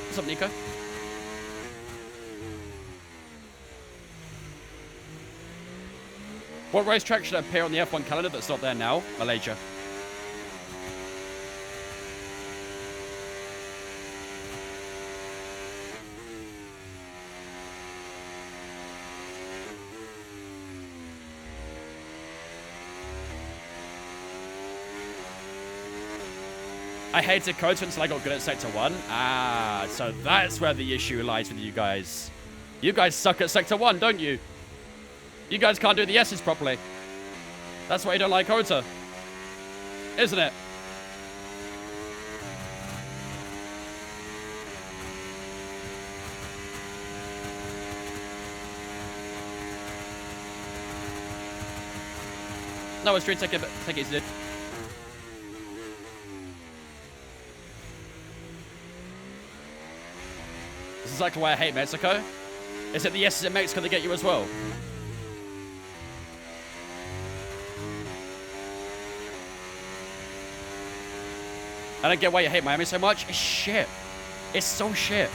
Speaker 1: What's up, Nico? What racetrack should appear on the F1 calendar that's not there now? Malaysia. I hated Kota until I got good at Sector 1. Ah, so that's where the issue lies with you guys. You guys suck at Sector 1, don't you? You guys can't do the S's properly. That's why you don't like Kota. Isn't it? No, it's true. Take it easy, dude. This is exactly why I hate Mexico. Is it the S's in Mexico that get you as well? I don't get why you hate Miami so much. It's shit. It's so shit.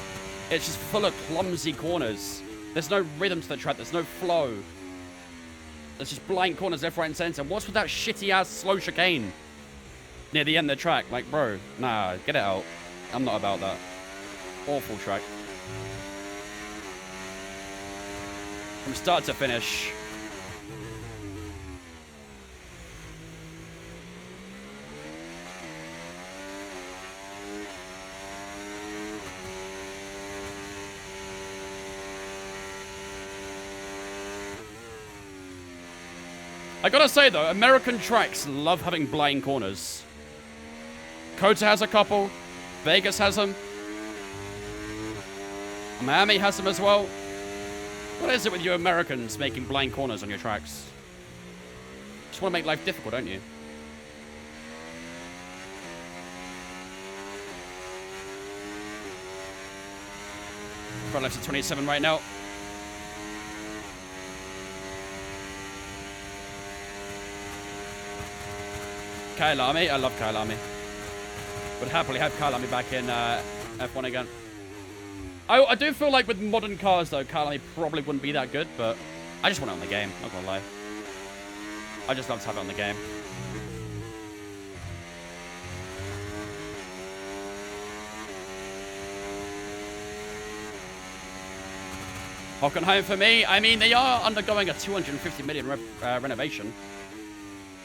Speaker 1: It's just full of clumsy corners. There's no rhythm to the track. There's no flow. There's just blind corners left, right, and center. What's with that shitty-ass slow chicane near the end of the track? Like, bro, nah, get it out. I'm not about that. Awful track. From start to finish. I gotta say though, American tracks love having blind corners. Kota has a couple. Vegas has them. Miami has them as well. What is it with you Americans making blind corners on your tracks? Just want to make life difficult, don't you? Front left to 27 right now. Kyalami, I love Kyalami. Would happily have Kyalami back in F1 again. I do feel like with modern cars, though, Kyalami probably wouldn't be that good, but I just want it on the game, not gonna lie. I just love to have it on the game. Huckleheim for me. I mean, they are undergoing a 250 million renovation,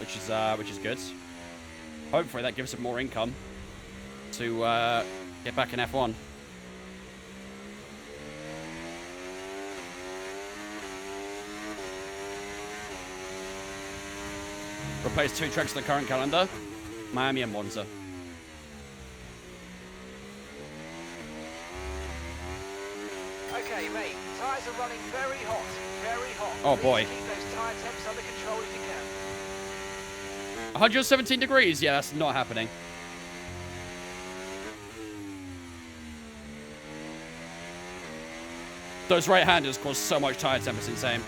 Speaker 1: which is good. Hopefully that gives them more income to get back in F1. Replace 2 tracks in the current calendar, Miami and Monza.
Speaker 4: Okay, mate. Tyres are running very hot. Very hot.
Speaker 1: Oh,
Speaker 4: Please
Speaker 1: boy.
Speaker 4: keep those tyre temps under control if you can.
Speaker 1: 117 degrees? Yeah, that's not happening. Those right-handers cause so much tire temp, it's insane.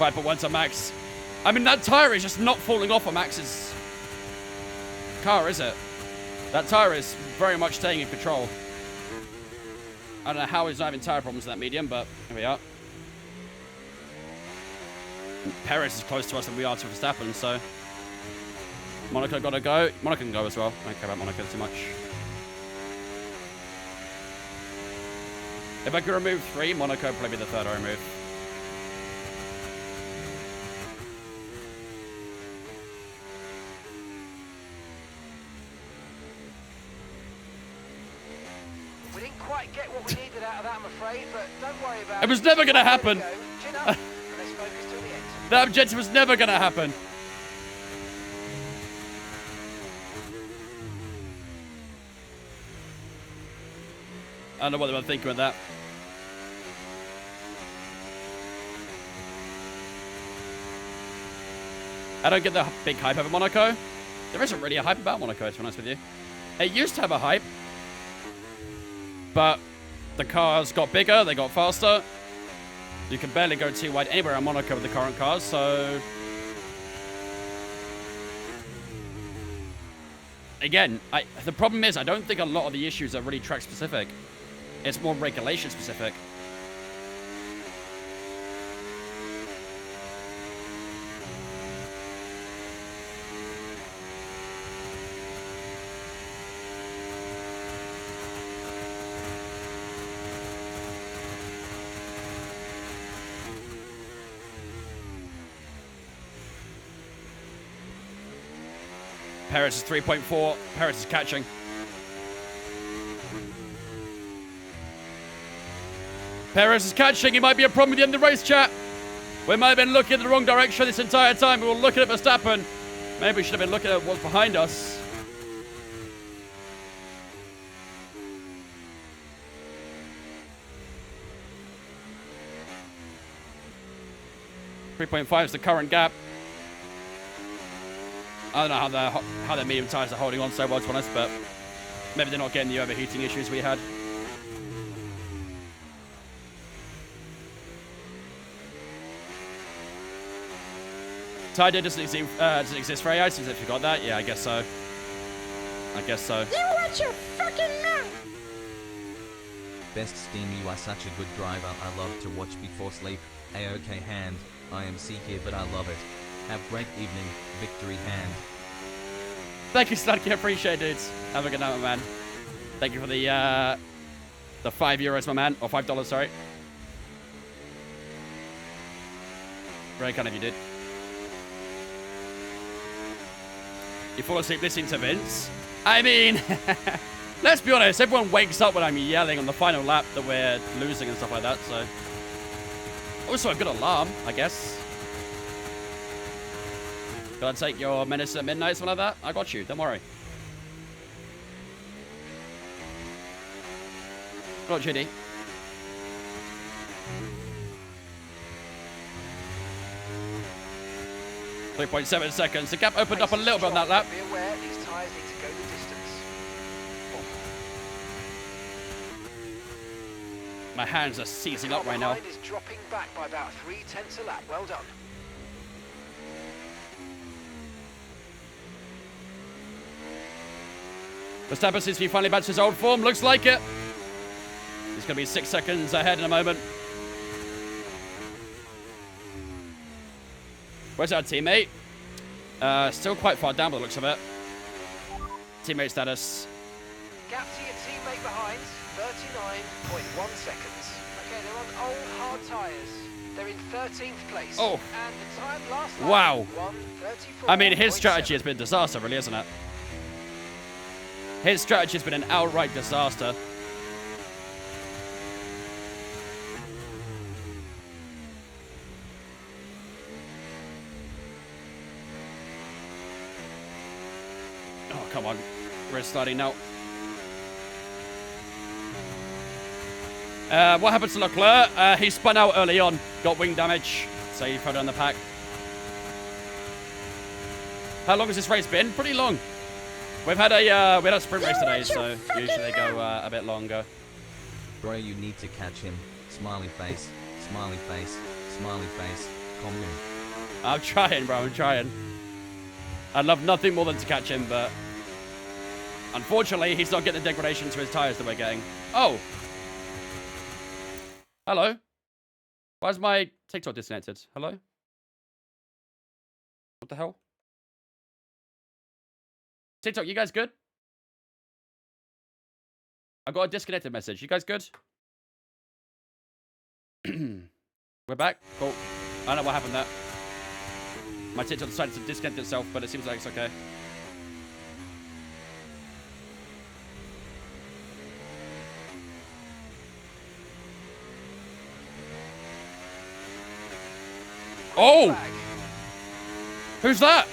Speaker 1: Right, but once a Max. I mean, that tire is just not falling off of Max's car, is it? That tire is very much staying in control. I don't know how he's not having tire problems in that medium, but here we are. Perez is close to us than we are to Verstappen, so Monaco gotta go. Monaco can go as well. I don't care about Monaco too much. If I could remove 3, Monaco would probably be the third I remove.
Speaker 4: We didn't quite get what we needed out of that, I'm afraid, but don't worry about it.
Speaker 1: It was never gonna happen.
Speaker 4: There we go. Chin up, and let's focus till the end.
Speaker 1: That objective was never gonna happen. I don't know what they were thinking with that. I don't get the big hype over Monaco. There isn't really a hype about Monaco, to be honest with you. It used to have a hype, but the cars got bigger, they got faster. You can barely go too wide anywhere in Monaco with the current cars, so... Again, the problem is I don't think a lot of the issues are really track specific. It's more regulation specific. Perez is 3.4. Perez is catching. Perez is catching. He might be a problem at the end of the race, chat. We might have been looking in the wrong direction this entire time. We were looking at Verstappen. Maybe we should have been looking at what's behind us. .5 is the current gap. I don't know how their medium tires are holding on so well, to be honest, but maybe they're not getting the overheating issues we had. Tire day doesn't exist for AI, since I forgot that. Yeah, I guess so. I guess so.
Speaker 8: You watch your fucking mouth!
Speaker 3: Best Steam, you are such a good driver. I love to watch before sleep. A-OK hand. I am sick here, but I love it. Have great evening. Victory hand.
Speaker 1: Thank you, Sludky. Appreciate it, dudes. Have a good night, my man. Thank you for the €5, my man. Or $5, sorry. Very kind of you, dude. You fall asleep listening to Vince? I mean, Let's be honest, everyone wakes up when I'm yelling on the final lap that we're losing and stuff like that, so. Also a good alarm, I guess. Gotta take your Menace at Midnight, something like that? I got you, don't worry. Got GD. 3.7 seconds. The gap opened up a little bit on that lap.
Speaker 4: Be aware these tyres need to go the distance.
Speaker 1: My hands are seizing up right now.
Speaker 4: Is dropping back by about 0.3 a lap. Well done.
Speaker 1: Verstappen seems to be finally back to his old form. Looks like it. He's going to be 6 seconds ahead in a moment. Where's our teammate? Still quite far down by the looks of it. Teammate status.
Speaker 4: Gap to your teammate behind, 39.1 seconds. Okay, they're on old hard tyres. They're in 13th place.
Speaker 1: Oh.
Speaker 4: And the time last lap,
Speaker 1: Wow.
Speaker 4: 1:34.7.
Speaker 1: I mean, his strategy has been a disaster, really, isn't it? His strategy has been an outright disaster. Oh, come on. We're starting now. What happened to Leclerc? He spun out early on. Got wing damage. So he fell down the pack. How long has this race been? Pretty long. We had a sprint race today, so usually they go a bit longer.
Speaker 3: Bro, you need to catch him. Smiley face, smiley face, smiley face. Comment.
Speaker 1: I'm trying, bro. I'm trying. I'd love nothing more than to catch him, but unfortunately, he's not getting the degradation to his tires that we're getting. Oh. Hello. Why is my TikTok disconnected? Hello? What the hell? TikTok, you guys good? I got a disconnected message. You guys good? We're back? Cool. I don't know what happened there. My TikTok decided to disconnect itself, but it seems like it's okay. Oh! Who's that?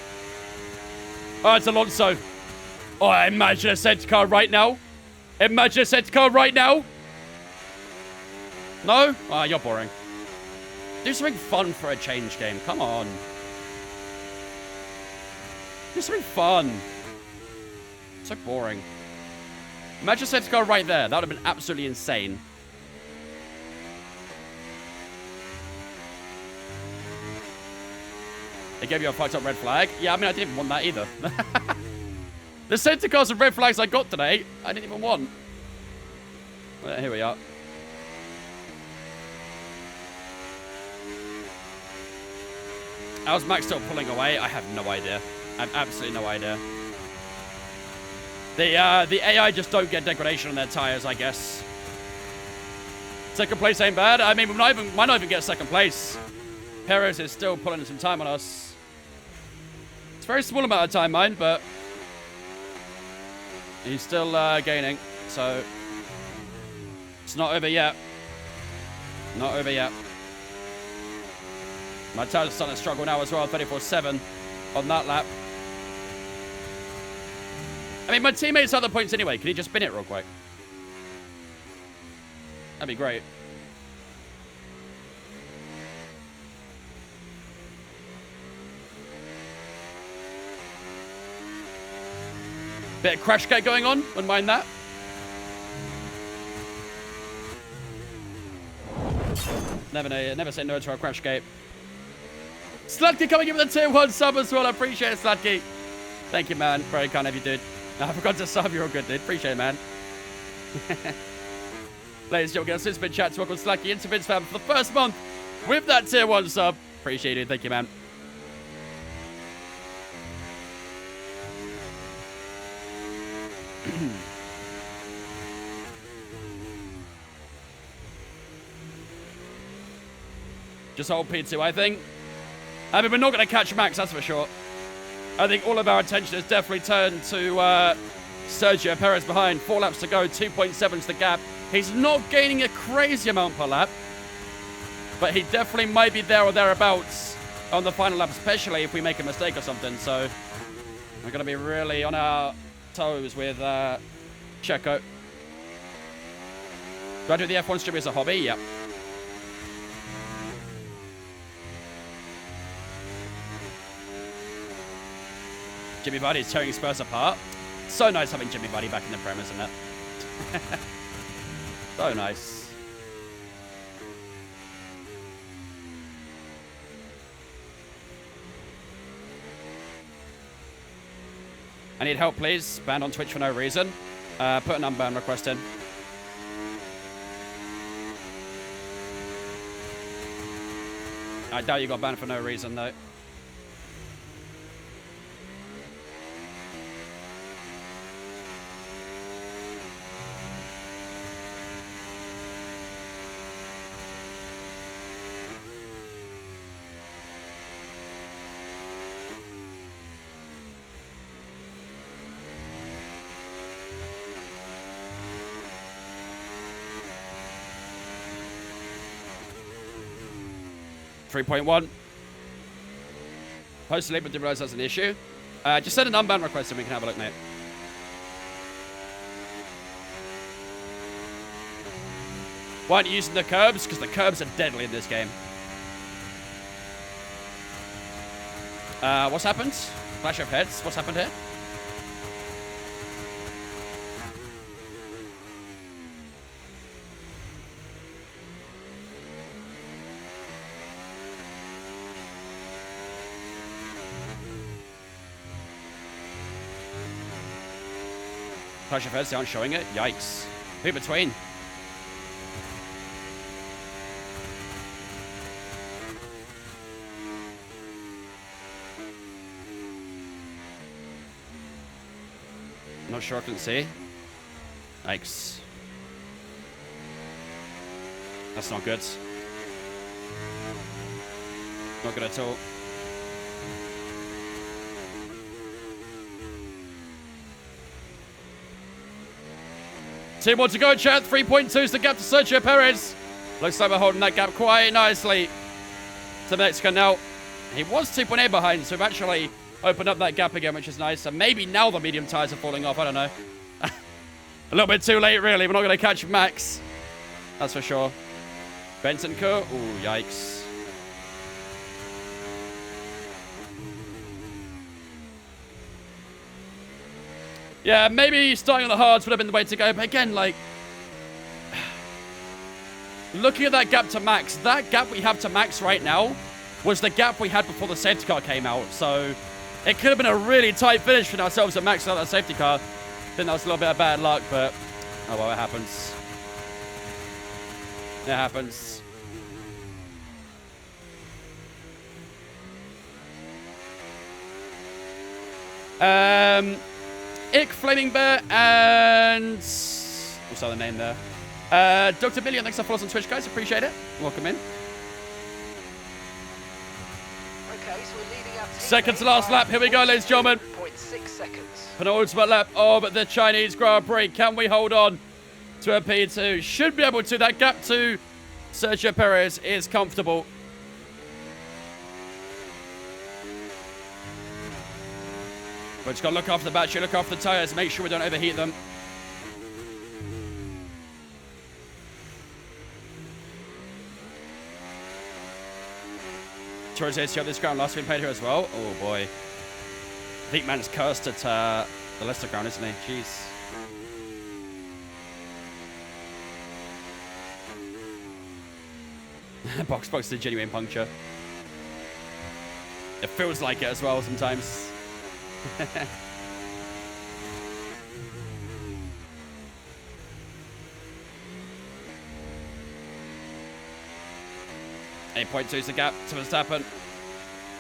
Speaker 1: Oh, it's Alonso. Oh, imagine a safety car right now. Imagine a safety car right now. No? Ah, you're boring. Do something fun for a change game. Come on. Do something fun. So boring. Imagine a safety car right there. That would have been absolutely insane. They gave you a fucked up red flag. Yeah, I mean, I didn't want that either. The safety cars and red flags I got today, I didn't even want. Well, here we are. How's Max still pulling away? I have no idea. I have absolutely no idea. The AI just don't get degradation on their tires, I guess. Second place ain't bad. I mean, we might not even get second place. Perez is still pulling some time on us. It's a very small amount of time, mind, but he's still gaining, so it's not over yet. Not over yet. My tire's starting to struggle now as well, 34.7 on that lap. I mean, my teammate's at the points anyway. Can he just spin it real quick? That'd be great. Bit of crash gate going on. Wouldn't mind that. Never say no to a crash gate. Slutky coming in with a tier 1 sub as well. I appreciate it, Slutky. Thank you, man. Very kind of you, dude. I forgot to sub. You're all good, dude. Appreciate it, man. Ladies and gentlemen, get a spin chat to welcome Slutky into Vince Fam for the first month with that tier 1 sub. Appreciate it. Thank you, man. Just hold P2, I think. I mean, we're not going to catch Max, that's for sure. I think all of our attention is definitely turned to Sergio Perez behind. 4 laps to go. 2.7 is the gap. He's not gaining a crazy amount per lap, but he definitely might be there or thereabouts on the final lap, especially if we make a mistake or something. So we're going to be really on our toes with Checo. Do I do the F1 stream as a hobby? Yep. Jimmy Vardy's tearing Spurs apart. So nice having Jimmy Vardy back in the Prem, isn't it? So nice. I need help, please. Banned on Twitch for no reason. Put an unban request in. I doubt you got banned for no reason, though. .3.1. Posted late, but didn't realize that's an issue. Just send an unban request and we can have a look, mate. Why aren't you using the curbs? Because the curbs are deadly in this game. What's happened? Clash of heads. What's happened here? Clash of heads, they aren't showing it. Yikes. Who between? Not sure I can see. Yikes. That's not good. Not good at all. Two more to go, chat. 3.2 is the gap to Sergio Perez. Looks like we're holding that gap quite nicely to Mexico now. He was 2.8 behind, so we've actually opened up that gap again, which is nice. And maybe now the medium tires are falling off. I don't know. A little bit too late, really. We're not going to catch Max. That's for sure. Benson Kerr. Ooh, yikes. Yeah, maybe starting on the hards would have been the way to go. But again, like, looking at that gap to Max, that gap we have to Max right now was the gap we had before the safety car came out. So it could have been a really tight finish for ourselves at Max without that safety car. I think that was a little bit of bad luck, but oh well, it happens. It happens. Ick, Flaming Bear, and what's the other name there? Dr. Billion, thanks for following us on Twitch, guys. Appreciate it. Welcome in.
Speaker 4: Okay, so we're leading our team.
Speaker 1: Second to last lap. Here we go, ladies and gentlemen.
Speaker 4: 0.6 seconds.
Speaker 1: Penultimate lap of the Chinese Grand Prix. Can we hold on to a P2? Should be able to. That gap to Sergio Perez is comfortable. But just got to look after the battery, look after the tyres, make sure we don't overheat them. Torres ACO this ground last week played here as well. Oh boy. Peak Man's cursed at the Leicester ground, isn't he? Jeez. Box is a genuine puncture. It feels like it as well sometimes. 8.2 is the gap to Verstappen.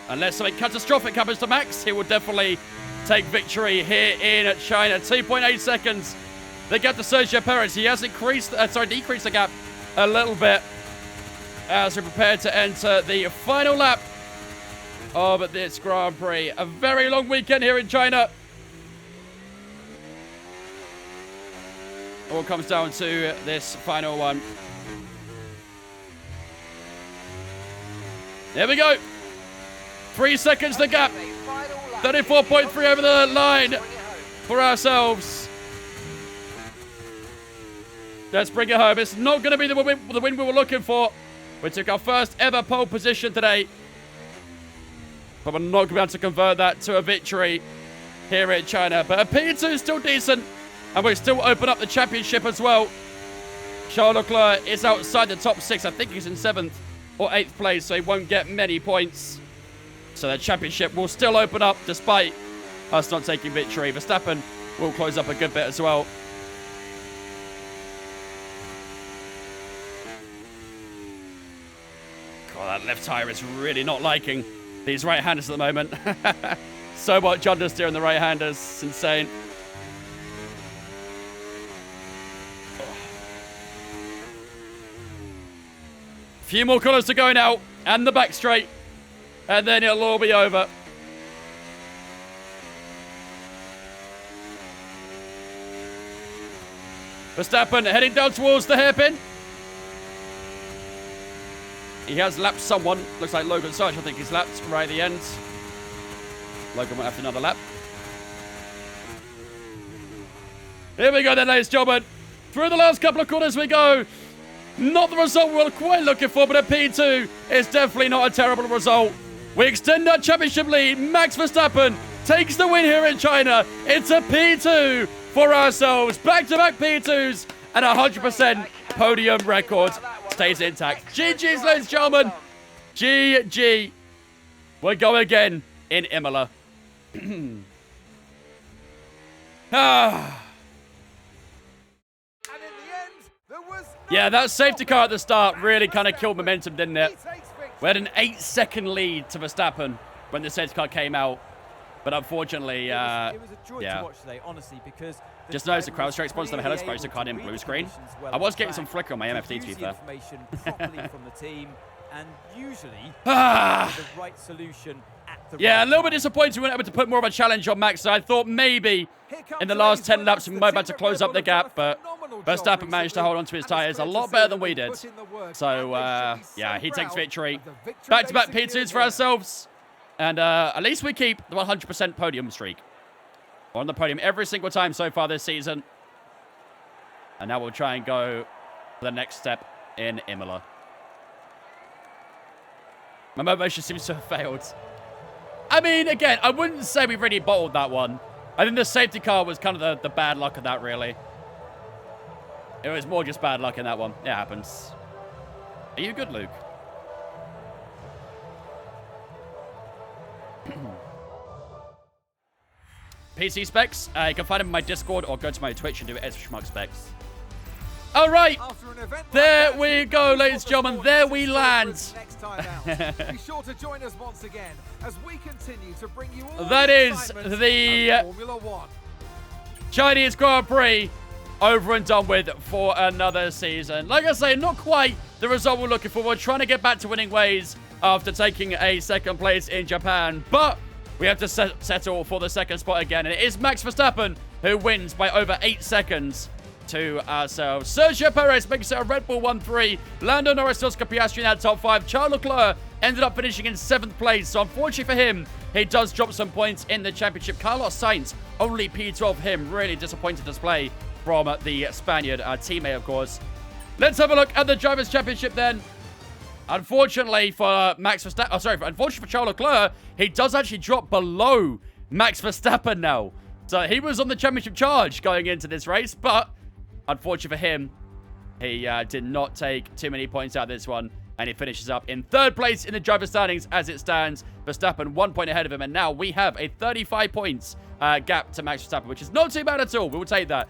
Speaker 1: Unless something catastrophic happens to Max, he will definitely take victory here in China. 2.8 seconds. The gap to Sergio Perez. He has decreased the gap a little bit as we prepare to enter the final lap of this Grand Prix. A very long weekend here in China. all comes down to this final one. There we go. 3 seconds the gap. 34.3 over the line for ourselves. Let's bring it home. It's not going to be the win we were looking for. We took our first ever pole position today. But we're not going to be able to convert that to a victory here in China. But a P2 is still decent. And we still open up the championship as well. Charles Leclerc is outside the top 6. I think he's in 7th or 8th place. So he won't get many points. So the championship will still open up despite us not taking victory. Verstappen will close up a good bit as well. God, that left tyre is really not liking these right-handers at the moment. So much understeer in the right-handers. It's insane. A few more colours to go now. And the back straight. And then it'll all be over. Verstappen heading down towards the hairpin. He has lapped someone. Looks like Logan Sarge. I think he's lapped right at the end. Logan went after another lap. Here we go then, ladies and gentlemen. Through the last couple of corners we go. Not the result we were quite looking for, but a P2 is definitely not a terrible result. We extend our championship lead. Max Verstappen takes the win here in China. It's a P2 for ourselves. Back-to-back P2s and 100% podium record stays intact. GG's, ladies and gentlemen. GG. We'll go again in Imola. Yeah, that safety car at the start really kind of killed momentum, didn't it? We had an 8-second lead to Verstappen when the safety car came out. But unfortunately,
Speaker 6: it was a joy
Speaker 1: yeah.
Speaker 6: to watch today, honestly, because
Speaker 1: Just noticed the crowd straight sponsor them headers supposed to cut in blue screen. I was getting some flicker on my MFD, to be fair.
Speaker 6: Information properly from the team, and usually the right solution at the
Speaker 1: Yeah,
Speaker 6: right
Speaker 1: a little bit
Speaker 6: time.
Speaker 1: disappointed we weren't able to put more of a challenge on Max. I thought maybe in the last 10 laps we might be able to close up the gap, but Verstappen managed to hold on to his tyres a lot better than we did. So, yeah, he takes victory. Back-to-back P2s for ourselves. And at least we keep the 100% podium streak. We're on the podium every single time so far this season. And now we'll try and go for the next step in Imola. My motivation seems to have failed. I mean, again, I wouldn't say we really bottled that one. I think the safety car was kind of the bad luck of that, really. It was more just bad luck in that one. It happens. Are you good, Luke? PC specs. You can find them in my Discord or go to my Twitch and do S1E5 specs. All right. There we go, ladies and gentlemen. There we land.
Speaker 5: Be sure to join us once again as we continue to bring you all
Speaker 1: that is the
Speaker 5: Formula One.
Speaker 1: Chinese Grand Prix over and done with for another season. Like I say, not quite the result we're looking for. We're trying to get back to winning ways after taking a second place in Japan, but we have to settle for the second spot again, and it is Max Verstappen who wins by over 8 seconds to ourselves. Sergio Perez makes it a Red Bull 1-3. Lando Norris, Oscar Piastri in that top 5. Charles Leclerc ended up finishing in 7th place, so unfortunately for him, he does drop some points in the championship. Carlos Sainz, only P12 him. Really disappointed display from the Spaniard, teammate, of course. Let's have a look at the Drivers' Championship then. Unfortunately for Max Verstappen, unfortunately for Charles Leclerc, he does actually drop below Max Verstappen now. So he was on the championship charge going into this race, but unfortunately for him, he did not take too many points out of this one, and he finishes up in 3rd place in the driver standings as it stands. Verstappen 1 point ahead of him, and now we have a 35 points gap to Max Verstappen, which is not too bad at all. We will take that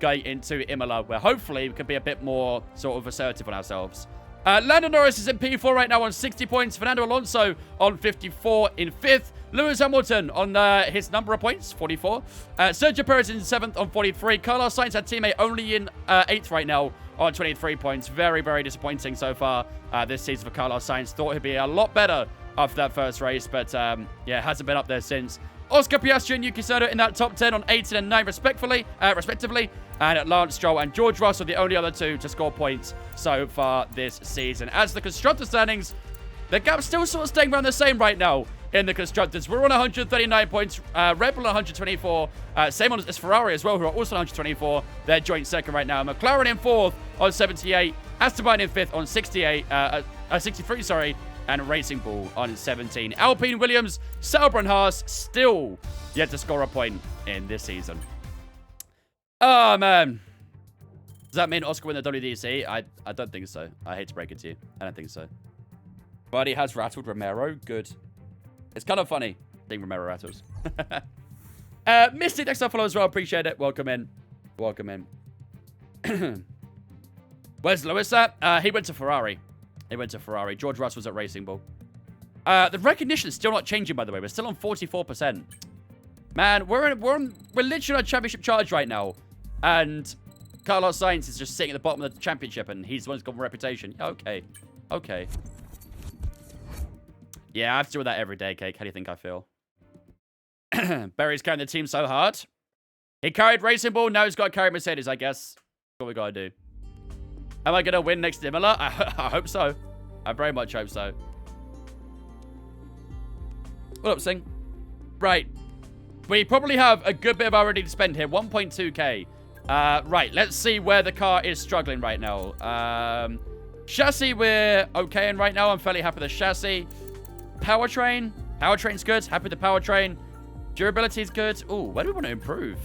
Speaker 1: going into Imola, where hopefully we can be a bit more sort of assertive on ourselves. Lando Norris is in P4 right now on 60 points. Fernando Alonso on 54 in 5th. Lewis Hamilton on his number of points, 44. Sergio Perez in 7th on 43. Carlos Sainz, our teammate, only in 8th right now on 23 points. Very, very disappointing so far this season for Carlos Sainz. Thought he'd be a lot better after that first race, but yeah, hasn't been up there since. Oscar Piastri and Yuki Tsunoda in that top 10 on 18 and 9 respectively. And Lance Stroll and George Russell, the only other two to score points so far this season. As the constructor standings, the gap's still sort of staying around the same right now in the constructors. We're on 139 points. Red Bull on 124. Same on as Ferrari as well, who are also on 124. They're joint second right now. McLaren in fourth on 78. Aston Martin in fifth on 63, sorry. And Racing Bull on 17. Alpine, Williams, Sauber and Haas still yet to score a point in this season. Oh, man. Does that mean Oscar win the WDC? I don't think so. I hate to break it to you. I don't think so. But he has rattled Romero. Good. It's kind of funny seeing Romero rattles. Misty, next time follow as well. Appreciate it. Welcome in. Welcome in. Where's Lewis at? He went to Ferrari. He went to Ferrari. George Russell was at Racing Bull. The recognition is still not changing, by the way. We're still on 44%. Man, we're literally on a championship charge right now. And Carlos Sainz is just sitting at the bottom of the championship, and he's the one who's got a reputation. Okay. Okay. Yeah, I have to deal with that every day, Cake. How do you think I feel? Barry's carrying the team so hard. He carried Racing Bull. Now he's got to carry Mercedes, I guess. That's what we got to do. Am I going to win next to Imola? I hope so. I very much hope so. What up, Sing? Right. We probably have a good bit of our ready to spend here. 1.2k. Right. Let's see where the car is struggling right now. Chassis, we're okay in right now. I'm fairly happy with the chassis. Powertrain. Powertrain's good. Happy with the powertrain. Durability is good. Ooh, where do we want to improve?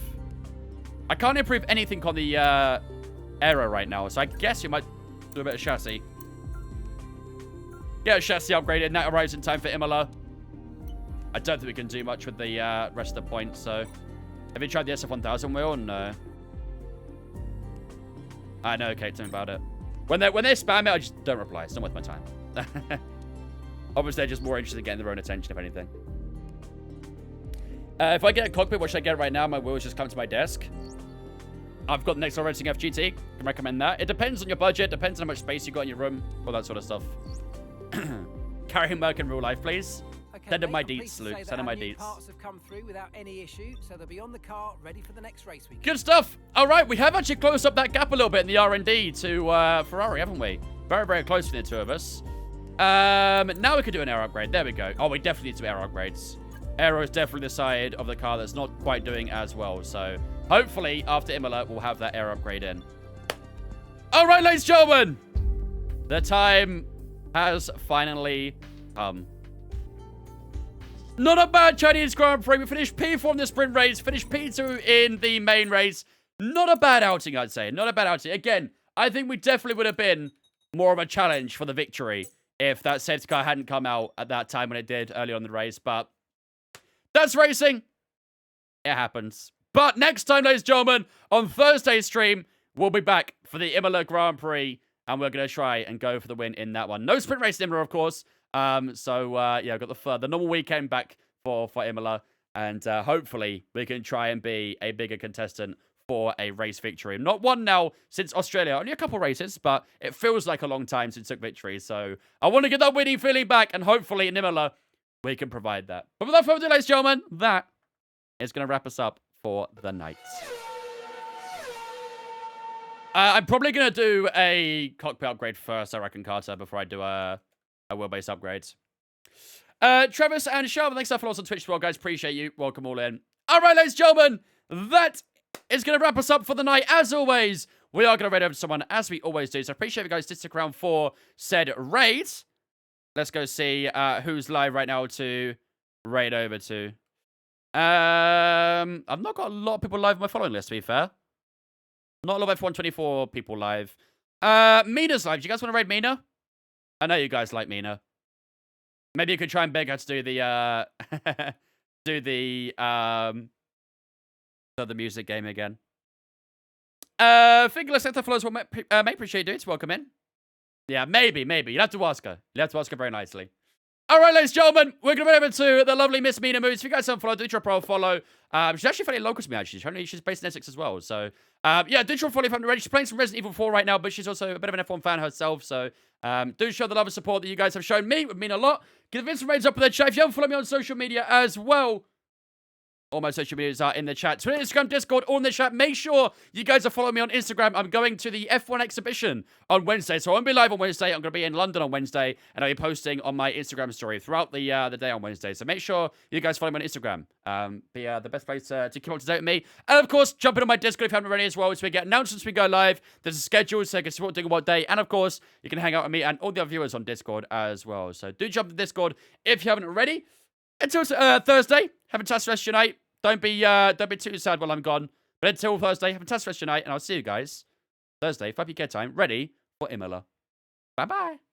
Speaker 1: I can't improve anything on the aero right now, so I guess you might do a bit of chassis. Get a chassis upgraded, and that arrives in time for Imola. I don't think we can do much with the rest of the points, so... Have you tried the SF1000 wheel? No. I know, okay, tell me about it. When they spam it, I just don't reply. It's not worth my time. Obviously, they're just more interested in getting their own attention, if anything. If I get a cockpit, what should I get right now? My wheels just come to my desk. I've got the next Racing FGT. Can recommend that. It depends on your budget. Depends on how much space you got in your room. All that sort of stuff. Carry Merc in real life, please.
Speaker 4: Okay,
Speaker 1: Send him my
Speaker 4: mate, I'm
Speaker 1: deets,
Speaker 4: pleased to
Speaker 1: Luke.
Speaker 4: say
Speaker 1: Send him
Speaker 4: that
Speaker 1: my
Speaker 4: our new
Speaker 1: deets.
Speaker 4: parts have come through without any issue, so they'll be on the car, ready for the next race weekend.
Speaker 1: Good stuff. All right, we have actually closed up that gap a little bit in the R&D to Ferrari, haven't we? Very, very close for the two of us. Now we can do an aero upgrade. There we go. Oh, we definitely need some aero upgrades. Aero is definitely the side of the car that's not quite doing as well. So hopefully after Imola, we'll have that aero upgrade in. All right, ladies and gentlemen. The time has finally come. Not a bad Chinese Grand Prix. We finished P4 in the sprint race. Finished P2 in the main race. Not a bad outing, I'd say. Not a bad outing. Again, I think we definitely would have been more of a challenge for the victory if that safety car hadn't come out at that time when it did early on in the race. But that's racing. It happens. But next time, ladies and gentlemen, on Thursday's stream, we'll be back for the Imola Grand Prix. And we're going to try and go for the win in that one. No sprint race in Imola, of course. Yeah, I've got the normal weekend back for Imola. And hopefully we can try and be a bigger contestant for a race victory. Not one now since Australia. Only a couple races, but it feels like a long time since took victory. So I want to get that winning feeling back. And hopefully in Imola, we can provide that. But without further ado, ladies and gentlemen, that is going to wrap us up for the night. I'm probably going to do a cockpit upgrade first, I reckon, Carter, before I do a wheelbase upgrade. Travis and Sharma, thanks for following us on Twitch as well, guys. Appreciate you. Welcome all in. All right, ladies and gentlemen, that is going to wrap us up for the night. As always, we are going to raid over to someone, as we always do. So I appreciate you guys to stick around for said raid. Let's go see who's live right now to raid over to. I've not got a lot of people live on my following list, to be fair. Not a lot of F124 people live. Mina's live. Do you guys want to raid Mina? I know you guys like Mina. Maybe you could try and beg her to do the the music game again. Fingerless Sector follows what may appreciate you. It's welcome in. Yeah, maybe. You'll have to ask her. You'll have to ask her very nicely. All right, ladies and gentlemen, we're going to run over to the lovely Miss Mina Moods. If you guys haven't followed, do drop her a follow. She's actually fairly local to me, actually. She's based in Essex as well. So, yeah, do drop a follow if you haven't already. She's playing some Resident Evil 4 right now, but she's also a bit of an F1 fan herself. So, do show the love and support that you guys have shown me. It would mean a lot. Give the Vince raids up in the chat. If you haven't followed me on social media as well, All my social medias are in the chat. Twitter, Instagram, Discord, all in the chat. Make sure you guys are following me on Instagram. I'm going to the F1 exhibition on Wednesday. So I won't be live on Wednesday. I'm going to be in London on Wednesday. And I'll be posting on my Instagram story throughout the day on Wednesday. So make sure you guys follow me on Instagram. Be the best place to keep up to date with me. And of course, jump in on my Discord if you haven't already as well. So we get announcements when we go live. There's a schedule so you can support doing what day. And of course, you can hang out with me and all the other viewers on Discord as well. So do jump to Discord if you haven't already. Until Thursday, have a fantastic rest of your night. Don't be too sad while I'm gone. But until Thursday, have a fantastic rest of your night, and I'll see you guys Thursday, 5 p.m. time, ready for Imola. Bye-bye.